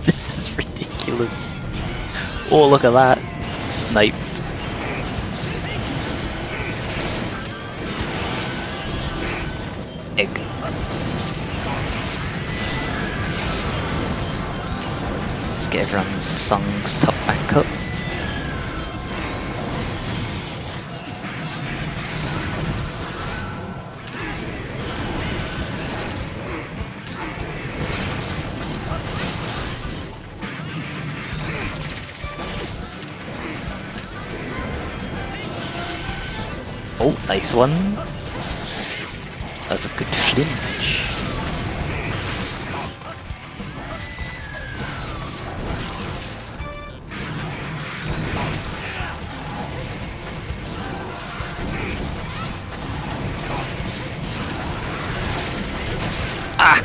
This is ridiculous. Oh, look at that. Sniped. Egg. Let's get everyone's songs top back up. Oh, nice one. That's a good flinch. Ah!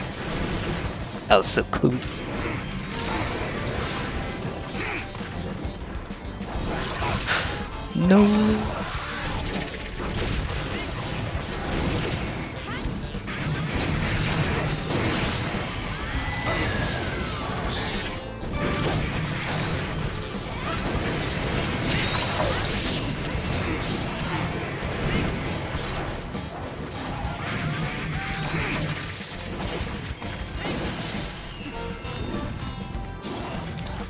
That was so close. No.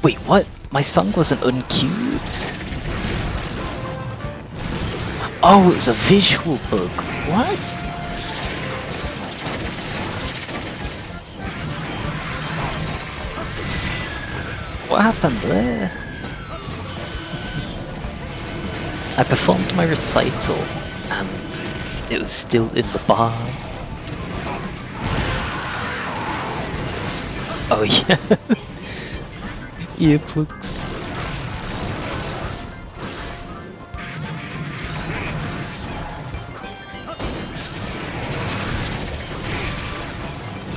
Wait, what? My song wasn't unqueued? Oh, it was a visual bug. What? What happened there? I performed my recital and it was still in the bar. Oh yeah. Earplugs.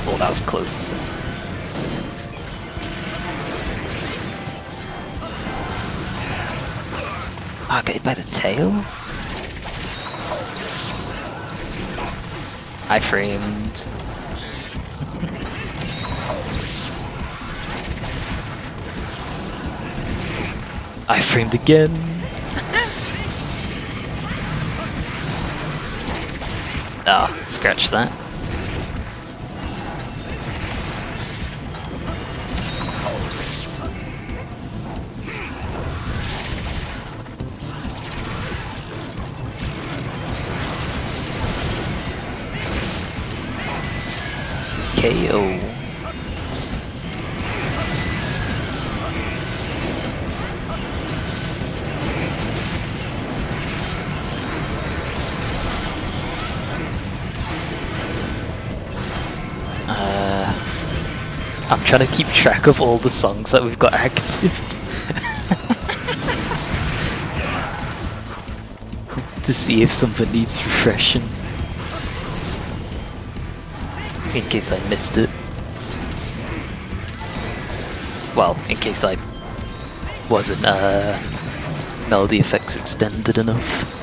Oh, that was close. Oh, I got hit by the tail? I framed. I framed again. Ah, oh, scratch that. KO. I'm trying to keep track of all the songs that we've got active. To see if something needs refreshing. In case I missed it. Well, in case I wasn't melody effects extended enough.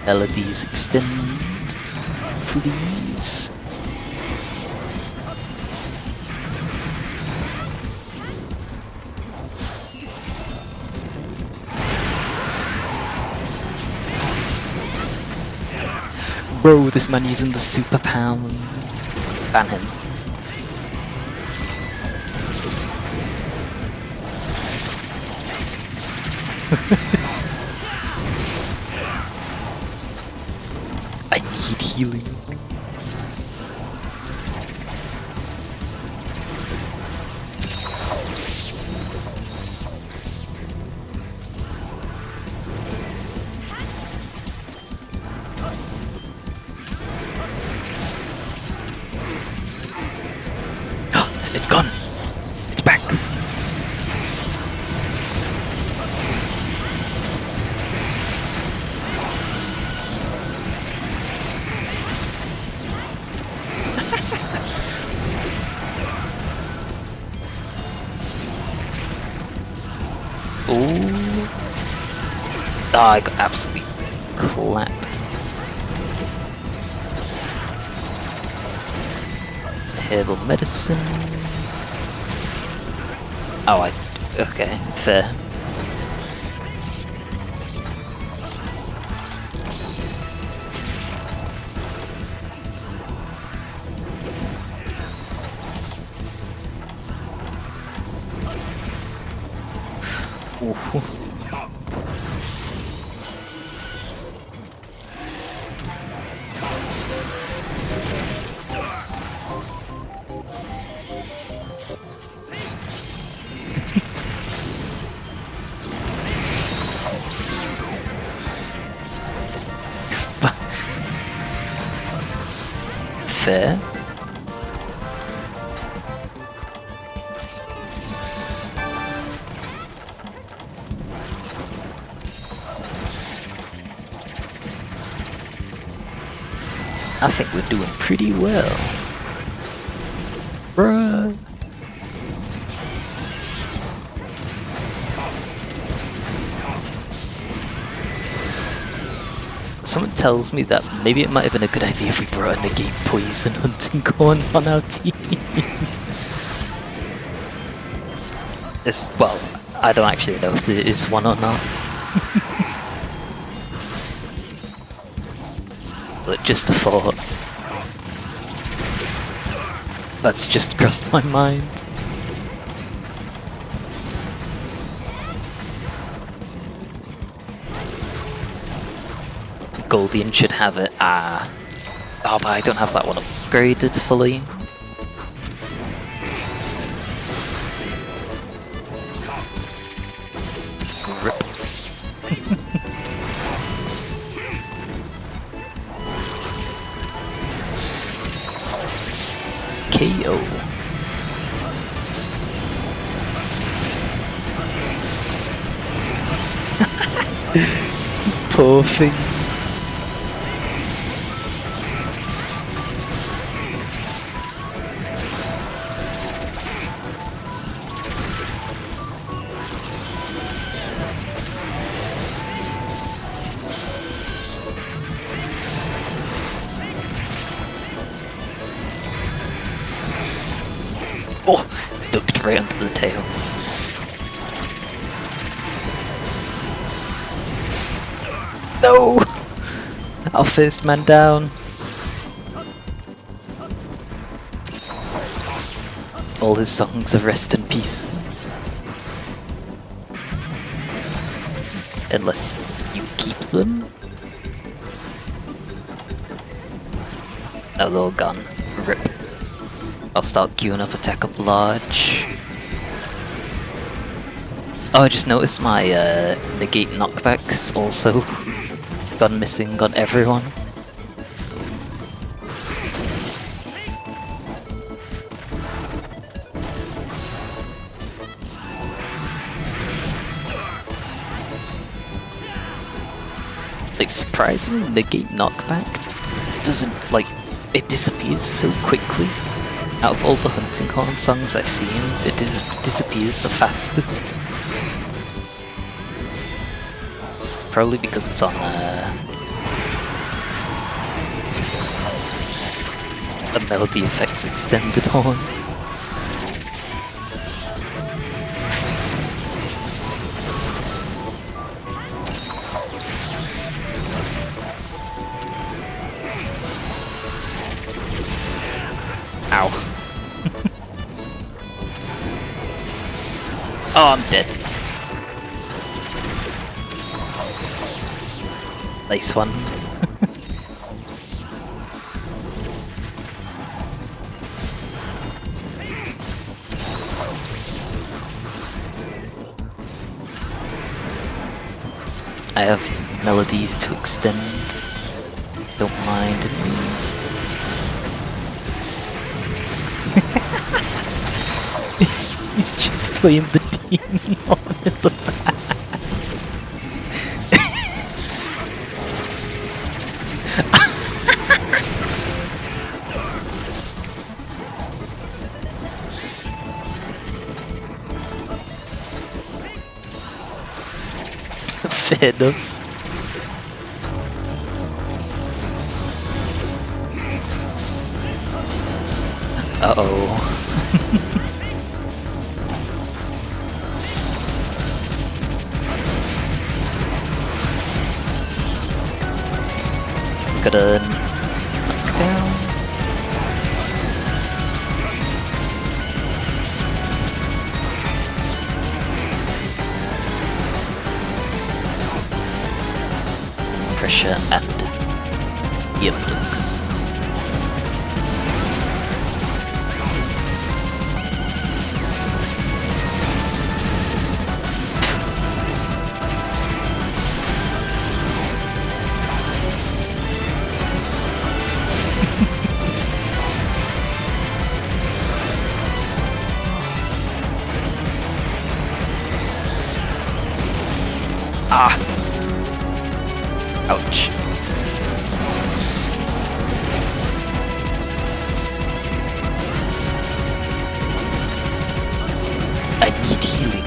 melodies extend, please. Bro, this man using the super pound. Ban him. I need healing. It's gone. It's back. Ooh. Oh, I got absolutely clapped. Herbal medicine. Oh, okay, fair. Ooh. Fair. I think we're doing pretty well. Bruh. Someone tells me that maybe it might have been a good idea if we brought a negate poison hunting corn on our team. Well, I don't actually know if there is one or not. But just a thought. That's just crossed my mind. Goldian should have it. Ah. Oh, but I don't have that one upgraded fully. Rip. KO. This poor thing. Oh, ducked right onto the tail. No! I'll first man down. All his songs of rest and peace. Unless you keep them. Oh, they're all gone. Rip. I'll start queuing up attack up large. Oh, I just noticed my negate knockbacks also gone missing on everyone. Like, surprisingly, negate knockback doesn't, like, it disappears so quickly. Out of all the hunting horn songs I've seen, it disappears the fastest. Probably because it's on a melody effects extended horn. Ow. Oh, I'm dead. Nice one. I have melodies to extend. Don't mind me. He's just playing the demon on in the back. Fair enough. Uh-oh. Gotta knock down. Pressure and earplugs. Ah! Ouch. I need healing.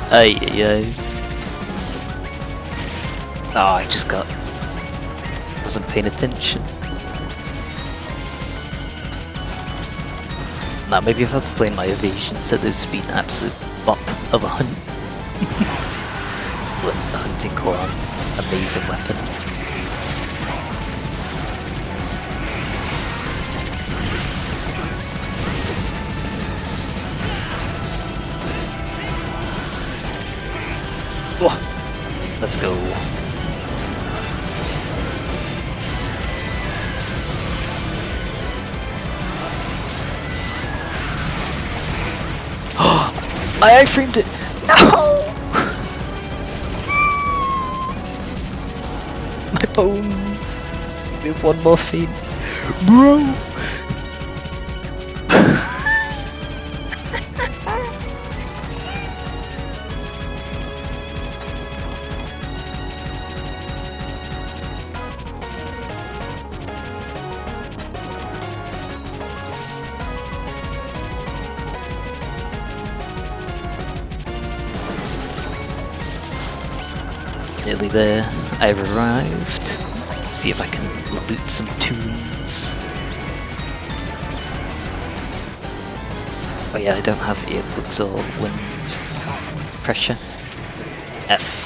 Ay, ay, ay. Oh, I just wasn't paying attention. Nah, maybe if I was playing my evasion, so this would be an absolute bop of a hunt. With the hunting horn, amazing weapon. Whoa. Let's go. I iframed it! No! My bones! We have one more feed. Bro! Nearly there. I've arrived. Let's see if I can loot some tunes. Oh yeah, I don't have earplugs or wind pressure. F.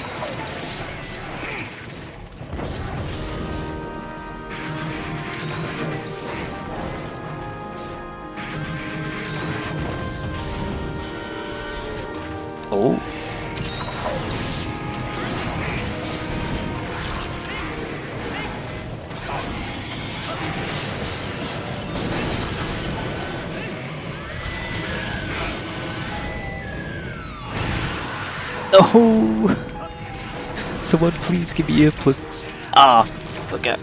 Oh. No! Someone please give me earplugs. Ah, forget.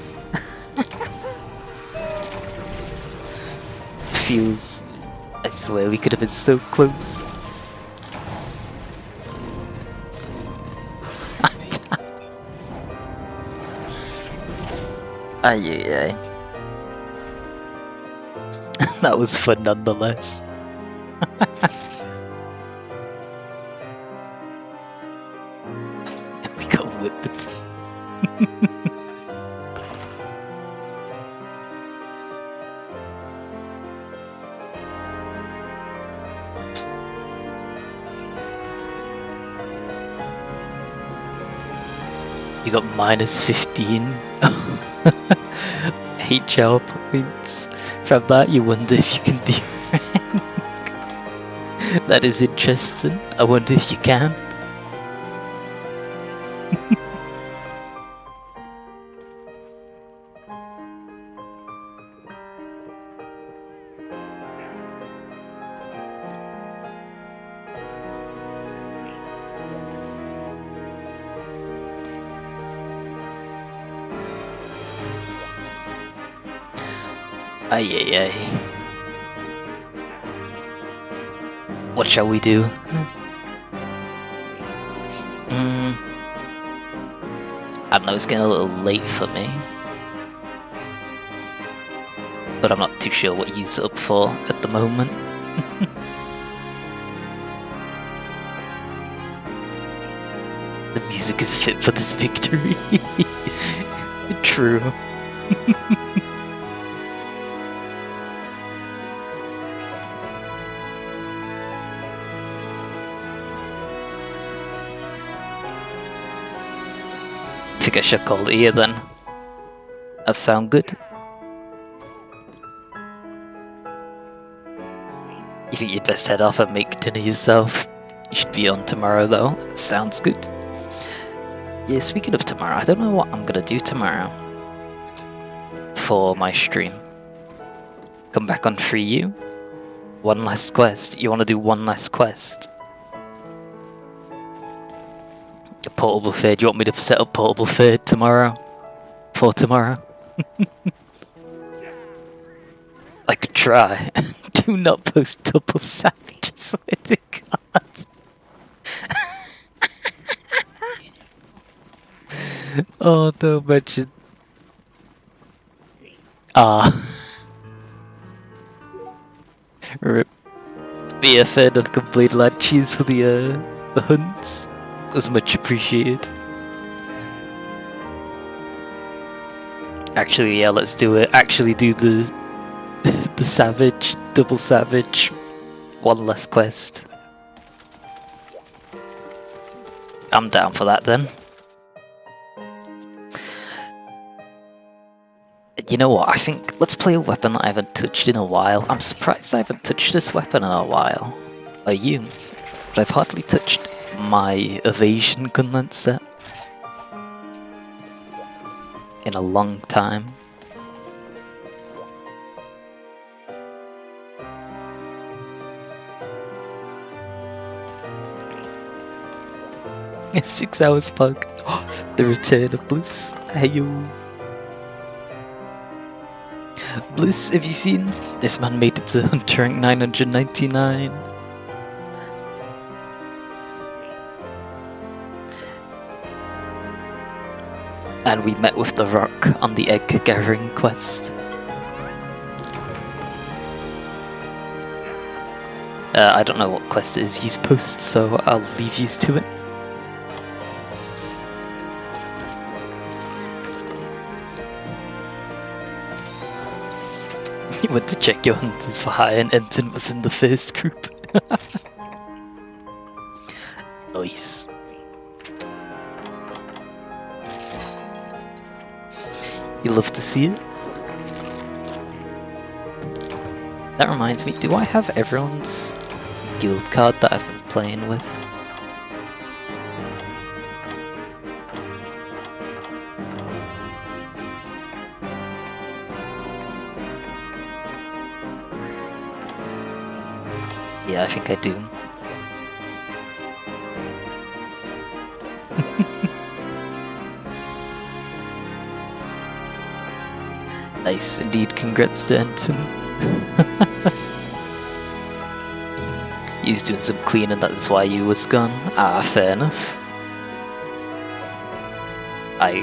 Feels... I swear we could have been so close. Ay ay ay. That was fun nonetheless. We got whipped. You got minus 15 HR points. From that, you wonder if you can do rank. That is interesting. I wonder if you can. Ay ay ay. What shall we do? I don't know, it's getting a little late for me. But I'm not too sure what he's up for at the moment. The music is fit for this victory. True. I think I should call it here then. That sound good? You think you'd best head off and make dinner yourself? You should be on tomorrow though. Sounds good. Yeah, speaking of tomorrow, I don't know what I'm gonna do tomorrow for my stream. Come back on 3U. One last quest. You wanna do one last quest? A portable third. You want me to set up portable third tomorrow? For tomorrow? I could try. Do not post double savage. I swear to God. Oh, don't mention. Rip. Yeah, fair enough. Complete lad. Cheers for the hunts. It was much appreciated. Actually, yeah, let's do it. Actually, do the the savage, double savage, one less quest. I'm down for that then. You know what? I think let's play a weapon that I haven't touched in a while. I'm surprised I haven't touched this weapon in a while. Are you? But I've hardly touched my evasion gunlet set in a long time. It's 6 hours pug. The return of Bliss. Hey yo. Bliss, have you seen? This man made it to Hunter rank 999. And we met with the Rock on the egg gathering quest. I don't know what quest it is you post, so I'll leave you to it. You went to check your hunters for hire and Enton was in the first group. Nice. You love to see it. That reminds me, do I have everyone's guild card that I've been playing with? Yeah, I think I do. Nice indeed, congrats to Enton. He was doing some cleaning, that's why you was gone. Ah, fair enough. I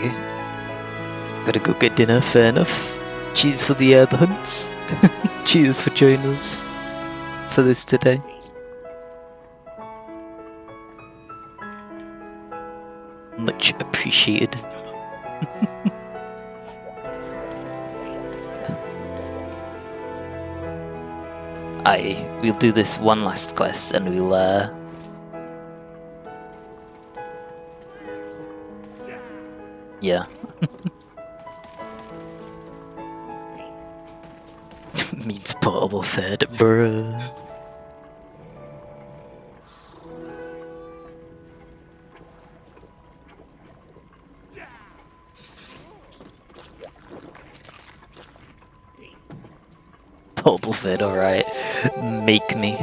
gotta go get dinner, fair enough. Cheers for the hunts. Cheers for joining us for this today. Much appreciated. We'll do this one last quest and we'll yeah. Means portable third, bruh. Portable third, alright. Make me.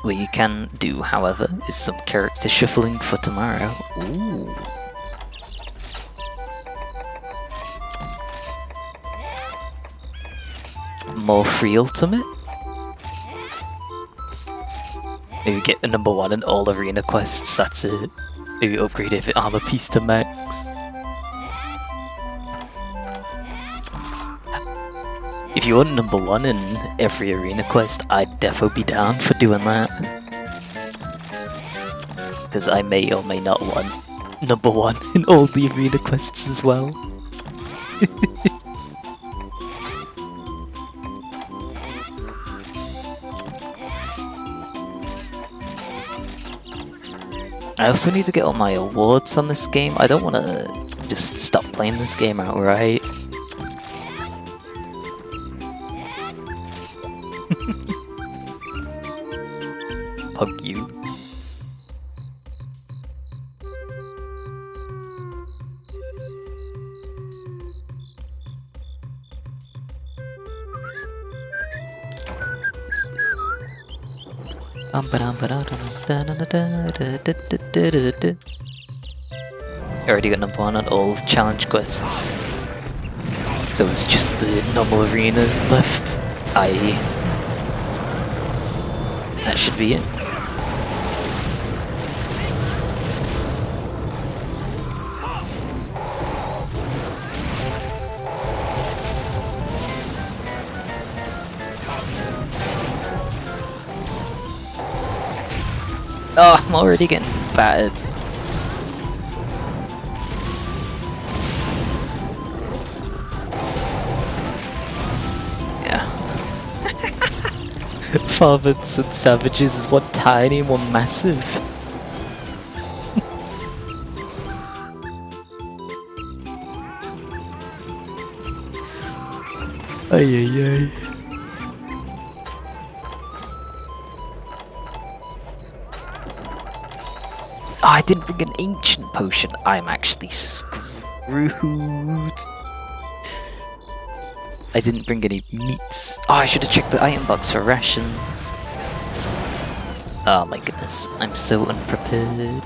What you can do, however, is some character shuffling for tomorrow. Ooh. More free ultimate? Maybe get the number 1 in all arena quests, that's it. Maybe upgrade every armor piece to max. If you want number 1 in every arena quest, I'd defo be down for doing that. Because I may or may not want number 1 in all the arena quests as well. I also need to get all my awards on this game. I don't want to just stop playing this game outright. Hug you. Already got number 1 on all challenge quests. So it's just the normal arena left. That should be it. Oh, I'm already getting battered. Yeah. Farmers and savages is one tiny and one massive. Ay ay ay. Oh, I didn't bring an ancient potion. I'm actually screwed. I didn't bring any meats. Oh, I should have checked the item box for rations. Oh my goodness, I'm so unprepared.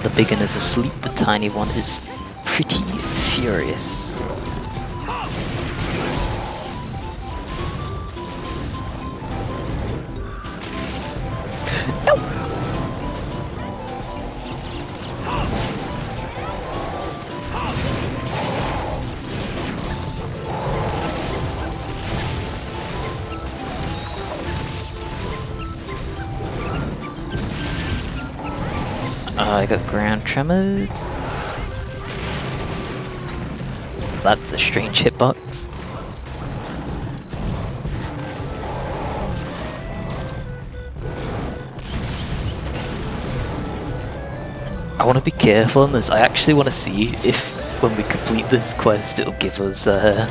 The big one is asleep, the tiny one is pretty furious. No! I got ground tremored. That's a strange hitbox. I want to be careful on this. I actually want to see if when we complete this quest it'll give us a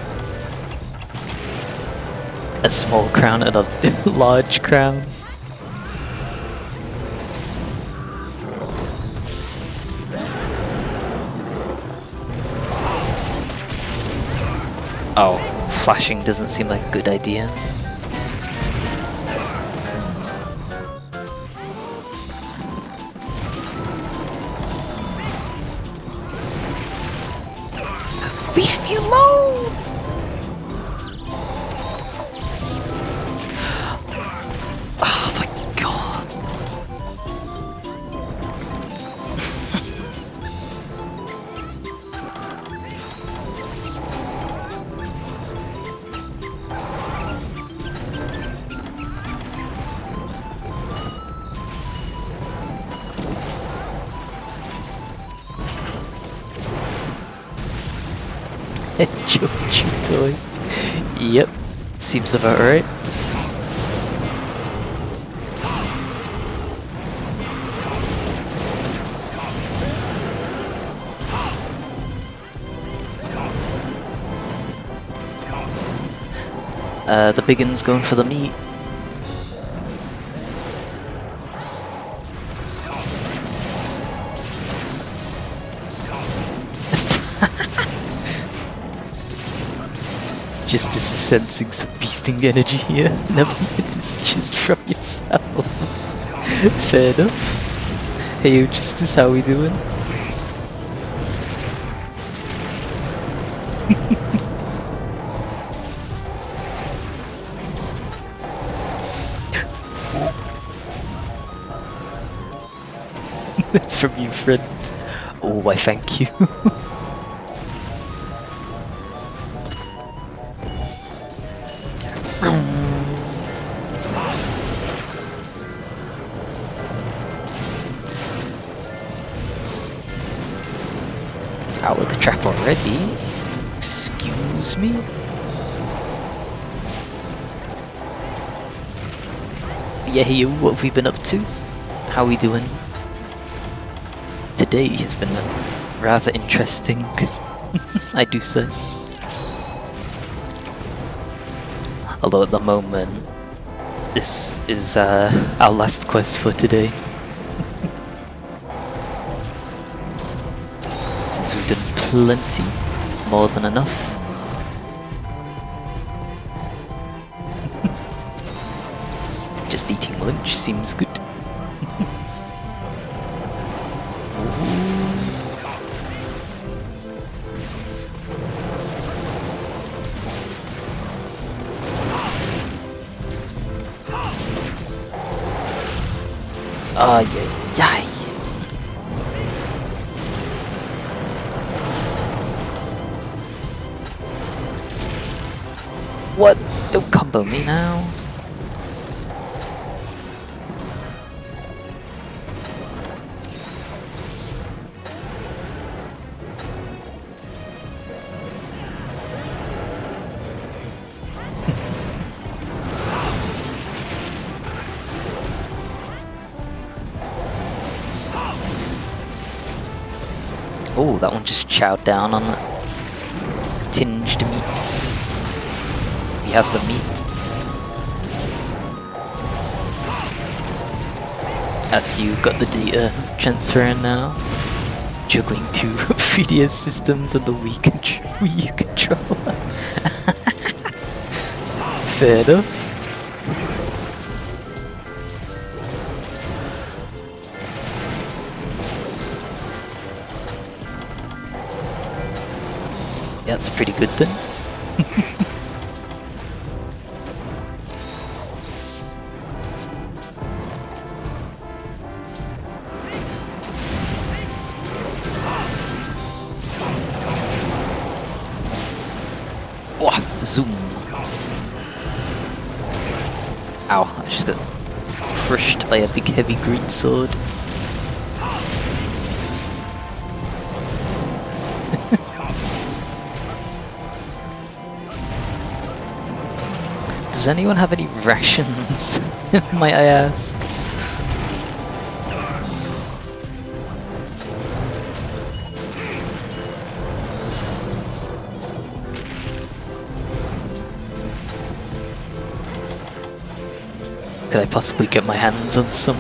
small crown and a large crown. Oh, flashing doesn't seem like a good idea. Pikachu toy. Yep, seems about right. The biggin's going for the meat. Justice is sensing some beasting energy here. Never mind, it's just from yourself. Fair enough. Hey, yo, Justice, how we doing? That's from you, friend. Oh, why thank you. It's out of the trap already. Excuse me? Yeah, hey, what have we been up to? How we doing? Today has been rather interesting, I do say. Although at the moment, this is our last quest for today. Since we've done plenty, more than enough. Just eating lunch seems good. Ay, ay, ay. What? Don't combo me now. Oh, that one just chowed down on tinged meats. We have the meat. That's you, got the data transferring now. Juggling two 3DS systems and the Wii controller. Fair enough. That's pretty good then. Oh, zoom. Ow, I just got crushed by a big heavy green sword. Does anyone have any rations, might I ask? Could I possibly get my hands on some?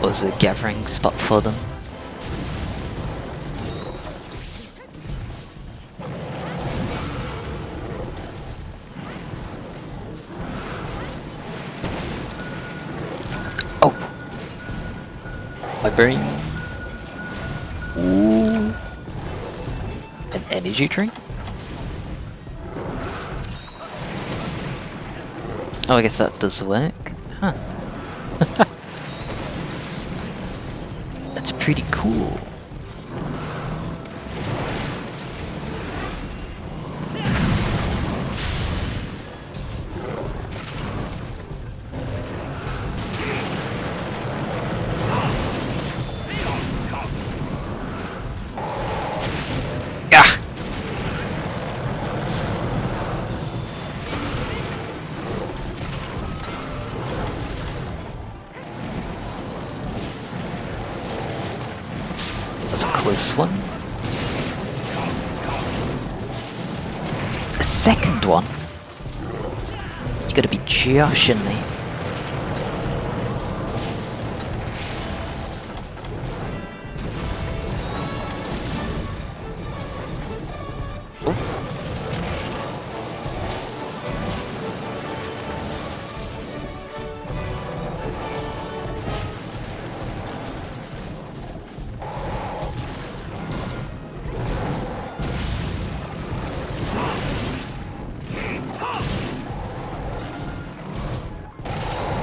Or is there a gathering spot for them? My brain. Ooh. An energy drink? Oh, I guess that does work. Huh. That's pretty cool. close one. A second one? You gotta be joshing me.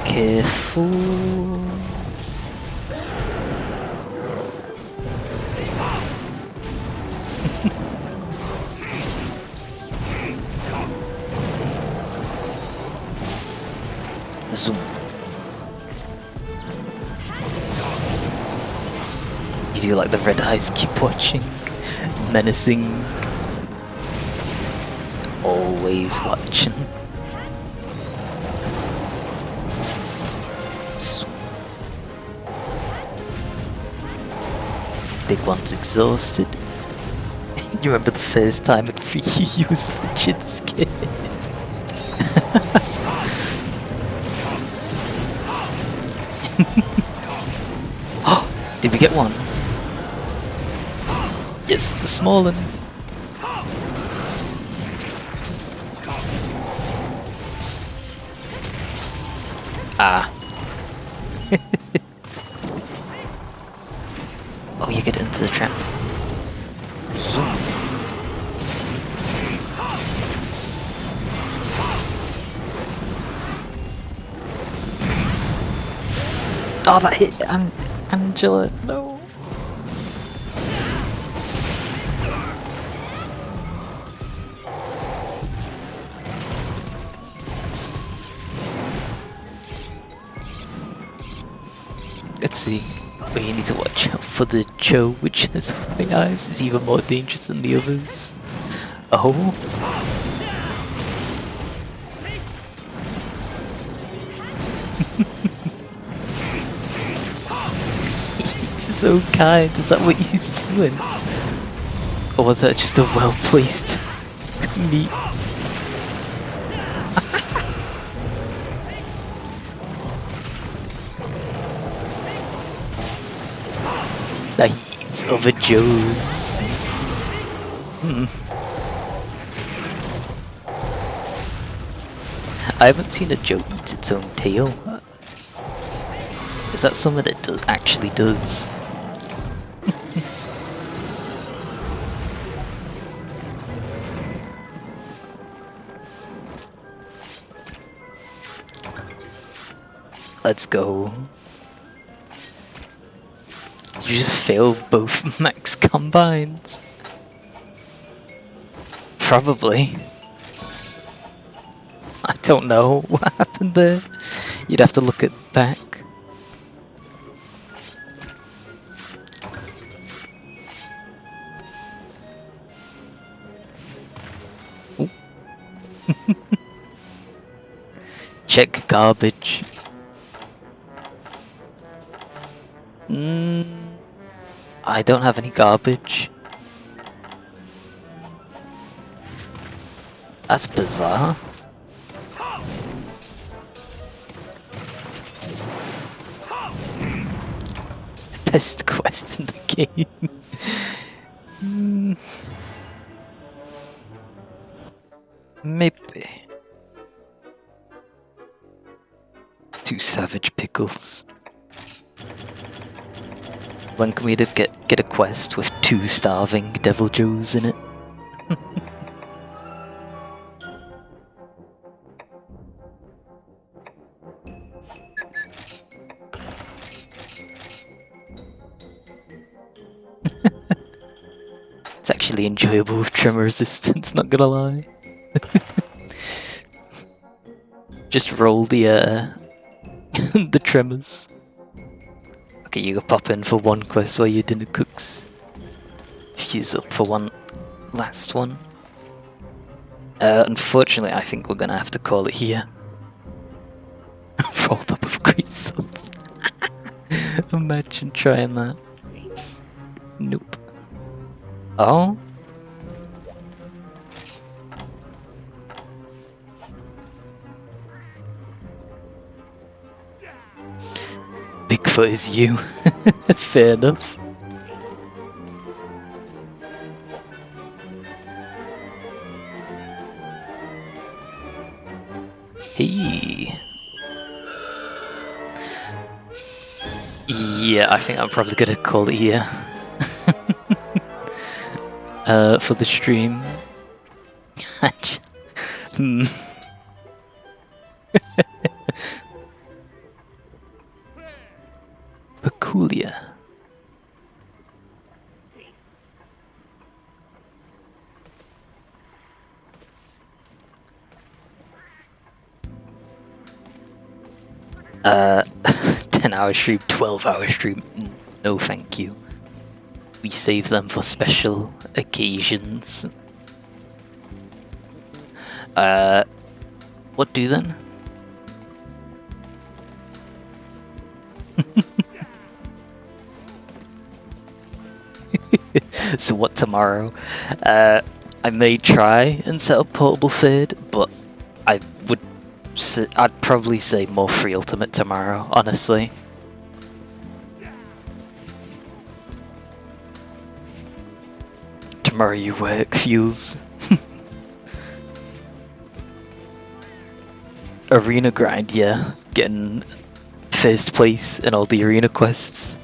Careful. Zoom. You do like the red eyes keep watching, menacing, always watching. Big one's exhausted. You remember the first time it free you was legit scared. Did we get one? Yes, the small one. Ah. Oh, you get into the trap. Zoom. Oh, that hit Angela. No. Let's see. Oh, you need to watch out for the Joe, which has white eyes. Is even more dangerous than the others. Oh. He's so kind. Is that what he's doing? Or was that just a well-placed meat? That he eats other Joes. I haven't seen a Joe eat its own tail. Is that something that actually does? Let's go. Did you just fail both max combines? Probably. I don't know what happened there. You'd have to look at back. Check garbage. I don't have any garbage. That's bizarre. Best quest in the game. Maybe. 2 savage pickles. When can we get a quest with 2 starving Devil Joes in it? It's actually enjoyable with tremor resistance, not gonna lie. Just roll the the tremors. Okay, you go pop in for one quest while your dinner cooks. Fuse up for one last one. Unfortunately, I think we're gonna have to call it here. Rolled up with great salt. Imagine trying that. Nope. Oh? Bigfoot is you. Fair enough. Hey. Yeah, I think I'm probably gonna call it here. For the stream. Hmm. Peculiar. Uh, 10-hour stream, 12-hour stream. No, thank you. We save them for special occasions. What do then? So what tomorrow? I may try and set up portable fade, but I'd probably say more free ultimate tomorrow, honestly. Tomorrow you work, feels. Arena grind, yeah. Getting first place in all the arena quests.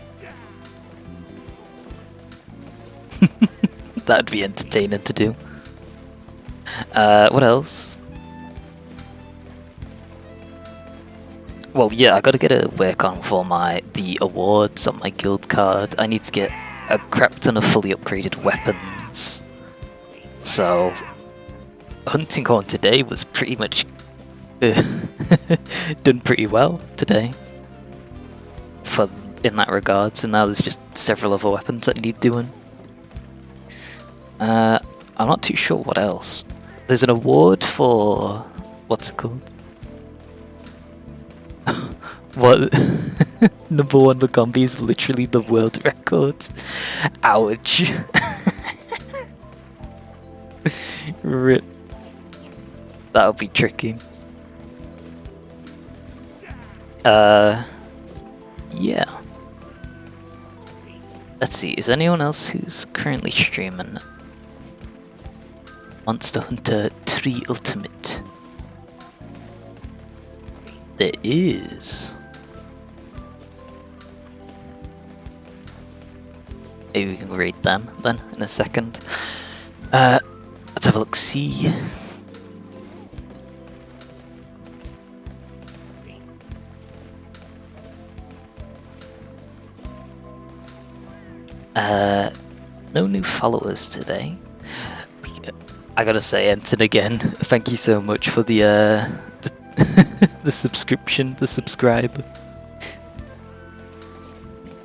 That'd be entertaining to do. What else? Well, yeah, I gotta get a work on for the awards on my guild card. I need to get a crap ton of fully upgraded weapons. So, hunting horn today was pretty much done pretty well today. In that regard, so now there's just several other weapons that need doing. I'm not too sure what else. There's an award for... what's it called? What? Number 1 Lagombi is literally the world record. Ouch. Rip. That'll be tricky. Yeah. Let's see, is anyone else who's currently streaming Monster Hunter 3 Ultimate? There is. Maybe we can raid them then in a second. Let's have a look, see. No new followers today. I gotta say, Enton again, thank you so much for the the subscription, the subscribe.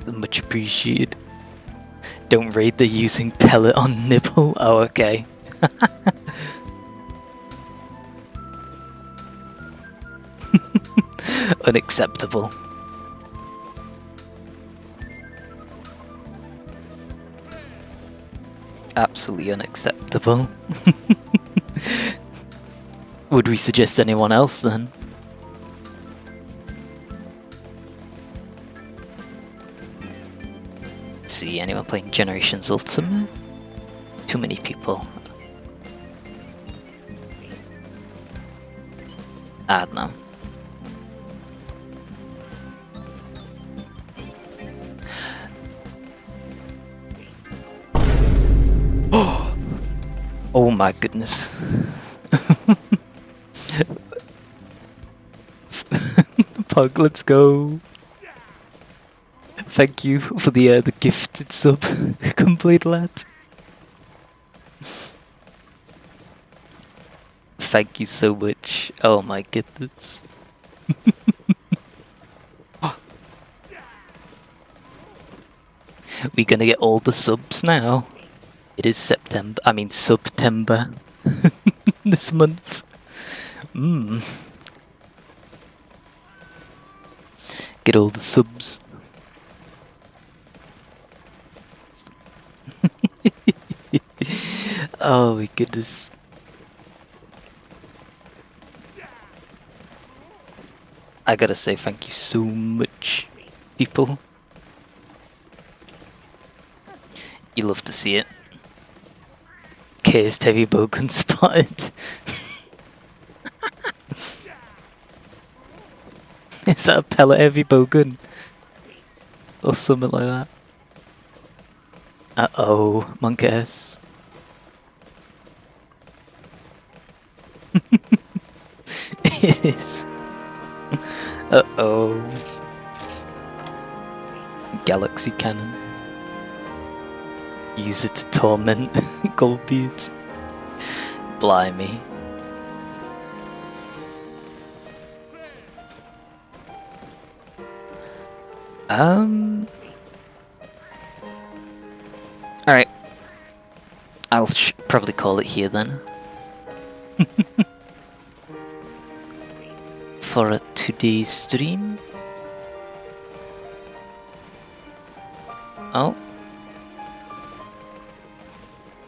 Much appreciated. Don't raid the using pellet on nibble. Oh, okay. Unacceptable. Absolutely unacceptable. Would we suggest anyone else then? Let's see, anyone playing Generations Ultimate? Too many people. I don't know. Oh my goodness. Pug, let's go. Thank you for the gifted sub, complete lad. Thank you so much. Oh my goodness. We're gonna get all the subs now. It is September, I mean September. This month. Get all the subs. Oh my goodness. I gotta say thank you so much, people. You love to see it. Cased heavy bowgun spotted. Is that a pellet heavy bowgun? Or something like that? Uh-oh, monkeys. It is. Uh-oh. Galaxy cannon. Use it to torment Goldbeard. Blimey. Alright. I'll probably call it here then. For today's stream. Oh.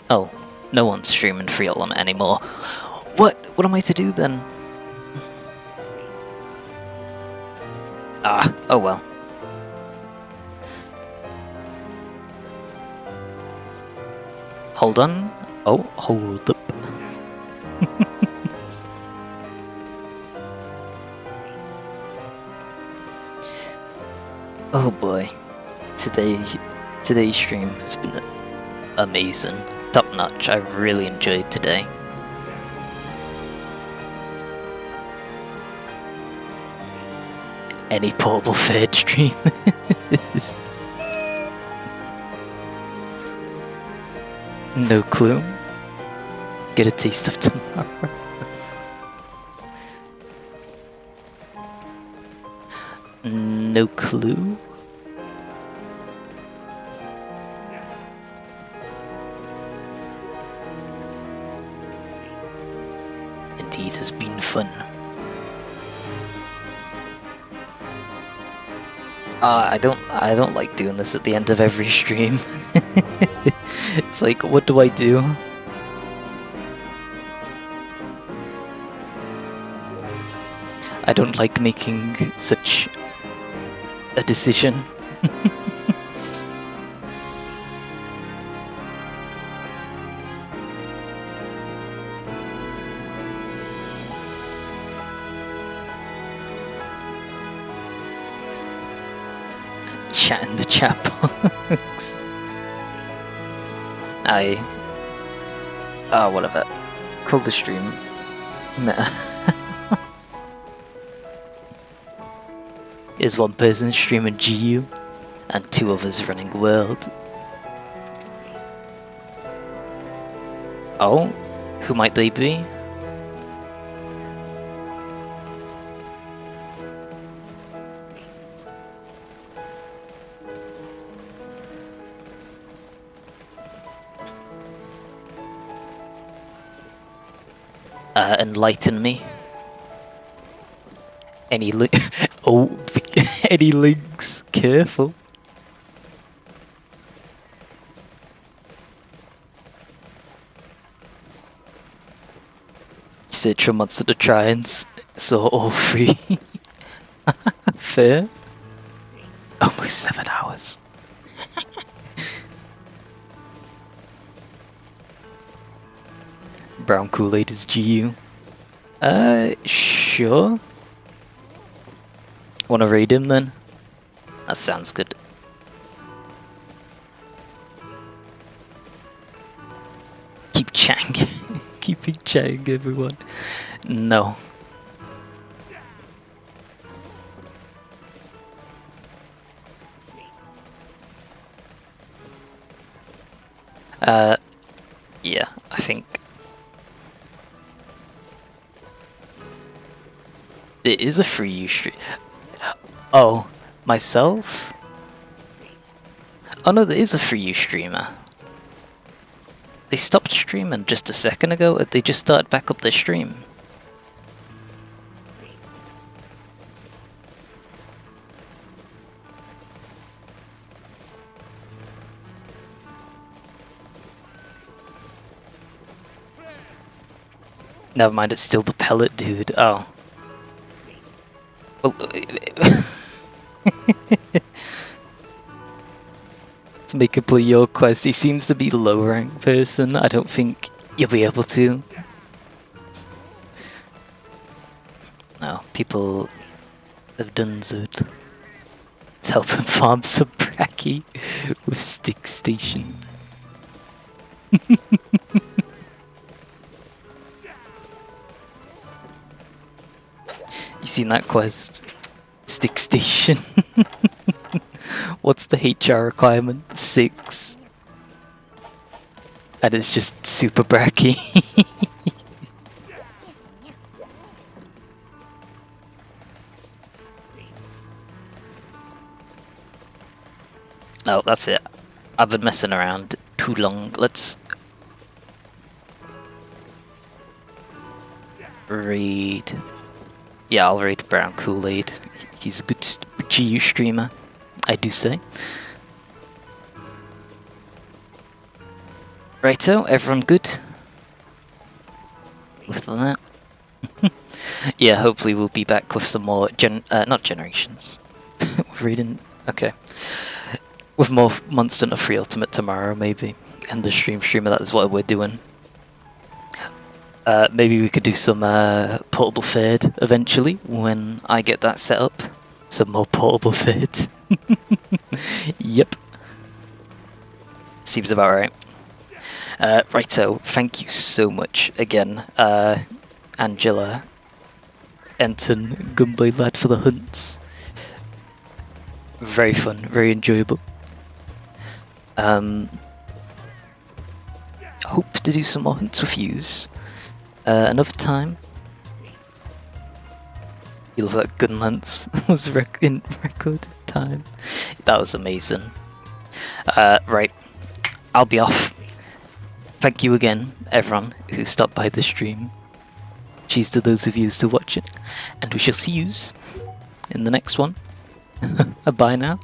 Oh. No one's streaming Free Element anymore. What? What am I to do then? Ah, oh well. Hold on. Oh, hold up. Oh boy. Today's stream has been amazing. Top notch. I've really enjoyed today. Any portable third stream. No clue. Get a taste of tomorrow. No clue. Indeed has been fun. I don't like doing this at the end of every stream. It's like, what do I do? I don't like making such a decision. Chat in the chat box. Whatever. Call the stream meta. Is one person streaming GU and 2 others running World. Oh, who might they be? Enlighten me. Any oh, any links? Careful. Search for monster to try and saw all 3. Fair. Almost 7 hours. Brown Kool-Aid is GU. Sure. Wanna raid him then? That sounds good. Keep chatting. Keeping chatting, everyone. No. Yeah, I think it is a free use stream. Oh, myself? Oh no, there is a free use streamer. They stopped streaming just a second ago. They just started back up their stream. Never mind, it's still the pellet dude. Oh. Well, to make a play your quest, he seems to be a low rank person. I don't think you'll be able to. No, people have done Zod. Let's help him farm some bracky with Stick Station. You seen that quest? Stick Station. What's the HR requirement? 6. And it's just super bracky. No, that's it. I've been messing around too long. Let's raid. Yeah, I'll raid Brown Kool-Aid. He's a good GU streamer, I do say. Righto, everyone good? With that? Yeah, hopefully we'll be back with some more not generations. We're reading. Okay. With more Monster Hunter Free Ultimate tomorrow, maybe. And the streamer, that is what we're doing. Maybe we could do some portable third eventually when I get that set up. Some more portable third. Yep. Seems about right. Righto, thank you so much again, Angela, Enton, Gunblade Lad for the hunts. Very fun, very enjoyable. Hope to do some more hunts with yous another time. You love that gun lance was in record time. That was amazing. Right, I'll be off. Thank you again, everyone who stopped by the stream. Cheers to those of you still watching, and we shall see yous in the next one. Bye now.